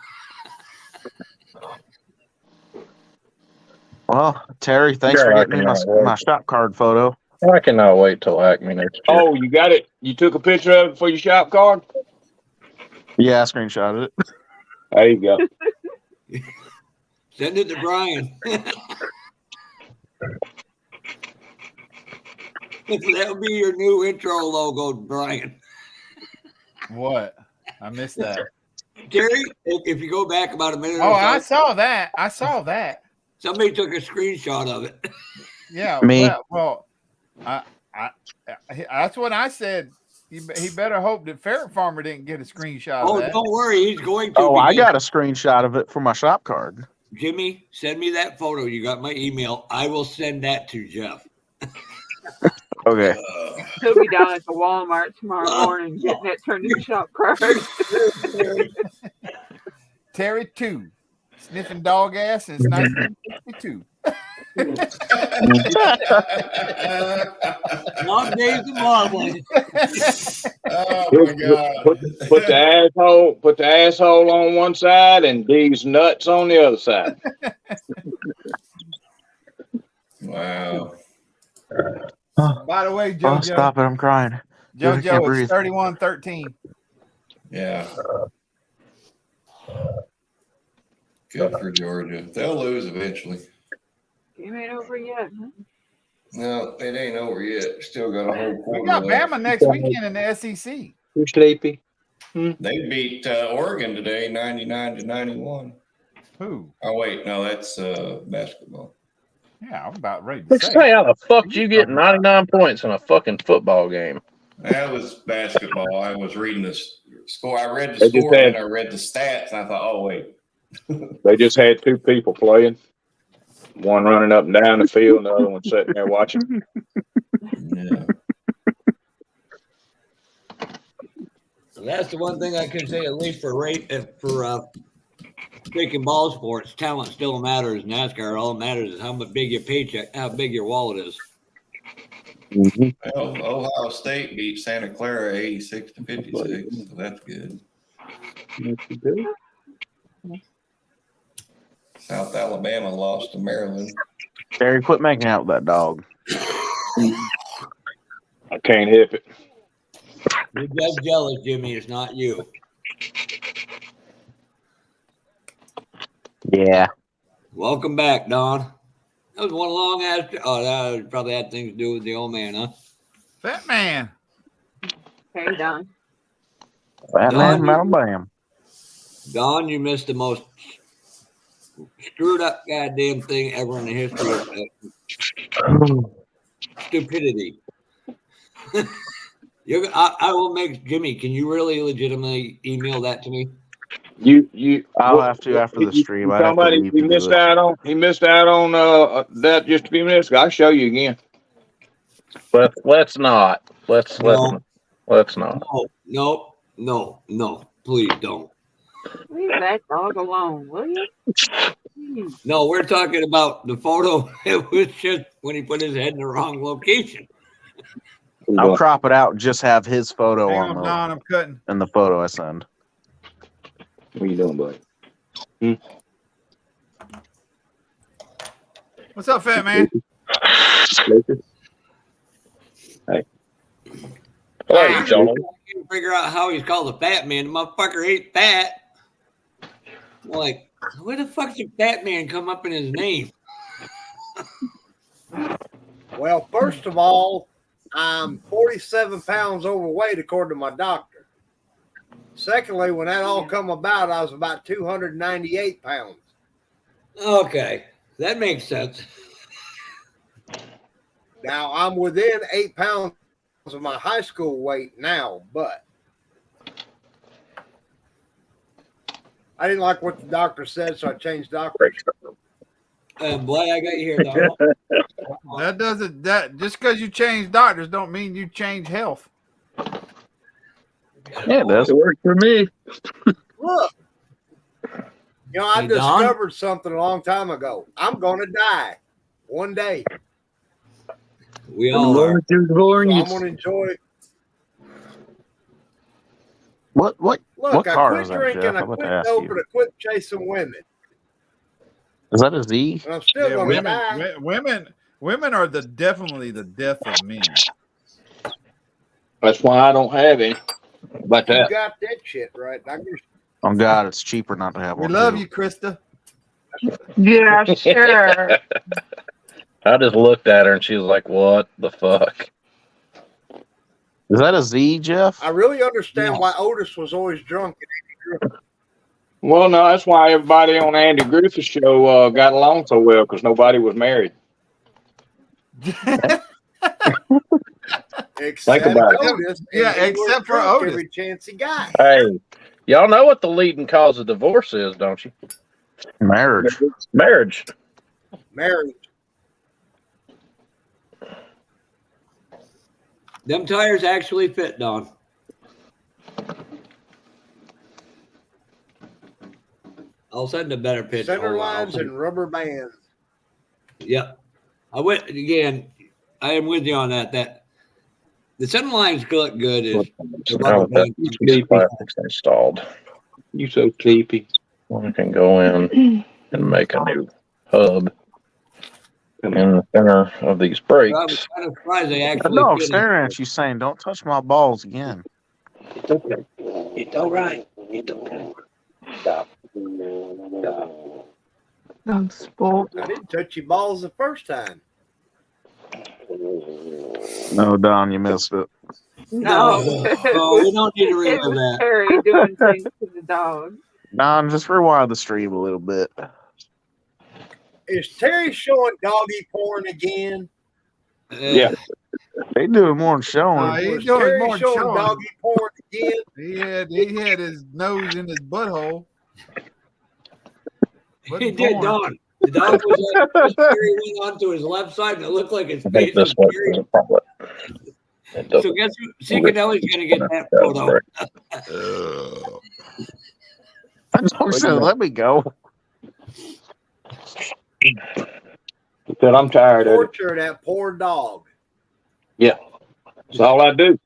Well, Terry, thanks for getting me my shop card photo. I cannot wait till Acme next year. Oh, you got it? You took a picture of it for your shop card? Yeah, I screenshotted it. There you go. Send it to Brian. That'll be your new intro logo, Brian. What? I missed that. Terry, if you go back about a minute. Oh, or so, I saw that. I saw that. Somebody took a screenshot of it. Yeah. Me. Well, that's what I said. He better hope that Ferret Farmer didn't get a screenshot Oh, of that. don't worry, he's going to. Oh, I got a screenshot of it for my shop card. Jimmy, send me that photo. You got my email. I will send that to Jeff. Okay. He'll be down at the Walmart tomorrow morning getting that turned into shop card. Terry 2, sniffing dog ass since 1962. Long days of marveling. Oh my God. Put the asshole on one side and these nuts on the other side. Wow. By the way, Oh, JoJo. stop it! I'm crying. I can't JoJo, breathe. it's 31-13. Yeah. Good for Georgia. They'll lose eventually. Game ain't over yet, huh? No, it ain't over yet. Still got a whole We quarter got left. Bama next weekend in the SEC. You sleepy? They beat Oregon today, 99-91. Who? Oh wait, no, that's basketball. Yeah, I'm about ready to Let's say. say how the fuck did you get 99 points in a fucking football game? That was basketball. I was reading the score. I read the They just score, and had- then I read the stats, and I thought, oh wait. They just had two people playing. One running up and down the field, and the other one sitting there watching. Yeah. So that's the one thing I can say, at least for freaking ball sports, talent still matters. NASCAR, all that matters is how big your paycheck, how big your wallet is. Well, Ohio State beat Santa Clara 86-56, so that's good. South Alabama lost to Maryland. Terry, quit making out with that dog. I can't help it. You're just jealous, Jimmy. It's not you. Yeah. Welcome back, Don. That was one long ass. Oh, that probably had things to do with the old man, huh? Fat man. Hey, Don. Fat man, Don, bam. Don, you missed the most screwed up goddamn thing ever in the history of stupidity. I will make Jimmy. Can you really legitimately email that to me? I'll have to after the stream. I have to leave He to missed do it. out on. He missed out on that just a few minutes ago. I'll show you again. But let's not. Let's not. No. Please don't. Leave that dog alone, will you? No, we're talking about the photo. It was just when he put his head in the wrong location. I'll crop it out and just have his photo Hang on on, Don, I'm cutting. in the photo I send. What are you doing, buddy? What's up, fat man? Hey. Hello, John. I can't figure out how he's called a fat man. The motherfucker ain't fat. I'm like, where the fuck did fat man come up in his name? Well, first of all, I'm 47 pounds overweight according to my doctor. Secondly, when that all come about, I was about 298 pounds. Okay, that makes sense. Now, I'm within 8 pounds of my high school weight now, but I didn't like what the doctor said, so I changed doctors. Boy, I got you here, Donald. That just because you change doctors don't mean you change health. Yeah, it does. It worked for me. Look, I Hey, Don? discovered something a long time ago. I'm going to die one day. We all are. So I'm going to enjoy. What Look, I car quit is that, drinking. Jeff? I I'm about quit to ask doping. you. I quit chasing women. Is that a Z? And I'm still going to die. Women are definitely the death of men. That's why I don't have any. About You that. got that shit right. Oh God, it's cheaper not to have We one. love too. you, Krista. Yeah, sure. I just looked at her and she was like, "What the fuck?" Is that a Z, Jeff? I really understand why Otis was always drunk. Well, no, that's why everybody on Andy Griffith's show got along so well, because nobody was married. Except about it. Otis. Yeah, and he was except for drunk Otis. every chance he got. Hey, y'all know what the leading cause of divorce is, don't you? Marriage. Marriage. Marriage. Them tires actually fit, Don. I'll send a better picture. Center Hold on, I'll lines send- and rubber bands. Yep. I went again. I am with you on that. The center lines look good. Is the Now rubber that band. these plastics installed, You so sleepy. one can go in and make a new hub in the center of these I was brakes. kind of surprised they The actually dog's fit staring at you saying, "Don't touch my balls again." It's okay. It's all right. It's okay. Stop. Stop. I'm spoiled. I didn't touch your balls the first time. No, Don, you missed it. No, we don't need to It relive was that. Terry doing things to the dog. Don, just rewind the stream a little bit. Is Terry showing doggy porn again? Yeah. They doing more than showing. He's Was doing Terry more than showing showing. doggy porn again? He had his nose in his butthole. He did, Don. The dog was like, Terry went onto his left side and it looked like his I think face was this one Terry. is a problem. So guess who? Cicadelli's going to get that photo. I said, let me go. Said I'm tired of it. Torture that poor dog. Yeah. That's all I do.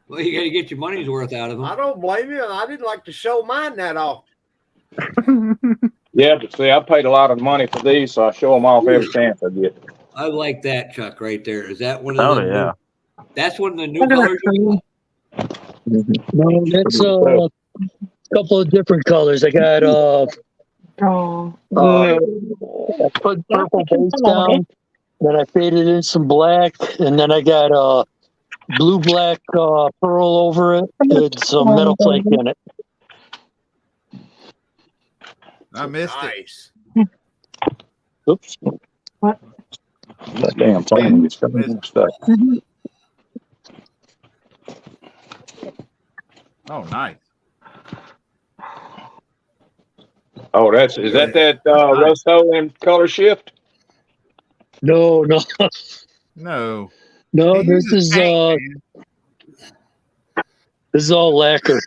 Well, you got to get your money's worth out of him. I don't blame you. I didn't like to show mine that often. Yeah, but see, I paid a lot of money for these, so I show them off every chance I get. I like that, Chuck, right there. Is that one of Oh, the yeah. new, that's one of the new colors you got? No, that's a couple of different colors. I got put purple base down, then I faded in some black, and then I got blue black pearl over it and some metal flake in it. I missed Nice. Oops. What? That damn phone is coming stuck. Oh, nice. Oh, is that Rust-Oleum color shift? No. No. No, He this uses paint, is all lacquer.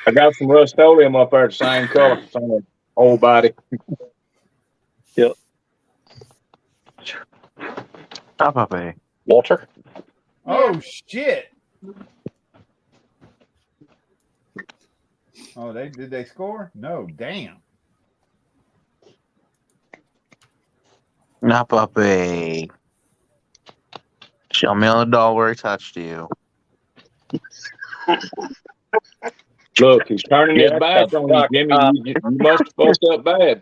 I got some Rust-Oleum up there the same color, same whole body. Yep. Stop up, eh? Walter? Oh, shit. Oh, did they score? No, damn. Not puppy. Show me on the dog where he touched you. Look, he's turning his back on you, Jimmy. You must have fucked up bad.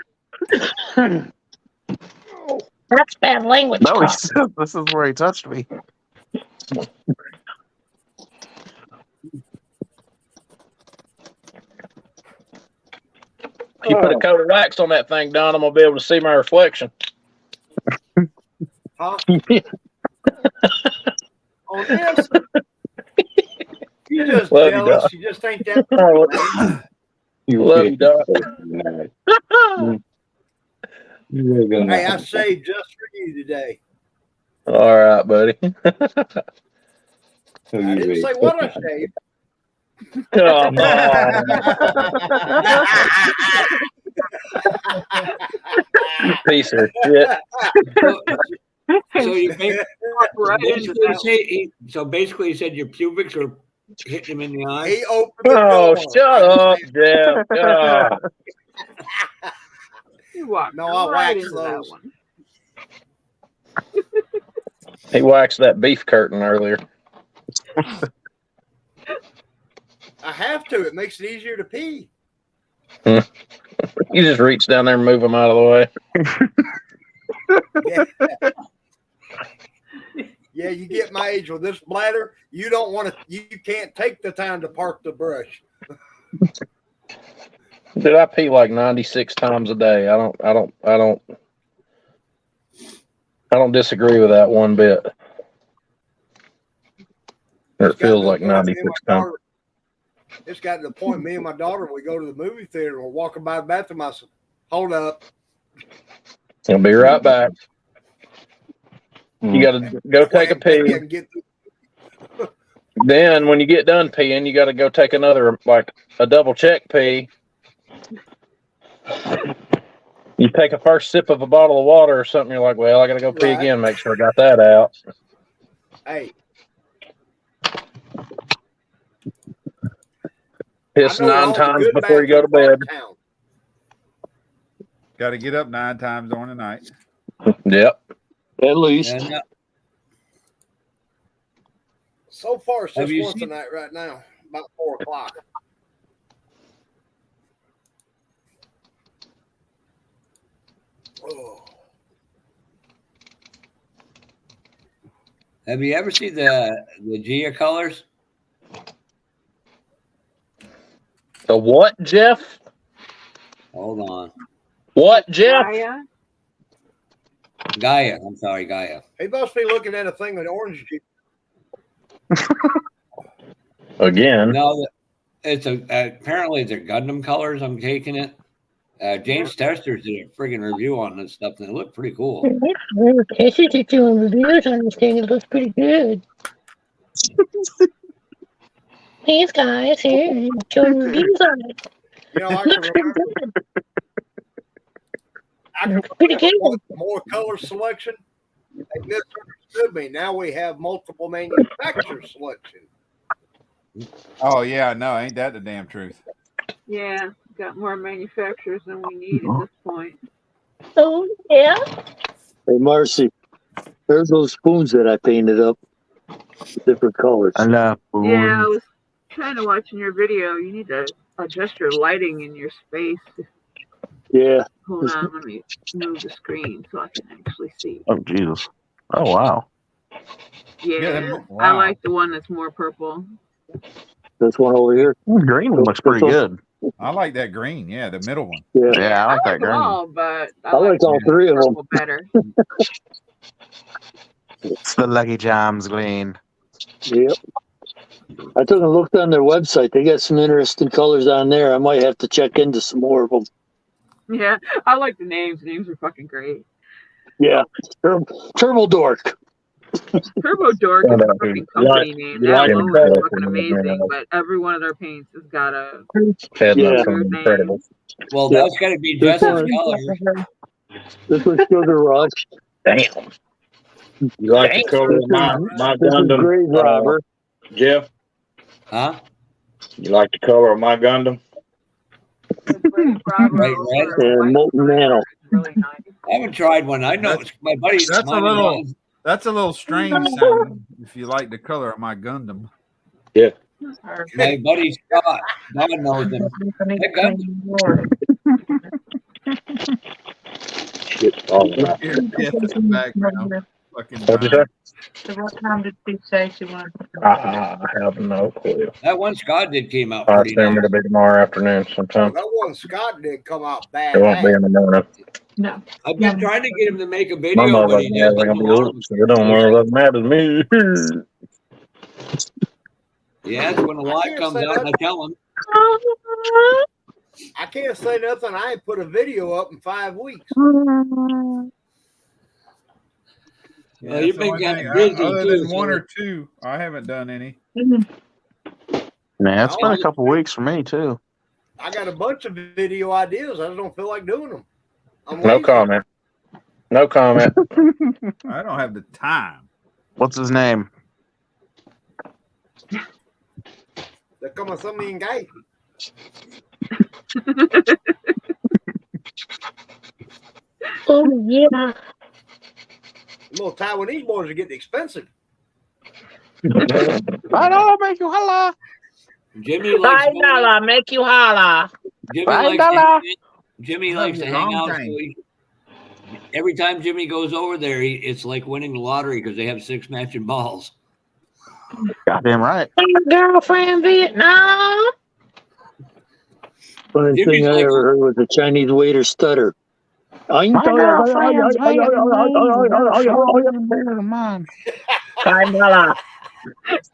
That's bad language. No, this is where he touched me. You put a coat of wax on that thing, Don, I'm going to be able to see my reflection. Huh? On this? You just Love you, jealous. Doc. You just ain't that. You love you, Doc. Hey, I saved just for you today. All right, buddy. I didn't say what I saved. Come on. You piece of shit. So you basically you said your pubics were hitting him in the eye. He opened the Oh, door. shut up, Jeff. God. You walked No, I right waxed into that those. one. He waxed that beef curtain earlier. I have to. It makes it easier to pee. You just reach down there and move them out of the way. Yeah. Yeah, you get my age with this bladder. You don't want to. You can't take the time to park the brush. Dude, I pee like 96 times a day. I don't disagree with that one bit. It feels like 96 times. It's got to the point. Me and my daughter, we go to the movie theater. We're walking by the bathroom. I said, "Hold up." I'll be right back. You got to go take a pee. Then when you get done peeing, you got to go take another, like a double check pee. You take a first sip of a bottle of water or something, you're like, well, I got to go pee again, make sure I got that out. Hey, Piss I know 9 all the times good before you go to bed. town. Got to get up 9 times during the night. Yep. At least. So far, it's Have just you once a seen- night right now, about 4 o'clock. Oh. Have you ever seen the Gia colors? The what, Jeff? Hold on. What, Jeff? Gaia. I'm sorry, Gaia. He must be looking at a thing with orange juice. Again. No, it's apparently they're Gundam colors. I'm taking it. James Testers did a friggin' review on this stuff, and it looked pretty cool. Testers are doing reviews on this thing. It looks pretty good. These guys here showing reviews on it. You know, I Looks can pretty remember, good. Pretty good. more color selection. They misunderstood me. Now we have multiple manufacturer selection. Oh yeah, no, ain't that the damn truth? Yeah, got more manufacturers than we need at this point. Oh yeah. Hey, Marcy, there's those spoons that I painted up, different colors. I love Yeah, I was kind of watching your video. You need to adjust your lighting in your space. Yeah. Hold on, let me move the screen so I can actually see. Oh, Jesus. Oh, wow. Yeah, I wow. like the one that's more purple. This one over here. Green one looks pretty good. I like that green. Yeah, the middle one. Yeah, I like that them green. all, but I like all the three of them. purple better. It's the Lucky Charms green. Yep. I took a look on their website. They got some interesting colors on there. I might have to check into some more of them. Yeah, I like the names. The names are fucking great. Yeah. Turbo Dork. Turbo Dork is a fucking company name. That like alone them is colors, fucking man. amazing, but every one of their paints has got a Headlamps weird are name. incredible. Well, Yeah. that's got to be This Jess's one- color. This was Sugar Rush. Damn. You like the color of my This is Gundam, Grave Robber. Jeff? Huh? You like the color of my Gundam? Right, red. And Molten Nano. Really nice. I haven't tried one. I know my buddy. That's a mine little. was- That's a little strange sounding. If you like the color of my Gundam. Yeah. My buddy Scott. God knows him. That Gundam. Here's Jeff in the background. Fucking. What'd you say? So what time did she say she wanted? I have no clue. That one Scott did came out I pretty assume nice. it'll be tomorrow afternoon sometime. That one Scott did come out bad. It won't be in the morning. No. I've been trying to get him to make a My video, mother but he doesn't have doesn't to be want oops. It don't want to mad as me. Yeah, it's when the light comes out, I tell him. I can't say nothing. I ain't put a video up in 5 weeks. Yeah, you've that's the been only kind thing. of busy Other too. than one or two, I haven't done any. Man, it's been a couple weeks for me, too. I got a bunch of video ideas. I just don't feel like doing them. I'm No lazy. comment. No comment. I don't have the time. What's his name? They're coming something guy. Oh yeah. The little Taiwanese boys are getting expensive. $5 make you holla. Jimmy likes $5 make you holla. Jimmy $5. likes to, Jimmy likes to the hang wrong out. time. So every time Jimmy goes over there, it's like winning the lottery because they have 6 matching balls. Goddamn right. Girlfriend Vietnam. Funny Jimmy's thing I like- ever heard was a Chinese waiter stutter. My girlfriend's $5.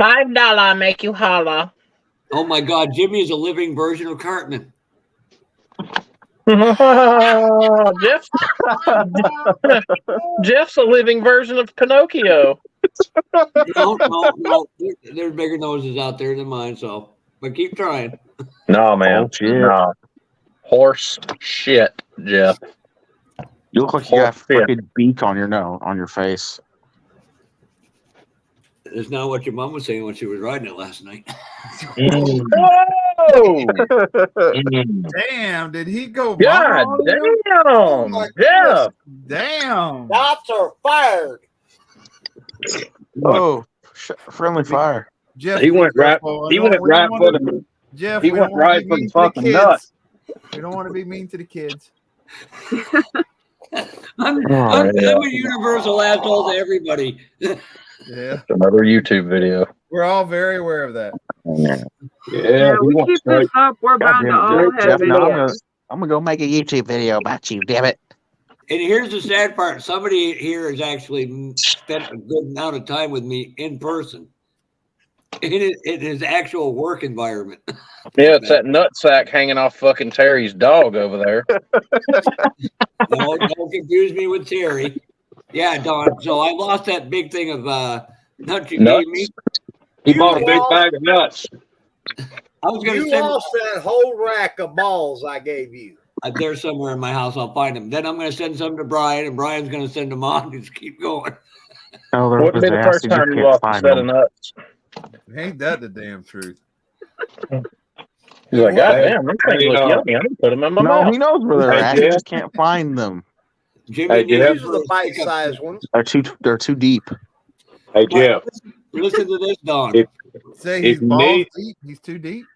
$5 make you holla. Oh my God, Jimmy is a living version of Cartman. Jeff, Jeff's a living version of Pinocchio. No. There's bigger noses out there than mine, so but keep trying. No, man. Oh, shit. No. Horse shit, Jeff. You look like you got a freaking beak on your nose, on your face. It's not what your mom was saying when she was riding it last night. Whoa! Damn, did he go? God mom? damn! Oh my Yeah. Damn. Shots are fired. Oh, friendly fire. Jeff, He went right. He went right for the. Jeff, He we went don't want to right be for the mean to the fucking kids. nuts. We don't want to be mean to the kids. I'm a universal asshole to everybody. Yeah. Another YouTube video. We're all very aware of that. Yeah, we keep this up. We're bound to all have videos. I'm gonna go make a YouTube video about you, damn it. And here's the sad part. Somebody here has actually spent a good amount of time with me in person. In his actual work environment. Yeah, it's that nutsack hanging off fucking Terry's dog over there. No, don't confuse me with Terry. Yeah, Don. So I lost that big thing of nuts you gave me. He bought a big bag of nuts. I was going to You send. lost that whole rack of balls I gave you. They're somewhere in my house. I'll find them. Then I'm going to send some to Brian, and Brian's going to send them on. Just keep going. Oh, Wouldn't be the first time you lost a set of nuts. Ain't that the damn truth? He's like, God damn, them things look yummy. I'm gonna put them in my mouth. He knows where they're at. He just can't find them. Jimmy, these are the bite-sized ones. They're too deep. Hey Jeff, Listen to this, Don. Say if he's you balls need- deep. He's too deep.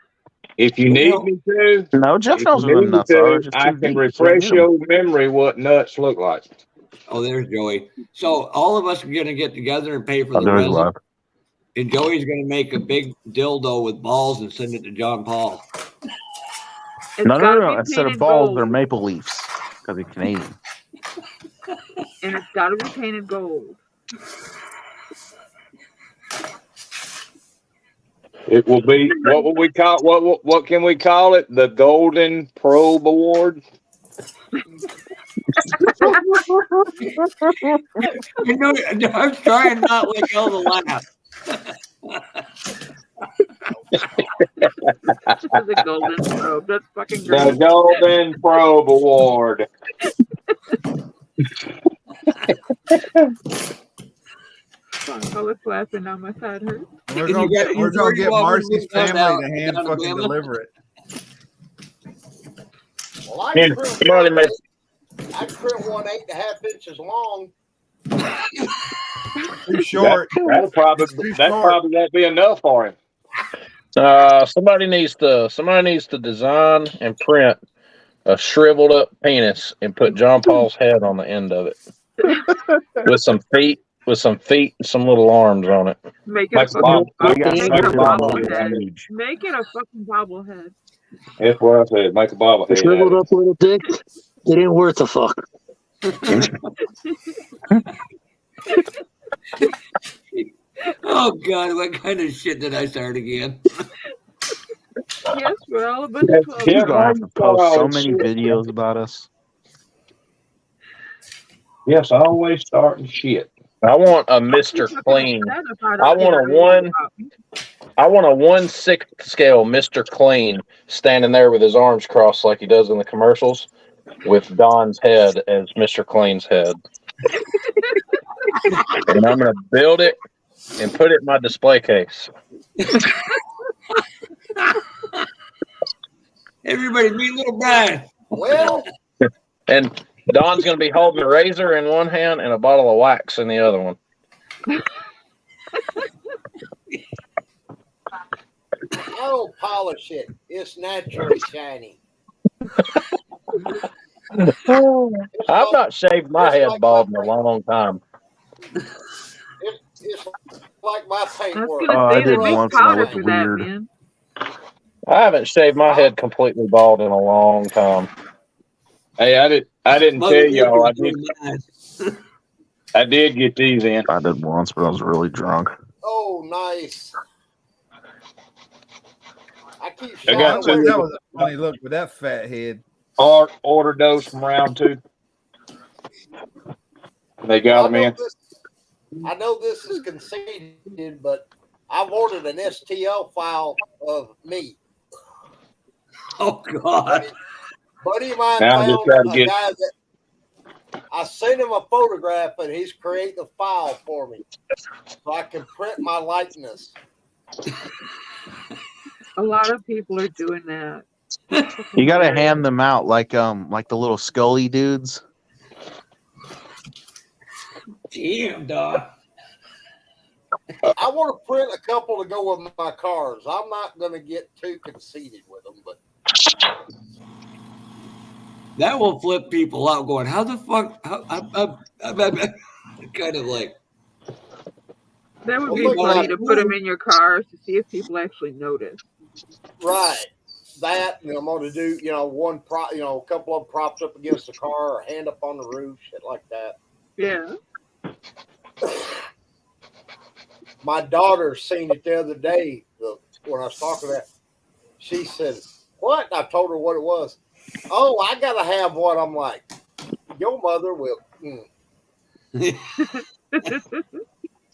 if you need me to, No, Jeff if knows you where the need me nuts are. to, Just I too can deep. refresh Can't get 'em. your memory what nuts look like. Oh, there's Joey. So all of us are going to get together and pay for Oh, the there's resin. love. And Joey's going to make a big dildo with balls and send it to John Paul. No. Instead of painted balls, gold. they're maple leaves because he's Canadian. And it's got to be painted gold. It will be what will we call what can we call it? The Golden Probe Award. You know, I'm trying not to let go to laugh. The Golden Probe. That's fucking The great. Golden Probe Award. I was laughing now. My side hurts. We're gonna get Marcy's family to hand fucking deliver it. Well, I Here, print Marley, mate. one 8.5 inches long. Too short. That'll probably won't be enough for him. Somebody needs to design and print a shriveled up penis and put John Paul's head on the end of it with some feet and some little arms on it. Make it Like a fucking bobblehead. Make it a fucking bobblehead. That's what I said. Make a bobblehead. Shriveled up little dick. It ain't worth a fuck. Oh God, what kind of shit did I start again? Yes, we're all a bunch Yeah, of 12. You're gonna have to post so many videos about us. Yes, always starting shit. I want a Mr. Clean. I want a 1/6 scale Mr. Clean standing there with his arms crossed like he does in the commercials, with Don's head as Mr. Clean's head. And I'm gonna build it and put it in my display case. Everybody meet little Brian. Well, And Don's gonna be holding a razor in one hand and a bottle of wax in the other one. I don't polish it. It's naturally shiny. I've not shaved my head bald in a long time. It's like my paintwork. I did once and I looked weird. Man. I haven't shaved my head completely bald in a long time. Hey, I didn't tell y'all. I did get these in. I did once, but I was really drunk. Oh, nice. I keep I got two. That was a funny look with that fat head. Order those from round 2. They got them in. I know this is conceded, but I've ordered an STL file of me. Oh God! Buddy of mine Now I'm just found trying to a get- guy that I I sent him a photograph, and he's creating a file for me so I can print my likeness. A lot of people are doing that. You gotta hand them out like the little Scully dudes. Damn, dog. I want to print a couple to go with my cars. I'm not going to get too conceited with them, but That will flip people out going, how the fuck? Kind of like. That would Well, be look, funny like, to put them in your cars to see if people actually notice. right. That, and I'm going to do, a couple of them propped up against the car or hand up on the roof, shit like that. Yeah. My daughter seen it the other day when I was talking to her. She said, what? And I told her what it was. Oh, I got to have one. I'm like, your mother will.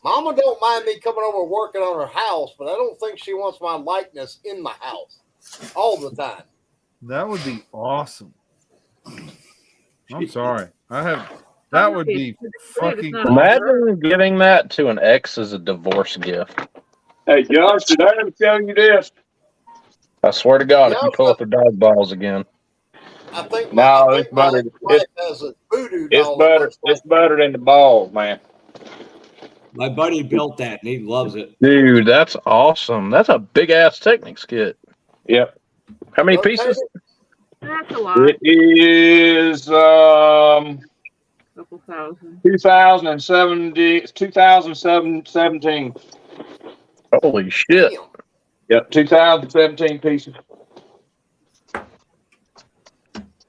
Mama don't mind me coming over working on her house, but I don't think she wants my likeness in my house all the time. That would be awesome. I'm sorry. That would be fucking. Imagine giving that to an ex as a divorce gift. Hey, Josh, did I ever tell you this? I swear to God, if you pull up the dog balls again. I think it's better. has a voodoo It's doll. better. It's better than the balls, man. My buddy built that and he loves it. Dude, that's awesome. That's a big ass Technics kit. Yep. How many pieces? That's a lot. It is Couple thousand. 2017. Holy shit. Yep, 2017 pieces.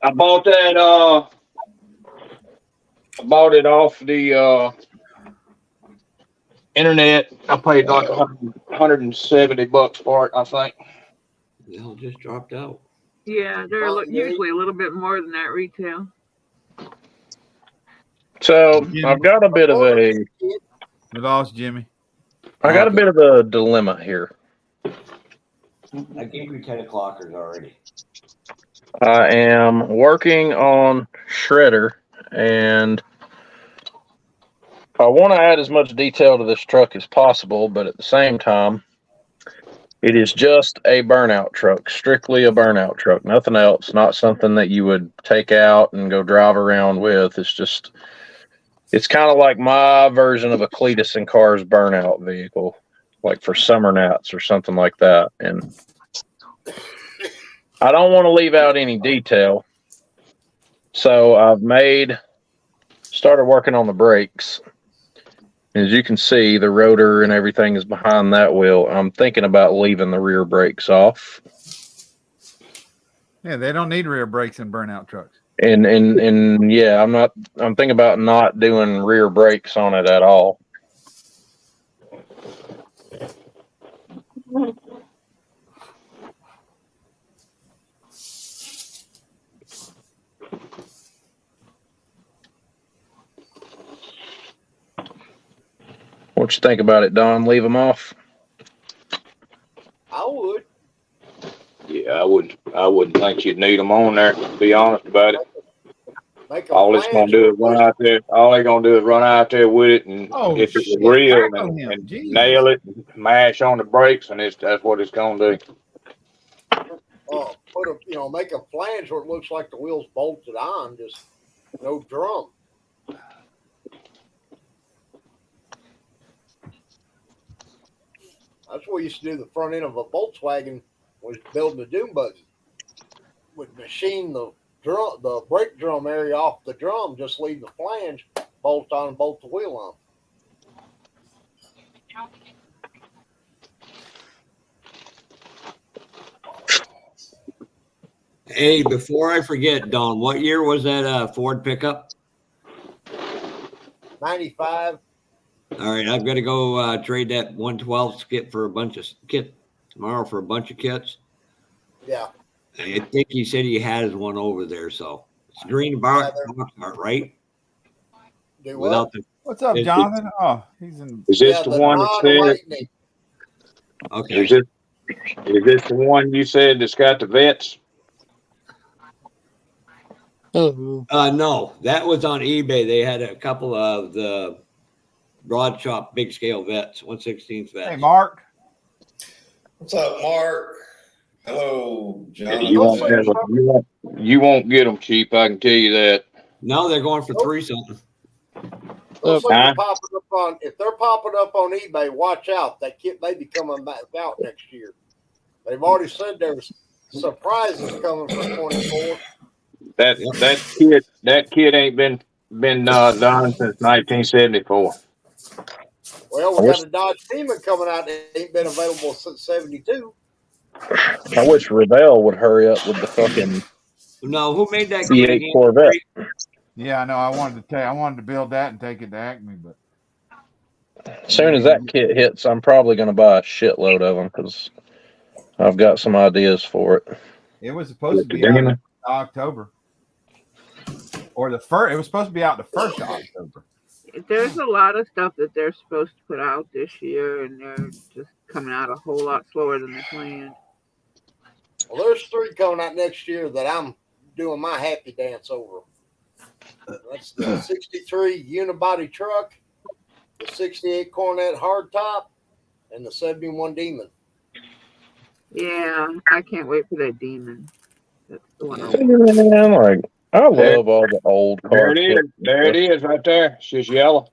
I bought that I bought it off the internet. I paid like $170 for it, I think. The hell just dropped out. Yeah, they're usually a little bit more than that retail. So I've got a bit of We lost Jimmy. I got a bit of a dilemma here. I gave you 10 o'clockers already. I am working on Shredder, and I want to add as much detail to this truck as possible, but at the same time, it is just a burnout truck, strictly a burnout truck, nothing else, not something that you would take out and go drive around with. It's kind of like my version of a Cletus and Cars burnout vehicle, like for summer nights or something like that. And I don't want to leave out any detail. So I've started working on the brakes. As you can see, the rotor and everything is behind that wheel. I'm thinking about leaving the rear brakes off. Yeah, they don't need rear brakes in burnout trucks. And yeah, I'm thinking about not doing rear brakes on it at all. What you think about it, Don? Leave them off? I would. Yeah, I wouldn't think you'd need them on there, to be honest about it. All it's gonna do is run out there. All they're gonna do is run out there with it, and if it was real, and nail it, and mash on the brakes, and that's what it's gonna do. Make a flange where it looks like the wheel's bolted on, just no drum. That's what we used to do. The front end of a Volkswagen was building a dune buggy. Would machine the brake drum area off the drum, just leave the flange, bolt on, and bolt the wheel on. Hey, before I forget, Don, what year was that Ford pickup? 95. All right, I've got to go trade that 112 skip for a bunch of kit tomorrow for a bunch of kits. Yeah. I think he said he has one over there, so it's green box, right? Do Without what? What's up, Jonathan? Oh, he's in. Is this the one that said? Okay. Is this the one you said that's got the vets? No, that was on eBay. They had a couple of the broad shop big scale vets, 1/16 vets. Hey, Mark. What's up, Mark? Hello, Yeah, Jonathan. you won't get them cheap. I can tell you that. No, they're going for $3 something. Those things are popping up on. If they're popping up on eBay, watch out. That kit may be coming back out next year. They've already said there's surprises coming for 24. That kid ain't been done since 1974. Well, we got a Dodge Demon coming out that ain't been available since 72. I wish Revell would hurry up with the fucking No, who made that kit C8 again? Corvette. Yeah, I know. I wanted to build that and take it to Acme, but As soon as that kit hits, I'm probably going to buy a shitload of them because I've got some ideas for it. it was supposed to be out in October, or the first. It was supposed to be out the 1st of October. There's a lot of stuff that they're supposed to put out this year, and they're just coming out a whole lot slower than they planned. Well, there's 3 coming out next year that I'm doing my happy dance over. That's the 63 unibody truck, the 68 Cornet hardtop, and the 71 Demon. Yeah, I can't wait for that Demon. That's the one I I love all the old cars. There it is. There it is right there. It's just yellow.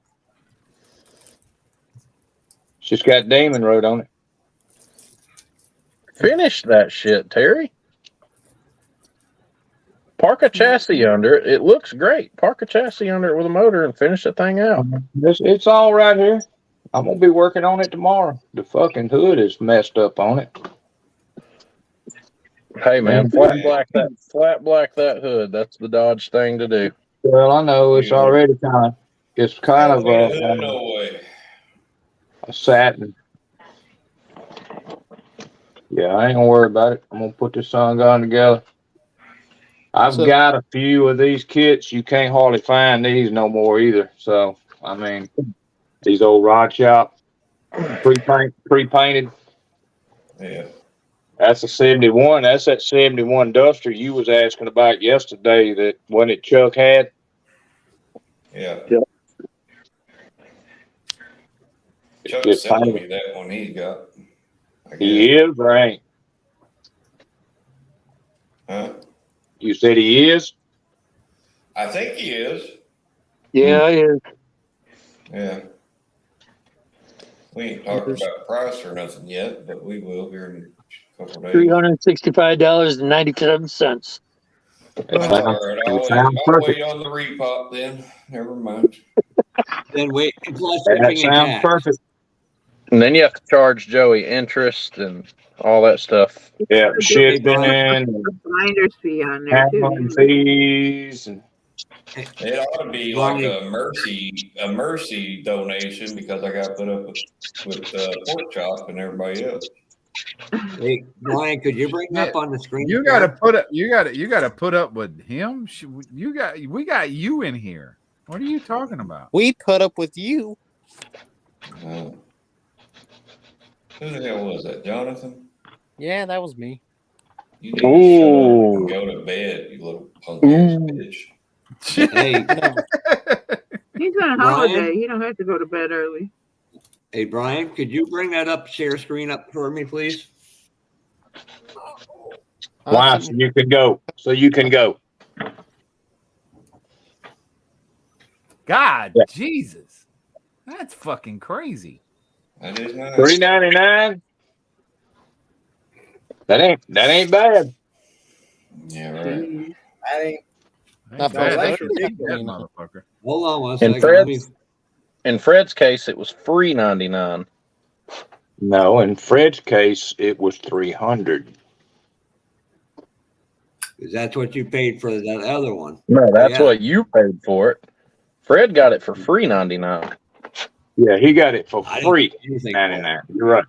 It's just got Damon wrote on it. Finish that shit, Terry. Park a chassis under it. It looks great. Park a chassis under it with a motor and finish the thing out. It's all right here. I'm going to be working on it tomorrow. The fucking hood is messed up on it. Hey, man, flat black that hood. That's the Dodge thing to do. Well, I know it's already it's kind of a satin. Yeah, I ain't gonna worry about it. I'm gonna put this song on together. I've got a few of these kits. You can't hardly find these no more either. So, I mean, these old rod shop pre-painted. Yeah. That's a 71. That's that 71 Duster you was asking about yesterday. That one that Chuck had. Yeah. Yep. Chuck's selling me that one he's got. He is or ain't? Huh? You said he is? I think he is. Yeah, he is. Yeah. We ain't talked about price or nothing yet, but we will here in a couple of days. $365.97. That's all right. I'll wait on the repop then. Never mind. Then wait until That sounds perfect. And then you have to charge Joey interest and all that stuff. Yeah, shipping and finder's fee on there too. Fees. And it ought to be like a mercy donation because I got put up with Pork Chop and everybody else. Hey, Brian, could you bring up on the screen? You got to put up. You got to put up with him. We got you in here. What are you talking about? We put up with you. Who the hell was that, Jonathan? Yeah, that was me. You need to shut up and go to bed, you little punk ass bitch. Hey, He's on holiday. He don't have to go to bed early. Hey, Brian, could you bring that share screen up for me, please? Why? So you can go. God, Jesus, that's fucking crazy. That is nice. $3.99. That ain't bad. Yeah, right. That ain't Not bad. motherfucker. Hold on one In second. Fred's case, it was free $99. No, in Fred's case, it was $300. Is that what you paid for that other one? No, that's what you paid for it. Fred got it for free $99. Yeah, he got it for free $99. You're right.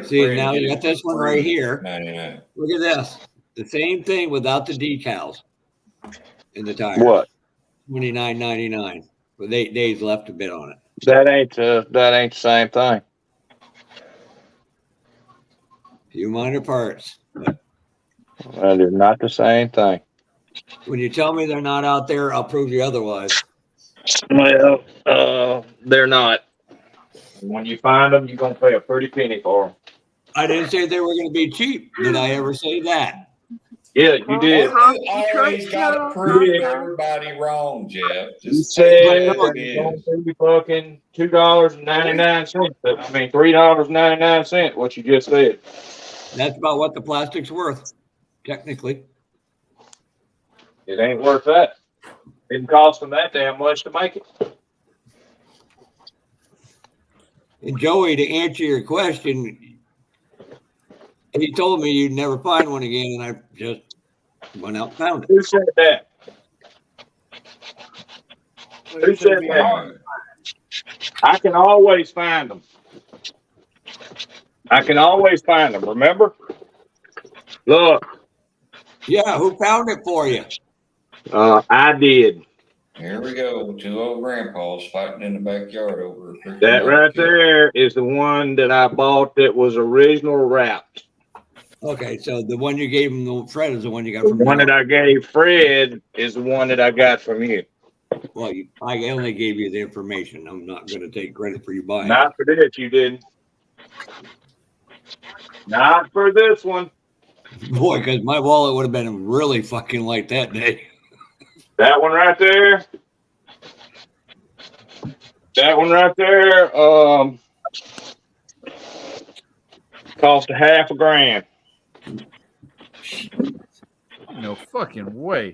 See, now you got this one right here. 99. Look at this. The same thing without the decals in the tires. What? $29.99 with 8 days left to bid on it. That ain't the same thing. Few minor parts. But That is not the same thing. When you tell me they're not out there, I'll prove you otherwise. Well, they're not. When you find them, you're gonna pay a pretty penny for them. I didn't say they were going to be cheap. Did I ever say that? Yeah, you did. You always got to prove everybody wrong, Jeff. You Just said say it that as it it's gonna is. be fucking $2.99. I mean $3.99. What you just said. That's about what the plastic's worth, technically. It ain't worth that. It didn't cost them that damn much to make it. And Joey, to answer your question, he told me you'd never find one again, and I just went out and found it. Who said that? Who said that? I can always find them. I can always find them. Remember? Look. Yeah, who found it for you? I did. Here we go. Two old grandpas fighting in the backyard over a freaking That right barbecue. there is the one that I bought that was original wrapped. Okay, so the one you gave him, the Fred, is the one you got The from one Noah. that I gave Fred is the one that I got from you. Well, I only gave you the information. I'm not going to take credit for you buying it. Not for this, you didn't. Not for this one. Boy, because my wallet would have been really fucking light that day. That one right there. That one right there. Cost $500,000. No fucking way.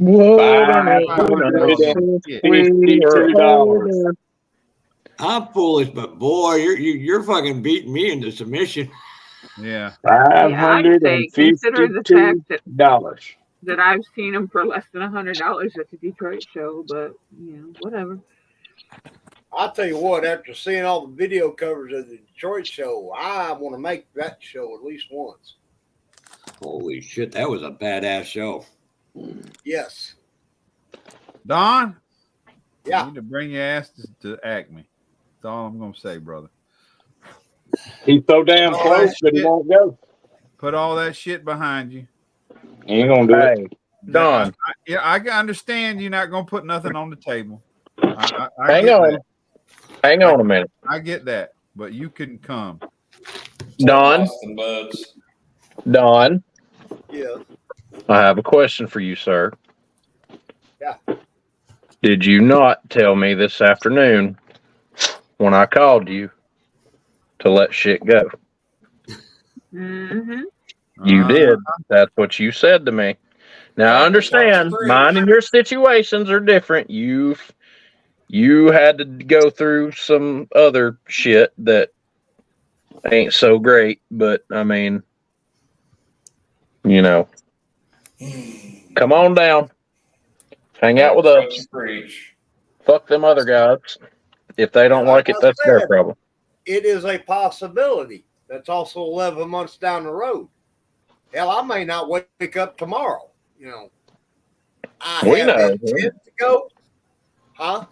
$552. I'm foolish, but boy, you're fucking beating me into submission. Yeah. I'd say consider the fact $552. that I've seen them for less than $100 at the Detroit show, but whatever. I'll tell you what, after seeing all the video covers of the Detroit show, I want to make that show at least once. Holy shit, that was a badass show. Yes. Don? Yeah. You need to bring your ass to Acme. That's all I'm going to say, brother. He's so damn close that he won't go. Put all that shit behind you. He ain't going to do it. Don. I can understand you're not going to put nothing on the table. I Hang get on. that. Hang on a minute. I get that, but you can come. Don. Don. Yeah. I have a question for you, sir. Yeah. Did you not tell me this afternoon when I called you to let shit go? Mm-hmm. You did. That's what you said to me. Now I understand mine and your situations are different. You had to go through some other shit that ain't so great, but I mean, come on down. Hang out with us. Fuck them other guys. If they don't like it, that's their problem. It is a possibility. That's also 11 months down the road. Hell, I may not wake up tomorrow. We know. Intent to go. Huh?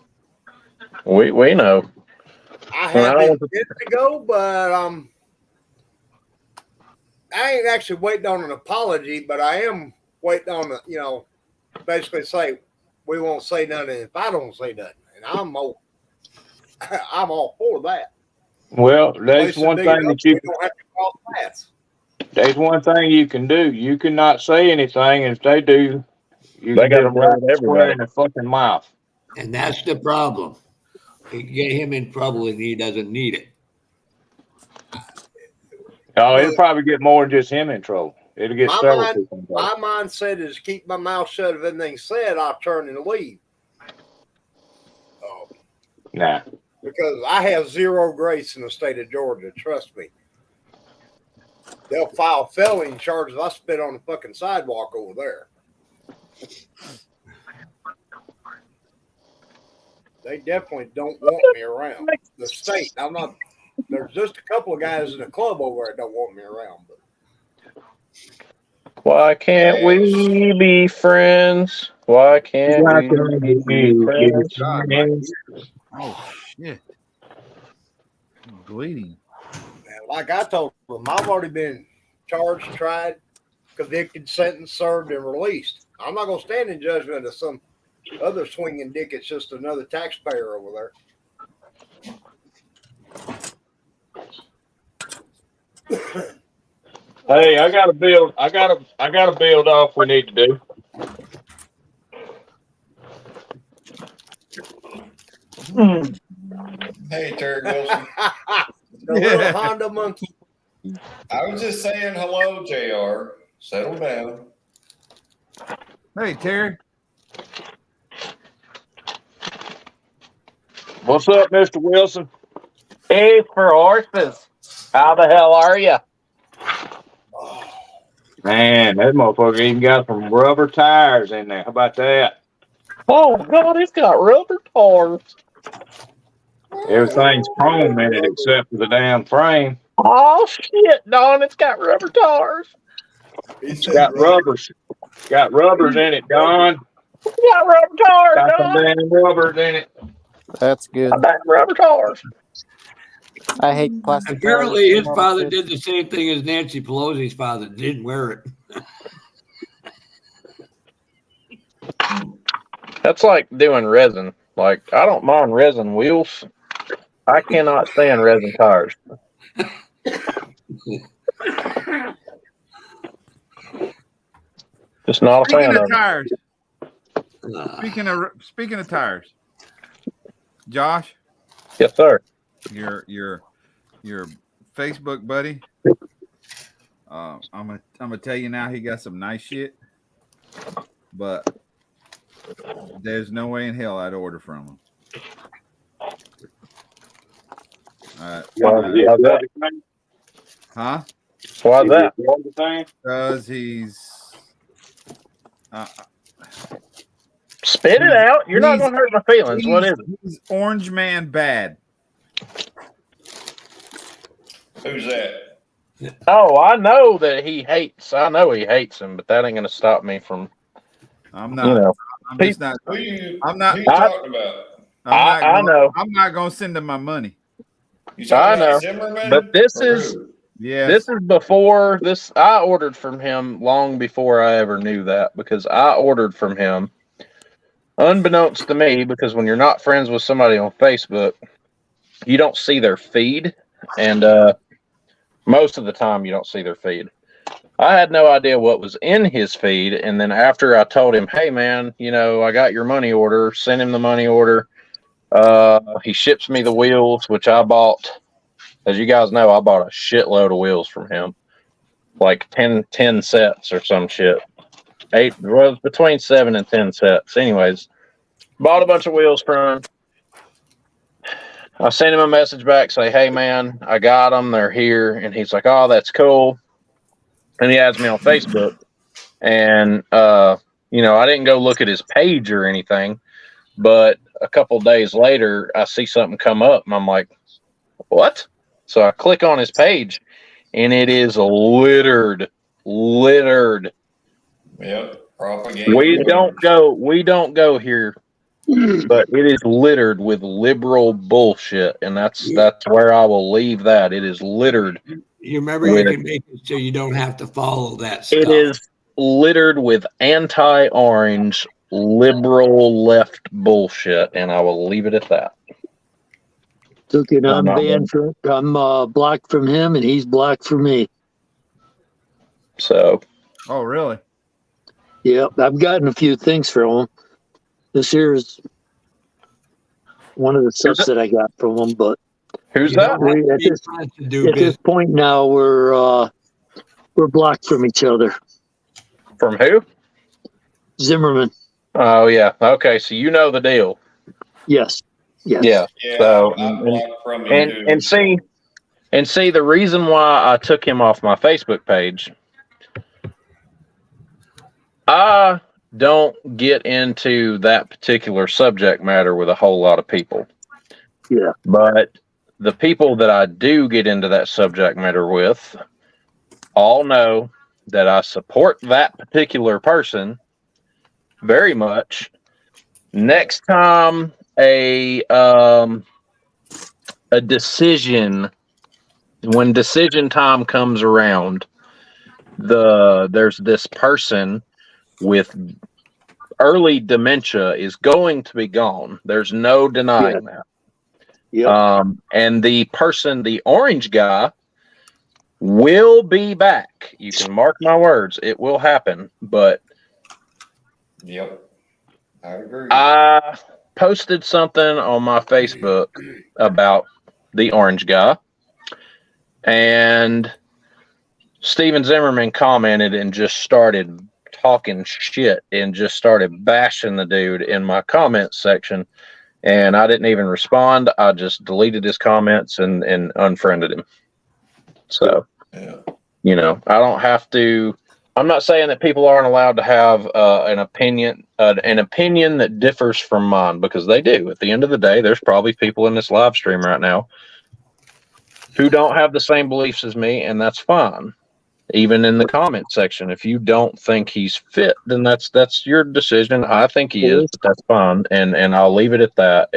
We know. I have intent to go, but I ain't actually waiting on an apology, but I am waiting on basically say we won't say nothing if I don't say nothing, and I'm all for that. Well, there's one thing that you don't have to cross paths. There's one thing you can do. You cannot say anything, and if they do, they got to run everywhere in the fucking mouth. And that's the problem. You get him in trouble and he doesn't need it. Oh, it'll probably get more than just him in trouble. It'll get several people in trouble. My mindset is keep my mouth shut. If anything said, I'll turn and leave. Nah. Because I have zero grace in the state of Georgia. Trust me. They'll file felony charges. I spit on the fucking sidewalk over there. They definitely don't want me around. The state. I'm not. There's just a couple of guys in the club over there that don't want me around. But why can't we be friends? Why can't we be friends? Oh shit! I'm bleeding. like I told them, I've already been charged, tried. convicted, sentenced, served, and released. I'm not going to stand in judgment of some other swinging dick. It's just another taxpayer over there. Hey, I got a build off we need to do. Hey, Terry Wilson. The little Honda monkey. I was just saying hello, JR. Settle down. Hey, Terry. What's up, Mr. Wilson? Hey, for horses. How the hell are you? Man, that motherfucker even got some rubber tires in there. How about that? Oh, God, it's got rubber tires. Everything's chrome in it except for the damn frame. Oh, shit, Don, it's got rubber tires. It's got rubbers. Got rubbers in it, Don. It's got rubber tires, Got some Don. damn rubbers in it. That's good. I got rubber tires. I hate plastic. Apparently, tires. his father did the same thing as Nancy Pelosi's father. Didn't wear it. That's like doing resin. Like, I don't mind resin wheels. I cannot stand resin tires. Just not a fan Speaking of of them. tires. Speaking of tires, Josh. Yes, sir. Your Facebook buddy. I'm gonna tell you now. He got some nice shit, but there's no way in hell I'd order from him. Why's that? Huh? Why's that? Because he's spit it out. You're not gonna hurt my feelings. What is it? He's Orange Man bad. Who's that? Oh, I know that he hates. I know he hates him, but that ain't gonna stop me from. I'm not. You know, I'm just not. Who you I talking about? know. I'm not gonna send him my money. You talking I know. about Zimmerman? But this or is who? this is before this. I ordered from him long before I ever knew that, because I ordered from him unbeknownst to me, because when you're not friends with somebody on Facebook, you don't see their feed, and most of the time you don't see their feed. I had no idea what was in his feed, and then after I told him, hey man, you know, I got your money order, sent him the money order. He ships me the wheels, which I bought. As you guys know, I bought a shitload of wheels from him, like 10 sets or some shit. Between 7 and 10 sets. Anyways, bought a bunch of wheels from him. I sent him a message back, say, hey man, I got them, they're here. And he's like, oh, that's cool. And he adds me on Facebook. And, you know, I didn't go look at his page or anything, but a couple days later, I see something come up and I'm like, what? So I click on his page and it is littered. Yep. Propaganda. We don't go here, but it is littered with liberal bullshit, and that's where I will leave that. It is littered. You remember you can make it so you don't have to follow that stuff. It is littered with anti-orange, liberal left bullshit, and I will leave it at that. Took it. I'm not banned from. I'm blocked from him, and he's blocked from me. So. Oh, really? Yep, I've gotten a few things from him. This here's one of the stuff that I got from him. But who's that? At this point now, we're blocked from each other. From who? Zimmerman. Oh yeah. Okay, so you know the deal. Yes. Yes. Yeah. So from and see the reason why I took him off my Facebook page. I don't get into that particular subject matter with a whole lot of people. Yeah. But the people that I do get into that subject matter with all know that I support that particular person very much. Next time a decision, when decision time comes around, there's this person with early dementia is going to be gone. There's no denying that. Yep. And the person, the orange guy, will be back. You can mark my words. It will happen. But Yep. I agree. I posted something on my Facebook about the orange guy, and Steven Zimmerman commented and just started talking shit and just started bashing the dude in my comments section. And I didn't even respond. I just deleted his comments and unfriended him. So, you know, I don't have to. I'm not saying that people aren't allowed to have an opinion that differs from mine, because they do. At the end of the day, there's probably people in this live stream right now who don't have the same beliefs as me, and that's fine. Even in the comment section, if you don't think he's fit, then that's your decision. I think he is, but that's fine, and I'll leave it at that.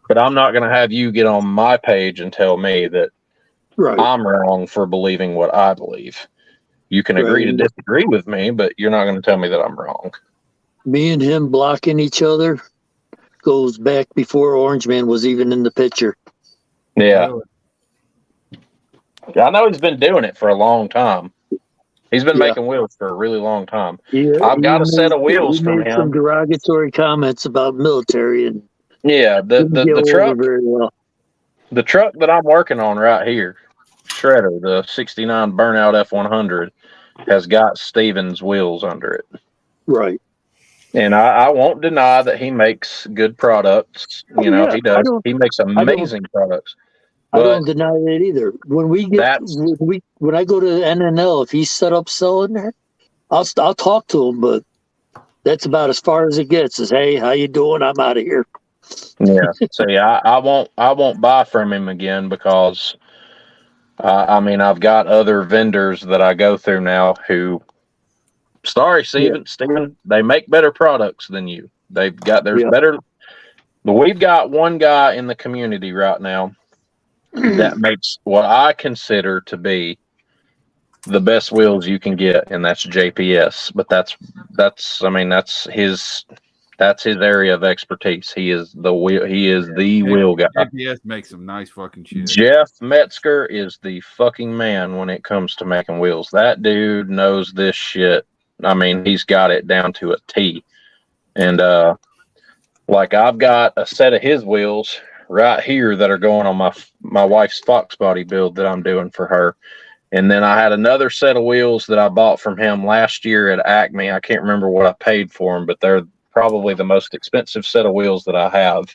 But I'm not going to have you get on my page and tell me that I'm wrong for believing what I believe. You can agree to disagree with me, but you're not going to tell me that I'm wrong. Me and him blocking each other goes back before Orange Man was even in the picture. Yeah. I know he's been doing it for a long time. He's been making wheels for a really long time. I've got a set of wheels from him. Some derogatory comments about military and the truck. The truck that I'm working on right here, Shredder, the '69 Burnout F100, has got Steven's wheels under it. Right. And I won't deny that he makes good products. He does. He makes amazing products. I don't deny that either. When I go to NNL, if he's set up selling there, I'll talk to him, but that's about as far as it gets. Is, hey, how you doing? I'm out of here. Yeah. See, I won't buy from him again, because I've got other vendors that I go through now who, sorry, Steven, they make better products than you. There's better. But we've got one guy in the community right now that makes what I consider to be the best wheels you can get, and that's JPS. But that's his area of expertise. He is the wheel guy. JPS makes some nice fucking shit. Jeff Metzger is the fucking man when it comes to making wheels. That dude knows this shit. He's got it down to a T. And I've got a set of his wheels right here that are going on my wife's Fox body build that I'm doing for her. And then I had another set of wheels that I bought from him last year at Acme. I can't remember what I paid for them, but they're probably the most expensive set of wheels that I have.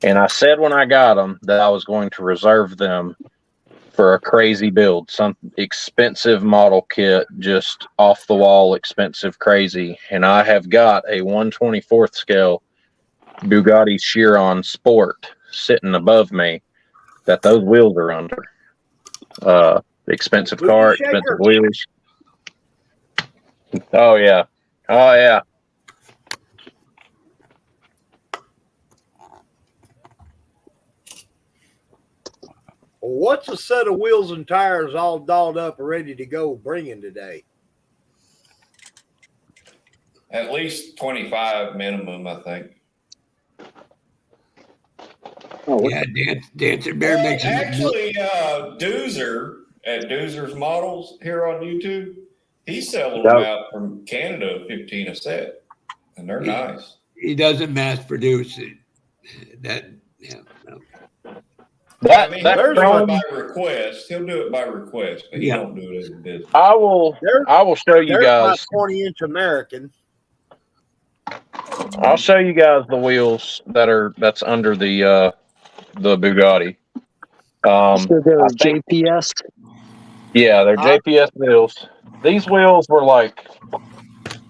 And I said when I got them that I was going to reserve them for a crazy build, some expensive model kit, just off the wall, expensive, crazy. And I have got a 1/24th scale Bugatti Chiron Sport sitting above me that those wheels are under. Expensive car, expensive wheels. Oh yeah. What's a set of wheels and tires all dolled up and ready to go bringing today? At least 25 minimum, I think. Dancer Bear makes actually Doozer at Doozer's Models here on YouTube. He's selling them out from Canada, 15 a set, and they're nice. He doesn't mass produce it. He'll do it by request. He'll do it by request, but he don't do it as a business. I will show you guys. My 20-inch American. I'll show you guys the wheels that's under the Bugatti. So they're JPS. Yeah, they're JPS wheels. These wheels were I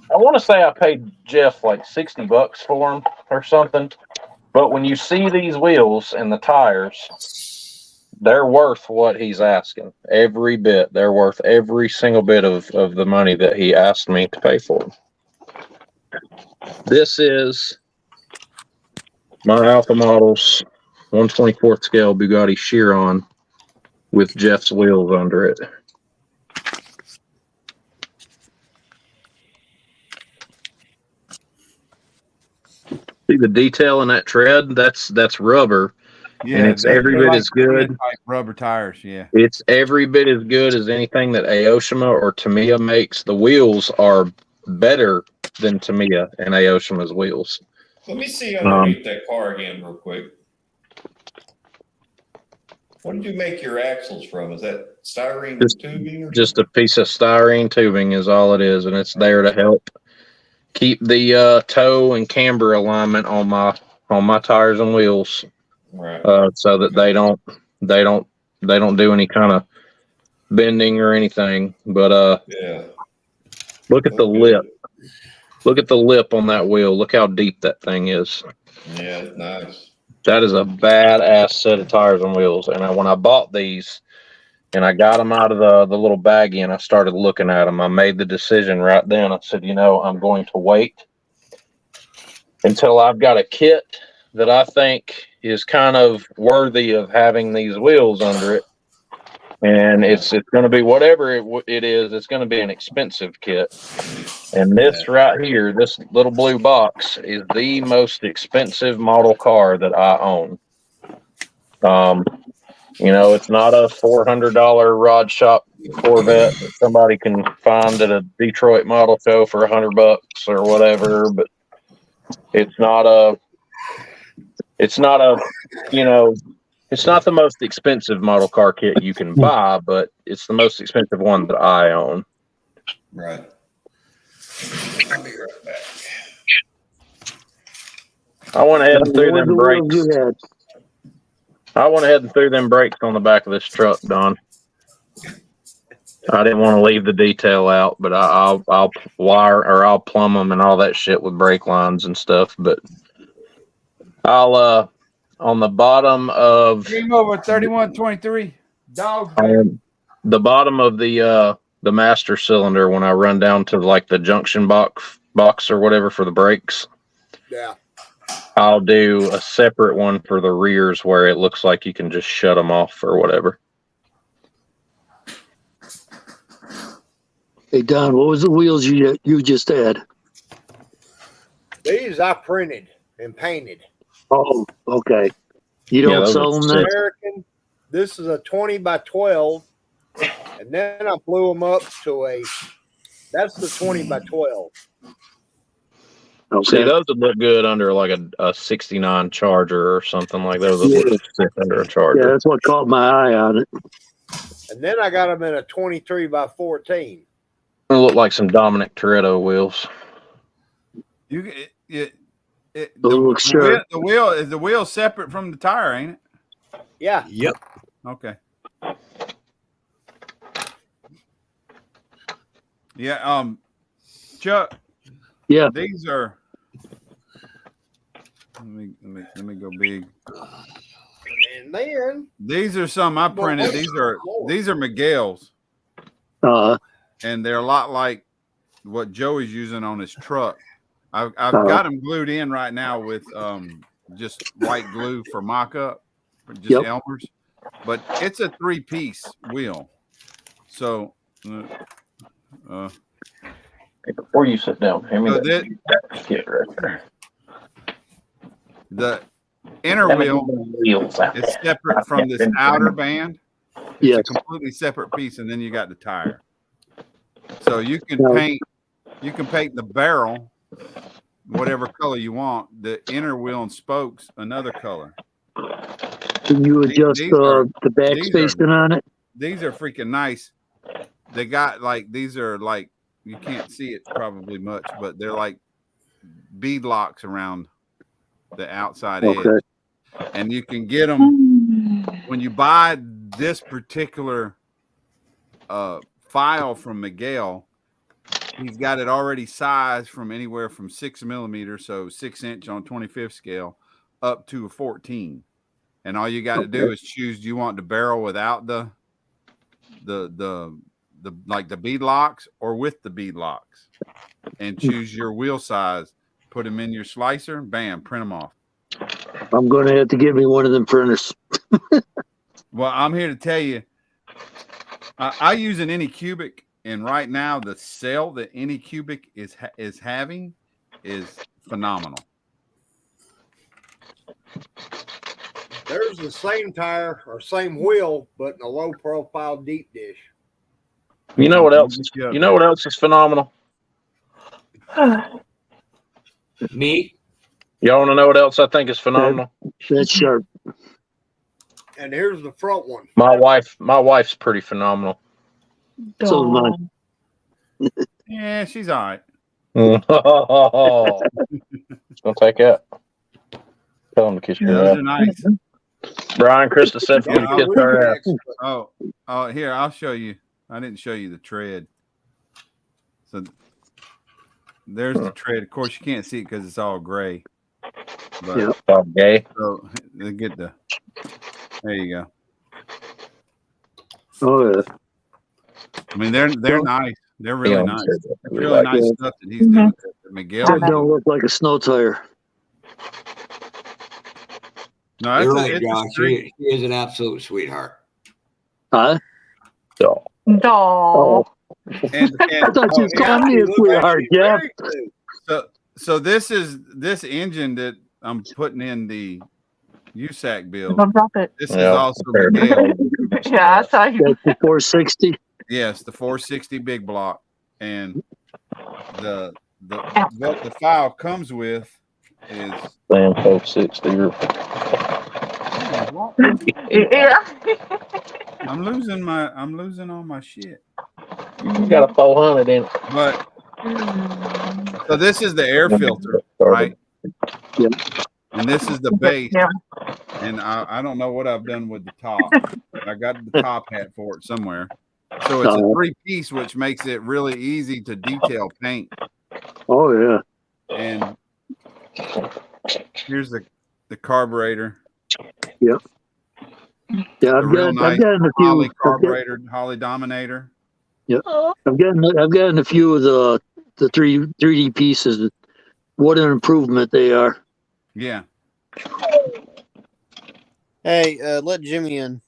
want to say I paid Jeff $60 for them or something. But when you see these wheels and the tires, they're worth what he's asking. Every bit. They're worth every single bit of the money that he asked me to pay for them. This is my Alpha Models 1/24th scale Bugatti Chiron with Jeff's wheels under it. See the detail in that tread? That's rubber, Yeah, and it's every they're bit like as good. type rubber tires. Yeah. It's every bit as good as anything that Aoshima or Tamiya makes. The wheels are better than Tamiya and Aoshima's wheels. Let me see underneath that car again real quick. What did you make your axles from? Is that styrene tubing or Just a piece of styrene tubing is all it is, and it's there to help keep the toe and camber alignment on my tires and wheels, right? So that they don't do any kind of bending or anything. But yeah, look at the lip. Look at the lip on that wheel. Look how deep that thing is. Yeah, it's nice. That is a badass set of tires and wheels. And when I bought these and I got them out of the little baggie and I started looking at them, I made the decision right then. I said, I'm going to wait until I've got a kit that I think is kind of worthy of having these wheels under it. And it's going to be whatever it is. It's going to be an expensive kit. And this right here, this little blue box, is the most expensive model car that I own. It's not a $400 rod shop Corvette that somebody can find at a Detroit model show for $100 or whatever. But it's not it's not the most expensive model car kit you can buy, but it's the most expensive one that I own. Right. I'll be right back. I went ahead and threw them brakes. I went ahead and threw them brakes on the back of this truck, Don. I didn't want to leave the detail out, but I'll wire or I'll plumb them and all that shit with brake lines and stuff. But I'll on the bottom of Game over 31-23. Dogs. The bottom of the master cylinder when I run down to like the junction box or whatever for the brakes. Yeah. I'll do a separate one for the rears where it looks like you can just shut them off or whatever. Hey Don, what was the wheels you just had? These I printed and painted. Oh, okay. You don't sell them then? American. This is a 20 by 12, and then I blew them up to that's the 20 by 12. Okay. See, those would look good under like a 69 Charger or something like those. Would look sick under a Charger. Yeah, that's what caught my eye on it. And then I got them in a 23 by 14. It look like some Dominic Toretto wheels. The wheel separate from the tire, ain't it? Yeah. Yep. Okay. Yeah. Chuck. Yeah. These are. Let me go big. And then these are some I printed. These are Miguel's. And they're a lot like what Joey's using on his truck. I've got them glued in right now with just white glue for mock-up, just Elmer's. But it's a 3-piece wheel. So before you sit down, hand me that kit right there. The inner wheel is separate from this outer band. It's a completely separate piece, and then you got the tire. So you can paint the barrel whatever color you want. The inner wheel and spokes another color. Can you adjust the back spacing on it? These are freaking nice. They got these are like, you can't see it probably much, but they're like bead locks around the outside edge. And you can get them when you buy this particular file from Miguel. He's got it already sized from anywhere from 6 millimeters, so 6-inch on 25th scale, up to a 14. And all you got to do is choose: do you want the barrel without the bead locks or with the bead locks? And choose your wheel size. Put them in your slicer. Bam! Print them off. I'm going to have to get me one of them printers. Well, I'm here to tell you, I use an Anycubic, and right now the sale that Anycubic is having is phenomenal. There's the same tire or same wheel, but in a low profile deep dish. You know what else? You know what else is phenomenal? Me? Y'all want to know what else I think is phenomenal? That's sharp. And here's the front one. My wife's pretty phenomenal. So is mine. Yeah, she's all right. Don't take that. Tell him to kiss your Those ass. are nice. Brian Krista said for you to kiss her ass. Oh, here, I'll show you. I didn't show you the tread. So there's the tread. Of course, you can't see it because it's all gray. But It's all gay. So they get the. There you go. Oh yeah. I mean, they're nice. They're really nice. It's really like nice it. stuff that he's doing. Miguel. That don't look like a snow tire. No, You're that's right, Josh. She is an absolute sweetheart. Huh? Doll. And I thought you was calling me a sweetheart, Jeff. So this engine that I'm putting in the USAC build. Don't drop it. This is also Miguel. Yeah, I saw you. That's the 460. Yes, the 460 big block, and what the file comes with is Damn 460. Yeah. I'm losing all my shit. You got a 400 in it. But so this is the air filter, right? Yep. And this is the base. Yeah. And I don't know what I've done with the top. I got the top hat for it somewhere. So it's a 3-piece, which makes it really easy to detail paint. Oh yeah. And here's the carburetor. Yep. Yeah, I've gotten a few. Holly carburetor, Holly Dominator. Yep. I've gotten a few of the 3D pieces. What an improvement they are. Yeah. Hey, let Jimmy in.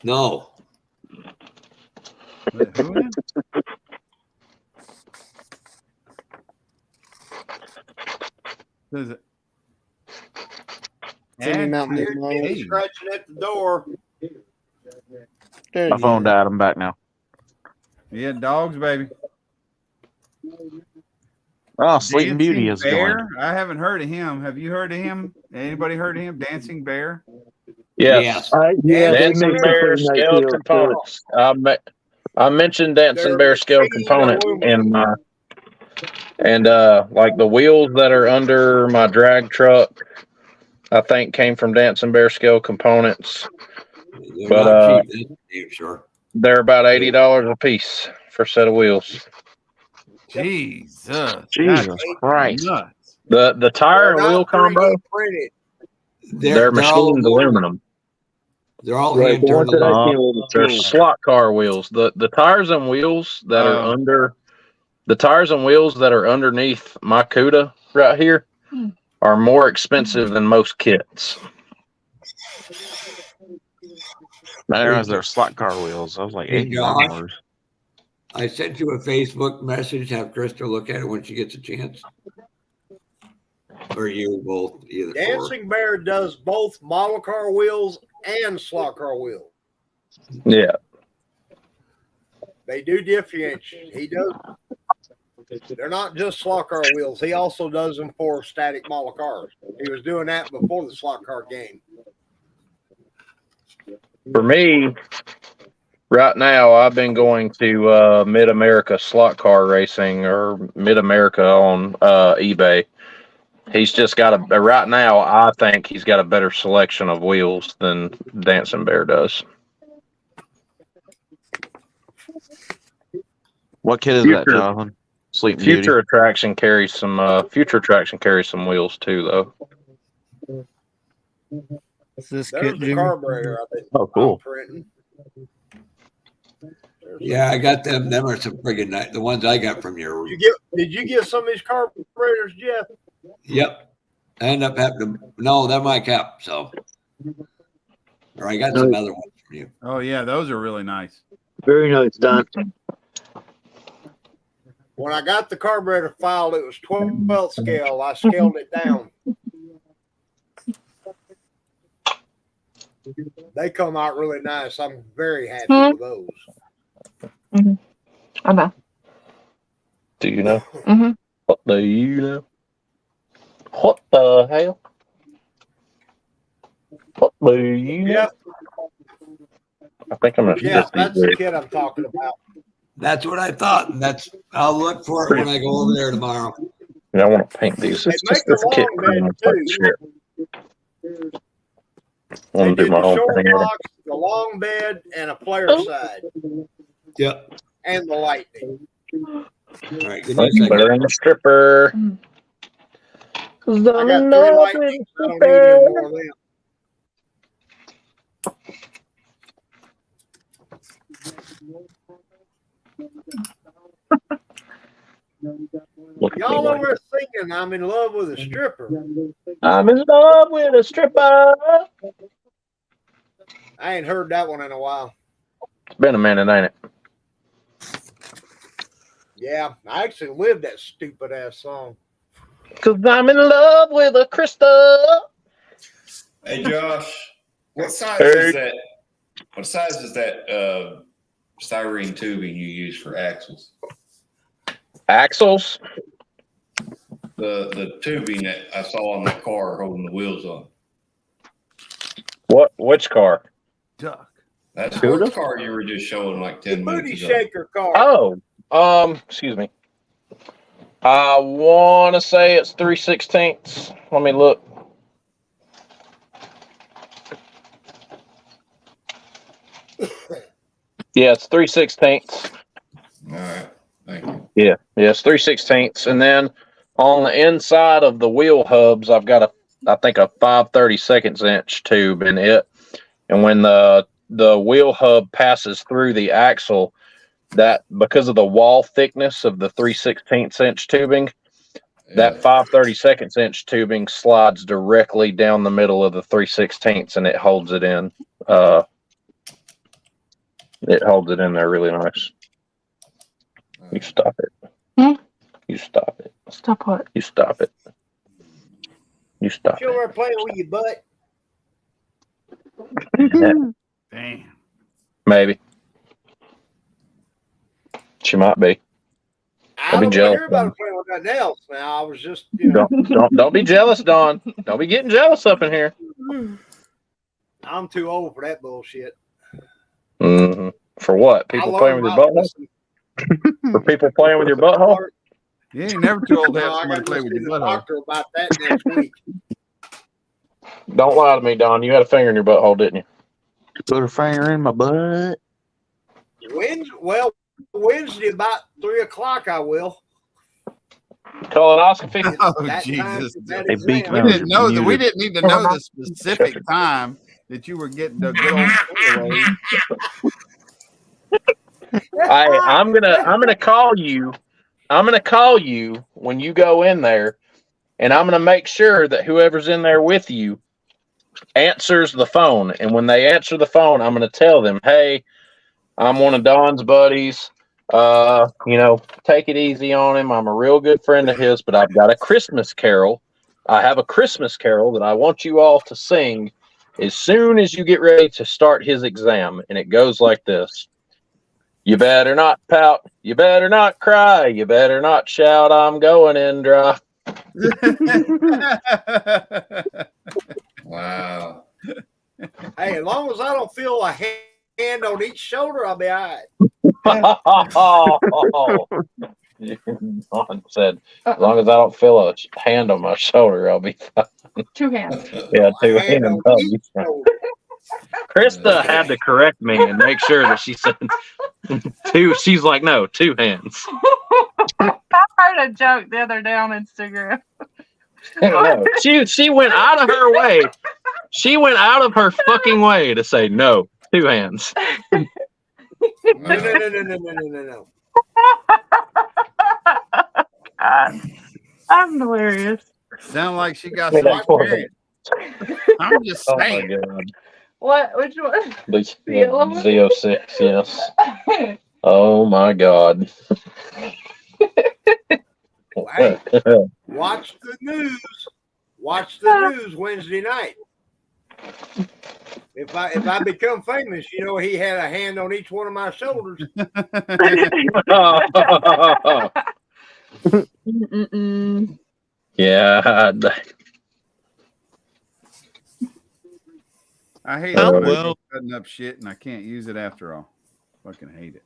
No. Who in? Does it? Jimmy Mountain Here's Jimmy scratching at the door. My phone died. I'm back now. Yeah, dogs, baby. Oh, Sleeping Beauty is Bear? going. I haven't heard of him. Have you heard of him? Anybody heard of him? Dancing Bear? Yes. Yeah, Dancing Bear scale components. I mentioned Dancing Bear scale component in my, and like the wheels that are under my drag truck, I think came from Dancing Bear scale components. They're But not cheap, that's sure. they're about $80 a piece for a set of wheels. Jesus Christ. Nuts. The tire and wheel combo, they're machined aluminum. They're all Right, hand the ones turned that I aluminum. They're slot car wheels. The tires and wheels that are under the tires and wheels that are underneath my CUDA right here are more expensive than most kits. I realize they're slot car wheels. I was like Hey, $80. I sent you a Facebook message. Have Krista look at it when she gets a chance. Or you both, either. Dancing Bear does both model car wheels and slot car wheels. Yeah. They do differentiate. He does. They're not just slot car wheels. He also does them for static model cars. He was doing that before the slot car game. For me, right now, I've been going to Mid America Slot Car Racing or Mid America on eBay. He's just got right now, I think he's got a better selection of wheels than Dancing Bear does. What kit is that, Jonathan? Sleeping Beauty. Future Attraction carries some wheels too, though. Is this There's kit, the Jimmy? carburetor. I think. Oh, cool. Yeah, I got them. Them are some friggin' nice. The ones I got from your. Did you get some of these carburetors, Jeff? Yep. I end up having to. No, they're my cap. So. Or I got some other ones from you. Oh yeah, those are really nice. Very nice, Don. When I got the carburetor file, it was 12 scale. I scaled it down. They come out really nice. I'm very happy with those. Mm-hmm. I know. Do you know? Mm-hmm. What do you know? What the hell? What do you know? Yep. I think I'm gonna Yeah, skip these. that's the kid I'm talking about. That's what I thought. And I'll look for it when I go over there tomorrow. Yeah, I want to paint these. They It's make just this a kit. long bed too. I want to do my The own short thing. box, the long bed, and a player side. Yep. And the lightning. All right, give me a second. Better than the stripper. I got 3 lightnings. I don't need any more of them. Y'all over there singing, I'm in love with a stripper. I'm in love with a stripper. I ain't heard that one in a while. It's been a minute, ain't it? Yeah, I actually lived that stupid ass song. Cause I'm in love with a Krista. Hey Josh, what size is that? What size is that styrene tubing you use for axles? Axles? The tubing that I saw on that car holding the wheels on. What? Which car? Duck. That sports car you were just showing like 10 minutes ago. Shaker car. Oh, excuse me. I want to say it's 3/16. Let me look. Yeah, it's 3/16. All right, thank you. Yeah, it's 3/16. And then on the inside of the wheel hubs, I've got I think a 5/32 inch tube in it. And when the wheel hub passes through the axle, that because of the wall thickness of the 3/16 inch tubing, that 5/32 inch tubing slides directly down the middle of the 3/16 and it holds it in. It holds it in there really nice. You stop it. Hmm? You stop it. Stop what? You stop it. You stop You over there playing with your butt? it. Damn. Maybe. She might be. I Don't be don't want to jealous. hear about her playing with nothing else. Now I was just, you know. Don't be jealous, Don. Don't be getting jealous up in here. I'm too old for that bullshit. Mm-hmm. For what? People playing with your butthole? For people playing with your butthole? You ain't never too old to have I somebody got play to with see your the butthole. doctor about that next week. Don't lie to me, Don. You had a finger in your butthole, didn't you? Put a finger in my butt. Wednesday about 3 o'clock, I will. Colonoscopy. Oh, That Jesus. that We exam. didn't know that. We didn't need to know the specific time that you were getting the good old away. I'm gonna call you. I'm gonna call you when you go in there, and I'm gonna make sure that whoever's in there with you answers the phone. And when they answer the phone, I'm gonna tell them, "Hey, I'm one of Don's buddies. Take it easy on him. I'm a real good friend of his, but I've got a Christmas carol. I have a Christmas carol that I want you all to sing as soon as you get ready to start his exam. And it goes like this. You better not pout. You better not cry. You better not shout. I'm going in dry." Wow. Hey, as long as I don't feel a hand on each shoulder, I'll be all right. Don said, "As long as I don't feel a hand on my shoulder, I'll be fine." 2 hands. Yeah, A 2 hand hands. on each shoulder. Krista had to correct me and make sure that she said 2. She's like, "No, 2 hands." I heard a joke the other day on Instagram. No, she went out of her way. She went out of her fucking way to say no, 2 hands. No. God, I'm hilarious. Sound like she got some experience. I'm just saying. Oh my God. What? Which one? The yellow one? Z06, yes. Oh my God. Hey, watch the news. Watch the news Wednesday night. If I become famous, he had a hand on each one of my shoulders. Yeah. I hate it when I go cutting up shit and I can't use it after all. Fucking hate it.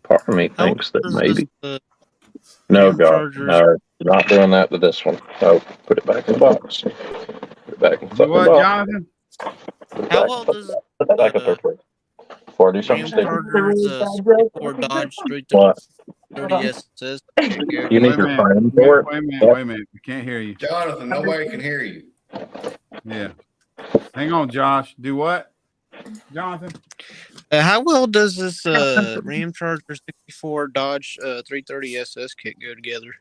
Part of me thinks that maybe. No, God, no, not doing that to this one. No, put it back in the box. Put it back in the Do what, box. Jonathan? How well does Put it back up there, please. Before I do something stupid. Ramcharger's 64 Dodge 330 SS You need your phone for it? Wait a minute. We can't hear you. Jonathan, nobody can hear you. Yeah. Hang on, Josh. Do what? Jonathan? How well does this Ramcharger 64 Dodge 330 SS kit go together?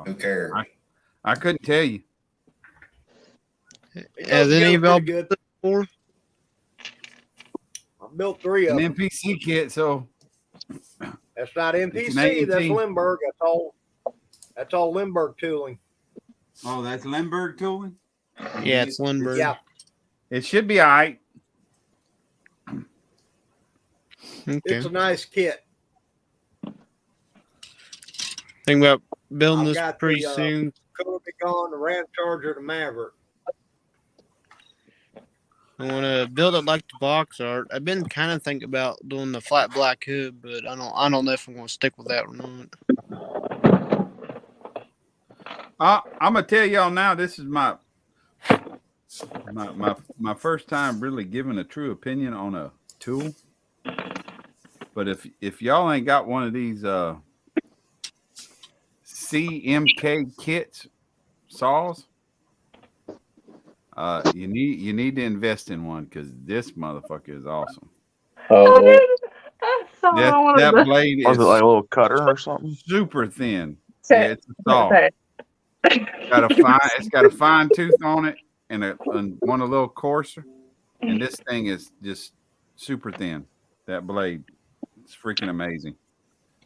Who cares? I couldn't tell you. Has any of y'all built it before? I built 3 of them. An NPC kit, so That's not It's NPC. an That's AMT. Lindbergh. That's all Lindbergh tooling. Oh, that's Lindbergh tooling? Yeah, it's Lindbergh. Yeah. It should be all right. Okay. It's a nice kit. Think about building I've this got pretty the, soon. Codegon, the Ramcharger, the Maverick. I want to build it like the box art. I've been kind of thinking about doing the flat black hood, but I don't know if I'm going to stick with that or not. I'm gonna tell y'all now. This is my first time really giving a true opinion on a tool. But if y'all ain't got one of these CMK kits saws, you need to invest in one because this motherfucker is awesome. Oh, That blade is Was it like a little cutter or something? super thin. Yeah, it's a saw. It's got a fine tooth on it and one a little coarser. And this thing is just super thin. That blade, it's freaking amazing.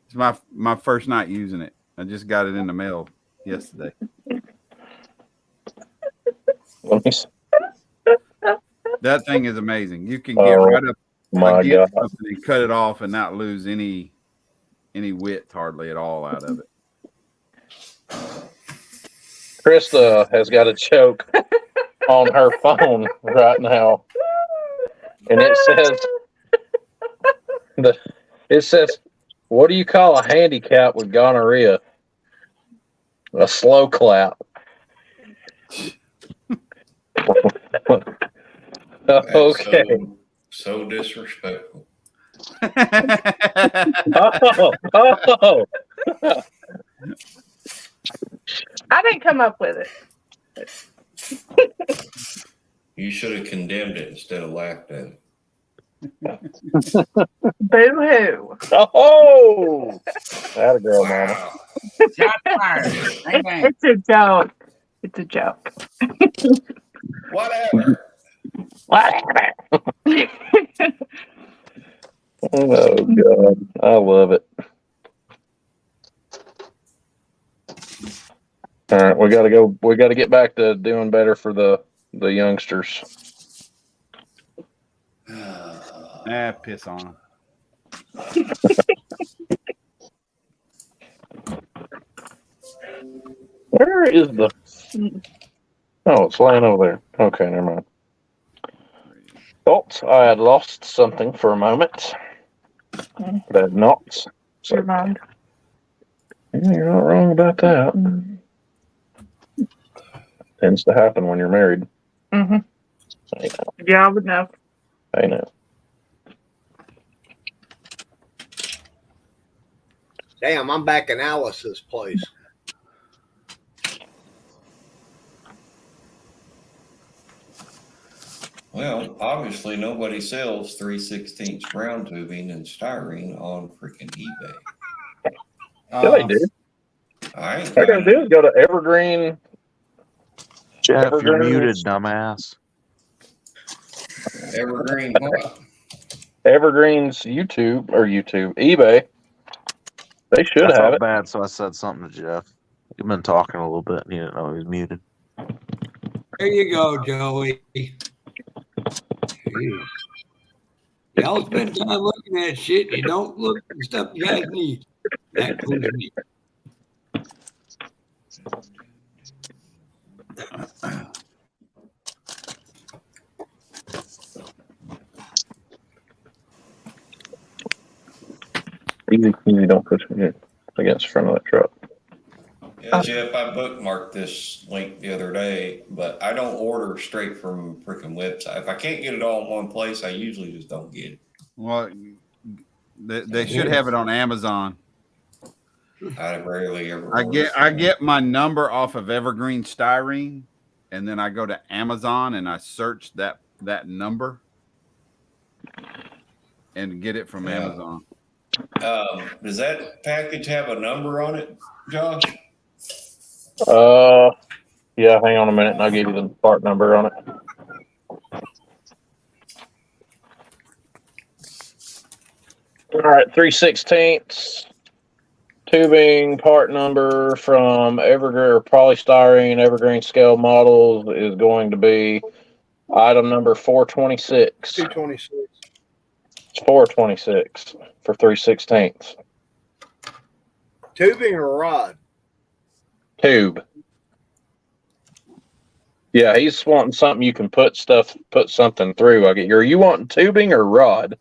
It's my first night using it. I just got it in the mail yesterday. That thing is amazing. You can get right up against something and cut it off and not lose any width hardly at all out of it. Krista has got a joke on her phone right now, and it says, "What do you call a handicap with gonorrhea?" A slow clap. Okay. So disrespectful. Oh. I didn't come up with it. You should have condemned it instead of laughed at it. Boo-hoo. Oh, that a girl, mama. It's a joke. It's a joke. Whatever. Whatever. Oh God, I love it. All right, we gotta go. We gotta get back to doing better for the youngsters. Piss on them. Where is the? Oh, it's laying over there. Okay, never mind. Thought I had lost something for a moment, but I had not. Your mind. Yeah, you're not wrong about that. Tends to happen when you're married. Mm-hmm. Yeah, I would know. I know. Damn, I'm back in Alice's place. Well, obviously nobody sells 3/16 ground tubing and styrene on freaking eBay. Yeah, they do. All I gotta do is go to Evergreen. Jeff, you're muted, dumbass. Evergreen what? Evergreen's eBay. They should I have felt it. bad, so I said something to Jeff. You've been talking a little bit, and you didn't know he was muted. There you go, Joey. Y'all spend time looking at shit. You don't look at stuff you guys need. That includes me. Easy, don't push me against the front of that truck. Yeah, Jeff, I bookmarked this link the other day, but I don't order straight from freaking website. If I can't get it all in one place, I usually just don't get it. Well, they should have it on Amazon. I rarely ever. I get my number off of Evergreen Styrene, and then I go to Amazon and I search that number and get it from Amazon. Does that package have a number on it, Josh? Yeah, hang on a minute and I'll give you the part number on it. All right, 3/16 tubing part number from Evergreen or polystyrene Evergreen scale models is going to be item number 426. 226. It's 426 for 3/16. Tubing or rod? Tube. Yeah, he's wanting something you can put something through. Are you wanting tubing or rod?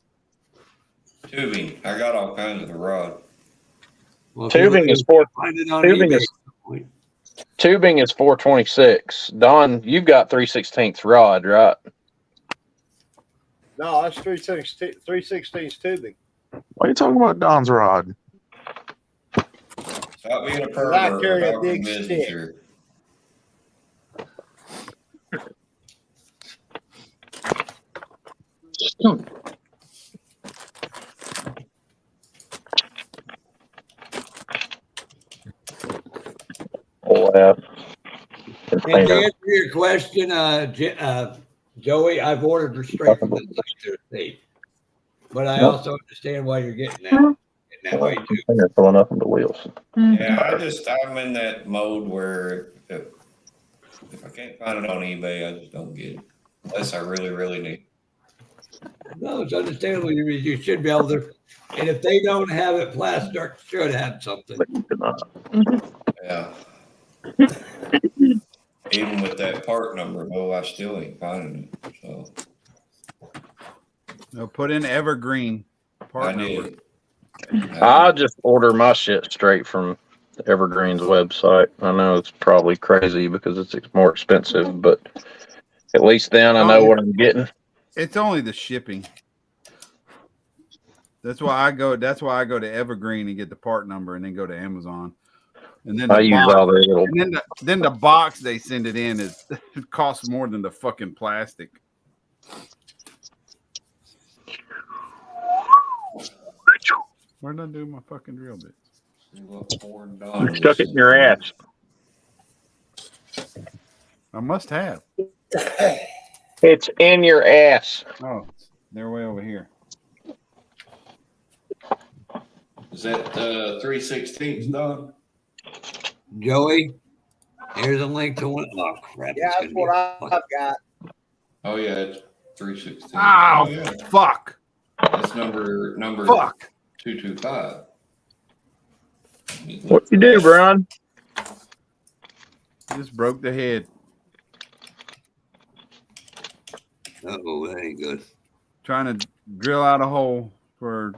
Tubing. I got all kinds of the rod. Well, Tubing is tubing is 426. Don, you've got 3/16 rod, right? No, that's 3/16 tubing. Why are you talking about Don's rod? Stop being a I pervert. carry a Talk big business stick. here. And to answer your question, Joey, I've ordered straight from the state, but I also understand why you're getting that way too. They're filling up on the wheels. Yeah, I'm in that mode where if I can't find it on eBay, I just don't get it unless I really, really need it. No, it's understandable. You should be able to, and if they don't have it, Plastic should have something. Yeah. Even with that part number, though, I still ain't finding it. So. No, put in Evergreen part number. I'll just order my shit straight from Evergreen's website. I know it's probably crazy because it's more expensive, but at least then I know what I'm getting. It's only the shipping. That's why I go to Evergreen and get the part number and then go to Amazon. And then then the box they send it in it costs more than the fucking plastic. Where'd I do my fucking drill bits? You stuck it in your ass. I must have. It's in your ass. Oh, they're way over here. Is that 3/16, Don? Joey, here's a link to one. Oh crap! Yeah, that's what I've got. Oh yeah, it's 3/16. Oh, yeah. Fuck! That's number fuck 225. What you do, Brian? Just broke the head. Oh, that ain't good. Trying to drill out a hole for.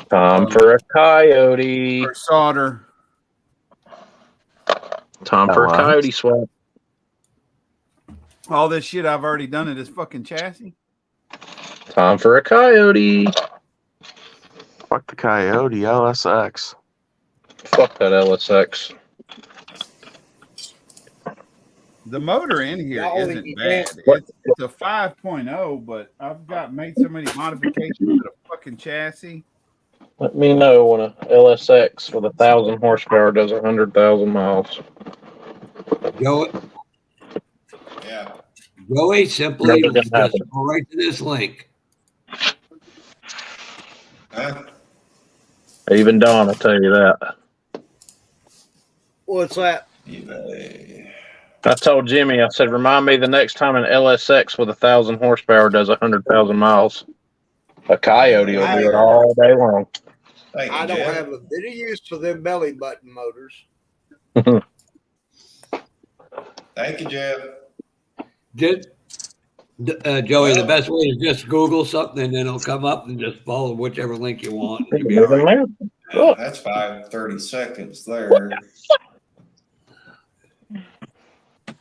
Time for a coyote. For solder. Time for a coyote swap. All this shit I've already done in this fucking chassis. Time for a coyote. Fuck the coyote, LSX. Fuck that LSX. The motor in here isn't bad. It's a 5.0, but I've made so many modifications to the fucking chassis. Let me know when a LSX with 1,000 horsepower does 100,000 miles. Joey. Yeah. Joey, simply just go right to this link. Huh? Even Don will tell you that. What's that? I told Jimmy, I said, remind me the next time an LSX with 1,000 horsepower does 100,000 miles. A Coyote will do it all day long. Thank you, I don't Jeff. have a bit of use for them belly button motors. Thank you, Jeff. Joey, the best way is just Google something and then it'll come up and just follow whichever link you want. You'll be all right. Yeah, that's 5:30 seconds there.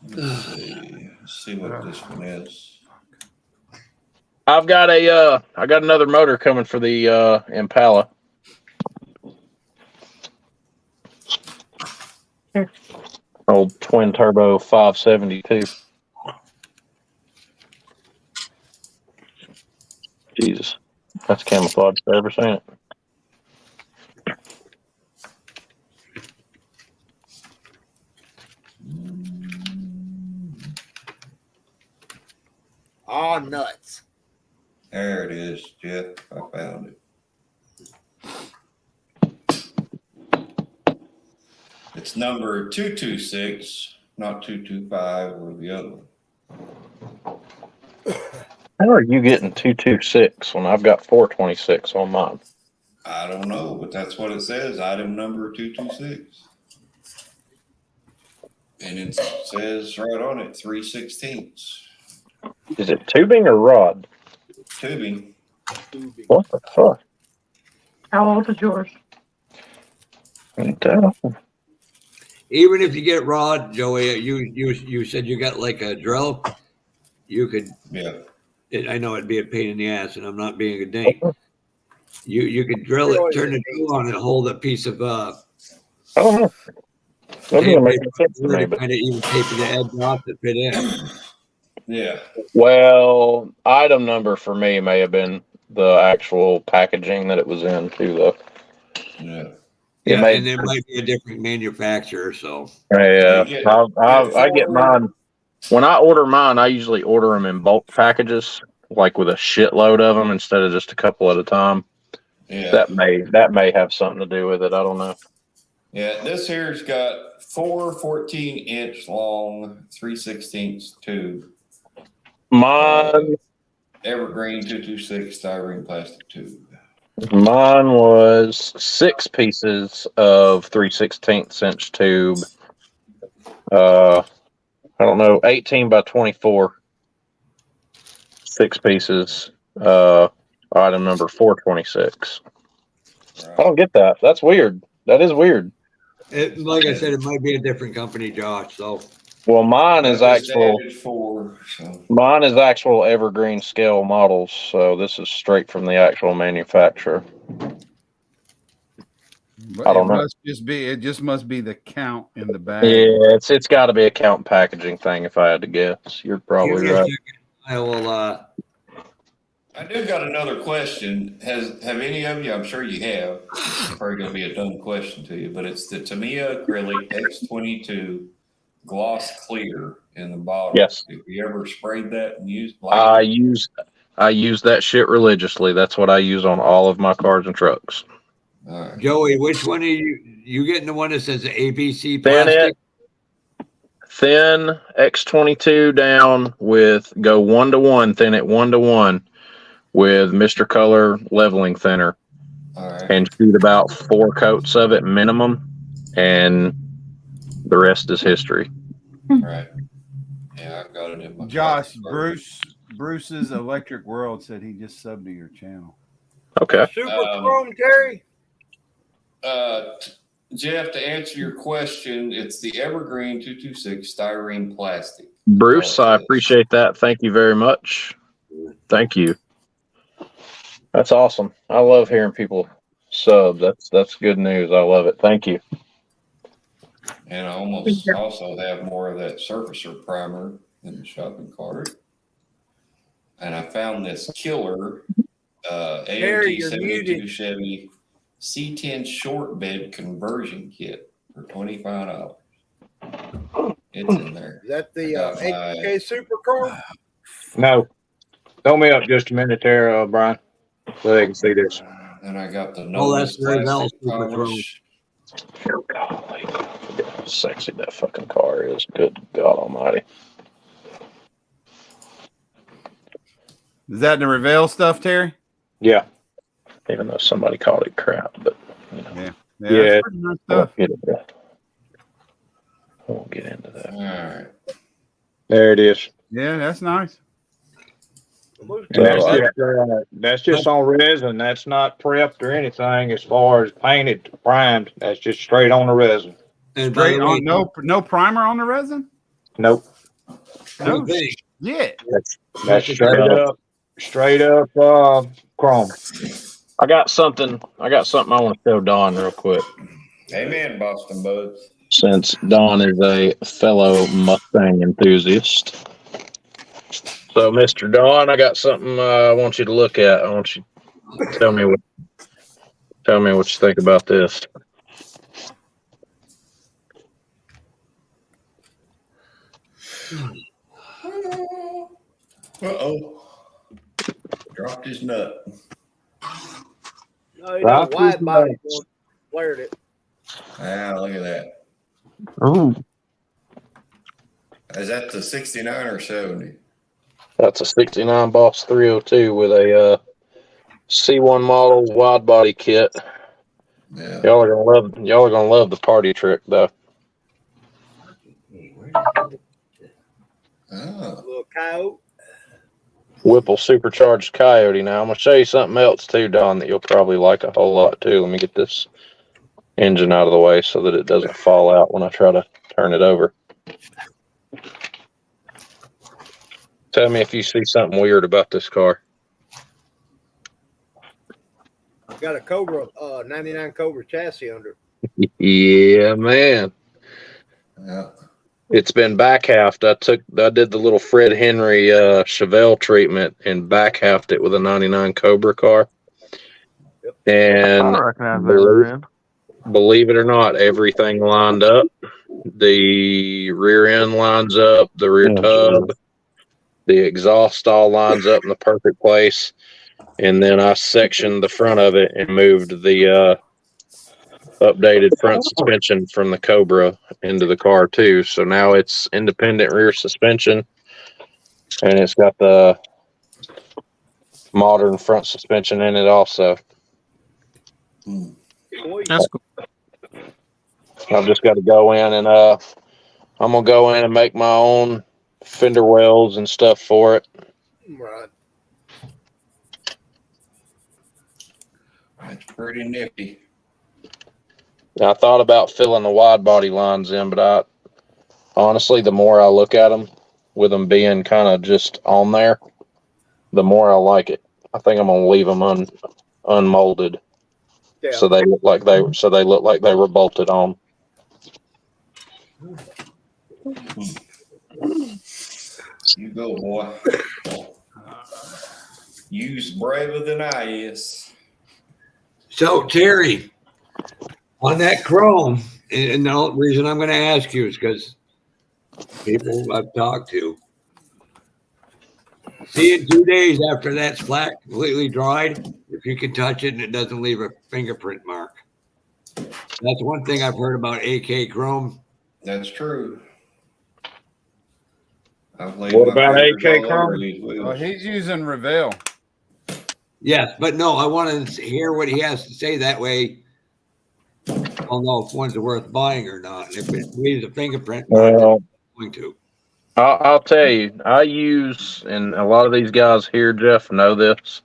Let's see what this one is. I got another motor coming for the Impala. Old twin turbo 572. Jesus, that's camouflage if I've ever seen it. Oh, nuts. There it is, Jeff. I found it. It's number 226, not 225 or the other one. How are you getting 226 when I've got 426 on mine? I don't know, but that's what it says. Item number 226. And it says right on it, 3/16. Is it tubing or rod? Tubing. What the fuck? How old is yours? Even if you get rod, Joey, you said you got like a drill. You could. Yeah. I know it'd be a pain in the ass, and I'm not being a dink. You could drill it, turn the drill on, and hold a piece of I don't know. tape, Make sense to me, kind of even taping the edge off to fit in. Yeah. Well, item number for me may have been the actual packaging that it was in too, though. Yeah. Yeah, and it might be a different manufacturer, so. Yeah, I get mine. When I order mine, I usually order them in bulk packages, like with a shitload of them instead of just a couple at a time. Yeah. That may have something to do with it. I don't know. Yeah, this here's got 4 14-inch long 3/16 tube. Mine Evergreen 226 styrene plastic tube. Mine was 6 pieces of 3/16 inch tube. I don't know, 18 by 24. 6 pieces. Item number 426. Right. I don't get that. That's weird. That is weird. Like I said, it might be a different company, Josh. So. Well, mine is actual evergreen scale models, so this is straight from the actual manufacturer. But I don't know. It just must be the count in the bag. Yeah, it's got to be a count and packaging thing. If I had to guess, you're probably right. I will. I do got another question. Have any of you? I'm sure you have. It's probably going to be a dumb question to you, but it's the Tamiya acrylic X22 gloss clear in the bottle. Yes. Have you ever sprayed that and used? I use that shit religiously. That's what I use on all of my cars and trucks. All right. Joey, which one are you getting? The one that says ABC plastic? Thin X22 down with go 1-to-1, thin it 1-to-1 with Mr. Color leveling thinner. All right. And shoot about 4 coats of it minimum, and the rest is history. Right. Yeah, I've got it in my Josh, Bruce's Electric World said he just subbed to your channel. Okay. Super Chrome, Terry. Jeff, to answer your question, it's the Evergreen 226 styrene plastic. Bruce, I appreciate that. Thank you very much. Thank you. That's awesome. I love hearing people sub. That's good news. I love it. Thank you. And I also have more of that surfacer primer in the shopping cart. And I found this killer AMG 72 Chevy C10 short bed conversion kit for $25. It's in there. Is that the 8K Super Chrome? No. Throw me up just a minute there, Brian, so they can see this. And I got the that's very plastic Super Chrome. polish. sexy that fucking car is. Good God Almighty. Is that the Revell stuff, Terry? Yeah. Even though somebody called it crap, but you know. Yeah. Yeah. That's pretty nice stuff. I won't get into that. All right. There it is. Yeah, that's nice. And that's just on resin. That's not prepped or anything as far as painted, primed. That's just straight on the resin. And by Straight the way, on, no primer on the resin? Nope. No shit. That's straight up chrome. I got something I want to show Don real quick. Amen, Boston Buds. Since Don is a fellow Mustang enthusiast. So, Mr. Don, I got something I want you to look at. I want you to tell me what you think about this. Uh-oh. Dropped his nut. No, you know, wide body flared it. Ah, look at that. Oh. Is that the 69 or 70? That's a 69 Boss 302 with a C1 model wide body kit. Yeah. Y'all are gonna love the party trick though. Oh. Little coyote. Whipple supercharged Coyote. Now I'm gonna show you something else too, Don, that you'll probably like a whole lot too. Let me get this engine out of the way so that it doesn't fall out when I try to turn it over. Tell me if you see something weird about this car. Got a Cobra, 99 Cobra chassis under it. Yeah, man. Yeah. It's been back halved. I did the little Fred Henry Chevelle treatment and back halved it with a 99 Cobra car. And I recognize that rear end. believe it or not, everything lined up. The rear end lines up, the rear tub, the exhaust all lines up in the perfect place. And then I sectioned the front of it and moved the updated front suspension from the Cobra into the car too. So now it's independent rear suspension and it's got the modern front suspension in it also. That's cool. I've just got to go in and I'm gonna go in and make my own fender wells and stuff for it. Right. That's pretty nifty. Now, I thought about filling the wide body lines in, but honestly, the more I look at them, with them being kind of just on there, the more I like it. I think I'm gonna leave them unmolded, so they look like they were bolted on. You go, boy. You's braver than I is. So, Terry, on that chrome, and the only reason I'm going to ask you is because people I've talked to, see it 2 days after that's flat, completely dried, if you can touch it and it doesn't leave a fingerprint mark. That's one thing I've heard about AK chrome. That's true. What about AK chrome? Oh, he's using Revell. Yes, but no, I want to hear what he has to say. That way, I'll know if one's worth buying or not. If it leaves a fingerprint, Well, I'm going to. I'll tell you, I use, and a lot of these guys here, Jeff, know this.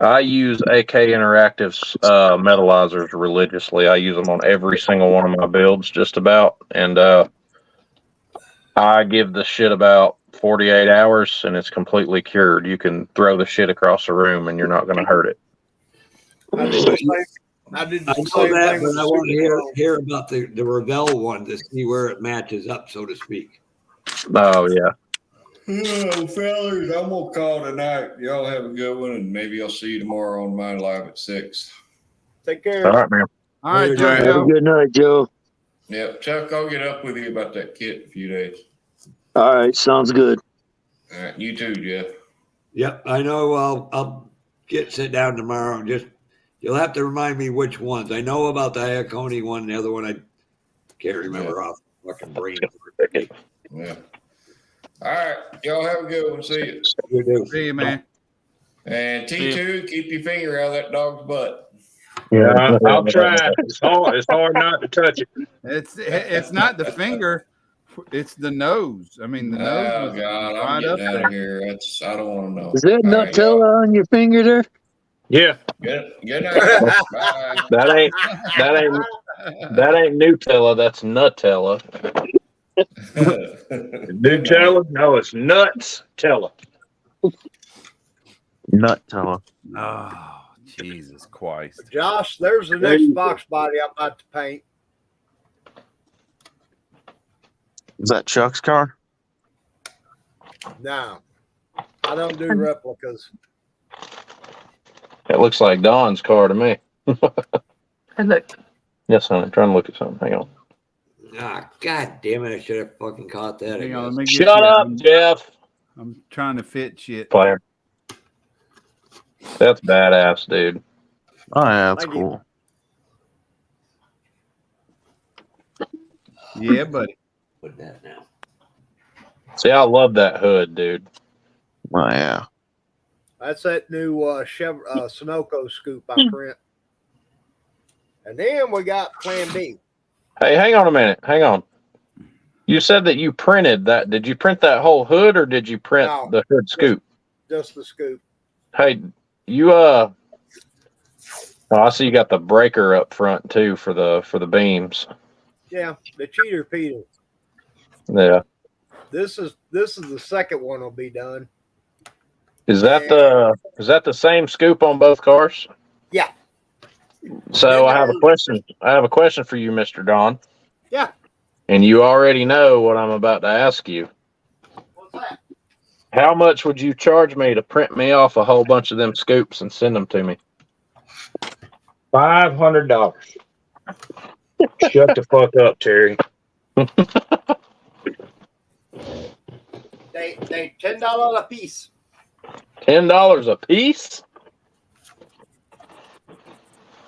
I use AK Interactive's metallizers religiously. I use them on every single one of my builds, just about. And I give the shit about 48 hours, and it's completely cured. You can throw the shit across the room, and you're not going to hurt it. I did the same. I did the I know same that, thing but with I want Super to hear about the Revell one to see where it matches up, so to speak. Oh, yeah. Oh, fellas, I'm going to call tonight. Y'all have a good one, and maybe I'll see you tomorrow on mine live at 6. Take care. All right, man. All right, Have a good night, Joe. Yep, Chuck, I'll get up with you about that kit in a few days. All right, sounds good. All right, you too, Jeff. Yep, I know. I'll sit down tomorrow. Just you'll have to remind me which ones. I know about the Iacone one. The other one I Can't remember off the fucking brain. Yeah. All right. Y'all have a good one. See you. You do. See you, man. And T2, keep your finger out of that dog's butt. Yeah, I'll try. It's hard not to touch it. It's not the finger, it's the nose. I mean, the nose. Oh Was God, I'm right getting up out there. of here. I don't want to know. Is that All right, Nutella on your finger there? Yeah. Good night. Bye. That ain't Nutella. That's Nutella. Nutella? No, it's Nuts-tella. Nutella. Oh, Jesus Christ. Josh, there's the next box body I'm about to paint. Is that Chuck's car? No, I don't do replicas. It looks like Don's car to me. I look. Yes, honey. I'm trying to look at something. Hang on. Ah, God damn it! I should have fucking caught that. Hang on, again. let me get Shut you. up, Jeff. I'm trying to fit shit. Player. That's badass, dude. Oh, yeah, that's Thank you. cool. Yeah, buddy. Put that now. See, I love that hood, dude. Oh, yeah. That's that new Sunoco scoop I print. And then we got Plan B. Hey, hang on a minute. Hang on. You said that you printed that. Did you print that whole hood or did you print No, the hood scoop? Just the scoop. Hey, you oh, I see you got the breaker up front too for the beams. Yeah, the cheater Peter. Yeah. This is the second one will be done. Is that the same scoop on both cars? Yeah. So I have a question. I have a question for you, Mr. Don. Yeah. And you already know what I'm about to ask you. What's that? How much would you charge me to print me off a whole bunch of them scoops and send them to me? $500. Shut the fuck up, Terry. They $10 a piece. $10 a piece?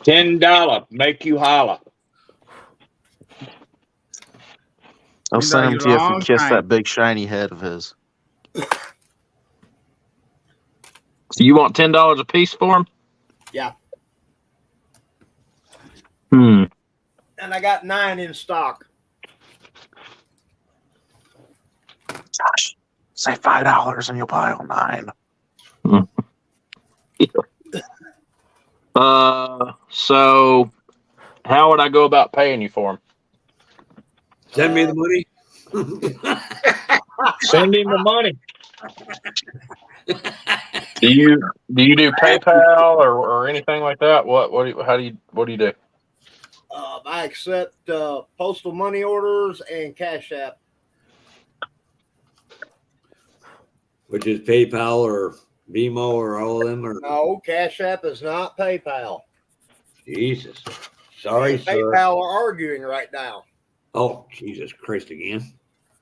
$10. Make you holler. I'll Seems send like him a to you if you long kiss time. that big shiny head of his. So you want $10 a piece for them? Yeah. Hmm. And I got 9 in stock. Josh, say $5 and you'll buy all 9. So how would I go about paying you for them? Send me the money. Send him the money. Do you do PayPal or anything like that? What do you do? I accept postal money orders and Cash App. Which is PayPal or Venmo or all of them? Or No, Cash App is not PayPal. Jesus. Sorry, sir. PayPal are arguing right now. Oh, Jesus Christ again.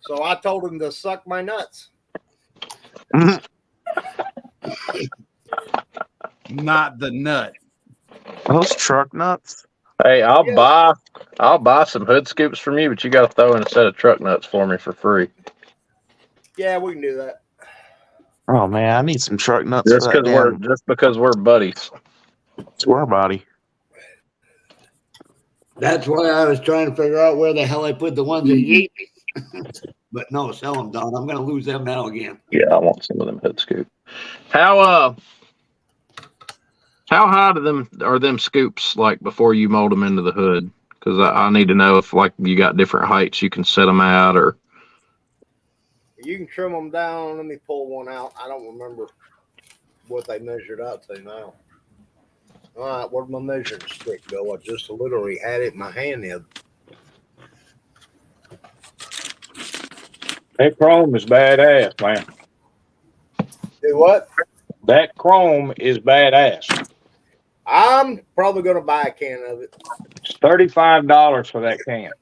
So I told him to suck my nuts. Not the nut. Are those truck nuts? Hey, I'll buy some hood scoops from you, but you got to throw in a set of truck nuts for me for free. Yeah, we can do that. Oh man, I need some truck nuts Just for that because we're buddies. square body. That's why I was trying to figure out where the hell I put the ones that you gave me. But no, sell them, Don. I'm going to lose them now again. Yeah, I want some of them hood scoops. How high are them scoops like before you mold them into the hood? Because I need to know if like you got different heights you can set them at or. You can trim them down. Let me pull one out. I don't remember what they measured out to now. All right, where'd my measuring stick go? I just literally had it in my hand the other. That chrome is badass, man. Do what? That chrome is badass. I'm probably going to buy a can of it. It's $35 for that can.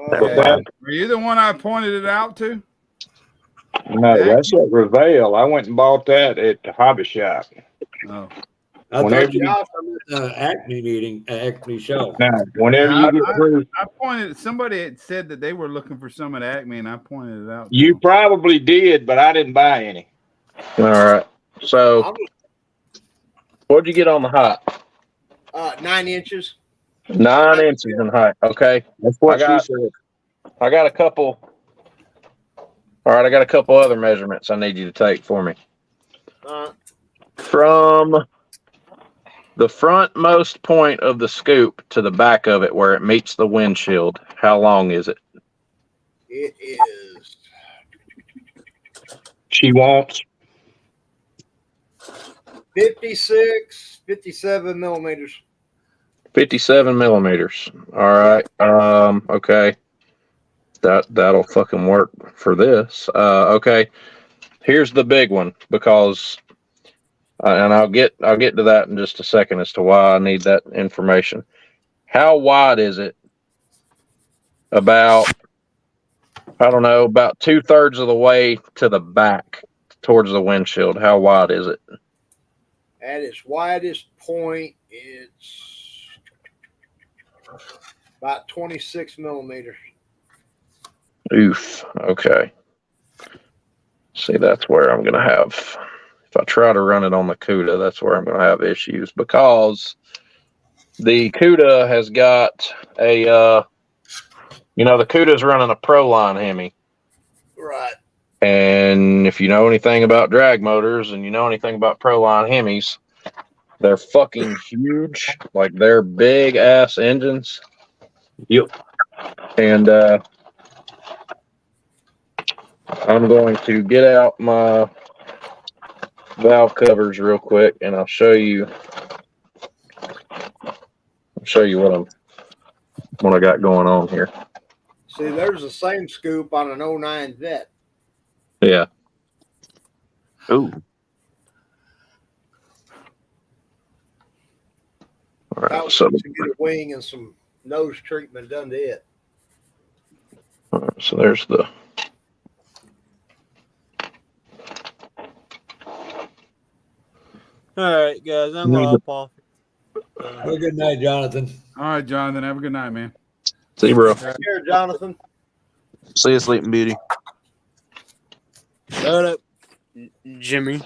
Okay. Were you the one I pointed it out to? No, that's at Revell. I went and bought that at the hobby shop. Oh. I Whenever thought you you, Acme meeting, Acme show. now, whenever Yeah, you get through, I pointed. Somebody had said that they were looking for some at Acme, and I pointed it out. you probably did, but I didn't buy any. All right. So, what'd you get on the height? 9 inches. 9 inches in height. Okay. That's what she said. I got a couple. All right. I got a couple other measurements I need you to take for me. From the frontmost point of the scoop to the back of it where it meets the windshield, how long is it? It is. She wants 57 millimeters. 57 millimeters. All right. Okay. That'll fucking work for this. Okay. Here's the big one because, and I'll get to that in just a second as to why I need that information. How wide is it? About, I don't know, about 2/3 of the way to the back towards the windshield. How wide is it? At its widest point, it's about 26 millimeters. Oof. Okay. See, that's where I'm going to have, if I try to run it on the CUDA, that's where I'm going to have issues because the CUDA has got a, the CUDA's running a Proline Hemi. Right. And if you know anything about drag motors and you know anything about Proline Hemis, they're fucking huge. Like they're big ass engines. Yep. And I'm going to get out my valve covers real quick and I'll show you what I got going on here. See, there's the same scoop on an 09 Vet. Yeah. Ooh. All right, That was so to get a wing and some nose treatment done to it. all right, so there's the All right, guys, I'm off. Have a good night, Jonathan. All right, Jonathan. Have a good night, man. See you, bro. Take care, Jonathan. See you, Sleeping Beauty. Shut up, Jimmy.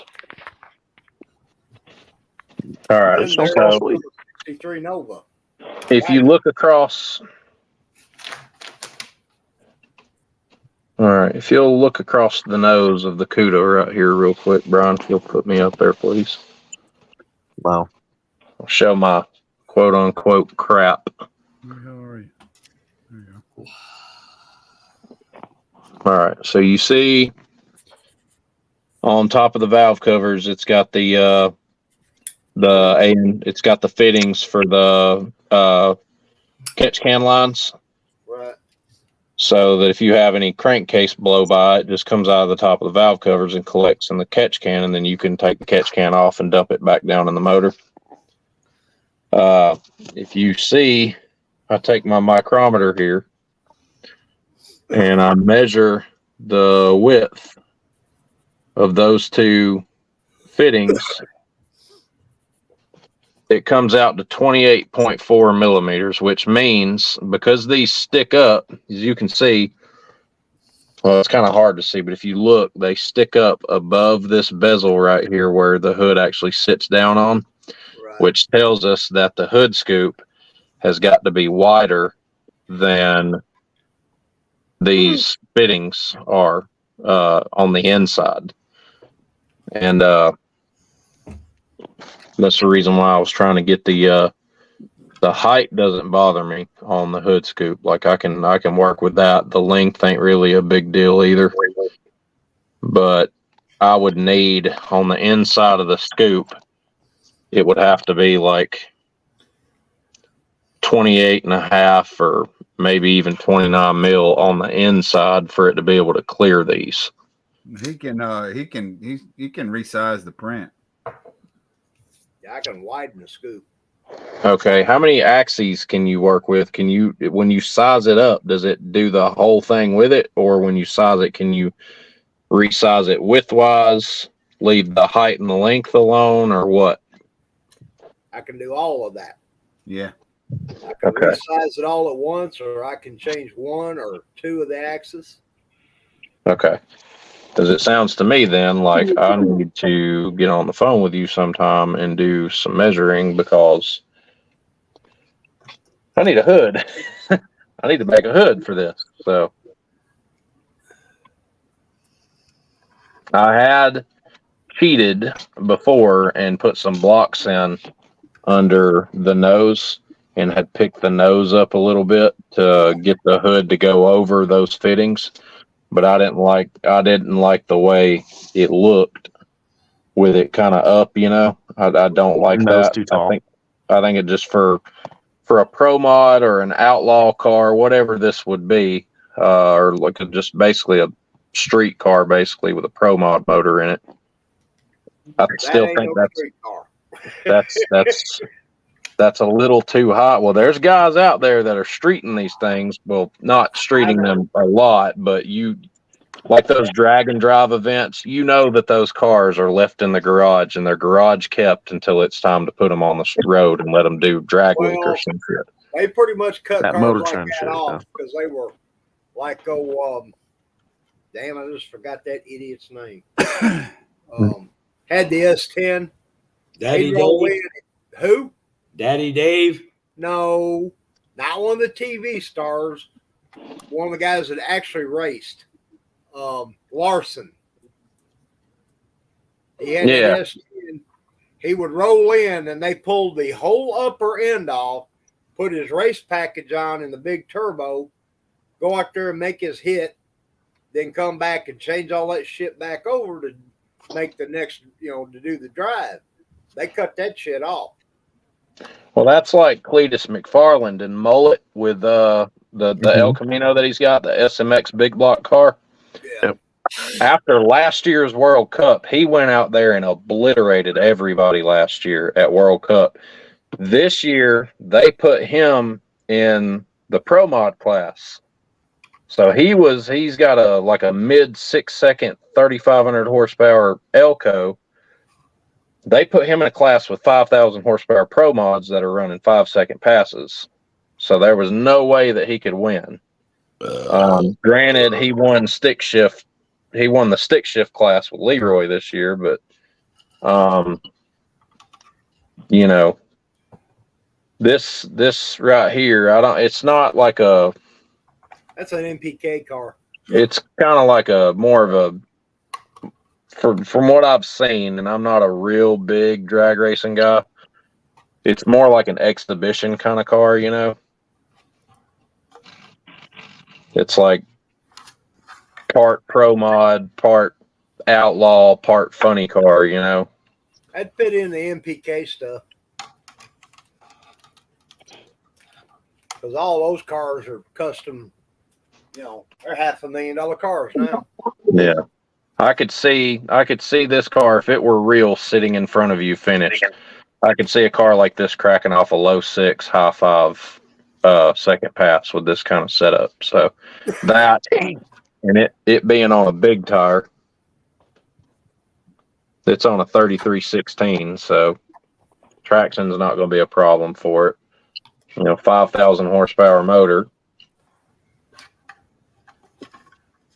All right. Then there's So 63 Nova. if you look across, all right, if you'll look across the nose of the CUDA right here real quick, Brian, if you'll put me up there, please. Wow. I'll show my quote unquote crap. Where the hell are you? There you go. All right. So you see on top of the valve covers, it's got it's got the fittings for the catch can lines. Right. So that if you have any crankcase blow by, it just comes out of the top of the valve covers and collects in the catch can, and then you can take the catch can off and dump it back down in the motor. If you see, I take my micrometer here and I measure the width of those two fittings. It comes out to 28.4 millimeters, which means because these stick up, as you can see, well, it's kind of hard to see, but if you look, they stick up above this bezel right here where the hood actually sits down on, which tells us that the hood scoop has got to be wider than these fittings are on the inside. And that's the reason why I was trying to get the height doesn't bother me on the hood scoop. Like I can work with that. The length ain't really a big deal either. But I would need on the inside of the scoop, it would have to be like 28.5 or maybe even 29 mil on the inside for it to be able to clear these. He can resize the print. Yeah, I can widen the scoop. Okay, how many axes can you work with? Can you, when you size it up, does it do the whole thing with it? Or when you size it, can you resize it widthwise, leave the height and the length alone, or what? I can do all of that. Yeah. I can resize it all at once, or I can change one or two of the axes. Okay. Because it sounds to me then like I need to get on the phone with you sometime and do some measuring because I need a hood. I need to make a hood for this. So I had cheated before and put some blocks in under the nose and had picked the nose up a little bit to get the hood to go over those fittings. But I didn't like the way it looked with it kind of up, you know. I don't like Nose that. too tall. I think it just for a pro mod or an outlaw car, whatever this would be, or like just basically a street car, basically with a pro mod motor in it. I still ain't think no street car. that's a little too hot. Well, there's guys out there that are streeting these things. Well, not streeting them a lot, but you like those drag and drive events. You know that those cars are left in the garage and they're garage kept until it's time to put them on the road and let them do drag week or some shit. They pretty much cut That cars Motor like Trend that shit, off because they were like, damn, I just forgot that idiot's name. Had the S10. Daddy He'd roll Dave? in. Who? Daddy Dave? No, not one of the TV stars. One of the guys that actually raced. Larson. He had Yeah. an S10. He would roll in and they pulled the whole upper end off, put his race package on in the big turbo, go out there and make his hit, then come back and change all that shit back over to make the next, to do the drive. They cut that shit off. Well, that's like Cletus McFarland and Mullet with the El Camino that he's got, the SMX big block car. Yeah. After last year's World Cup, he went out there and obliterated everybody last year at World Cup. This year, they put him in the Pro Mod class. So he's got a mid 6-second, 3,500 horsepower Elco. They put him in a class with 5,000 horsepower Pro Mods that are running 5-second passes. So there was no way that he could win. Granted, he won stick shift. He won the stick shift class with Leroy this year, but this right here, it's not like a. That's an MPK car. It's kind of like a more of a. From what I've seen, and I'm not a real big drag racing guy, it's more like an exhibition kind of car, you know. It's like part pro mod, part outlaw, part funny car, you know. I'd fit in the MPK stuff. Because all those cars are custom, they're $500,000 cars now. Yeah. I could see this car if it were real sitting in front of you finished. I could see a car like this cracking off a low 6, high 5 second pass with this kind of setup. So that and it being on a big tire. It's on a 3316, so traction's not going to be a problem for it. 5,000 horsepower motor.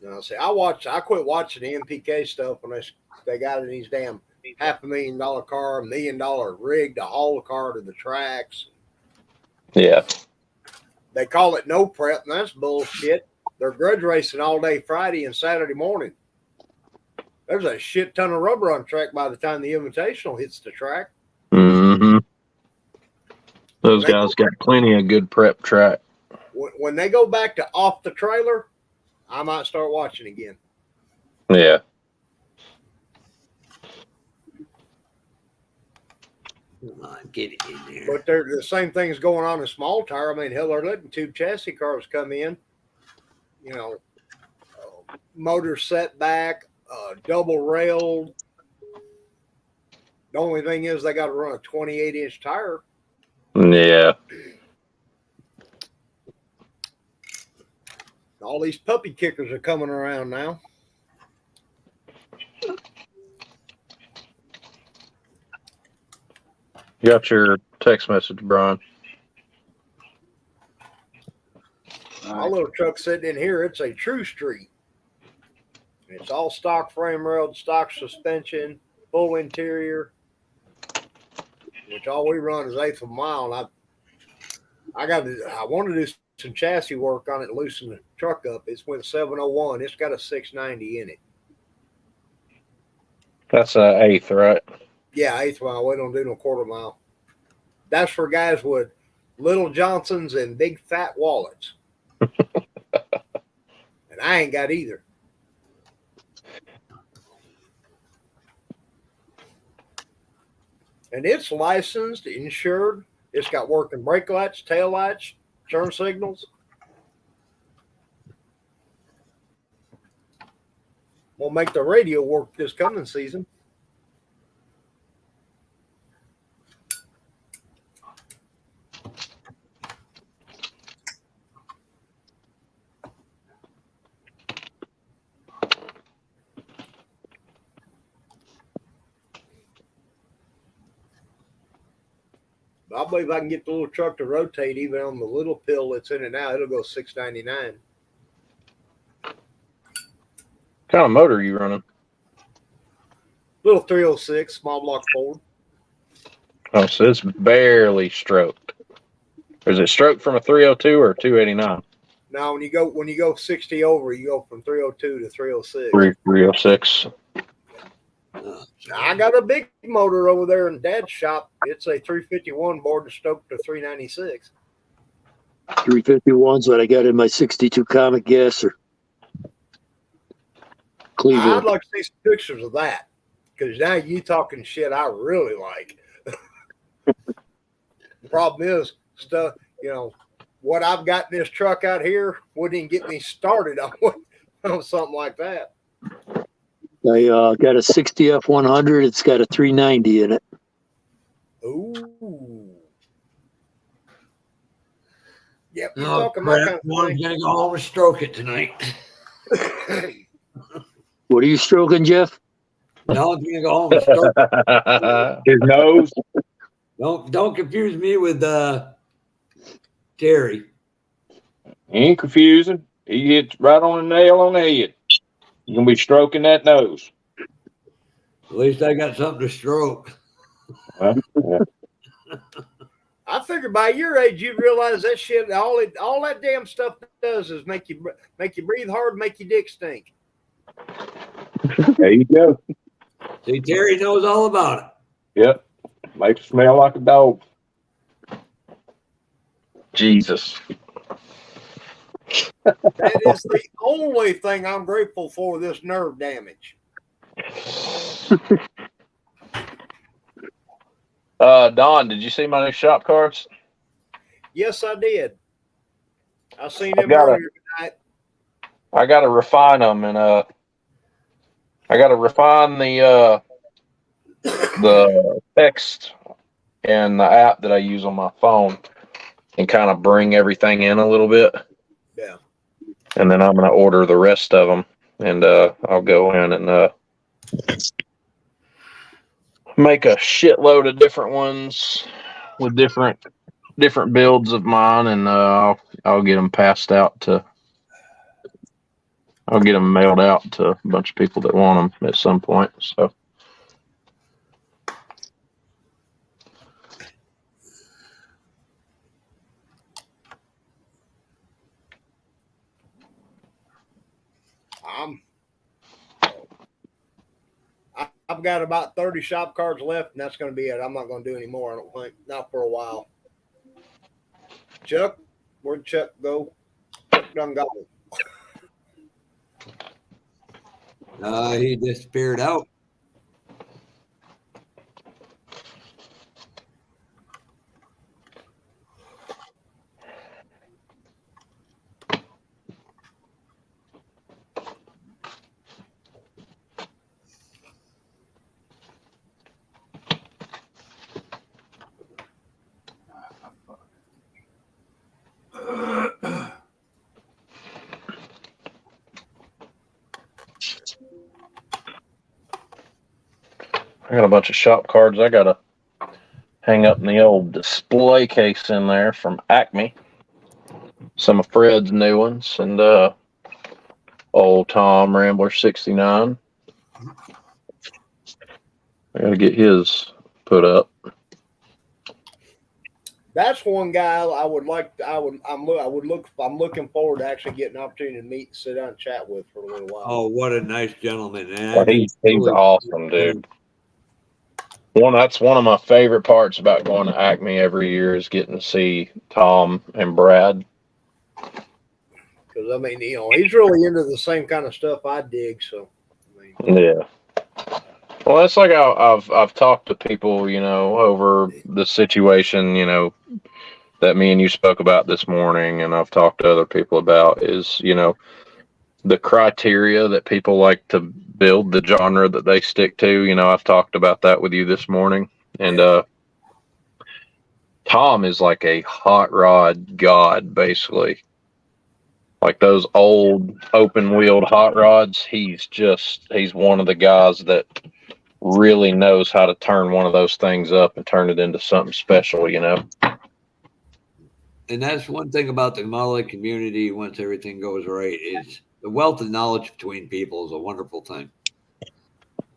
I quit watching the MPK stuff when they got in these damn $500,000 car, $1 million rig to haul the car to the tracks. Yeah. They call it no prep, and that's bullshit. They're grudge racing all day Friday and Saturday morning. There's a shit ton of rubber on track by the time the Invitational hits the track. Mm-hmm. Those guys got plenty of good prep track. When they go back to off the trailer, I might start watching again. Yeah. Come on, get it in there. But the same thing's going on in small tire. I mean, hell, they're letting tube chassis cars come in. Motor setback, double railed. The only thing is they got to run a 28-inch tire. Yeah. All these puppy kickers are coming around now. Got your text message, Brian. My little truck sitting in here, it's a True Street. It's all stock frame railed, stock suspension, full interior, which all we run is 1/8 of a mile. And I want to do some chassis work on it, loosen the truck up. It's went 701. It's got a 690 in it. That's an 1/8, right? Yeah, 1/8 mile. We don't do no 1/4 mile. That's for guys with little Johnsons and big fat wallets. And I ain't got either. And it's licensed, insured. It's got working brake lights, tail lights, turn signals. We'll make the radio work this coming season. I believe I can get the little truck to rotate even on the little pill that's in it now. It'll go $699. What kind of motor are you running? Little 306, small block Ford. Oh, so it's barely stroked. Is it stroked from a 302 or 289? Now, when you go 60 over, you go from 302 to 306. 306. I got a big motor over there in Dad's shop. It's a 351 board stoked to 396. 351's what I got in my 62 Comet Gasser. Cleveland. I'd like to see some pictures of that because now you talking shit I really like. The problem is stuff, what I've got in this truck out here wouldn't even get me started on something like that. I got a 60 F100. It's got a 390 in it. Ooh. Yep. You're Oh, talking crap. about kind of One's going to go home and stroke it tonight. What are you stroking, Jeff? No, I'm going to go home and stroke it. His nose. Don't confuse me with Terry. He ain't confusing. He hits right on the nail on the head. You're going to be stroking that nose. At least I got something to stroke. Well, yeah. I figured by your age you'd realize that shit. All that damn stuff does is make you breathe hard, make your dick stink. There you go. See, Terry knows all about it. Yep. Makes you smell like a dog. Jesus. That is the only thing I'm grateful for. This nerve damage. Don, did you see my new shop cards? Yes, I did. I seen them earlier tonight. I got to refine them, and I got to refine the text and the app that I use on my phone, and kind of bring everything in a little bit. Yeah. And then I'm going to order the rest of them, and I'll go in and make a shitload of different ones with different builds of mine, and I'll get them passed out to. I'll get them mailed out to a bunch of people that want them at some point. So. I've got about 30 shop cards left, and that's going to be it. I'm not going to do any more, I don't think. Not for a while. Chuck? Where'd Chuck go? Chuck done got him. He disappeared out. I got a bunch of shop cards I gotta hang up in the old display case in there from Acme. Some of Fred's new ones and old Tom Rambler 69. I gotta get his put up. That's one guy I would like. I'm looking forward to actually getting an opportunity to meet, sit down, and chat with for a little while. Oh, what a nice gentleman! Well, he's awesome, dude. That's one of my favorite parts about going to Acme every year is getting to see Tom and Brad. Because I mean, he's really into the same kind of stuff I dig. So, Yeah. Well, that's like I've talked to people, over the situation, that me and you spoke about this morning, and I've talked to other people about is, the criteria that people like to build, the genre that they stick to. I've talked about that with you this morning, and Tom is like a hot rod god, basically. Like those old open-wheeled hot rods, he's one of the guys that really knows how to turn one of those things up and turn it into something special, And that's one thing about the modeling community. Once everything goes right, is the wealth of knowledge between people is a wonderful thing.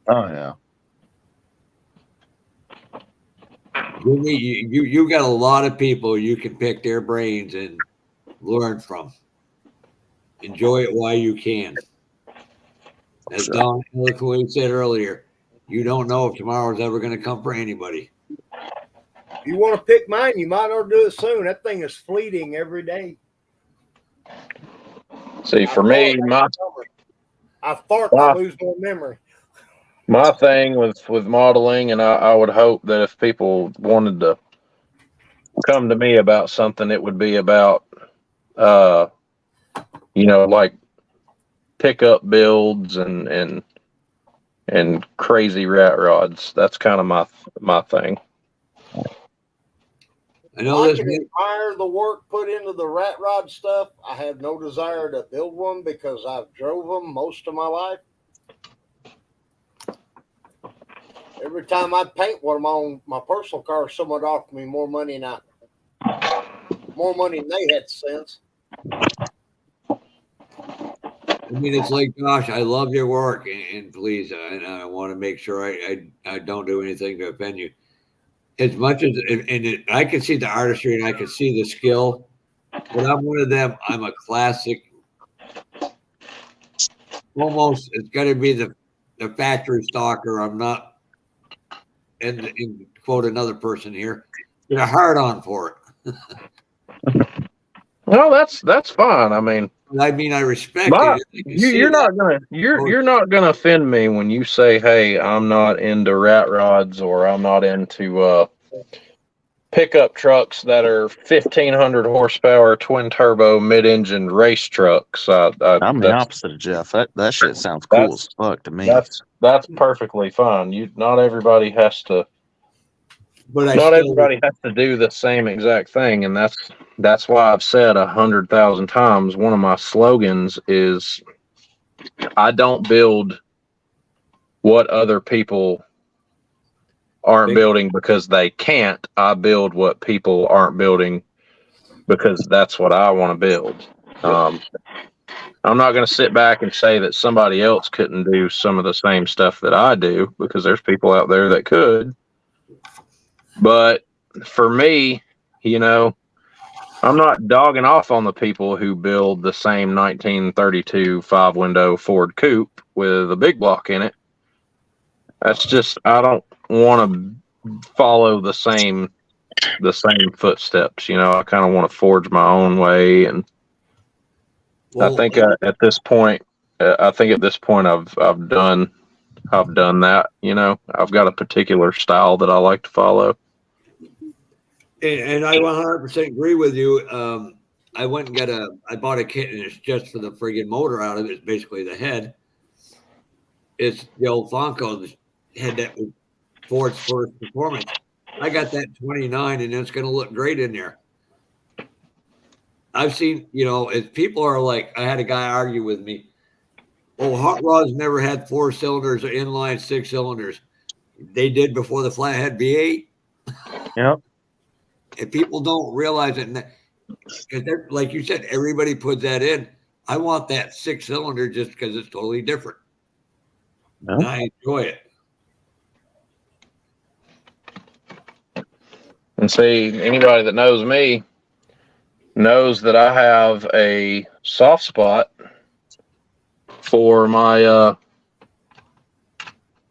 Oh yeah. You got a lot of people you can pick their brains and learn from. Enjoy it while you can. As Don eloquently said earlier, you don't know if tomorrow's ever going to come for anybody. if you want to pick mine, you might ought to do it soon. That thing is fleeting every day. See, for me, I thought I lose more memory. my thing with modeling, and I would hope that if people wanted to come to me about something, it would be about, like pickup builds and crazy rat rods. That's kind of my thing. I know I can admire the work put into the rat rod stuff. I have no desire to build one because I've drove them most of my life. Every time I paint one on my personal car, someone offered me more money than they had since. I mean, it's like, gosh, I love your work, and please, I want to make sure I don't do anything to offend you. As much as, I can see the artistry and I can see the skill, but I'm one of them. I'm a classic. Almost, it's got to be the factory stalker. I'm not, and quote another person here, get a hard on for it. Well, that's fine. I mean, I respect it. You're not gonna offend me when you say, "Hey, I'm not into rat rods," or "I'm not into pickup trucks that are 1,500 horsepower, twin turbo, mid-engine race trucks." I'm the opposite of Jeff. That shit sounds cool as fuck to me. That's perfectly fine. Not everybody has to. Everybody has to do the same exact thing, and that's why I've said 100,000 times. One of my slogans is, I don't build what other people aren't building because they can't. I build what people aren't building because that's what I want to build. I'm not going to sit back and say that somebody else couldn't do some of the same stuff that I do, because there's people out there that could. But for me, I'm not dogging off on the people who build the same 1932 5-window Ford coupe with a big block in it. That's just, I don't want to follow the same footsteps. I kind of want to forge my own way, and I think at this point, I've done that. I've got a particular style that I like to follow. And I 100% agree with you. I went and I bought a kit, and it's just for the friggin' motor out of it. It's basically the head. It's the old Fonco head that was Ford's first performance. I got that 29, and it's going to look great in there. I've seen, if people are like, I had a guy argue with me, hot rods never had 4 cylinders or inline 6 cylinders. They did before the flathead V8. Yep. And people don't realize it. Because like you said, everybody puts that in. I want that 6-cylinder just because it's totally different. Yep. And I enjoy it. And see, anybody that knows me knows that I have a soft spot for my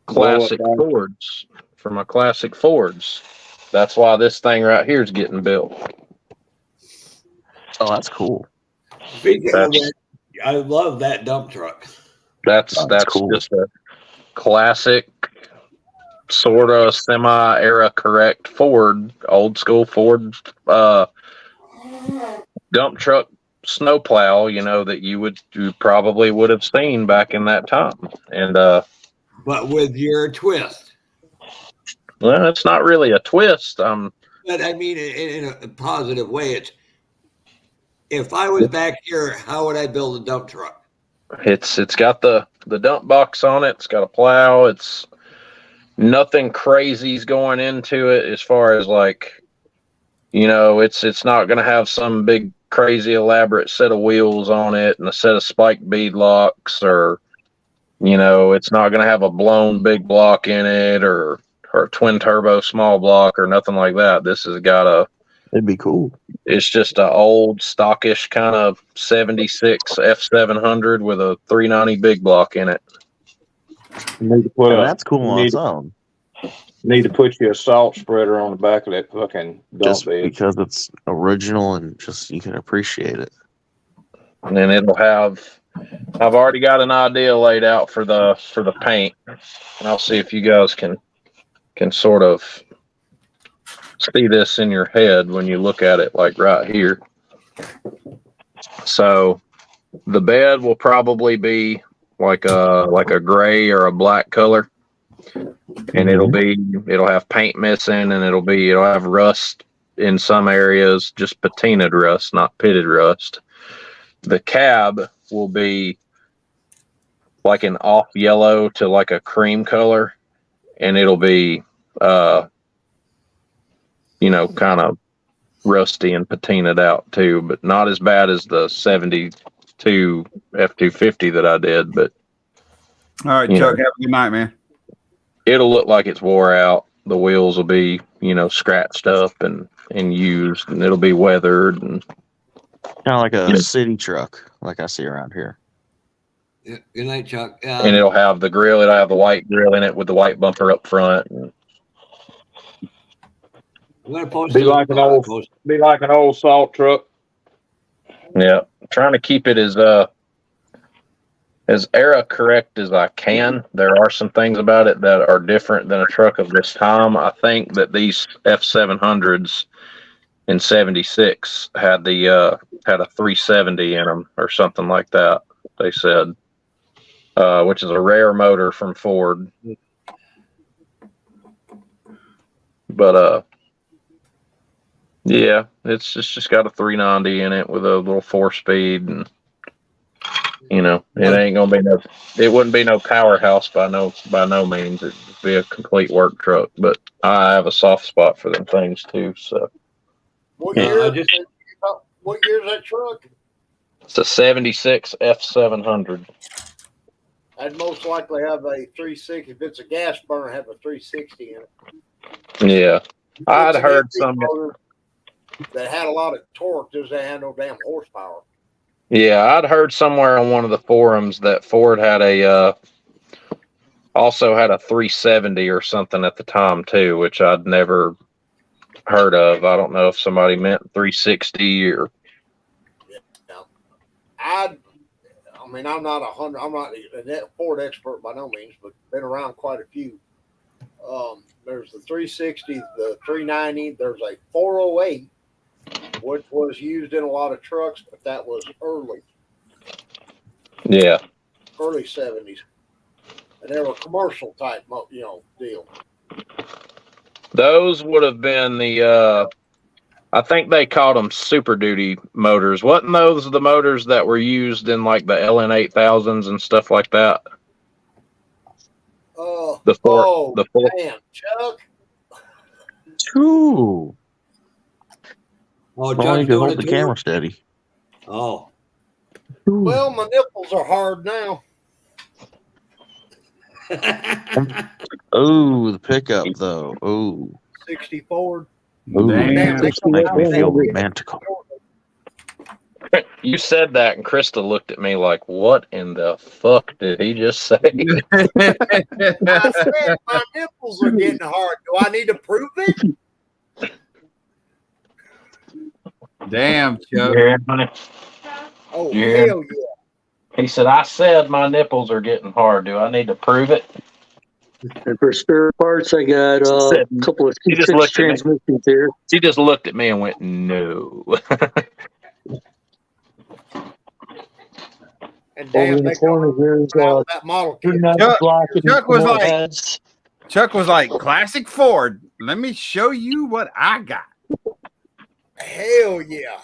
classic Fords. For my classic Fords. That's why this thing right here is getting built. Oh, that's cool. Speaking of that, I love that dump truck. That's cool. Just a classic, sort of semi-era correct Ford, old school Ford dump truck snowplow, that you probably would have seen back in that time. And but with your twist. Well, it's not really a twist. But I mean, in a positive way, it's if I was back here, how would I build a dump truck? It's got the dump box on it. It's got a plow. It's nothing crazy's going into it as far as it's not going to have some big crazy elaborate set of wheels on it and a set of spike bead locks, or it's not going to have a blown big block in it or a twin turbo small block or nothing like that. This has got it'd be cool. It's just an old stockish kind of 76 F700 with a 390 big block in it. You need to put that's cool on its own. Need to put you a salt spreader on the back of that fucking dump Just bed. because it's original and just you can appreciate it. And then it'll have. I've already got an idea laid out for the paint, and I'll see if you guys can sort of see this in your head when you look at it, like right here. So the bed will probably be like a gray or a black color, and it'll have paint missing, and it'll have rust in some areas, just patinaed rust, not pitted rust. The cab will be like an off yellow to like a cream color, and it'll be kind of rusty and patinaed out too, but not as bad as the 72 F250 that I did. But all right, Chuck, have a good night, man. It'll look like it's wore out. The wheels will be, scratched up and used, and it'll be weathered and kind of like a city truck, like I see around here. Yeah, good night, Chuck. And it'll have the grill. It'll have the white grill in it with the white bumper up front. And I'm gonna post be like an old salt truck. Yeah, trying to keep it as era correct as I can. There are some things about it that are different than a truck of this time. I think that these F700s in 76 had a 370 in them or something like that. They said, which is a rare motor from Ford. But yeah, it's just got a 390 in it with a little 4-speed, and it ain't gonna be it wouldn't be no powerhouse by no means. It'd be a complete work truck, but I have a soft spot for them things too. So what year is that truck? It's a 76 F700. I'd most likely have a 360. If it's a gas burner, have a 360 in it. Yeah, I'd heard some that had a lot of torque, just they had no damn horsepower. Yeah, I'd heard somewhere on one of the forums that Ford had also had a 370 or something at the time too, which I'd never heard of. I don't know if somebody meant 360 or. Yeah. I'm not a Ford expert by no means, but been around quite a few. There's the 360, the 390. There's a 408, which was used in a lot of trucks, but that was early. Yeah. Early 70s. And they were commercial type, deal. Those would have been I think they called them Super Duty motors. Wasn't those the motors that were used in like the LN8000s and stuff like that? Man, Chuck. Two. Oh, Only Chuck's to doing hold it the too? camera steady. Oh. Well, my nipples are hard now. Oh, the pickup though. Oh. 64. Ooh, Damn. just make me feel romantical. You said that, and Krista looked at me like, "What in the fuck did he just say?" I said my nipples are getting hard. Do I need to prove it? Damn, Chuck. Yeah, honey. Oh, Yeah. hell yeah. He said, "I said my nipples are getting hard. Do I need to prove it?" And for spare parts, I got a couple of He just C6 looked at me. transmissions here. She just looked at me and went, "No." And Over damn, in they the come corner, there's out with that model kit. Chuck was like, Chuck was like, classic Ford. Let me show you what I got. Hell yeah.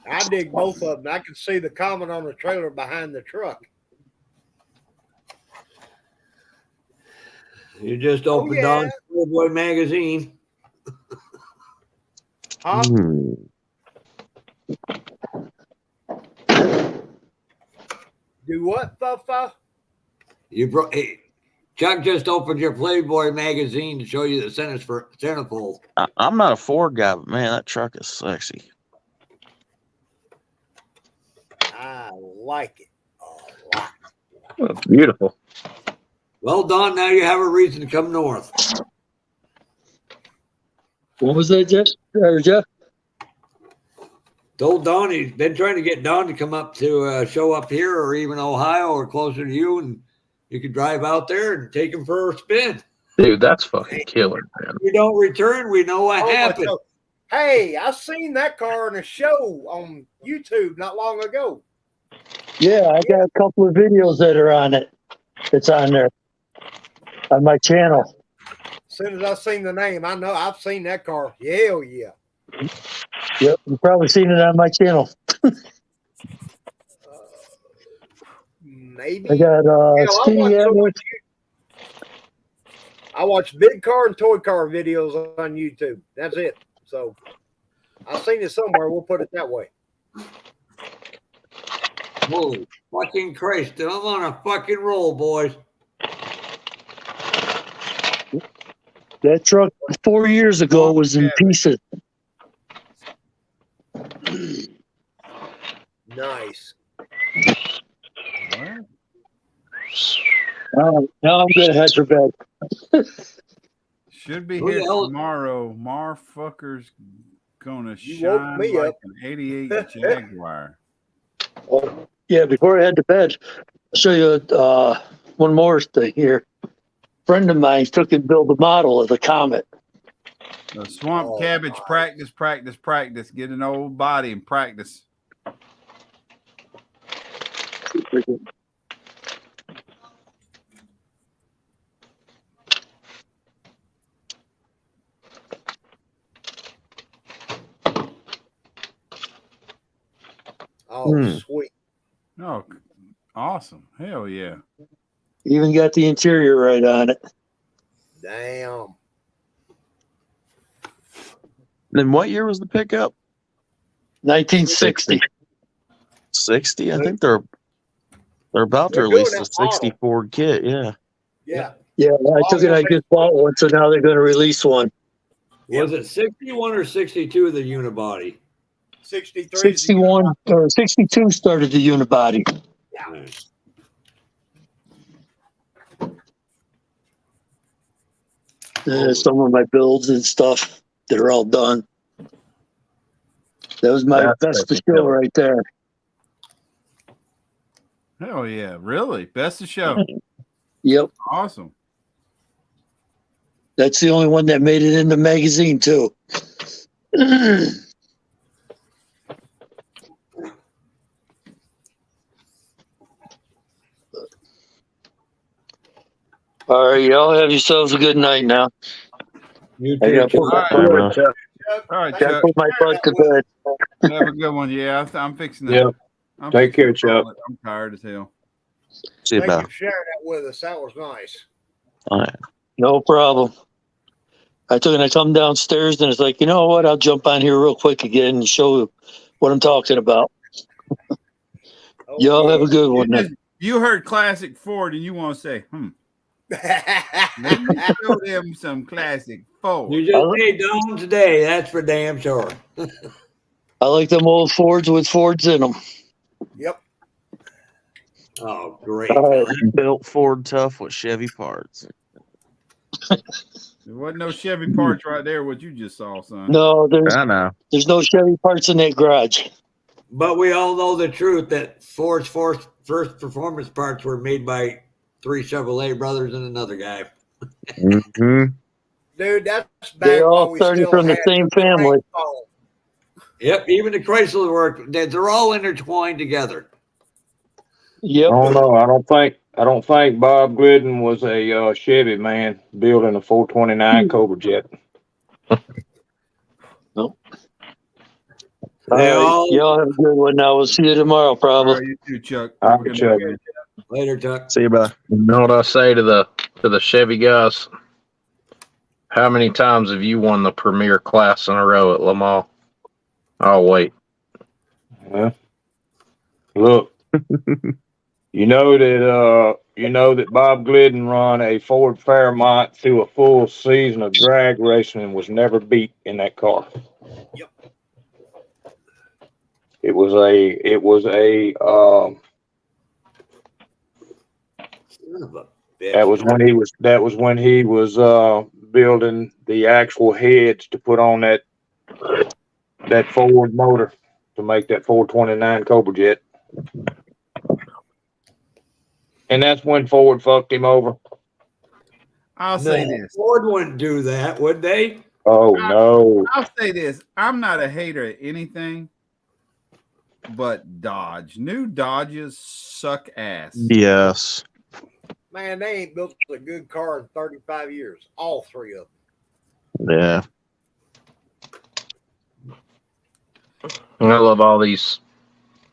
I dig both of them. I can see the comment on the trailer behind the truck. You just opened on Playboy magazine. Huh? Do what, Fufa? Hey, Chuck just opened your Playboy magazine to show you the centerfold. I'm not a Ford guy, but man, that truck is sexy. I like it a lot. That's beautiful. Well, Don, now you have a reason to come north. What was that, Jeff? Told Don he's been trying to get Don to come up to show up here or even Ohio or closer to you, and you could drive out there and take him for a spin. Dude, that's fucking killer, man. If you don't return, we know what happened. Hey, I seen that car in a show on YouTube not long ago. Yeah, I got a couple of videos that are on it. It's on there on my channel. As soon as I seen the name, I know I've seen that car. Hell yeah. Yep, you've probably seen it on my channel. Maybe. I got I watch big car and toy car videos on YouTube. That's it. So I've seen it somewhere. We'll put it that way. Holy fucking Christ. I'm on a fucking roll, boys. that truck 4 years ago was in pieces. Nice. Now I'm gonna head for bed. Should be Who here the hell- tomorrow. Marfucker's gonna woke shine me like up. an 88 Jaguar. Yeah, before I head to bed, I'll show you one more thing here. A friend of mine took and built a model of the Comet. The swamp cabbage, practice. Get an old body and practice. Oh, sweet. Oh, awesome. Hell yeah. Even got the interior right on it. Damn. Then what year was the pickup? 1960. 60? I think they're about to They're release doing the that model. 60 Ford kit. Yeah. Yeah. Yeah, I took it. I just bought one, so now they're going to release one. Was it 61 or 62, the unibody? 63. 61 or 62 started the unibody. Yeah. Some of my builds and stuff that are all done. That was my best to show right there. Hell yeah. Really? Best of show. Yep. Awesome. That's the only one that made it in the magazine, too. All right, y'all have yourselves a good night now. You I gotta too. put my, All right, gotta Chuck. put my butt to bed. Have a good one. Yeah, I'm fixing that. Yep. I'm Take fixing care, to call Chuck. it. I'm tired as hell. See you, Thank you Beth. for sharing that with us. That was nice. All right. No problem. I come downstairs and it's like, you know what? I'll jump on here real quick again and show you what I'm talking about. Y'all have a good one. You heard classic Ford and you want to say, let me show them some classic Ford. You just made down today. That's for damn sure. I like them old Fords with Fords in them. Yep. Oh, great. Built Ford tough with Chevy parts. There wasn't no Chevy parts right there, what you just saw, son. No, I know. there's no Chevy parts in that garage. But we all know the truth that Ford's first performance parts were made by 3 Chevrolet brothers and another guy. Mm-hmm. Dude, that's back They all when we started still from the had same family. Yep, even the Chrysler work, they're all intertwined together. Yep. I don't know. I don't think Bob Glidden was a Chevy man building a 429 Cobra Jet. Nope. Y'all have a good one now. We'll see you tomorrow, probably. All right, you too, Chuck. All Have a right, good Chuck. night. Later, Chuck. See you, brother. You know what I say to the Chevy guys? How many times have you won the premier class in a row at Le Mans? I'll wait. Well, look, you know that Bob Glidden run a Ford Fairmont through a full season of drag racing and was never beat in that car. Yep. It was a that was when he was building the actual heads to put on that Ford motor to make that 429 Cobra Jet. And that's when Ford fucked him over. I'll say this. Ford wouldn't do that, would they? Oh, no. I'll say this. I'm not a hater of anything, but Dodge. New Dodges suck ass. Yes. Man, they ain't built a good car in 35 years. All 3 of them. Yeah. I love all these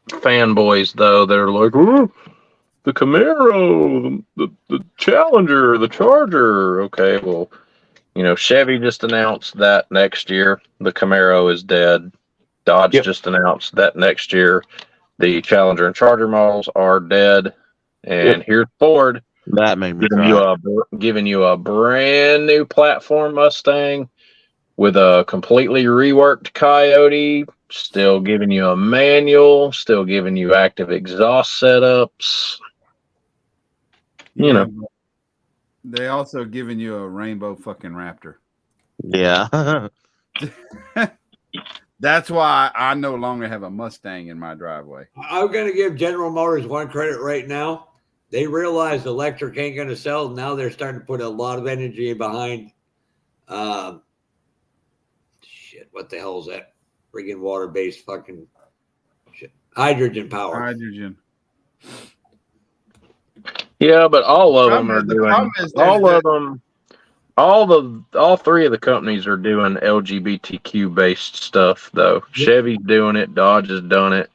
fanboys, though. They're like, ooh, the Camaro, the Challenger, the Charger. Okay, well, Chevy just announced that next year the Camaro is dead. Dodge just announced that next year the Challenger and Charger models are dead. And here's Ford. That made me cry. Giving you a brand new platform Mustang with a completely reworked Coyote, still giving you a manual, still giving you active exhaust setups. They also giving you a rainbow fucking Raptor. Yeah. That's why I no longer have a Mustang in my driveway. I'm going to give General Motors one credit right now. They realized electric ain't going to sell. Now they're starting to put a lot of energy behind. What the hell is that? Friggin' water-based fucking shit. Hydrogen power. Hydrogen. Yeah, but all of them are doing. All 3 of the companies are doing LGBTQ based stuff though. Yep. Chevy's doing it. Dodge has done it.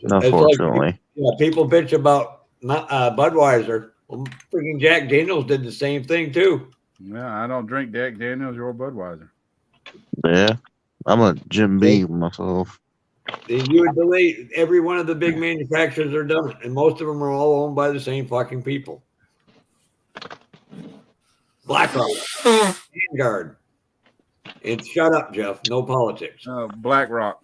Unfortunately, people bitch about Budweiser. Well, freaking Jack Daniels did the same thing too. Yeah, I don't drink Jack Daniels or Budweiser. Yeah, I'm a Jim Beam myself. You would delay every one of the big manufacturers are done it, and most of them are all owned by the same fucking people. BlackRock, Vanguard, and shut up, Jeff. No politics. BlackRock.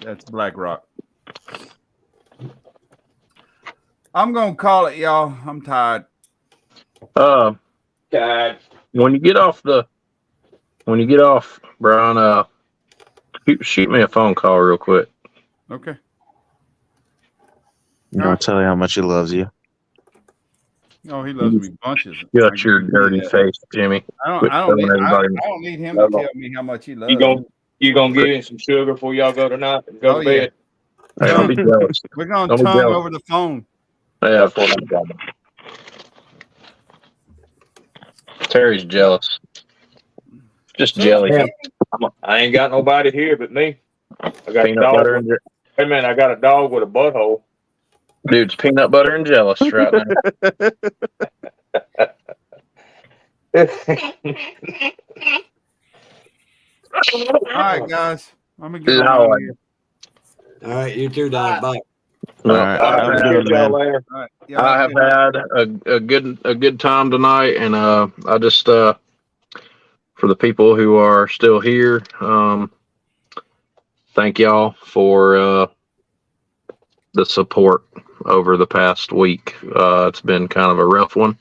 That's BlackRock. I'm gonna call it, y'all. I'm tired. God. When you get off, Brian, shoot me a phone call real quick. Okay. You don't tell you how much he loves you. Oh, he loves me bunches. Shut your dirty face, Jimmy. I don't need him to tell me how much he loves me. You gonna get in some sugar before y'all go tonight and go to bed? Yeah. Hey, don't be jealous. We're gonna tongue over the phone. Yeah, that's what I'm talking about. Terry's jealous. Just jelly. I ain't got nobody here but me. I got Hey man, I got a dog with a butthole. Dude's peanut butter and jealous right now. All right, guys. I'm gonna get on No, out of here. All right, you too, Don. Bye. No, All right. Have a good one, man. later. All right. Y'all I have have a good had a good time tonight, and I just for the people who are still here, thank y'all for the support over the past week. It's been kind of a rough one.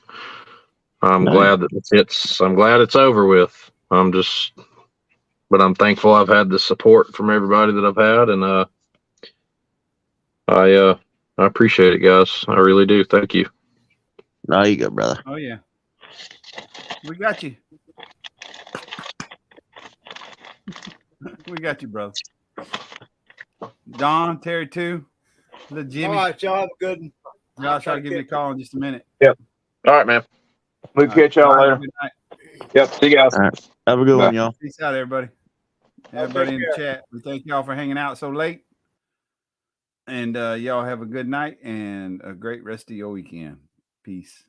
I'm glad that I'm glad it's over with. But I'm thankful I've had the support from everybody that I've had, and I appreciate it, guys. I really do. Thank you. There you go, brother. Oh yeah. We got you. We got you, brother. Don, Terry too. The Jimmy. All right, y'all have a good one. Y'all try to give me a call in just a minute. Yep. All right, man. We'll catch y'all later. Good night. Yep. See you guys. All right. Have a good one, y'all. Peace out, everybody. Everybody in the chat. We thank y'all for hanging out so late. And y'all have a good night and a great rest of your weekend. Peace.